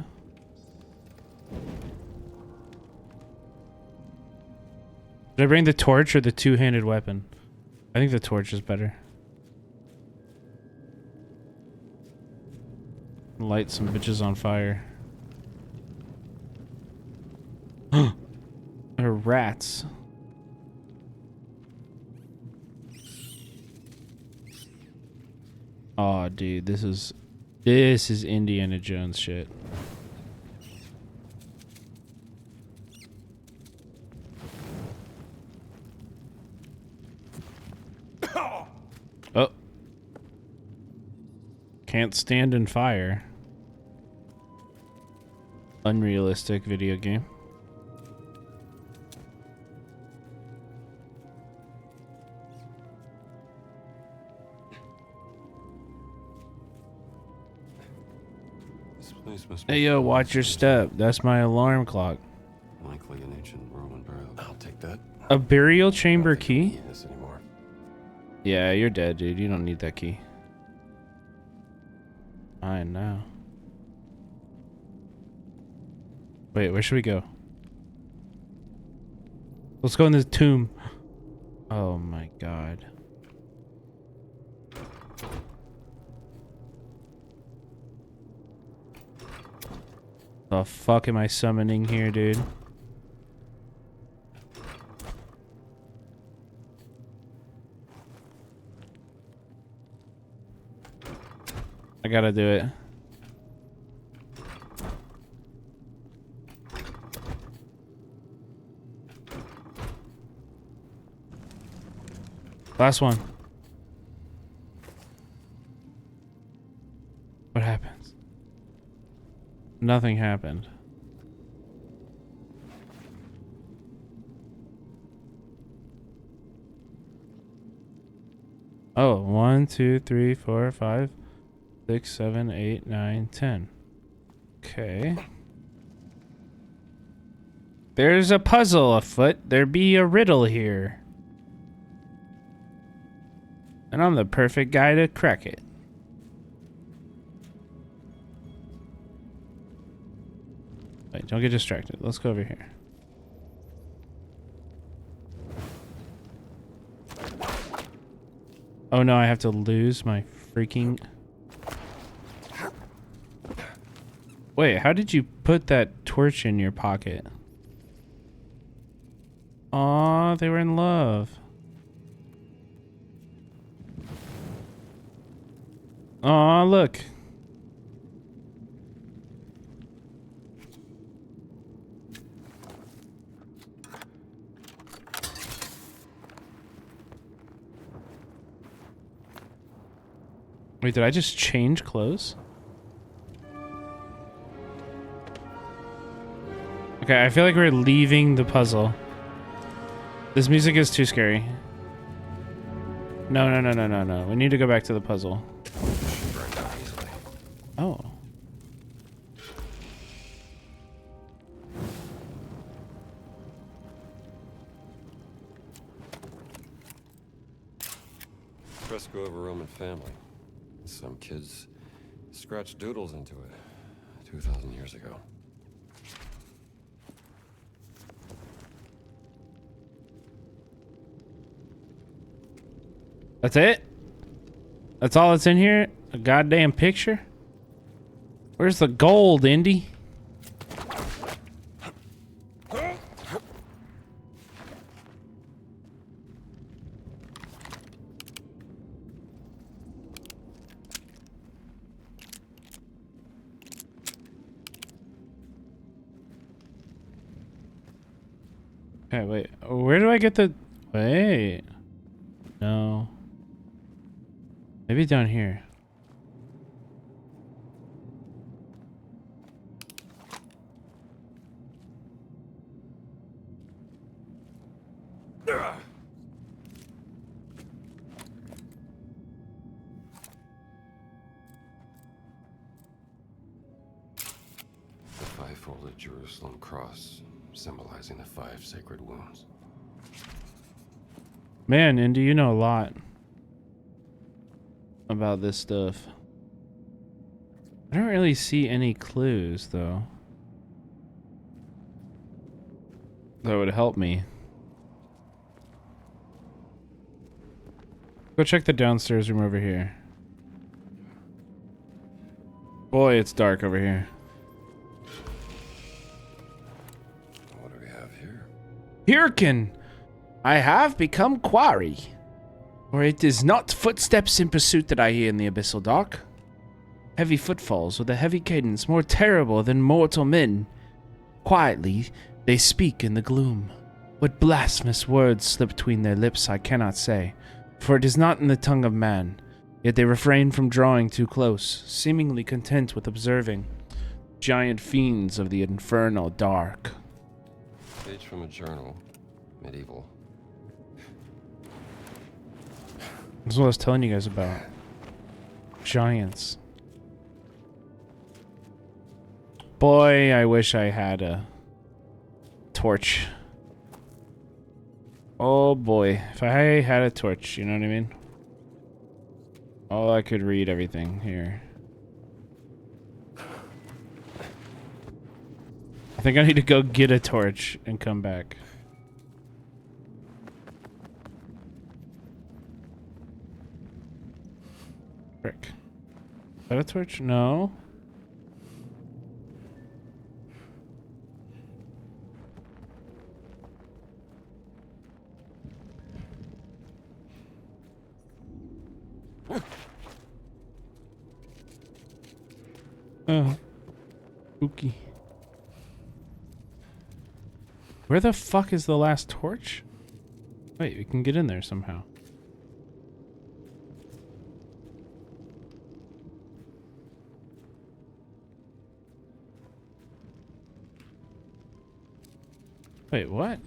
Did I bring the torch or the two-handed weapon? I think the torch is better. Light some bitches on fire. They're rats. Oh, dude, this is Indiana Jones shit. Oh. Can't stand in fire. Unrealistic video game. Hey yo, watch your step. That's my alarm clock. Likely an ancient Roman burial. I'll take that. A burial chamber key? This anymore. Yeah, you're dead, dude. You don't need that key. Fine now. Wait, where should we go? Let's go in this tomb. Oh my god. The fuck am I summoning here, dude? I gotta do it. Last one. What happens? Nothing happened. Oh, 1, 2, 3, 4, 5, 6, 7, 8, 9, 10. Okay. There's a puzzle afoot. There be a riddle here. And I'm the perfect guy to crack it. Wait, don't get distracted. Let's go over here. Oh no, I have to lose my freaking... Wait, how did you put that torch in your pocket? Aw, they were in love. Aw, look. Wait, did I just change clothes? Okay, I feel like we're leaving the puzzle. This music is too scary. No, no, no, no, no, no. We need to go back to the puzzle. Oh. Fresco of a Roman family. Some kids scratched doodles into it 2,000 years ago. That's it? That's all that's in here? A goddamn picture? Where's the gold, Indy? Okay, wait. Where do I get the... Wait. No. Maybe down here. The five-folded Jerusalem cross, symbolizing the 5 sacred wounds. Man, Indy, you know a lot about this stuff. I don't really see any clues, though. That would help me. Go check the downstairs room over here. Boy, it's dark over here. What do we have here? Hearken! I have become quarry. For it is not footsteps in pursuit that I hear in the abyssal dark. Heavy footfalls with a heavy cadence more terrible than mortal men. Quietly, they speak in the gloom. What blasphemous words slip between their lips I cannot say, for it is not in the tongue of man. Yet they refrain from drawing too close, seemingly content with observing. Giant fiends of the infernal dark. Page from a journal. Medieval. This is what I was telling you guys about. Giants. Boy, I wish I had a torch. Oh boy, if I had a torch, you know what I mean? Oh, I could read everything here. I think I need to go get a torch and come back. Frick. Is that a torch? No. Oh. Spooky. Where the fuck is the last torch? Wait, we can get in there somehow. Wait, what?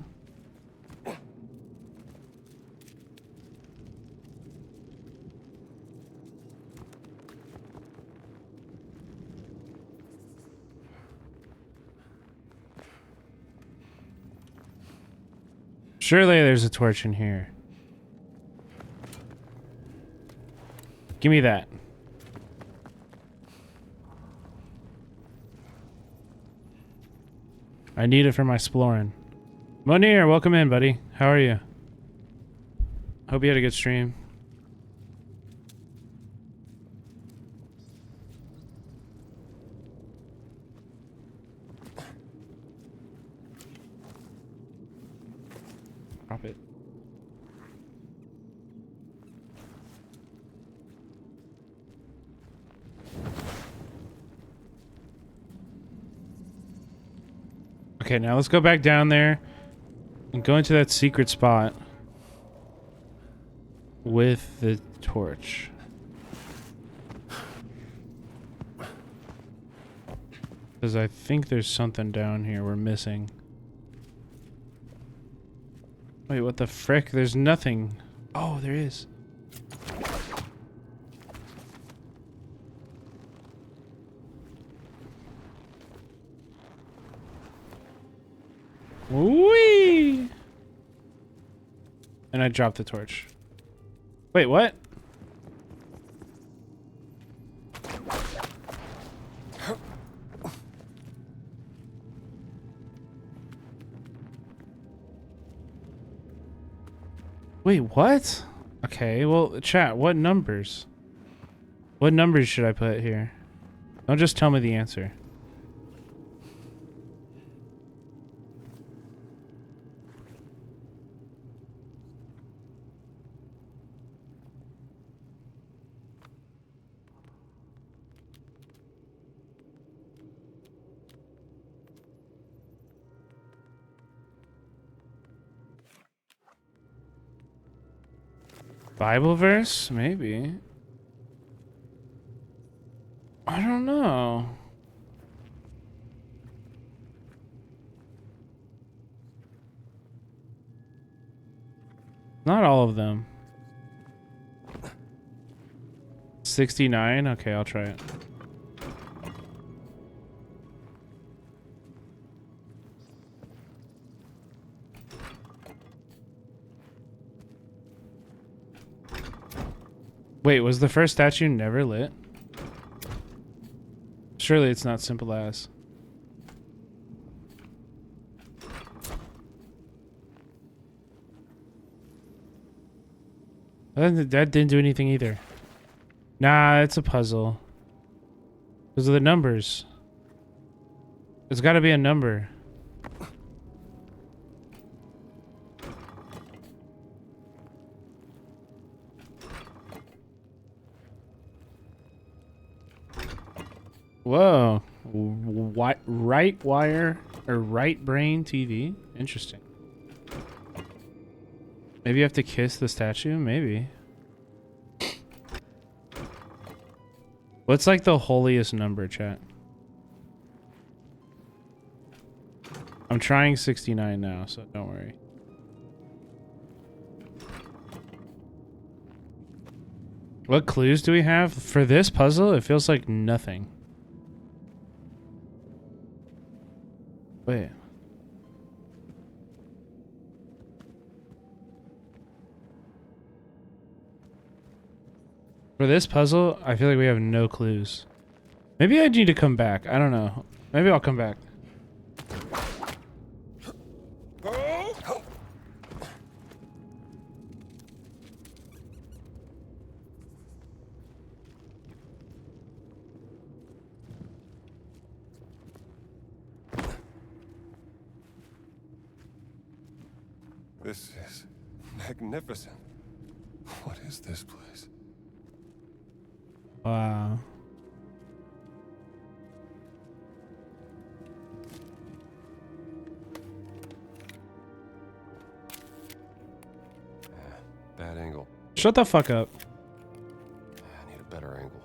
Surely there's a torch in here. Give me that. I need it for my exploring. Monir, welcome in, buddy. How are you? Hope you had a good stream. Drop it. Okay, now let's go back down there and go into that secret spot with the torch. Because I think there's something down here we're missing. Wait, what the frick? There's nothing. Oh, there is. Whee! And I dropped the torch. Wait, what? Wait, what? Okay, well, chat, what numbers? What numbers should I put here? Don't just tell me the answer. Bible verse? Maybe. I don't know. Not all of them. 69? Okay, I'll try it. Wait, was the first statue never lit? Surely it's not simple as. That didn't do anything either. Nah, it's a puzzle. Those are the numbers. It's got to be a number. Whoa. Right wire or right brain TV? Interesting. Maybe you have to kiss the statue? Maybe. What's like the holiest number, chat? I'm trying 69 now, so don't worry. What clues do we have? For this puzzle, it feels like nothing. Wait. For this puzzle, I feel like we have no clues. Maybe I need to come back. I don't know. Maybe I'll come back. This is magnificent. What is this place? Wow. Bad angle. Shut the fuck up. I need a better angle.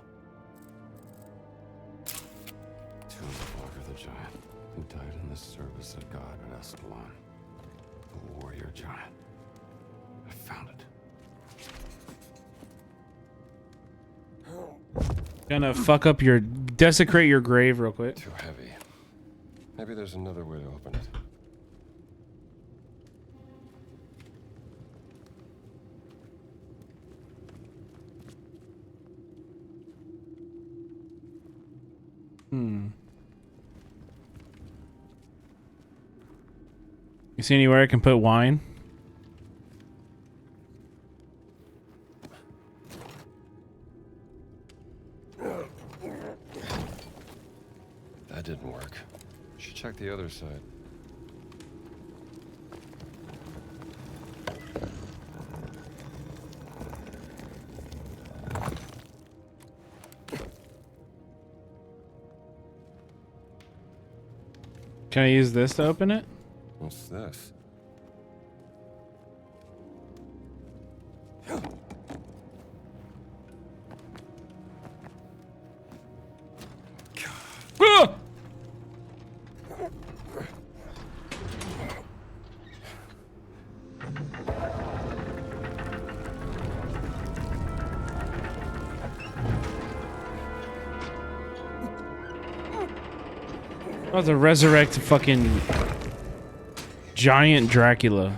Tomb of Walker the Giant, who died in the service of God in Escalon. A warrior giant. I found it. Gonna fuck up your... desecrate your grave real quick. Too heavy. Maybe there's another way to open it. You see anywhere I can put wine? That didn't work. Should check the other side. Can I use this to open it? What's this? Ah! About to resurrect fucking giant Dracula.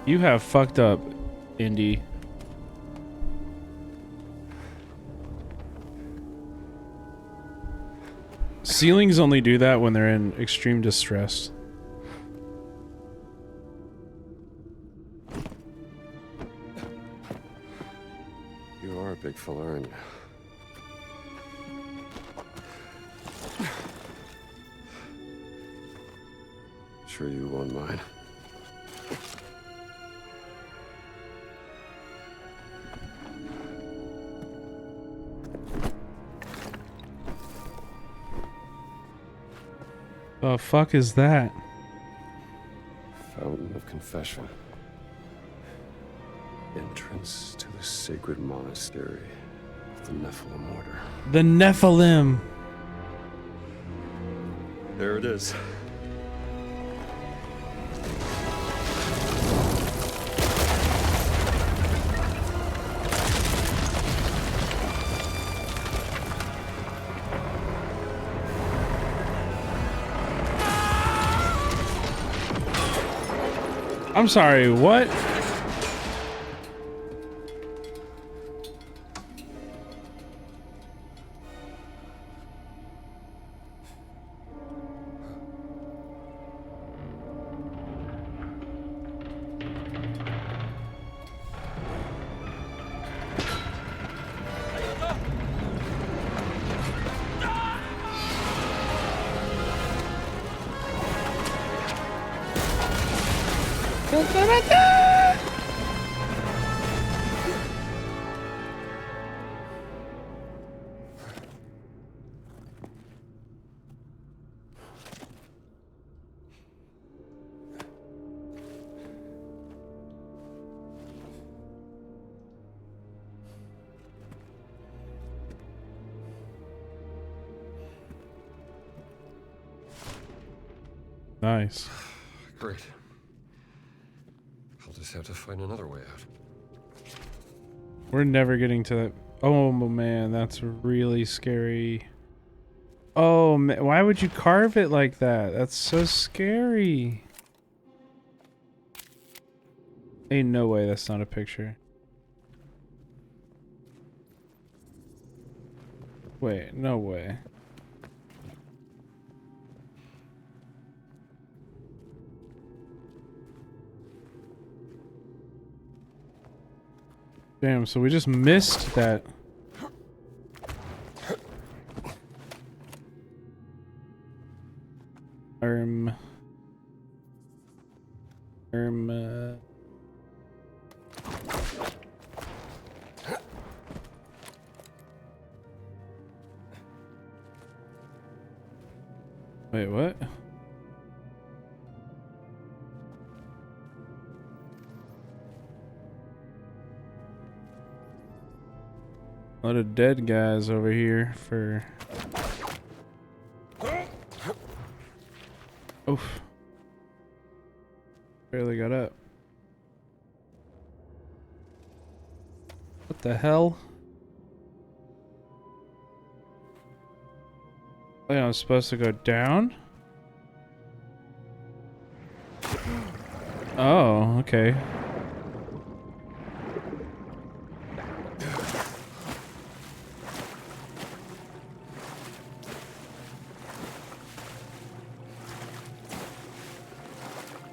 You have fucked up, Indy. Ceilings only do that when they're in extreme distress. You are a big fella, aren't you? Sure you won't mind. The fuck is that? Fountain of Confession. Entrance to the sacred monastery of the Nephilim Order. The Nephilim. There it is. I'm sorry, what? Nice. Great. I'll just have to find another way out. We're never getting to that. Oh man, that's really scary. Oh man, why would you carve it like that? That's so scary. Ain't no way that's not a picture. Wait, no way. Damn, so we just missed that. Wait, what? A lot of dead guys over here for... Oof. Barely got up. What the hell? Oh, yeah, I'm supposed to go down? Oh, okay.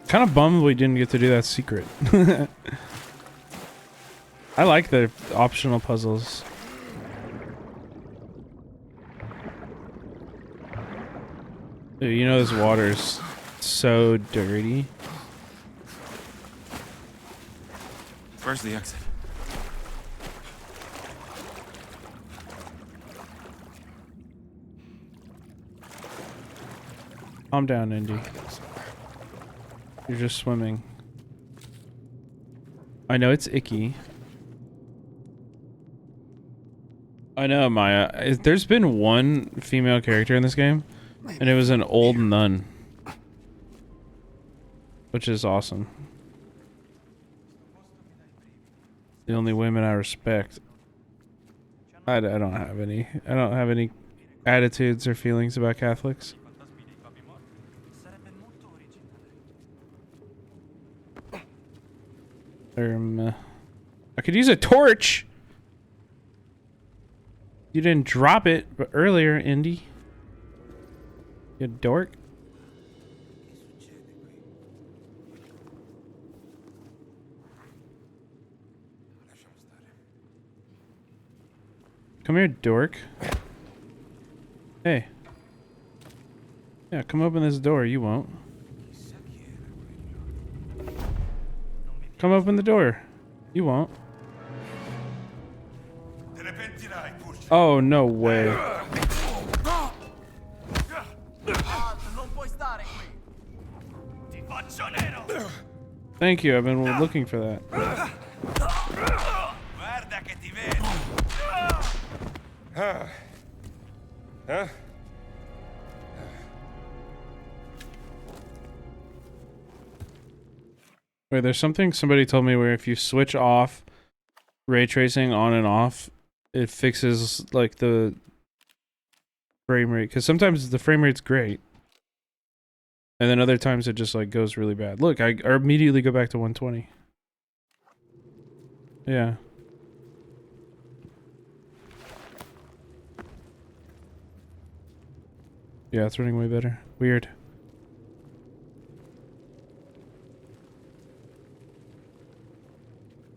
Kind of bummed we didn't get to do that secret. I like the optional puzzles. Dude, you know this water's so dirty. Where's the exit? Calm down, Indy. You're just swimming. I know it's icky. I know, Maya. There's been one female character in this game, and it was an old nun. Which is awesome. The only women I respect. I don't have any. I don't have any attitudes or feelings about Catholics. I could use a torch. You didn't drop it earlier, Indy. You dork. Come here, dork. Hey. Yeah, come open this door. You won't. Come open the door. You won't. Oh, no way. Thank you, I've been looking for that. Huh? Wait, there's something somebody told me where if you switch off ray tracing on and off, it fixes like the frame rate. Because sometimes the frame rate's great. And then other times it just like goes really bad. Look, I immediately go back to 120. Yeah. Yeah, it's running way better. Weird.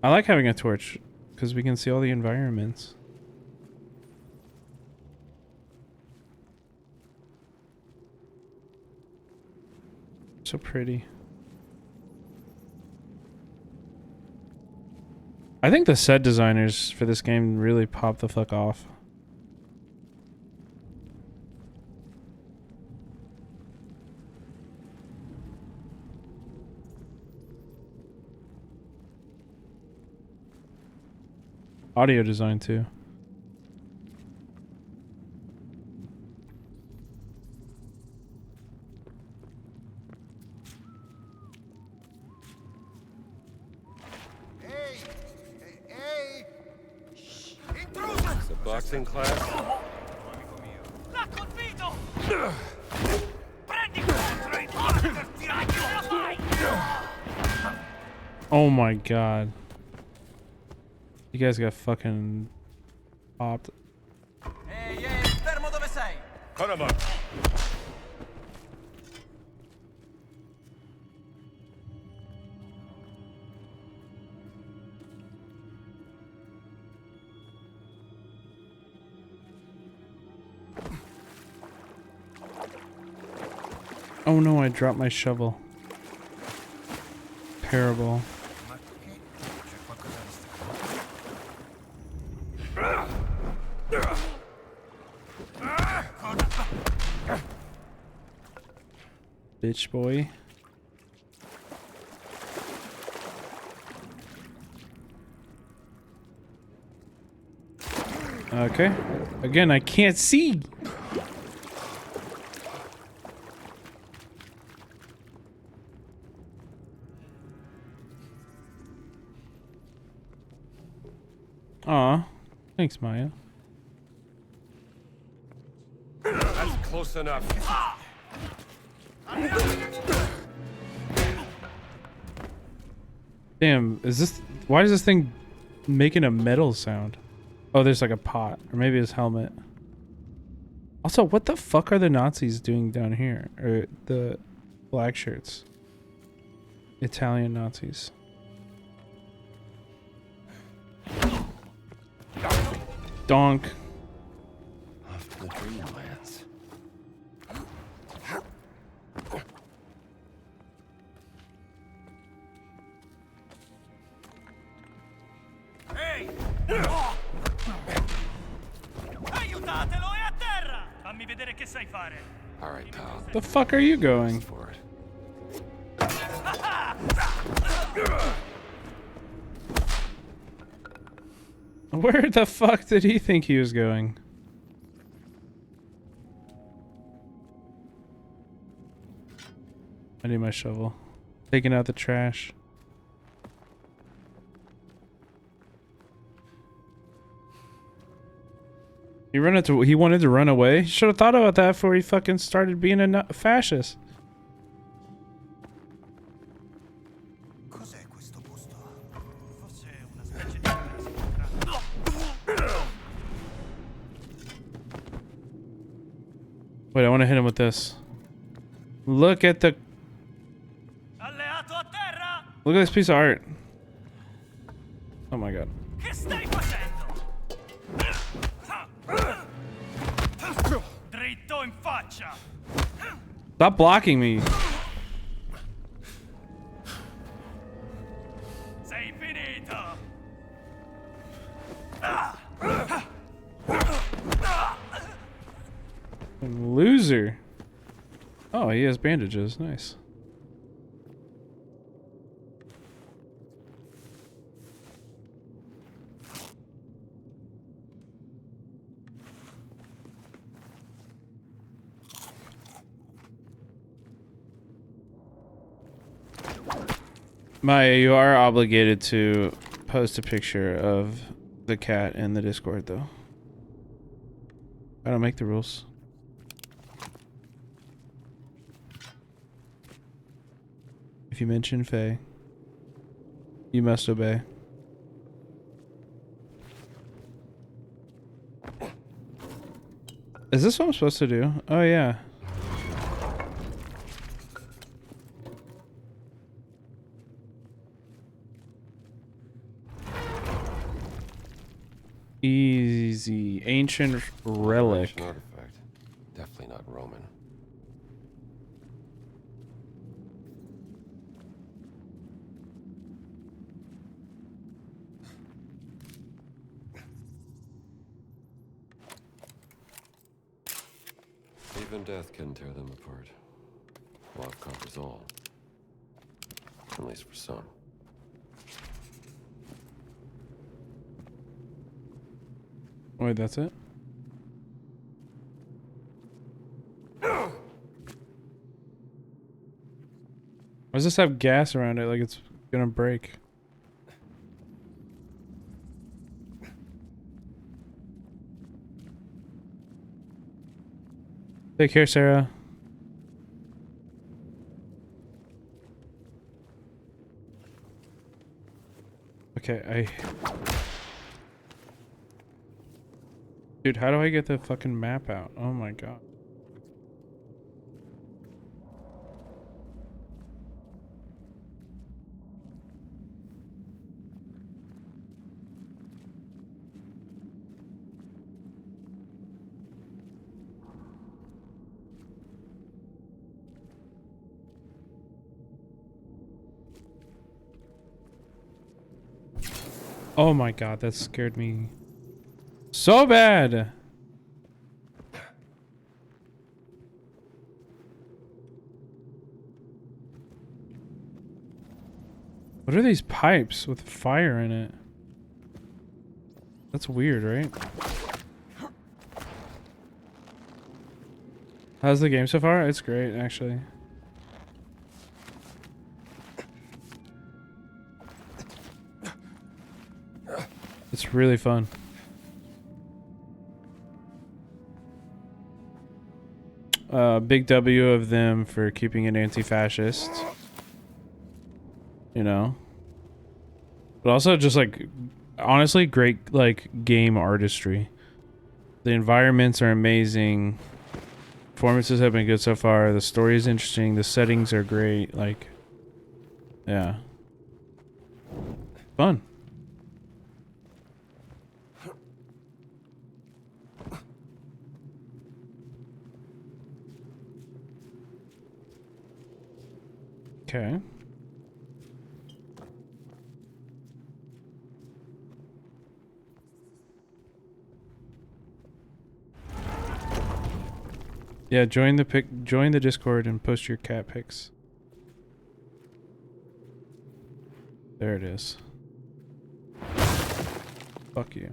I like having a torch because we can see all the environments. So pretty. I think the set designers for this game really popped the fuck off. Audio design too. It's a boxing class. Oh my god. You guys got fucking popped. Oh no, I dropped my shovel. Terrible. Bitch boy. Okay. Again, I can't see. Aw. Thanks, Maya. That's close enough. Damn, is this... Why is this thing making a metal sound? Oh, there's like a pot. Or maybe his helmet. Also, what the fuck are the Nazis doing down here? Or the black shirts? Italian Nazis. Donk. Off to the dreamlands. Ehi! Aiutatelo, è a terra! Fammi vedere che sai fare. All right, pal. The fuck are you going? For it. Where the fuck did he think he was going? I need my shovel. Taking out the trash. He wanted to run away. He should have thought about that before he fucking started being a fascist. Wait, I want to hit him with this. Look at the. Look at this piece of art. Oh my god. Che stai facendo? Dritto in faccia. Stop blocking me. Sei finito. Loser. Oh, he has bandages. Nice. Maya, you are obligated to post a picture of the cat in the Discord, though. I don't make the rules. If you mention Faye, you must obey. Is this what I'm supposed to do? Oh, yeah. Easy. Ancient relic. Ancient artifact. Definitely not Roman. Even death can tear them apart. Love conquers all. At least for some. Wait, that's it? Why does this have gas around it like it's gonna break? Take care, Sarah. Okay, Dude, how do I get the fucking map out? Oh my god. Oh my god, that scared me so bad. What are these pipes with fire in it? That's weird, right? How's the game so far? It's great, actually. It's really fun. Big W of them for keeping it anti-fascist. You know? But also just like, honestly, great like game artistry. The environments are amazing. Performances have been good so far. The story is interesting. The settings are great. Like, yeah. Fun. Okay. Yeah, join the Discord and post your cat pics. There it is. Fuck you.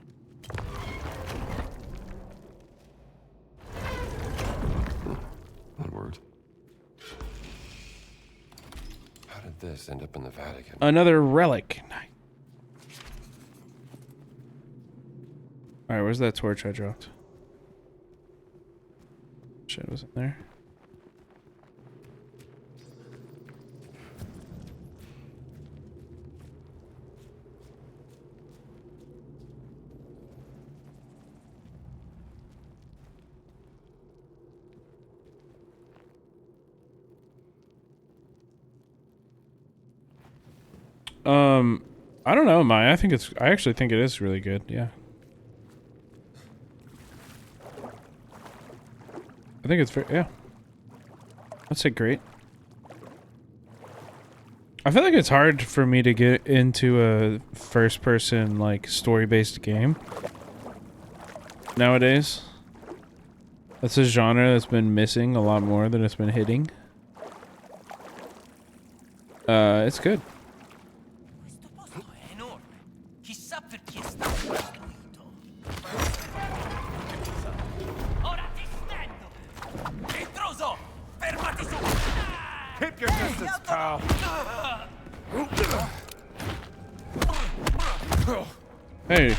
One word. How did this end up in the Vatican? Another relic. Alright, where's that torch I dropped? Shit, was it there? I don't know, Maya. I actually think it is really good. Yeah. I think it's very, yeah. I'd say great. I feel like it's hard for me to get into a first-person, like, story-based game nowadays. That's a genre that's been missing a lot more than it's been hitting. It's good. Keep your distance, pal. Hey.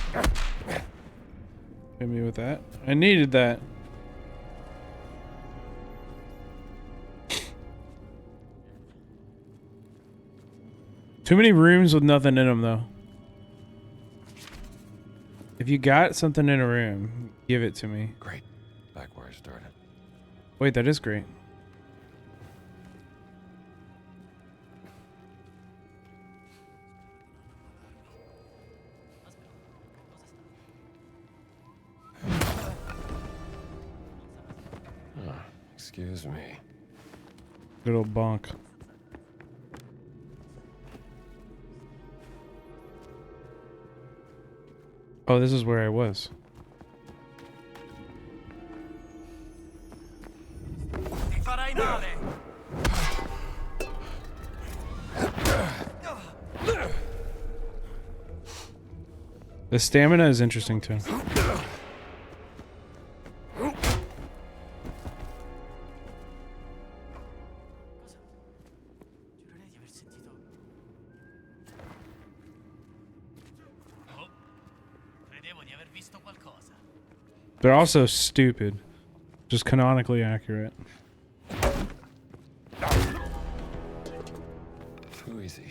Hit me with that. I needed that. Too many rooms with nothing in them, though. If you got something in a room, give it to me. Great. Back where I started. Wait, that is great. Excuse me. Good old bonk. Oh, this is where I was. The stamina is interesting too. They're also stupid. Just canonically accurate. Too easy.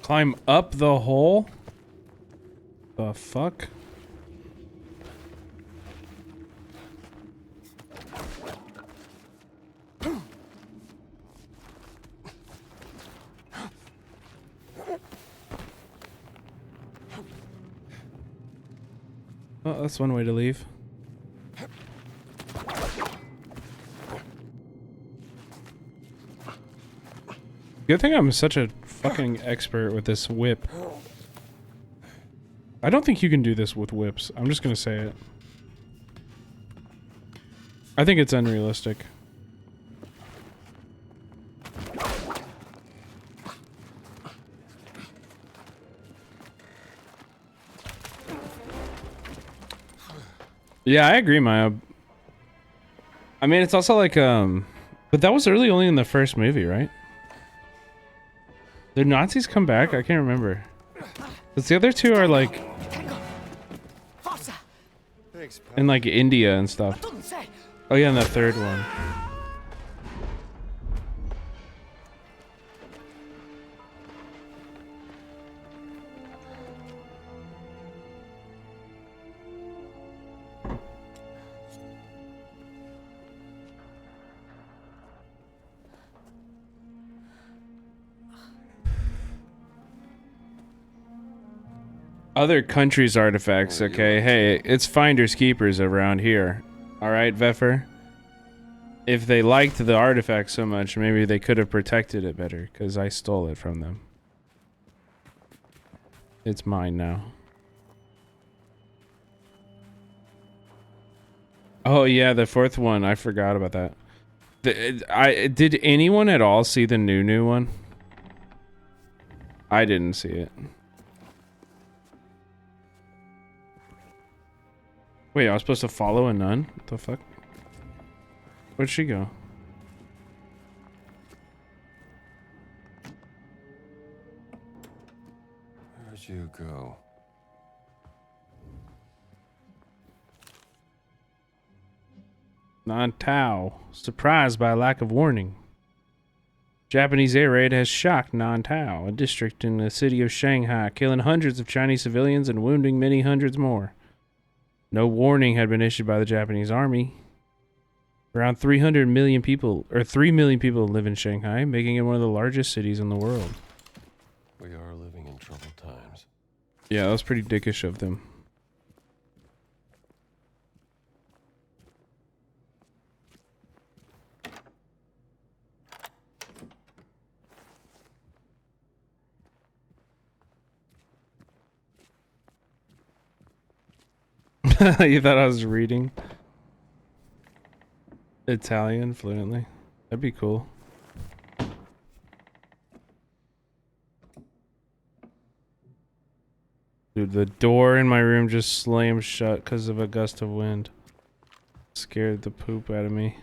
Climb up the hole? The fuck? Oh, that's one way to leave. Good thing I'm such a fucking expert with this whip. I don't think you can do this with whips. I'm just gonna say it. I think it's unrealistic. Yeah, I agree, Maya. I mean, it's also like, but that was really only in the first movie, right? Did Nazis come back? I can't remember. Because the other two are like in like India and stuff. Oh yeah, and the third one. Other countries' artifacts, okay? Hey, it's finders keepers around here. Alright, Veffer? If they liked the artifact so much, maybe they could have protected it better, because I stole it from them. It's mine now. Oh yeah, the fourth one. I forgot about that. Did anyone at all see the new one? I didn't see it. Wait, I was supposed to follow a nun? What the fuck? Where'd she go? Where'd you go? Non-Tao. Surprised by a lack of warning. Japanese air raid has shocked Nantao, a district in the city of Shanghai, killing hundreds of Chinese civilians and wounding many hundreds more. No warning had been issued by the Japanese army. Around 300 million people, or 3 million people live in Shanghai, making it one of the largest cities in the world. We are living in troubled times. Yeah, that was pretty dickish of them. You thought I was reading Italian fluently? That'd be cool. Dude, the door in my room just slammed shut because of a gust of wind. Scared the poop out of me.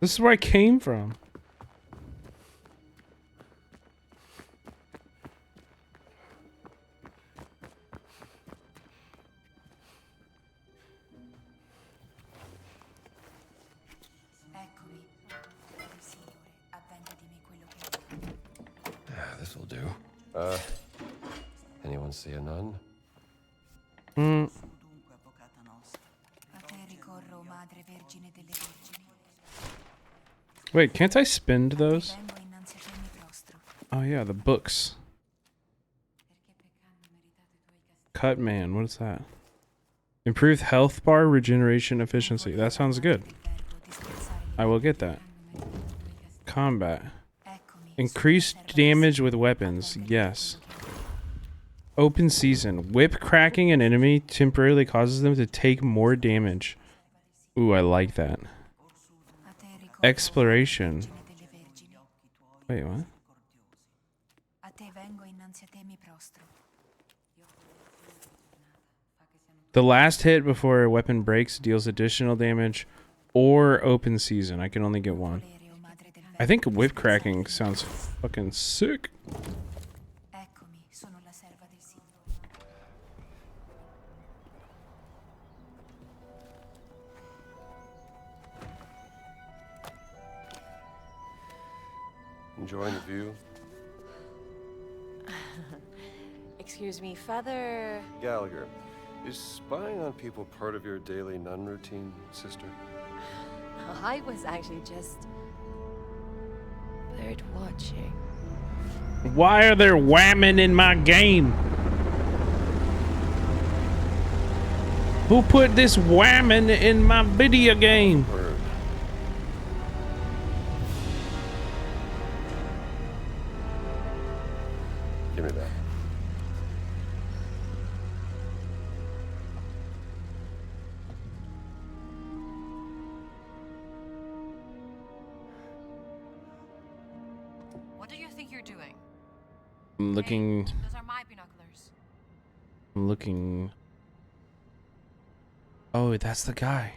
This is where I came from. This'll do. Anyone see a nun? Hmm. Wait, can't I spend those? Oh yeah, the books. Cut man, what is that? Improved health bar, regeneration, efficiency. That sounds good. I will get that. Combat. Increased damage with weapons. Yes. Open season. Whip cracking an enemy temporarily causes them to take more damage. Ooh, I like that. Exploration. Wait, what? The last hit before a weapon breaks deals additional damage or open season. I can only get one. I think whip cracking sounds fucking sick. Enjoying the view? Excuse me, Father... Gallagher, is spying on people part of your daily nun routine, sister? I was actually just... bird watching. Why are there whamming in my game? Who put this whamming in my video game? Give me that. What do you think you're doing? I'm looking. Those are my binoculars. I'm looking. Oh, that's the guy.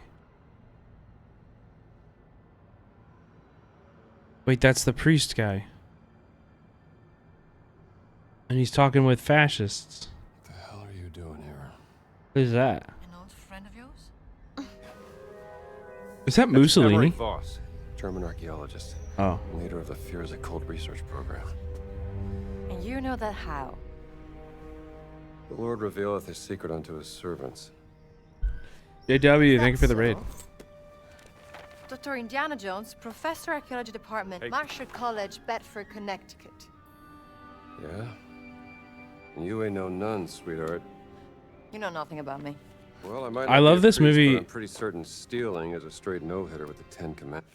Wait, that's the priest guy. And he's talking with fascists. What the hell are you doing here? Who's that? An old friend of yours? Is that Mussolini? Voss, German archaeologist. Oh. Leader of the Fears Occult research program. And you know that how? The Lord revealeth his secret unto his servants. JW, thank you for the raid. Dr. Indiana Jones, Professor Archaeology Department, Marshall College, Bedford, Connecticut. Yeah? And you ain't no nun, sweetheart. You know nothing about me. Well, I might. I love this movie. But I'm pretty certain stealing is a straight no-hitter with the 10 Commandments.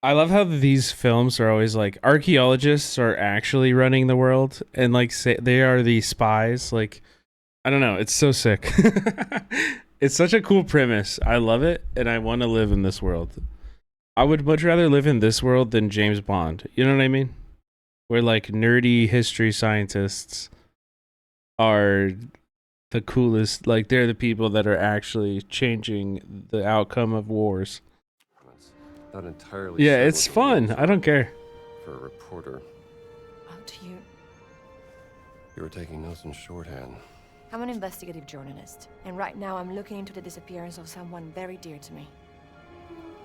I love how these films are always like archaeologists are actually running the world and like say they are the spies. Like, I don't know. It's so sick. It's such a cool premise. I love it, and I want to live in this world. I would much rather live in this world than James Bond. You know what I mean? Where like nerdy history scientists are the coolest. Like they're the people that are actually changing the outcome of wars. Not entirely. Yeah, certain it's what the fun. rules I don't are care. For a reporter. How do you... You were taking notes in shorthand. I'm an investigative journalist, and right now I'm looking into the disappearance of someone very dear to me.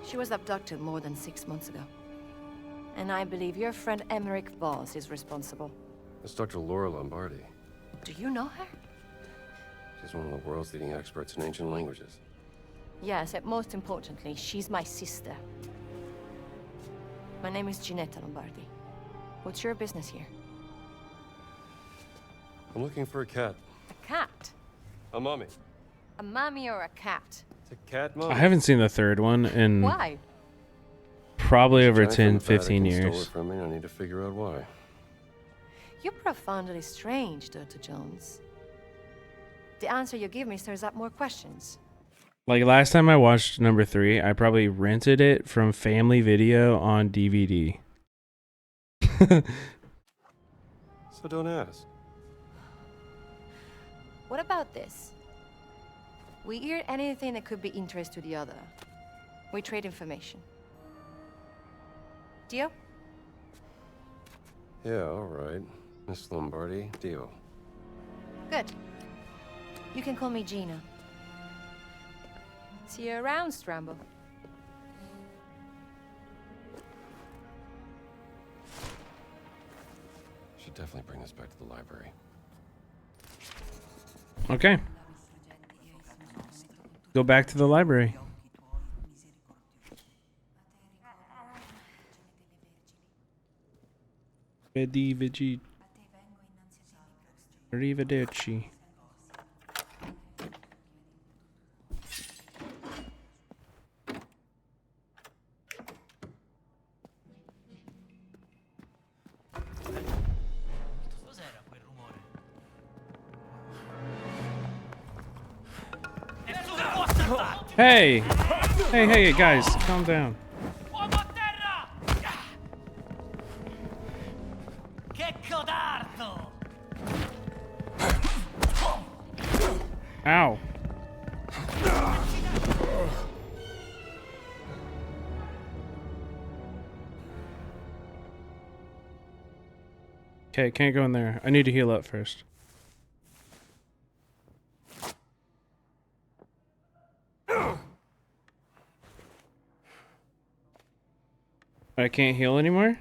She was abducted more than 6 months ago. And I believe your friend Emmerich Voss is responsible. It's Dr. Laura Lombardi. Do you know her? She's one of the world's leading experts in ancient languages. Yes, and most importantly, she's my sister. My name is Ginetta Lombardi. What's your business here? I'm looking for a cat. A cat? A mummy. A mummy or a cat? It's a cat mummy. I haven't seen the third one in Why? probably over Giant 10, from the 15 Vatican years. Stole it from me, and I need to figure out why. You're profoundly strange, Dr. Jones. The answer you give me stirs up more questions. Like last time I watched number 3, I probably rented it from Family Video on DVD. So don't ask. What about this? We hear anything that could be interest to the other. We trade information. Deal? Yeah, all right. Miss Lombardi, deal. Good. You can call me Gina. See you around, Strambo. Should definitely bring this back to the library. Okay. Go back to the library. Arrivederci. Hey! Hey, guys, calm down. Che codardo! Ow. Okay, can't go in there. I need to heal up first. I can't heal anymore?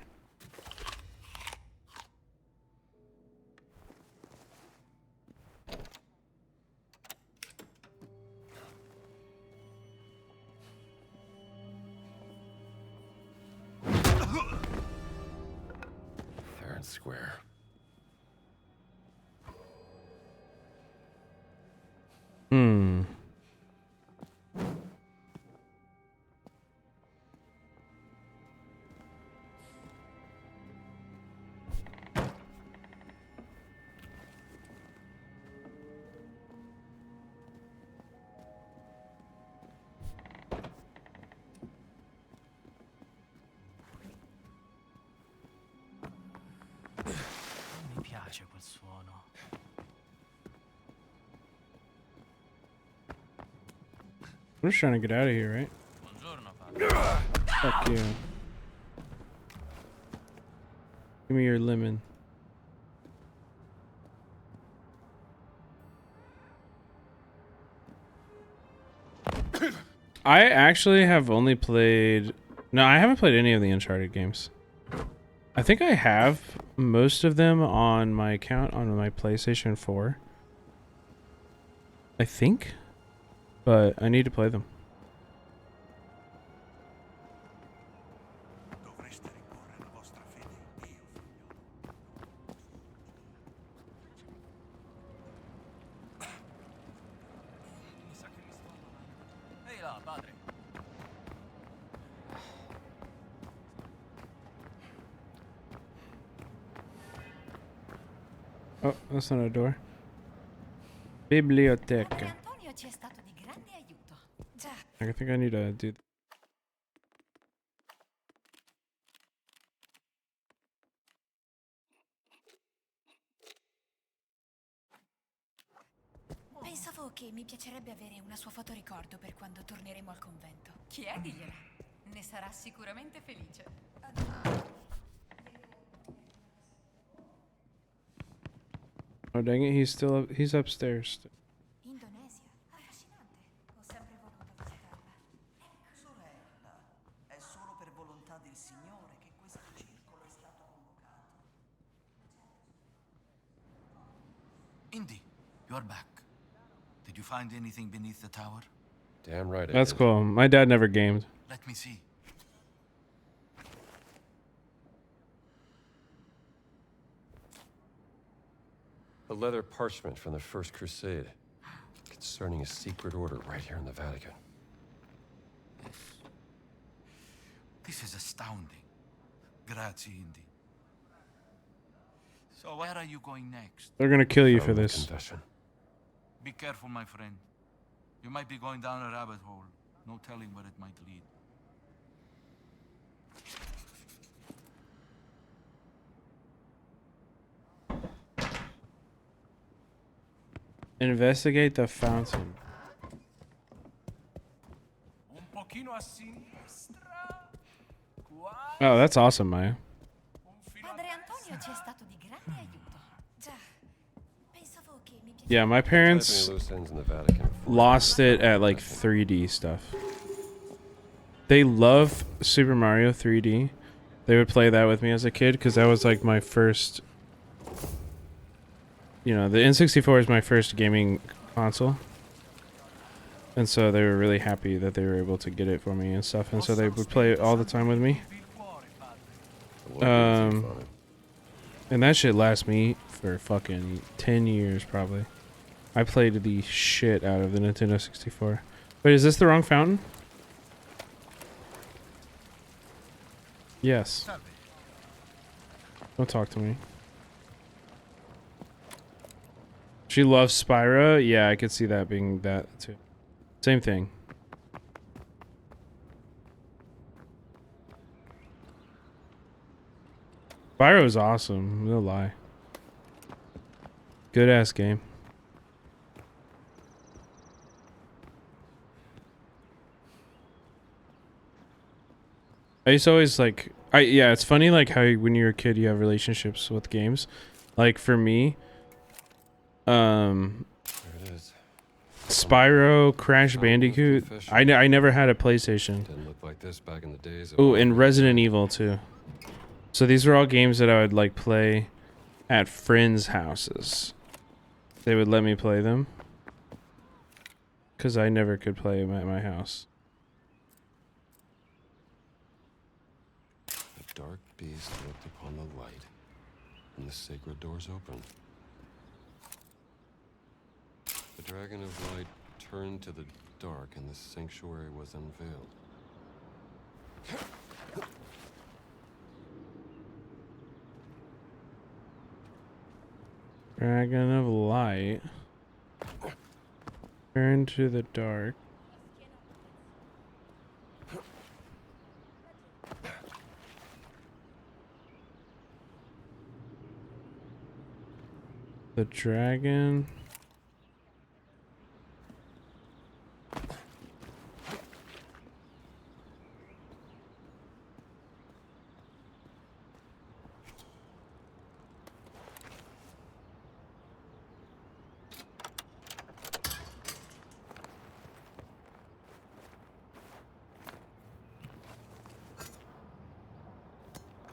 Fair and square. Hmm. Mi piace quel suono. I'm just trying to get out of here, right? Fuck you. Give me your lemon. I actually have only played... No, I haven't played any of the Uncharted games. I think I have most of them on my account on my PlayStation 4. I think. But I need to play them. Ehi là, padre. Oh, that's not a door. Biblioteca. Antonio ci è stato di grande aiuto. Già. I think I need to do... Pensavo che mi piacerebbe avere una sua fotoricordo per quando torneremo al convento. Chiedigliela. Ne sarà sicuramente felice. Oh dang it, he's still up, he's upstairs. Indonesia? Affascinante. Ho sempre voluto visitarla. Sorella, è solo per volontà del Signore che questo circolo è stato convocato. Indy, you're back. Did you find anything beneath the tower? Damn right I That's did. cool. My dad never gamed. Let me see. A leather parchment from the First Crusade concerning a secret order right here in the Vatican. This is astounding. Grazie, Indy. So where are you going next? They're gonna kill you for From the this. confession. Be careful, my friend. You might be going down a rabbit hole. No telling where it might lead. Investigate the fountain. Un pochino a sinistra. Oh, that's awesome, Maya. Padre Antonio ci è stato di grande aiuto. Già, pensavo che mi Yeah, my parents Loose ends in the Vatican. lost it at like 3D stuff. They love Super Mario 3D. They would play that with me as a kid because that was like my first. You know, the N64 is my first gaming console. And so they were really happy that they were able to get it for me and stuff. And so they would play it all the time with me. And that shit lasts me for fucking 10 years probably. I played the shit out of the Nintendo 64. Wait, is this the wrong fountain? Yes. Don't talk to me. She loves Spyro. Yeah, I could see that being that too. Same thing. Spyro is awesome. No lie. Good ass game. I used to always like. Yeah, it's funny like how when you're a kid you have relationships with games. Like for me. There it is. Spyro, Crash Bandicoot. I never had a PlayStation. Didn't look like this back in the days of Oh, and Resident Evil too. So these were all games that I would like play at friends' houses. They would let me play them. Because I never could play them at my house. The dark beast looked upon the light, and the sacred doors opened. The dragon of light turned to the dark, and the sanctuary was unveiled. Dragon of Light. Turn to the dark. The dragon.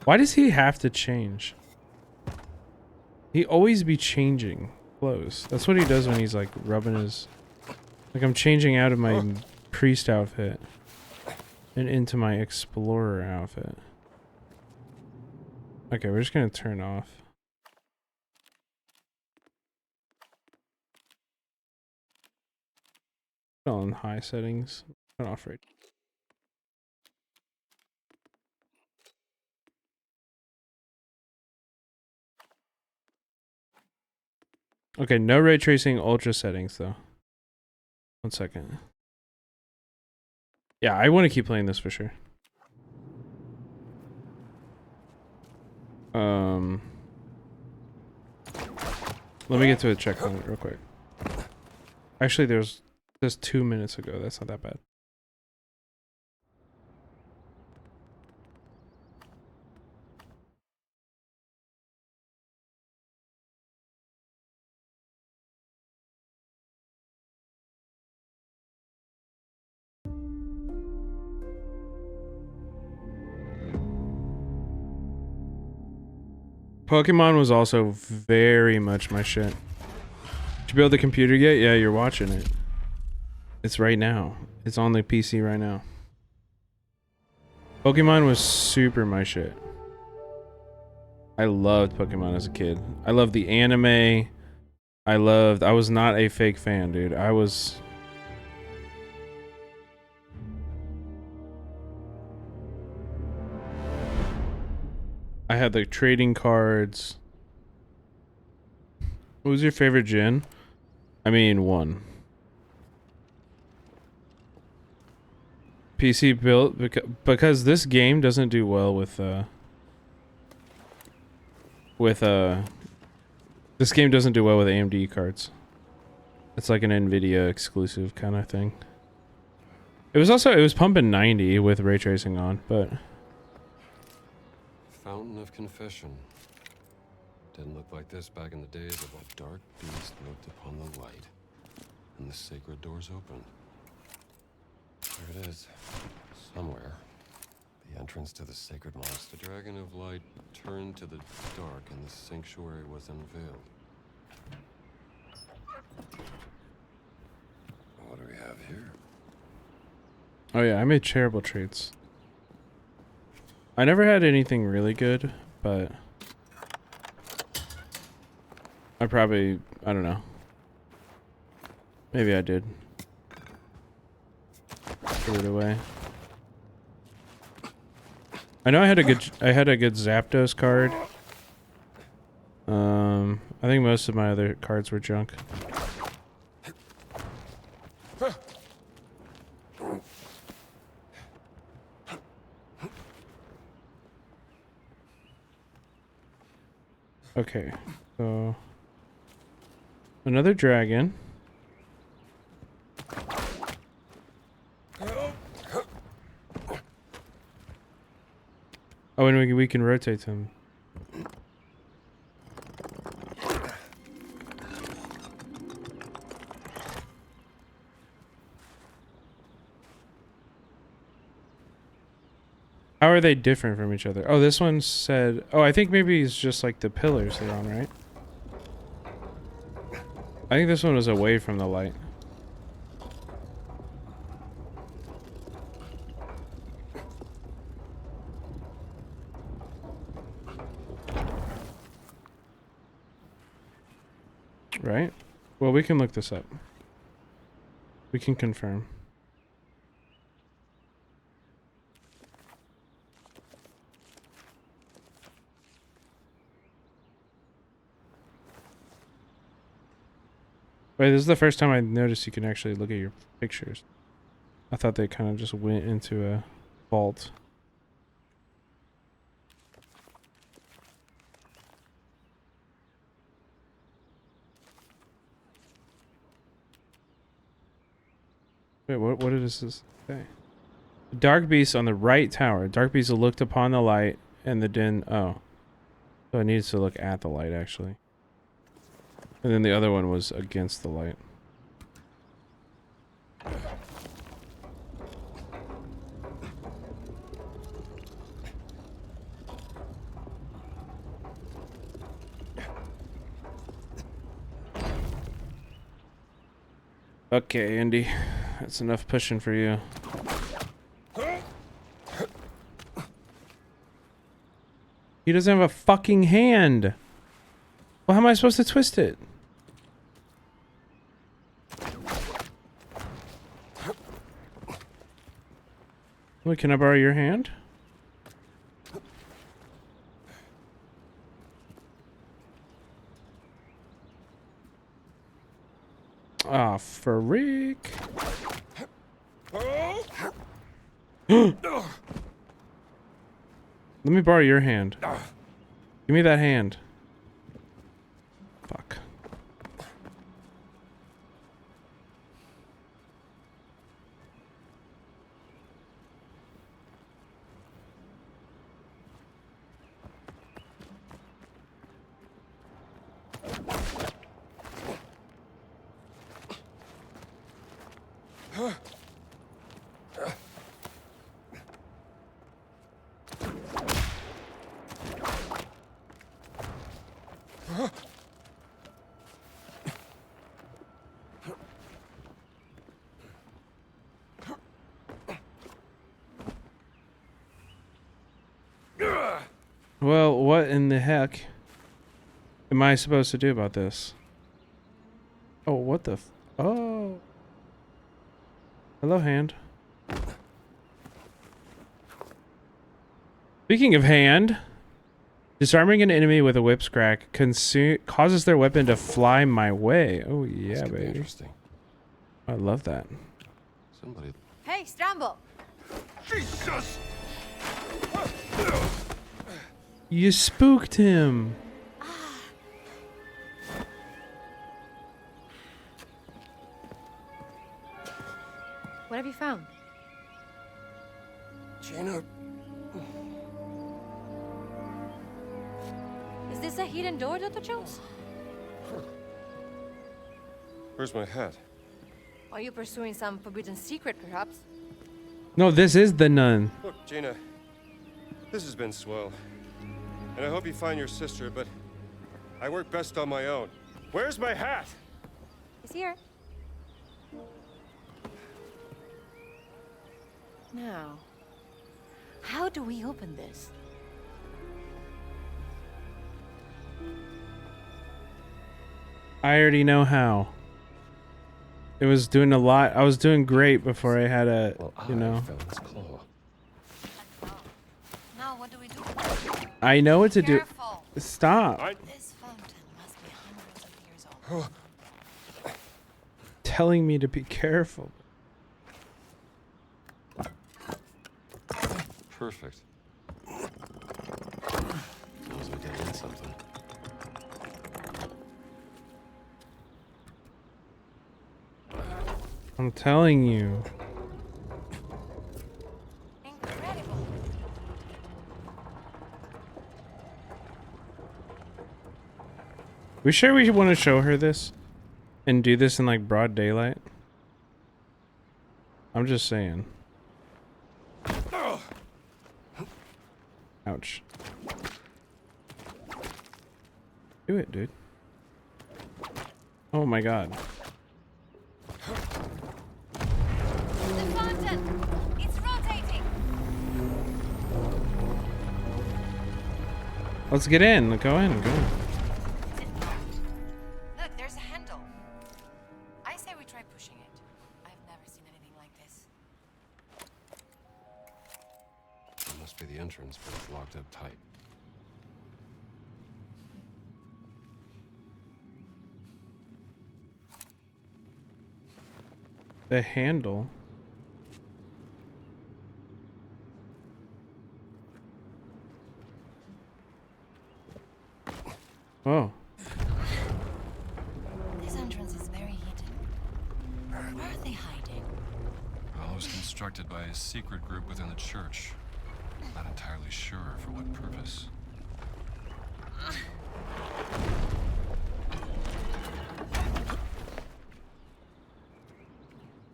Why does he have to change? He always be changing clothes. That's what he does when he's like rubbing his... Like I'm changing out of my priest outfit and into my explorer outfit. Okay, we're just gonna turn off. On high settings. Turn off right. Okay, no ray tracing ultra settings though. 1 second. Yeah, I want to keep playing this for sure. Let me get to a checkpoint real quick. Actually, there's 2 minutes ago. That's not that bad. Pokemon was also very much my shit. Did you build the computer yet? Yeah, you're watching it. It's right now. It's on the PC right now. Pokemon was super my shit. I loved Pokemon as a kid. I loved the anime. I was not a fake fan, dude. I had the trading cards. What was your favorite gen? I mean, one. PC built because this game doesn't do well with this game doesn't do well with AMD cards. It's like an Nvidia exclusive kind of thing. It was pumping 90 with ray tracing on, but Fountain of Confession. Didn't look like this back in the days of a dark beast looked upon the light, and the sacred doors opened. There it is, somewhere. The entrance to the sacred monster. The dragon of light turned to the dark, and the sanctuary was unveiled. What do we have here? oh yeah, I made terrible trades. I never had anything really good, but I don't know. Maybe I did. Threw it away. I know I had a good Zapdos card. I think most of my other cards were junk. Okay, so another dragon. Oh, and we can rotate them. How are they different from each other? Oh, this one said... Oh, I think maybe it's just like the pillars they're on, right? I think this one was away from the light. Right? Well, we can look this up. We can confirm. Wait, this is the first time I noticed you can actually look at your pictures. I thought they kind of just went into a vault. Wait, what does this say? Dark beast on the right tower. Dark beast looked upon the light and the den. Oh. So it needs to look at the light, actually. And then the other one was against the light. Okay, Andy. That's enough pushing for you. He doesn't have a fucking hand. Well, how am I supposed to twist it? Wait, can I borrow your hand? Ah, freak. Let me borrow your hand. Give me that hand. Fuck. in the heck am I supposed to do about this? Oh, what the oh. Hello, hand. Speaking of hand, disarming an enemy with a whip's crack causes their weapon to fly my way. Oh yeah, baby. Interesting. I love that. Somebody. Hey, Stramble! Jesus! You spooked him. What have you found? Gina. Is this a hidden door, Dr. Jones? Where's my hat? Are you pursuing some forbidden secret, perhaps? No, this is the nun. Look, Gina. This has been swell. And I hope you find your sister, but I work best on my own. Where's my hat? He's here. Now, how do we open this? I already know how. It was doing a lot. I was doing great before I had a, you know. Now what do we do? I know what to do. Stop. This fountain must be hundreds of years old. Telling me to be careful. Perfect. Knows we get in something. I'm telling you. Incredible. We sure we want to show her this and do this in like broad daylight? I'm just saying. Ouch. Do it, dude. Oh my god. The fountain! It's rotating! Let's get in. Go in. Go in. Look, there's a handle. I say we try pushing it. I've never seen anything like this. It must be the entrance, but it's locked up tight. The handle. Oh. This entrance is very hidden. Where are they hiding? Well, it was constructed by a secret group within the church. Not entirely sure for what purpose.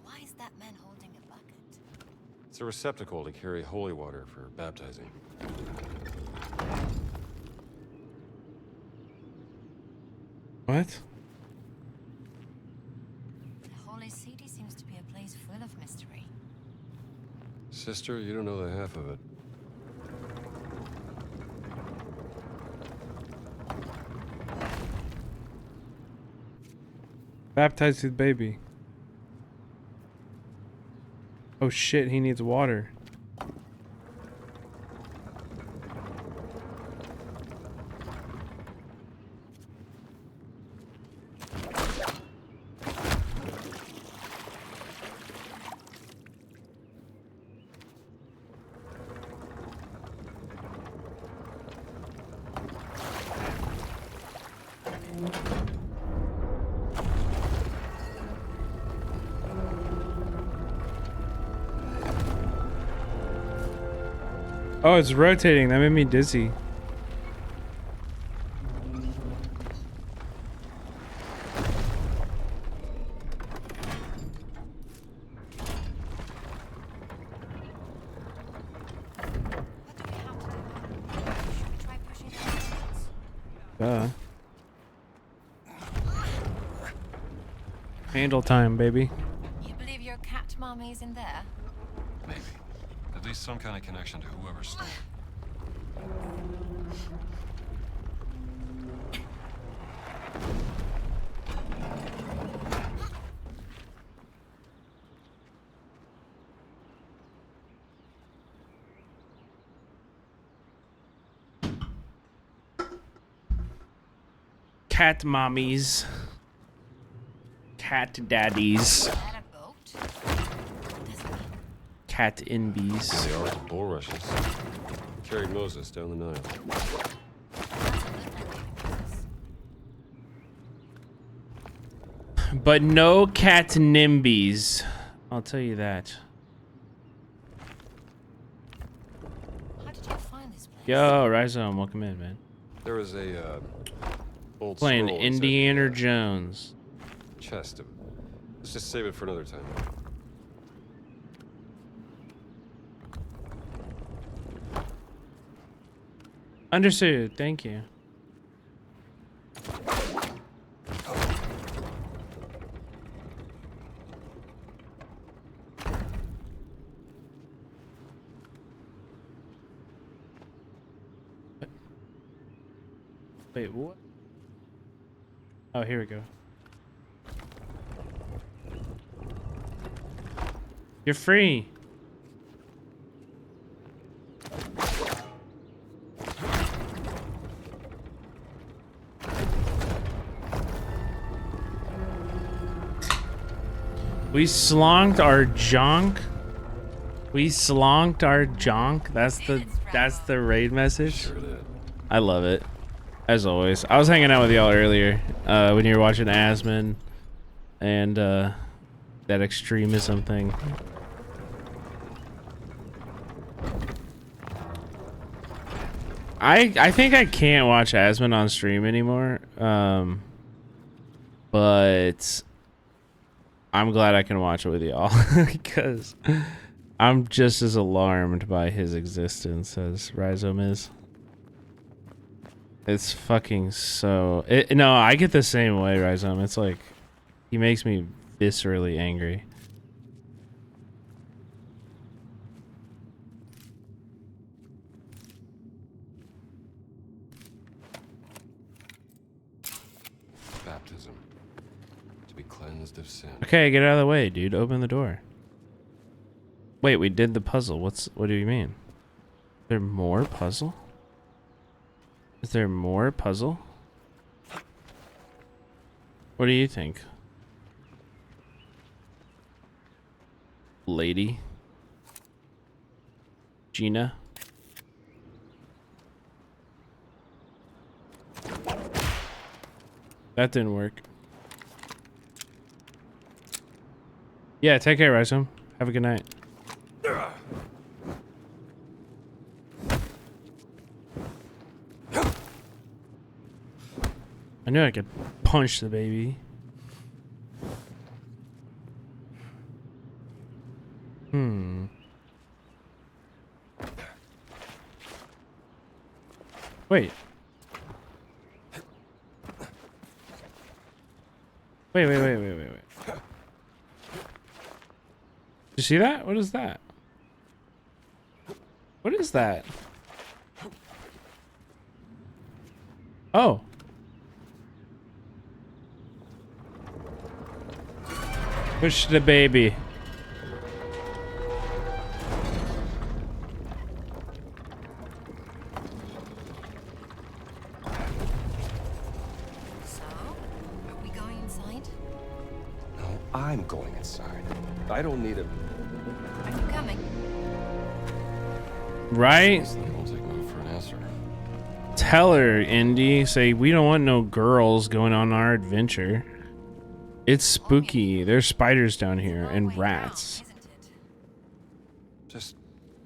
Why is that man holding a bucket? It's a receptacle to carry holy water for baptizing. What? The Holy City seems to be a place full of mystery. Sister, you don't know the half of it. Baptize his baby. Oh shit, he needs water. Oh, it's rotating. That made me dizzy. Handle time, baby. You believe your cat mommy is in there? Maybe. At least some kind of connection to whoever stole it. Cat mommies. Cat daddies. Cat inbies. They are bulrushes. Carried Moses down the Nile. But no cat nimbies. I'll tell you that. How did you find this place? Yo, Rhizome, welcome in, man. There was a old Playing scroll inside Indiana the, Jones. chest. Let's just save it for another time. Understood. Thank you. Wait, what? Oh, here we go. You're free. We slonked our junk. We slonked our junk. That's the raid message. Sure did. I love it. As always. I was hanging out with y'all earlier when you were watching Asmon and that extremism thing. I think I can't watch Asmon on stream anymore. But I'm glad I can watch it with y'all because I'm just as alarmed by his existence as Rhizome is. It's fucking so... no, I get the same way, Rhizome. It's like... He makes me viscerally angry. Baptism. To be cleansed of sin. Okay, get out of the way, dude. Open the door. Wait, we did the puzzle. What do you mean? Is there more puzzle? Is there more puzzle? What do you think? Lady? Gina? That didn't work. Yeah, take care, Rhizome. Have a good night. I knew I could punch the baby. Wait. Wait. Did you see that? What is that? What is that? Oh. Push the baby. So, are we going inside? No, I'm going inside. I don't need a... Are you coming? Right? I won't take no for an answer. Tell her, Indy. Say, we don't want no girls going on our adventure. It's spooky. There's spiders down here and rats. Just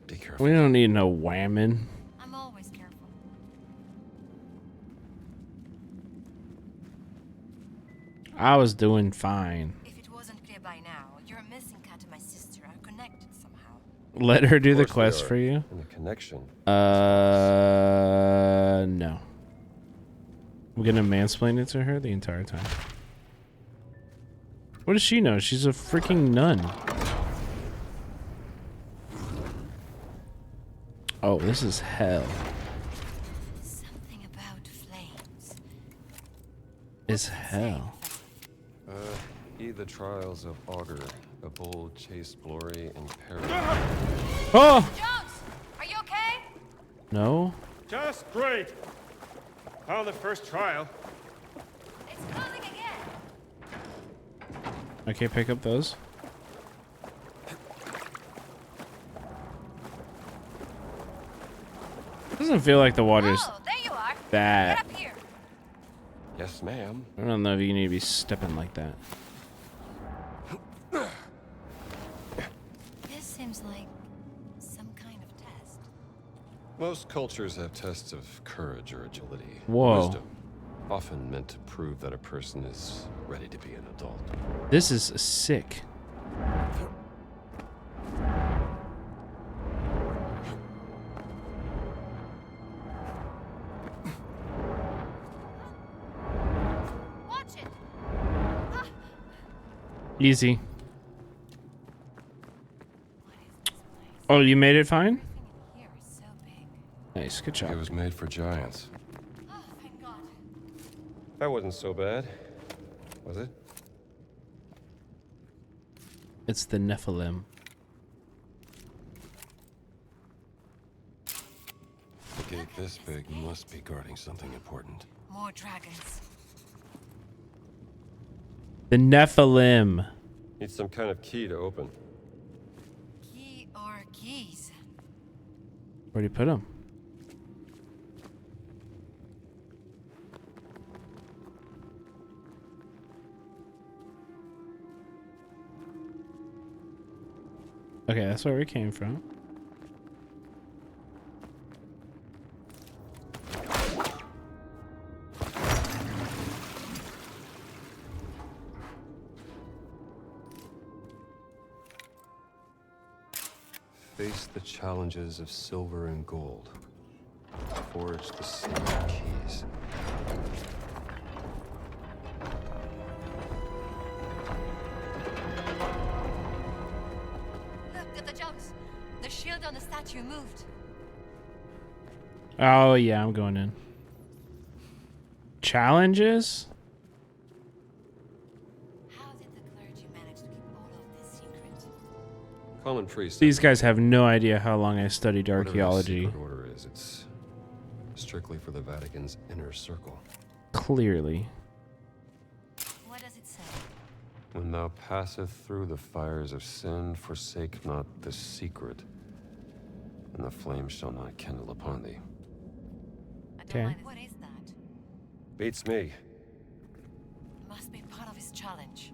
be careful. We don't need no whamming. I'm always careful. I was doing fine. If it wasn't clear by now, your missing cat and my sister are connected somehow. Let her do the Of course quest they for are. you. And the connection. No. I'm gonna mansplain it to her the entire time. What does she know? She's a freaking nun. Oh, this is hell. Something about flames. is hell? He the trials of Augur, a bold chase glory and peril. Oh! Jones, are you okay? No? Just great. Found the first trial. It's closing again. I can't pick up those. Doesn't feel like the water's There you are. that. Get up here. Yes, ma'am. I don't know if you need to be stepping like that. This seems like some kind of test. Most cultures have tests of courage or agility. Whoa. Wisdom, often meant to prove that a person is ready to be an adult. This is sick. Watch it. Easy. Oh, you made it fine? Nice, good job. It was made for giants. Oh, thank God. That wasn't so bad, was it? It's the Nephilim. A gate this big must be guarding something important. More dragons. The Nephilim. Need some kind of key to open. Key or keys? Where'd you put them? Okay, that's where we came from. Face the challenges of silver and gold. Forge the sacred keys. Look at the Jones. The shield on the statue moved. Oh, yeah, I'm going in. Challenges? How did the clergy manage to keep all of this secret? Common priest. These guys have no idea how long I studied Whatever the archaeology. secret order is, it's strictly for the Vatican's inner circle. Clearly. What does it say? When thou passeth through the fires of sin, forsake not this secret, and the flame shall not kindle upon thee. Okay. What is that? Beats me. Must be part of his challenge.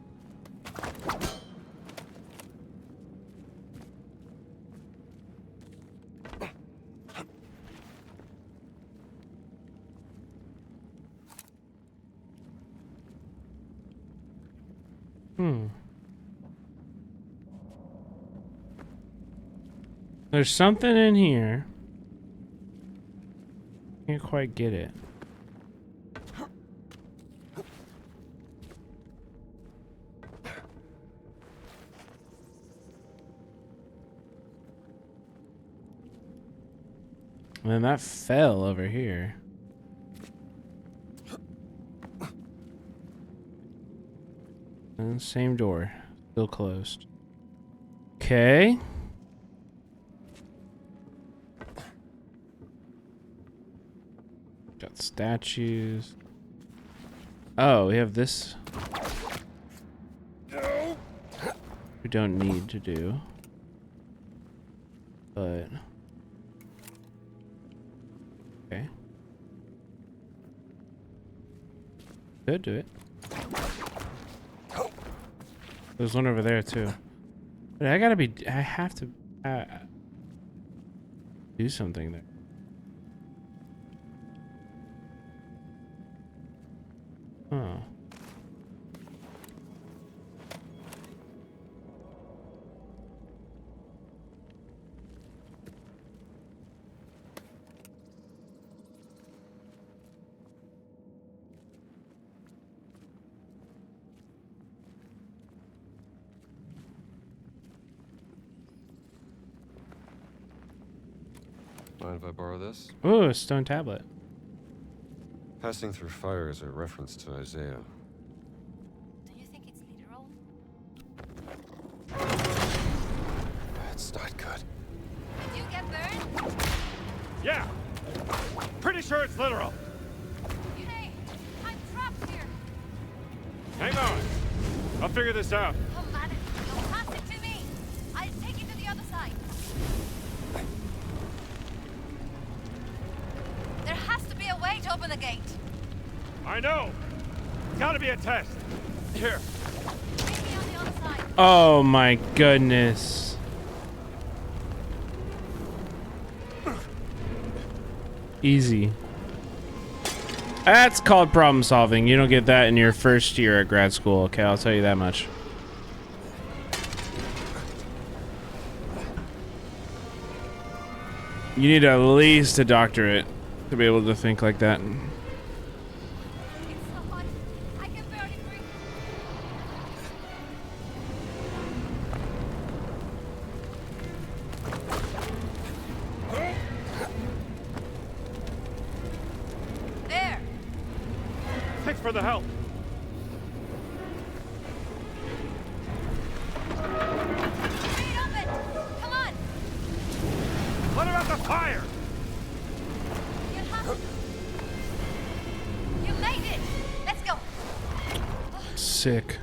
There's something in here. Can't quite get it. And that fell over here. And same door. Still closed. Okay. Got statues. Oh, we have this. We don't need to do. But. Okay. Could do it. There's one over there too. But I have to do something there. Huh. Mind if I borrow this? Ooh, a stone tablet. Passing through fire is a reference to Isaiah. Do you think it's literal? That's not good. Did you get burned? Yeah! Pretty sure it's literal. Hey, I'm trapped here. Hang on. I'll figure this out. Oh, man, you'll pass it to me. I'll take you to the other side. There has to be a way to open the gate. I know. It's gotta be a test. Here. Meet me on the other side. Oh my goodness. Easy. That's called problem solving. You don't get that in your first year at grad school. Okay, I'll tell you that much. You need at least a doctorate to be able to think like that. There. Thanks for the help. Speed up it. Come on. What about the fire? You made it. Let's go. Sick.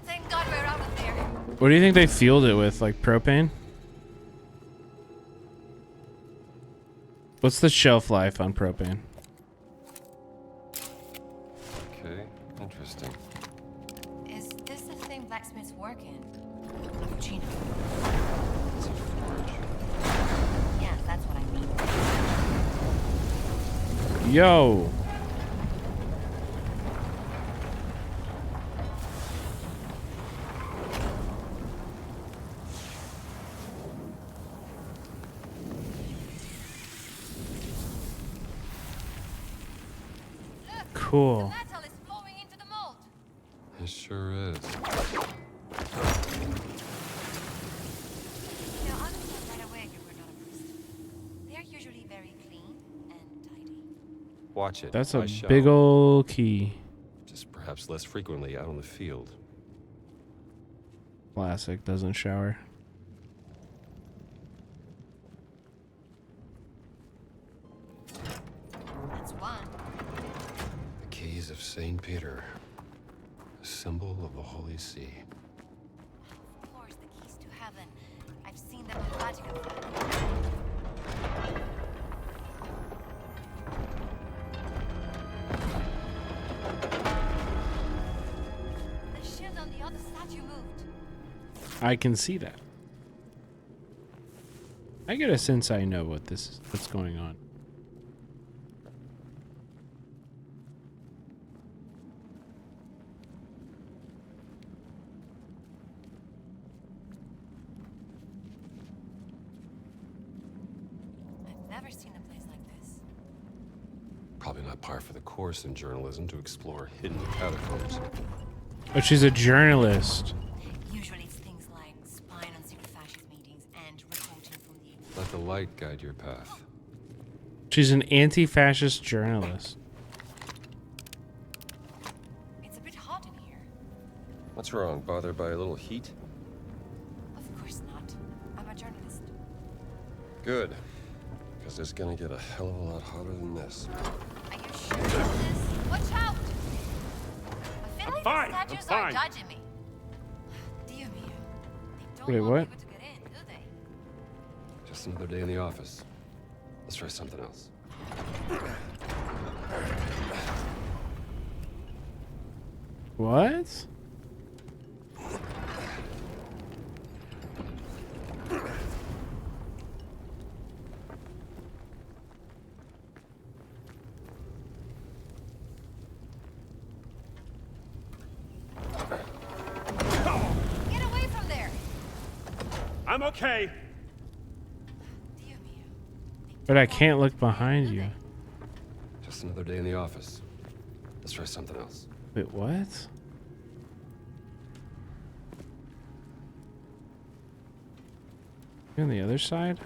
Thank God we're out of there. What do you think they fueled it with? Like propane? What's the shelf life on propane? Okay, interesting. Is this the thing blacksmiths work in? Cappuccino. It's a forge. Yeah, that's what I mean. Yo. Cool. Metal is flowing into the mold. It sure is. You know, I would say right away you were not a priest. They're usually very clean and tidy. Watch it. That's a I shall. big ol' key. Just perhaps less frequently out on the field. Classic, doesn't shower. That's one. The keys of St. Peter. A symbol of the Holy See. Of course, the keys to heaven. I've seen them in Vatican. The shield on the other statue moved. I can see that. I get a sense I know what's going on. I've never seen a place like this. Probably not par for the course in journalism to explore hidden catacombs. But she's a journalist. Usually it's things like spying on secret fascist meetings and reporting from the... Let the light guide your path. She's an anti-fascist journalist. It's a bit hot in here. What's wrong? Bothered by a little heat? Of course not. I'm a journalist. Good. Because it's gonna get a hell of a lot hotter than this. Are you sure about this? Watch out! I feel like fine, the I'm statues fine. are judging me. Dear me. They don't Wait, want what? people to get in, do they? Just another day in the office. Let's try something else. What? Get away from there! I'm okay. But I can't look behind you. Just another day in the office. Let's try something else. Wait, what? You on the other side?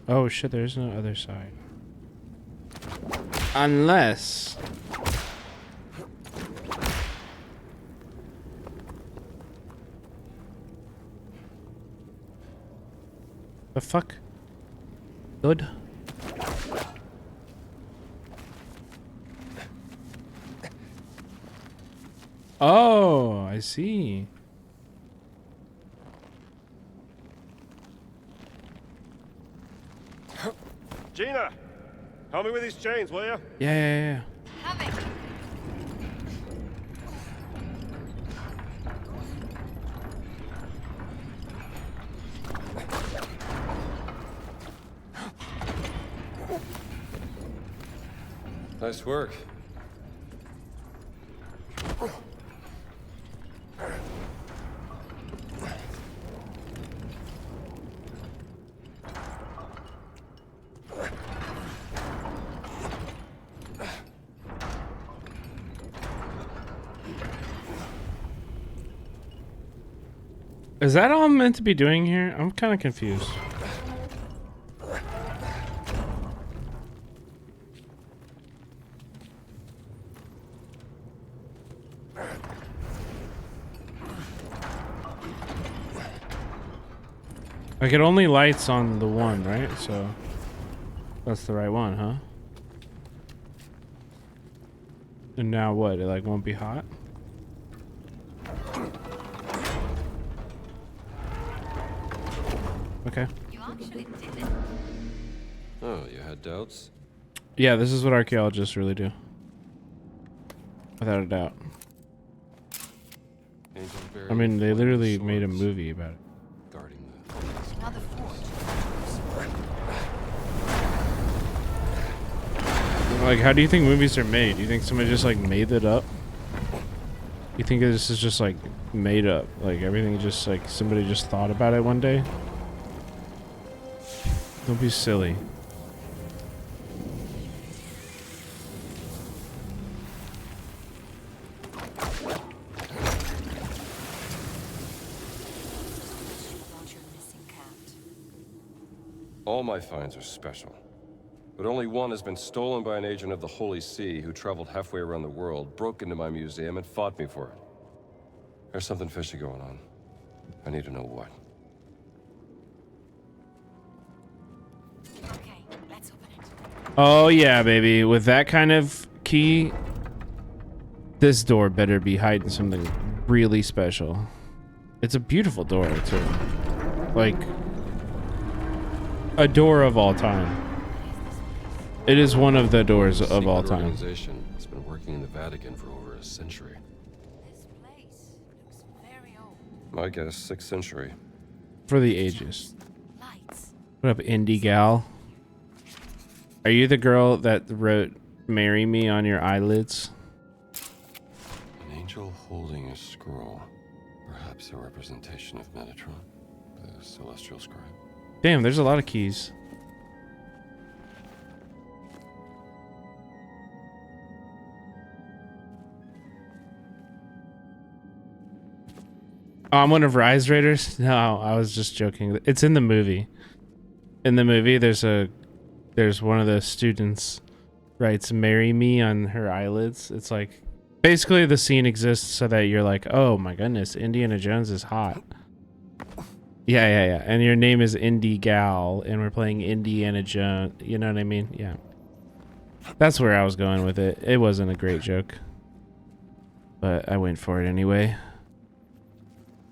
Oh shit, there's no other side. Unless... The fuck? Good. Oh, I see. Gina, help me with these chains, will you? Yeah. Nice work. Is that all I'm meant to be doing here? I'm kind of confused. Like it only lights on the one, right? So that's the right one, huh? And now what? It like won't be hot? Okay. You actually did it. Oh, you had doubts? Yeah, this is what archaeologists really do. Without a doubt. I mean, they literally made a movie about it. Guarding Another forge. Like, how do you think movies are made? Do you think somebody just like made it up? You think this is just like made up? Like everything just like somebody just thought about it one day? Don't be silly. All my finds are special. But only one has been stolen by an agent of the Holy See who traveled halfway around the world, broke into my museum, and fought me for it. There's something fishy going on. I need to know what. Okay, let's open it. Oh yeah, baby. With that kind of key, this door better be hiding something really special. It's a beautiful door too. Like a door of all time. It is one of the doors of all time. Organization has been working in the Vatican for over a century. This place looks very old. My guess, 6th century. For the ages. Lights. What up, indie gal? Are you the girl that wrote "Marry Me" on your eyelids? An angel holding a scroll. Perhaps a representation of Metatron, the celestial scribe. Damn, there's a lot of keys. Oh, I'm one of Rise Raiders? No, I was just joking. It's in the movie. In the movie, there's one of the students writes "Marry Me" on her eyelids. It's like basically the scene exists so that you're like, oh my goodness, Indiana Jones is hot. Yeah. And your name is Indie Gal, and we're playing Indiana Jones. You know what I mean? Yeah. That's where I was going with it. It wasn't a great joke, but I went for it anyway.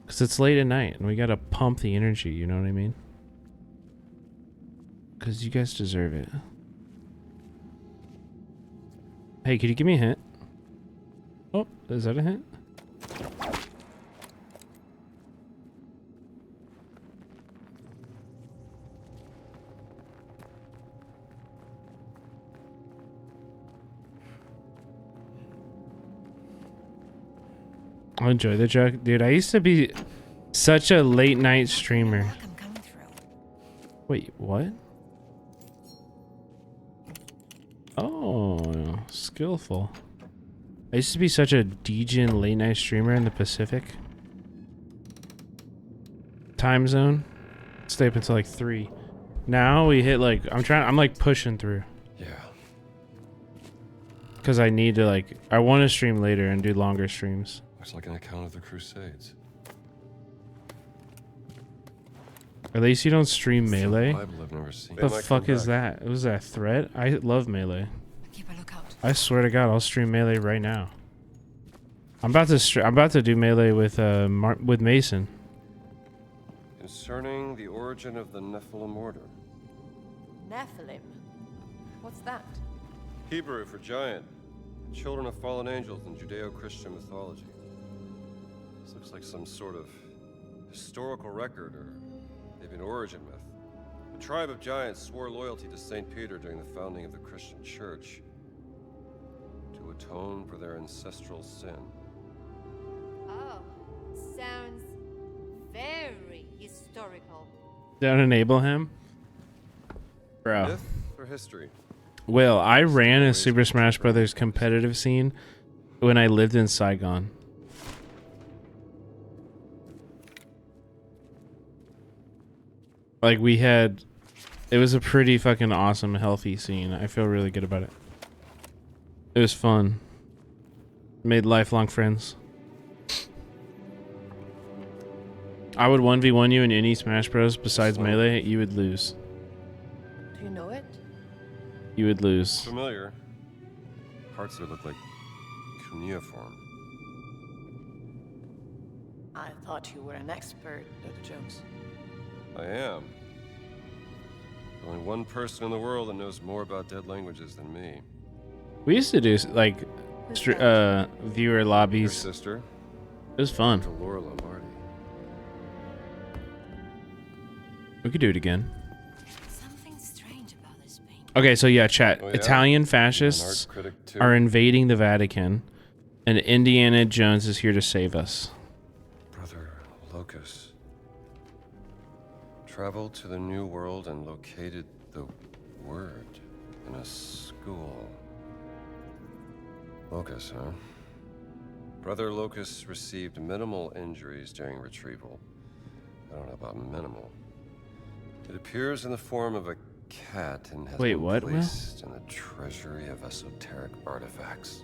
Because it's late at night, and we gotta pump the energy, you know what I mean? Because you guys deserve it. Hey, could you give me a hint? Oh, is that a hint? I'll enjoy the joke. Dude, I used to be such a late night streamer. Wait, what? Oh, skillful. I used to be such a degen late night streamer in the Pacific time zone. Stay up until like 3. Now we hit like I'm like pushing through. Yeah. Because I need to like I want to stream later and do longer streams. Looks like an account of the Crusades. At least you don't stream Melee. Bible I've never seen. The fuck is that? Was that a threat? I love Melee. I swear to God, I'll stream Melee right now. I'm about to do Melee with Mason. Concerning the origin of the Nephilim order. Nephilim? What's that? Hebrew for giant. Children of fallen angels in Judeo-Christian mythology. This looks like some sort of historical record or maybe an origin myth. The tribe of giants swore loyalty to St. Peter during the founding of the Christian church to atone for their ancestral sin. Oh, sounds very historical. Don't enable him? Bro. Myth or history? Well, I ran a Super Smash Brothers competitive scene when I lived in Saigon. Like it was a pretty fucking awesome, healthy scene. I feel really good about it. It was fun. Made lifelong friends. I would 1v1 you in any Smash Bros. Besides Melee, you would lose. Do you know it? You would lose. Familiar. Parts of it look like cuneiform. I thought you were an expert, Dr. Jones. I am. Only one person in the world that knows more about dead languages than me. We used to do like viewer lobbies. Your sister. It was fun. Laura Lombardi. We could do it again. Something strange about this painting. Okay, so yeah, chat. Oh, yeah? Italian fascists are invading the Vatican, and Indiana Jones is here to save us. Brother Locus. Traveled to the New World and located the word in a school. Locus, huh? Brother Locus received minimal injuries during retrieval. I don't know about minimal. It appears in the form of a cat and has been placed in the treasury of esoteric artifacts.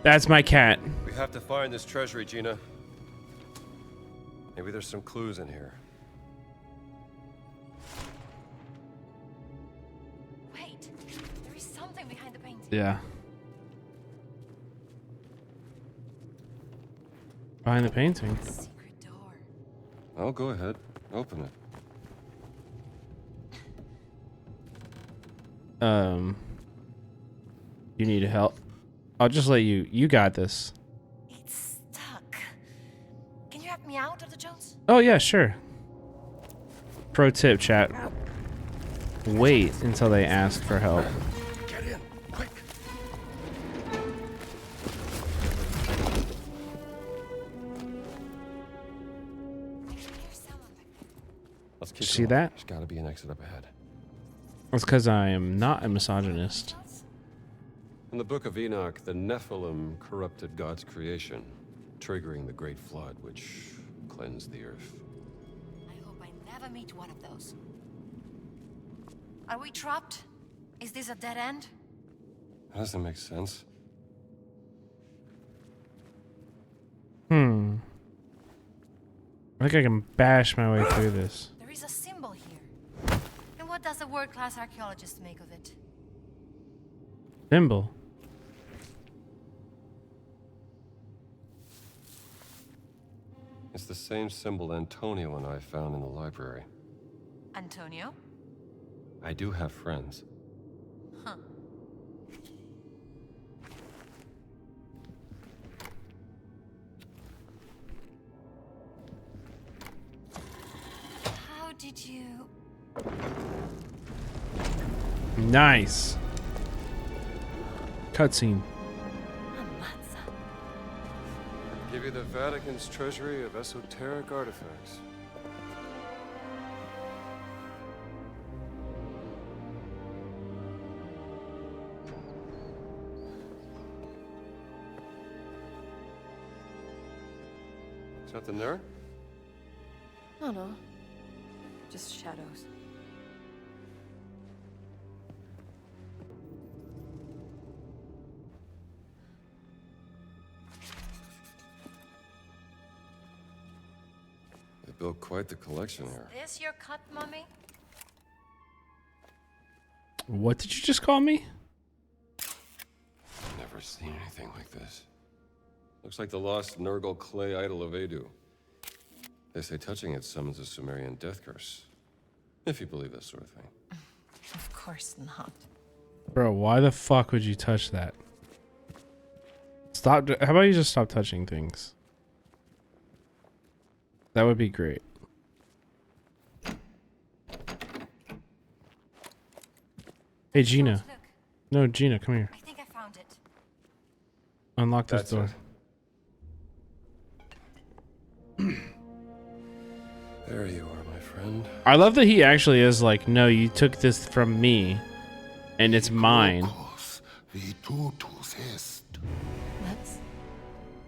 That's my cat. We have to find this treasury, Gina. Maybe there's some clues in here. Wait, there is something behind the painting. Yeah. Behind the painting. Secret door. Oh, go ahead. Open it. You need help. I'll just let you. You got this. It's stuck. Can you help me out, Dr. Jones? Oh yeah, sure. Pro tip, chat. Wait until they ask for help. Get in, quick. Let's keep See going. that? There's got to be an exit up ahead. That's because I am not a misogynist. In the Book of Enoch, the Nephilim corrupted God's creation, triggering the Great Flood, which cleansed the earth. I hope I never meet one of those. Are we trapped? Is this a dead end? That doesn't make sense. I think I can bash my way through this. There is a symbol here. And what does a world-class archaeologist make of it? Symbol. It's the same symbol Antonio and I found in the library. Antonio? I do have friends. Huh. How did you... Nice. Cutscene. Give you the Vatican's treasury of esoteric artifacts. Is nothing there? No, no. Just shadows. built quite the collection here. Is this your cut, Mummy? What did you just call me? Never seen anything like this. Looks like the lost Nurgle clay idol of Edu. They say touching it summons a Sumerian death curse. If you believe that sort of thing. Of course not. Bro, why the fuck would you touch that? Stop. How about you just stop touching things? That would be great. Hey, Gina. No, Gina, come here. I think I found it. Unlock this That's door. There you are, my friend. I love that he actually is like, no, you took this from me, and it's mine.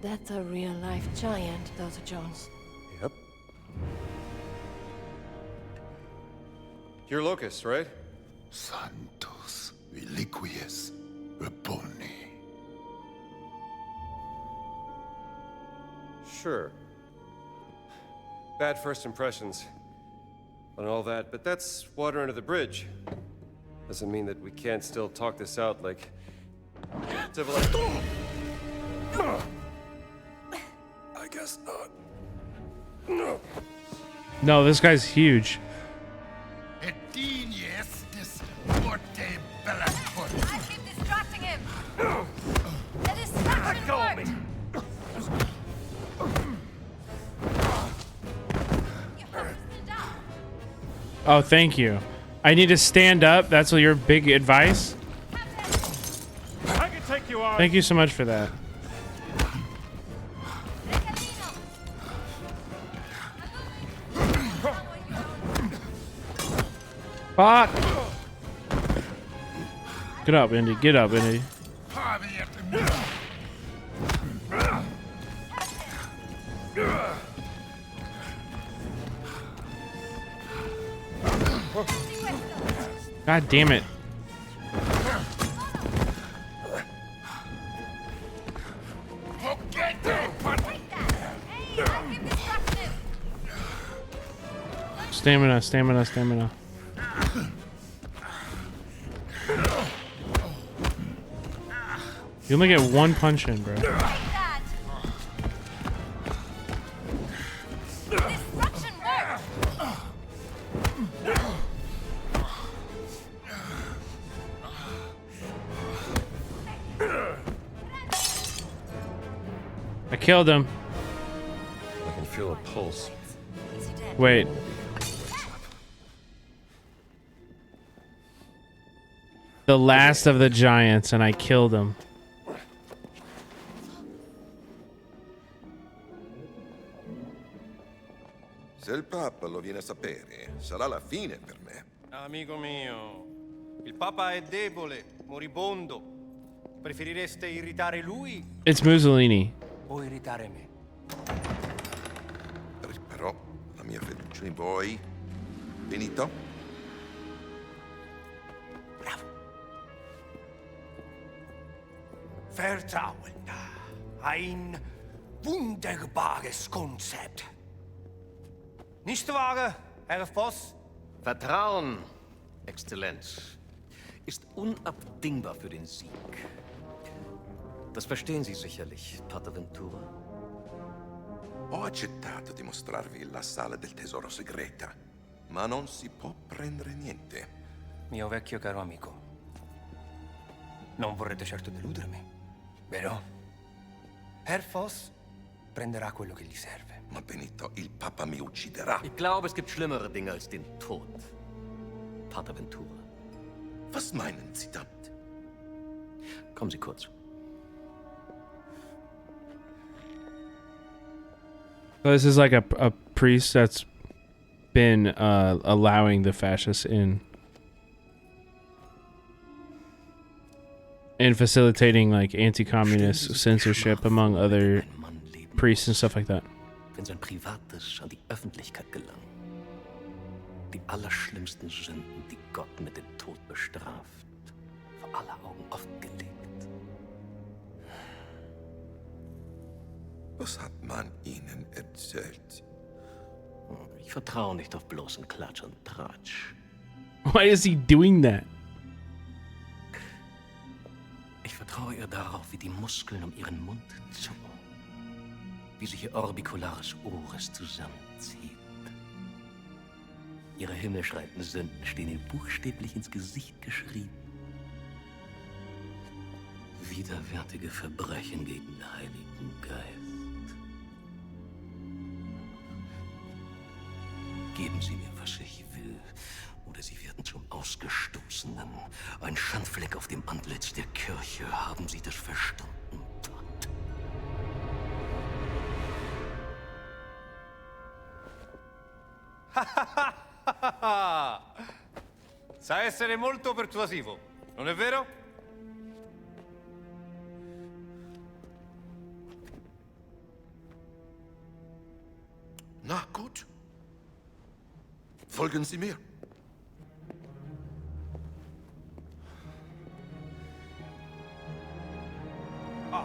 That's a real life giant, Dr. Jones. Yep. You're Locust, right? Santos reliquies reponi. Sure. Bad first impressions and all that, but that's water under the bridge. Doesn't mean that we can't still talk this out like civilized. I guess not. No. No, this guy's huge. I keep distracting him. The distraction worked. Oh, thank you. I need to stand up. That's your big advice. I can take you out. Thank you so much for that. Fuck! Get up, Indy. Get up, Indy. God damn it. Stamina, stamina, stamina. You only get one punch in, bro. I killed him. I can feel a pulse. Wait. The last of the giants, and I killed him. Se il Papa lo viene a sapere, sarà la fine per me. Amico mio, il Papa è debole, moribondo. Preferireste irritare lui It's Mussolini. o irritare me? Però la mia fiducia in voi, finito? Vertrauen. Ein wunderbares Konzept. Nicht wahr, Herr Voss? Vertrauen, Exzellenz, ist unabdingbar für den Sieg. Das verstehen Sie sicherlich, Pater Ventura. Ho accettato di mostrarvi la sala del tesoro segreta, ma non si può prendere niente. Mio vecchio caro amico, non vorrete certo deludermi, vero? Herr Voss prenderà quello che gli serve. Ma Benito, il Papa mi ucciderà. Ich glaube, es gibt schlimmere Dinge als den Tod, Pater Ventura. Was meinen Sie damit? Kommen Sie kurz. So this is like a priest that's been allowing the fascists in and facilitating like anti-communist censorship among other priests and stuff like that. Wenn sein Privates an die Öffentlichkeit gelangt. Die allerschlimmsten Sünden, die Gott mit dem Tod bestraft, vor aller Augen offengelegt. Was hat man Ihnen erzählt? Ich vertraue nicht auf bloßen Klatsch und Tratsch. Why is he doing that? Ich vertraue ihr darauf, wie die Muskeln um ihren Mund zucken. Wie sich ihr orbicularis oris zusammenzieht. Ihre himmelschreienden Sünden stehen ihr buchstäblich ins Gesicht geschrieben. Widerwärtige Verbrechen gegen den Heiligen Geist. Geben Sie mir, was ich will, oder Sie werden zum Ausgestoßenen. Ein Schandfleck auf dem Antlitz der Kirche. Haben Sie das verstanden? Sa essere molto persuasivo, non è vero? Na gut. Folgen Sie mir. Ah.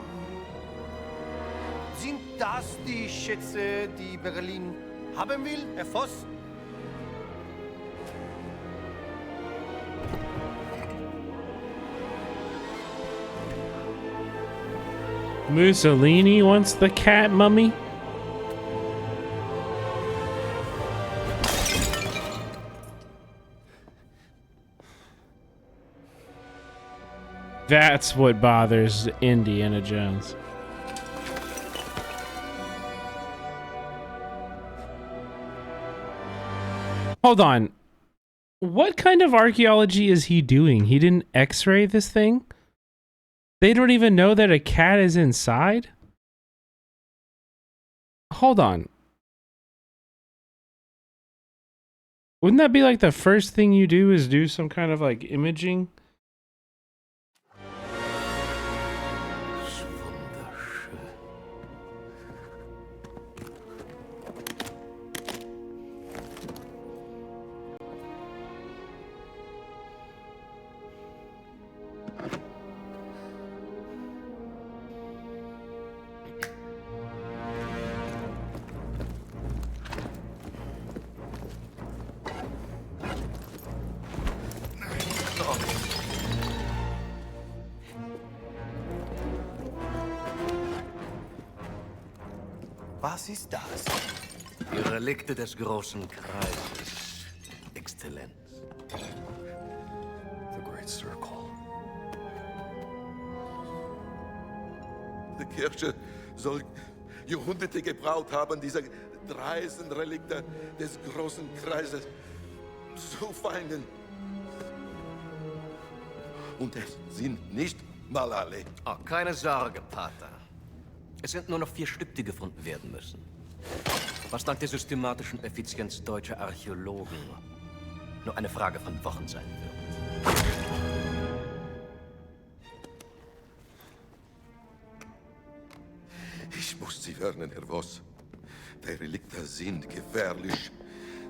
Sind das die Schätze, die Berlin haben will, Herr Voss? Mussolini wants the cat mummy? That's what bothers Indiana Jones. Hold on. What kind of archaeology is he doing? He didn't x-ray this thing? They don't even know that a cat is inside? Hold on. Wouldn't that be like the first thing you do is do some kind of like imaging? Was ist das? Die Relikte des großen Kreises, Exzellenz. The Great Circle. Die Kirche soll Jahrhunderte gebraucht haben, diese dreisten Relikte des großen Kreises zu finden. Und es sind nicht mal alle. Oh, keine Sorge, Pater. Es sind nur noch 4 Stück, die gefunden werden müssen. Was dank der systematischen Effizienz deutscher Archäologen nur eine Frage von Wochen sein wird. Ich muss Sie warnen, Herr Voss. Die Relikte sind gefährlich.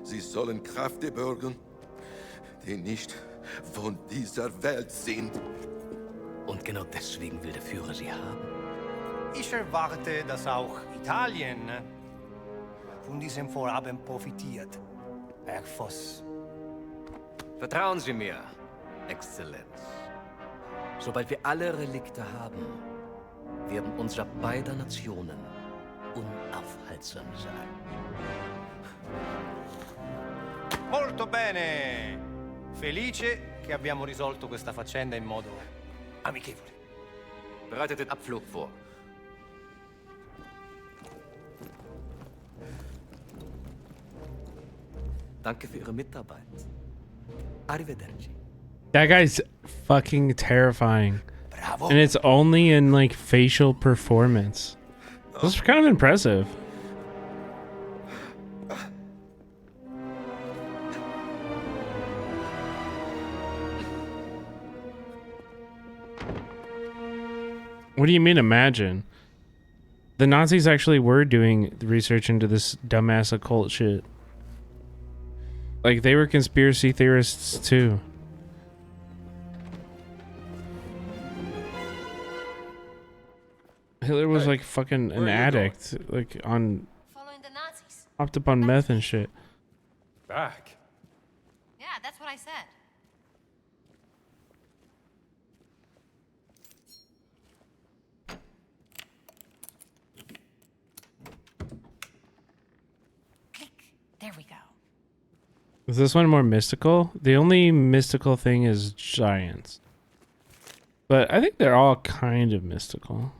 Sie sollen Kräfte bergen, die nicht von dieser Welt sind. Und genau deswegen will der Führer sie haben. Ich erwarte, dass auch Italien von diesem Vorhaben profitiert, Herr Voss. Vertrauen Sie mir, Exzellenz. Sobald wir alle Relikte haben, werden unser beider Nationen unaufhaltsam sein. Molto bene! Felice che abbiamo risolto questa faccenda in modo amichevole. Bereitet den Abflug vor. Danke für Ihre Mitarbeit. Arrivederci. That guy's fucking terrifying. Bravo. And it's only in like facial performance. That's kind of impressive. What do you mean imagine? The Nazis actually were doing research into this dumbass occult shit. Like, they were conspiracy theorists too. Hitler was like fucking an addict, like on hopped up on meth and shit. Back? Yeah, that's what I said. Click. There we go. Is this one more mystical? The only mystical thing is giants. But I think they're all kind of mystical.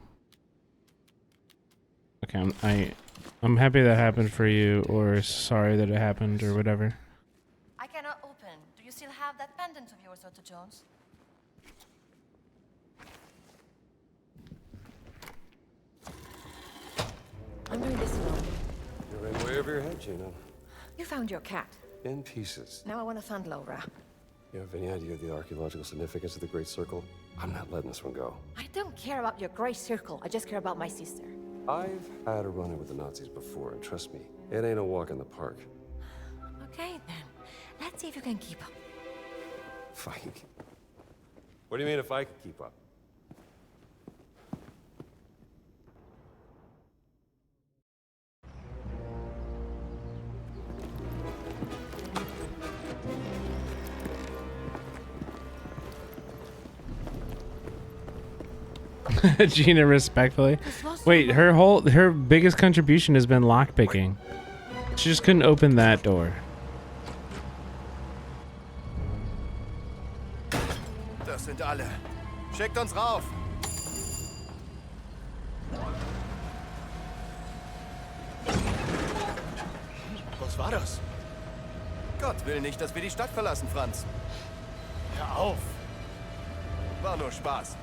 Okay, I'm happy that happened for you, or sorry that it happened, or whatever. I cannot open. Do you still have that pendant of yours, Otto Jones? I'm doing this alone. You're in way over your head, Gina. You found your cat. In pieces. Now I want to find Laura. You have any idea of the archaeological significance of the Great Circle? I'm not letting this one go. I don't care about your gray circle. I just care about my sister. I've had a run-in with the Nazis before, and trust me, it ain't a walk in the park. Okay, then. Let's see if you can keep up. Fine. What do you mean if I can keep up? Gina, respectfully. Wait, her biggest contribution has been lockpicking. She just couldn't open that door. Das sind alle. Schickt uns rauf. Was war das? Gott will nicht, dass wir die Stadt verlassen, Franz. Hör auf. War nur Spaß.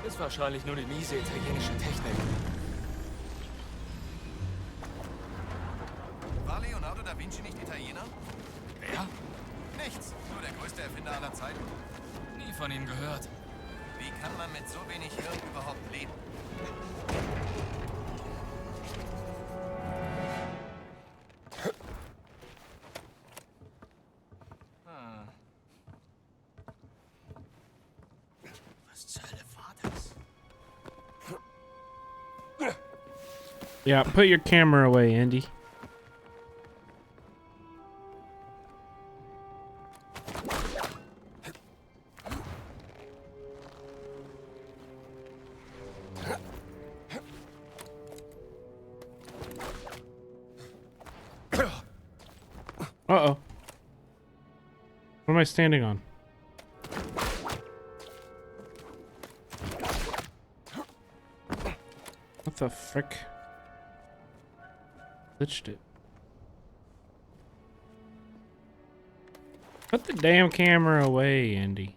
Ist wahrscheinlich nur die miese italienische Technik. War Leonardo da Vinci nicht Italiener? Wer? Nichts. Nur der größte Erfinder aller Zeiten. Nie von ihm gehört. Wie kann man mit so wenig Hirn überhaupt leben? Was zur Hölle war das? Yeah, put your camera away, Andy. Uh-oh. What am I standing on? What the frick? Glitched it. Put the damn camera away, Andy.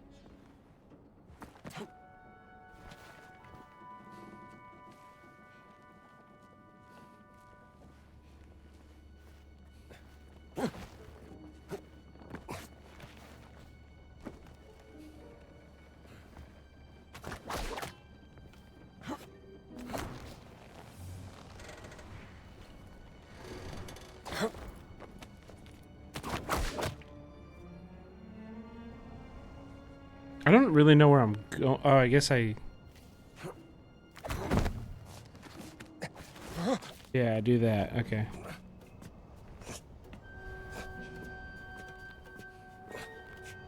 I don't really know where I'm going. Oh, I guess I... Yeah, do that. Okay.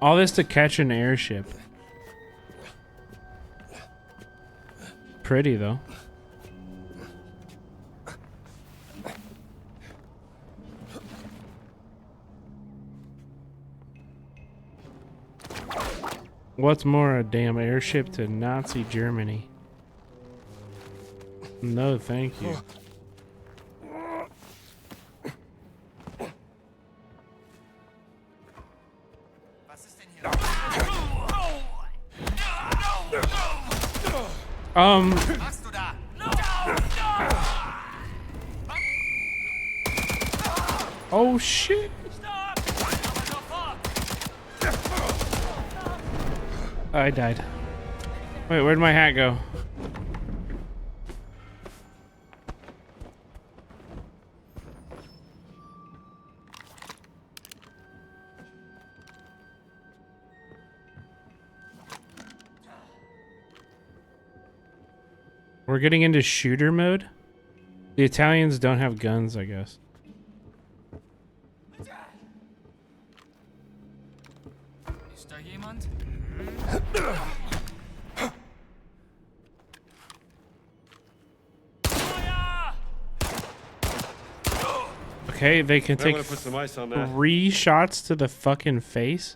All this to catch an airship. Pretty, though. What's more, a damn airship to Nazi Germany? No, thank you. Oh shit. I died. Wait, where'd my hat go? We're getting into shooter mode? The Italians don't have guns, I guess. Okay, they can Might take wanna put some ice on that. 3 shots to the fucking face.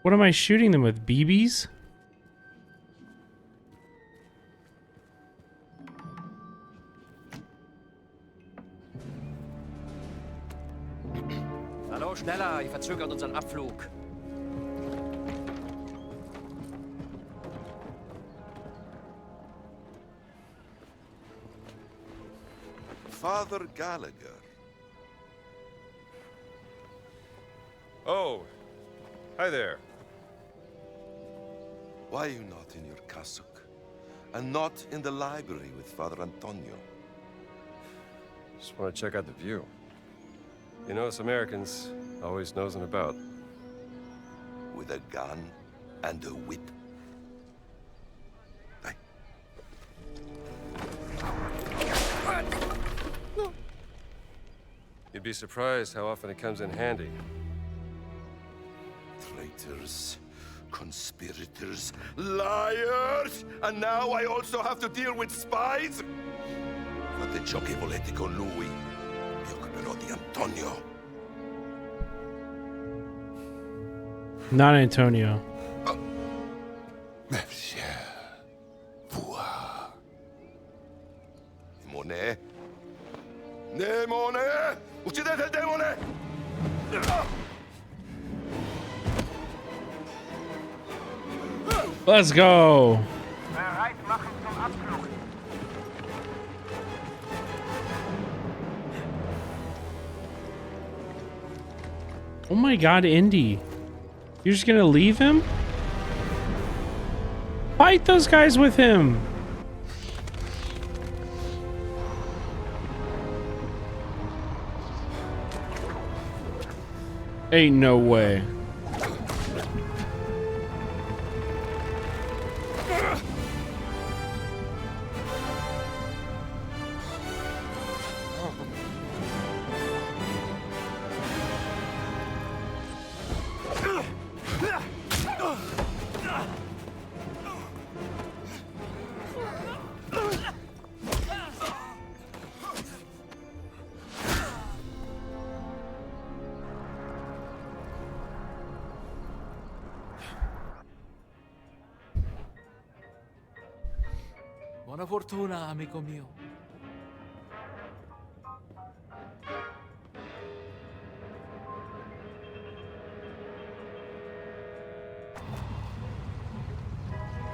What am I shooting them with? BBs? Hallo, schneller, ihr verzögert unseren Abflug. Father Gallagher. Oh, hi there. Why are you not in your cassock? And not in the library with Father Antonio? Just want to check out the view. You know, us Americans always nosing about. With a gun and a whip. You'd be surprised how often it comes in handy. Traitors, conspirators, liars! And now I also have to deal with spies? Fate ciò che volete con lui. Mi occuperò di Antonio. Not Antonio. Monsieur. Voir. Demone. Demone! Uccidete il demone! Let's go. Bereit machen zum Abflug. Oh my god, Indy. You're just gonna leave him? Fight those guys with him. Ain't no way. Buona fortuna, amico mio.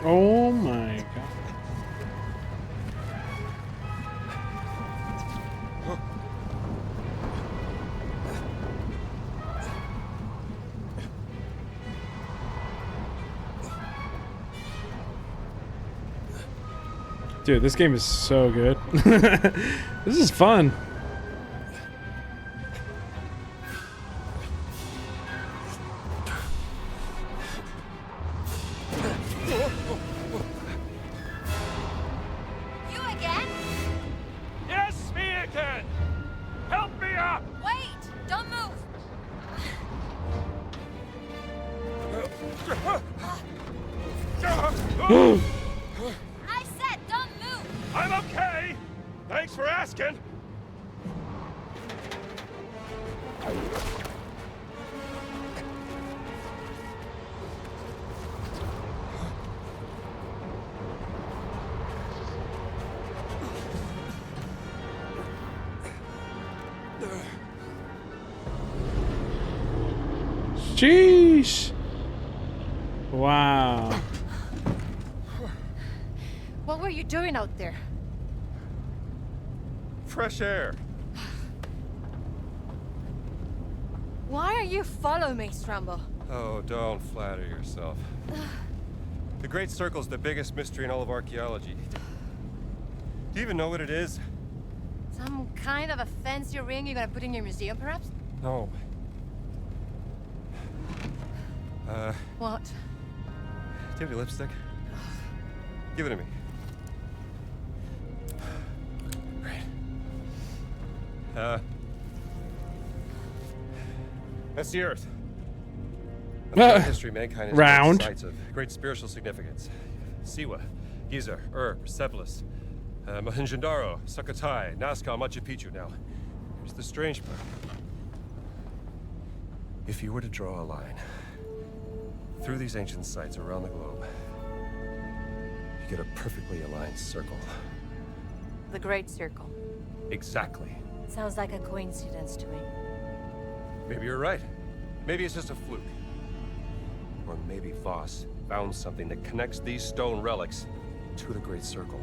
Oh my god. Dude, this game is so good. This is fun. You again? Yes, me again! Help me up! Wait! Don't move! I said don't move! I'm okay! Thanks for asking! Sheesh. Wow. What were you doing out there? Fresh air. Why are you following me, Strambo? Oh, don't flatter yourself. The Great Circle's the biggest mystery in all of archaeology. Do you even know what it is? Some kind of a fancy ring you're gonna put in your museum, perhaps? No. What? Do you have any lipstick? Give it to me. Great. That's the Earth. Throughout history, mankind has Round. sites of great spiritual significance. Siwa, Giza, Persepolis, Mohenjo-Daro, Sukhothai, Nazca, Machu Picchu. Now, here's the strange part. If you were to draw a line through these ancient sites around the globe, you get a perfectly aligned circle. The Great Circle. Exactly. Sounds like a coincidence to me. Maybe you're right. Maybe it's just a fluke. Or maybe Voss found something that connects these stone relics to the Great Circle.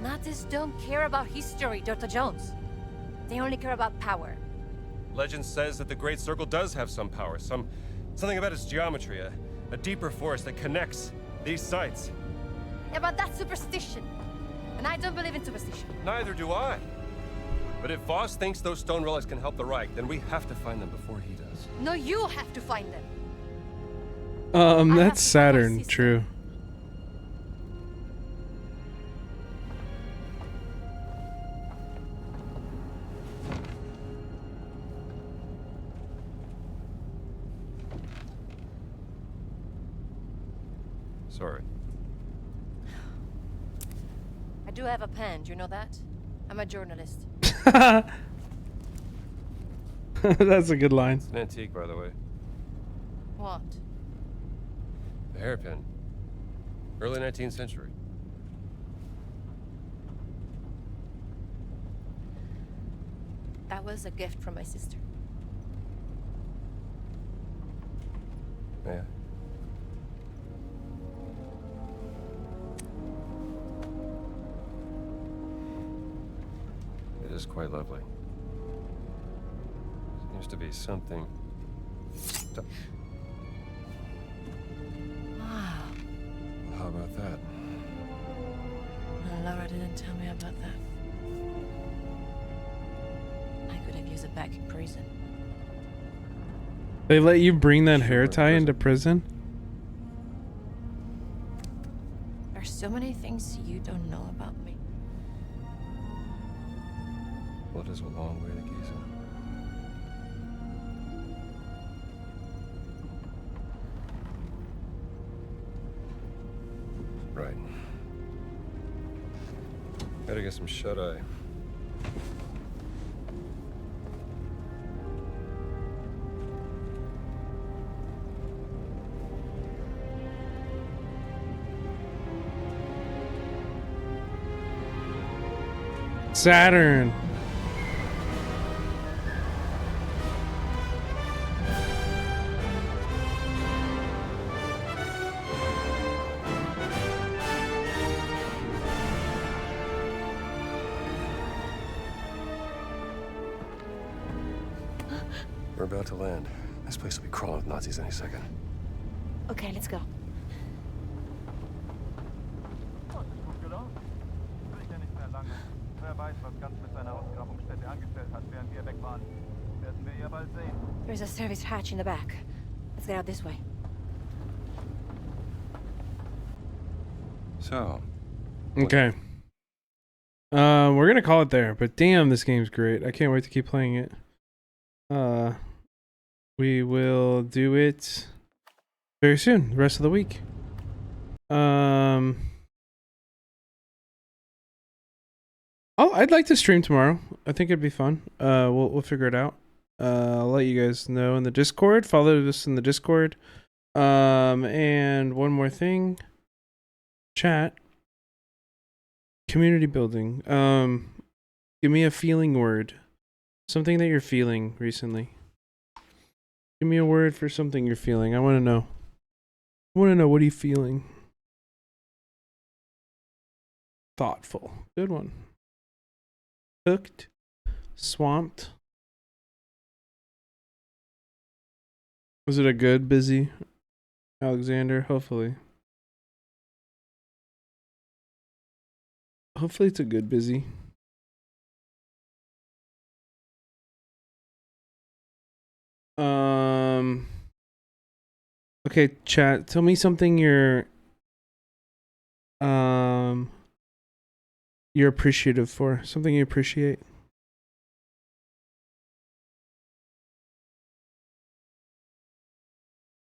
Nazis don't care about history, Dr. Jones. They only care about power. Legend says that the Great Circle does have some power, something about its geometry, a deeper force that connects these sites. Yeah, but that's superstition. And I don't believe in superstition. Neither do I. But if Voss thinks those stone relics can help the Reich, then we have to find them before he does. No, you have to find them. That's Saturn, true. Sorry. I do have a pen, do you know that? I'm a journalist. That's a good line. It's an antique, by the way. What? A hairpin. Early 19th century. That was a gift from my sister. Yeah. It is quite lovely. Seems to be something. Wow. How about that? Laura didn't tell me about that. I could have used it back in prison. They let you bring that hair tie into prison? There's so many things you don't know about me. Blood is a long way to Giza. Right. Gotta get some shut-eye. Saturn. We're about to land. This place will be crawling with Nazis any second. Okay, let's go. There's a service hatch in the back. Let's get out this way. So. Okay. We're gonna call it there, but damn, this game's great. I can't wait to keep playing it. We will do it very soon, the rest of the week. I'd like to stream tomorrow. I think it'd be fun. We'll figure it out. I'll let you guys know in the Discord. Follow us in the Discord. And one more thing. Chat. Community building. Give me a feeling word. Something that you're feeling recently. Give me a word for something you're feeling. I want to know. What are you feeling? Thoughtful. Good one. Hooked. Swamped. Was it a good busy, Alexander? Hopefully. Hopefully it's a good busy. Okay, chat. Tell me something you're appreciative for. Something you appreciate.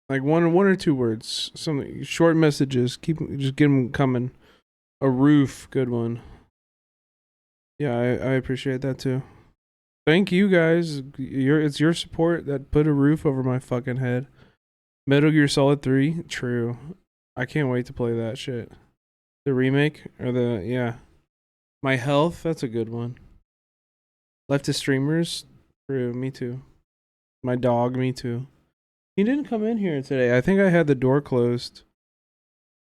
Like one or two words. Some short messages. Just get them coming. A roof, good one. Yeah, I appreciate that too. Thank you guys. It's your support that put a roof over my fucking head. Metal Gear Solid 3, true. I can't wait to play that shit. The remake or yeah. My Health, that's a good one. Left to Streamers, true. Me too. My dog, me too. He didn't come in here today. I think I had the door closed,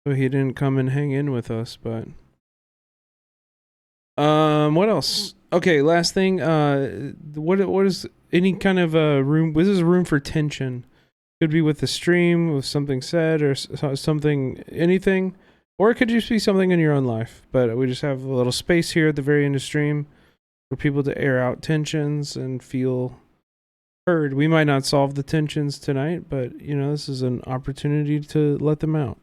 so he didn't come and hang in with us. But what else? Okay, last thing. What is any kind of room? This is a room for tension. Could be with the stream, with something said, or something, anything, or it could just be something in your own life. But we just have a little space here at the very end of stream for people to air out tensions and feel heard. We might not solve the tensions tonight, but you know, this is an opportunity to let them out.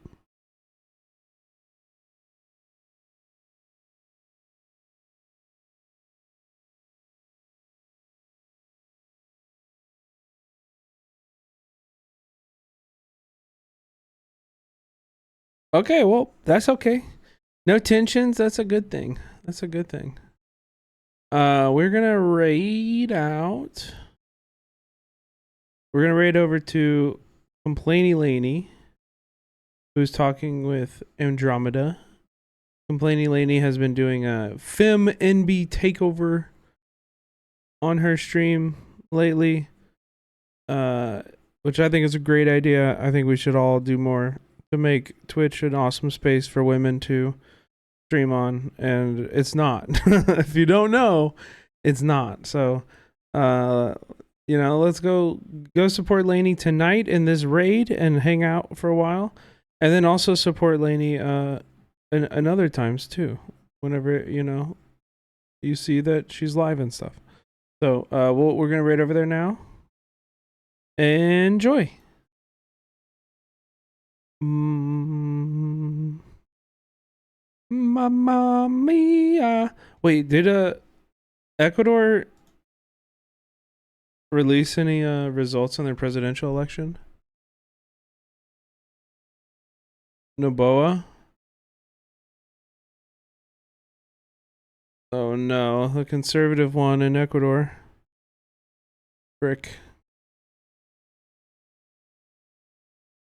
Okay, well, that's okay. No tensions, that's a good thing. That's a good thing. We're gonna raid out. We're gonna raid over to Complainy Laney, who's talking with Andromeda. Complainy Laney has been doing a Fem NB takeover on her stream lately, which I think is a great idea. I think we should all do more to make Twitch an awesome space for women to stream on, and it's not. If you don't know, it's not. So, you know, let's go support Lainey tonight in this raid and hang out for a while, and then also support Lainey in other times too, whenever you know you see that she's live and stuff. So we're gonna raid over there now. Enjoy. Mamma mia. Wait, did Ecuador release any results on their presidential election? Noboa? Oh no, the conservative one in Ecuador. Frick.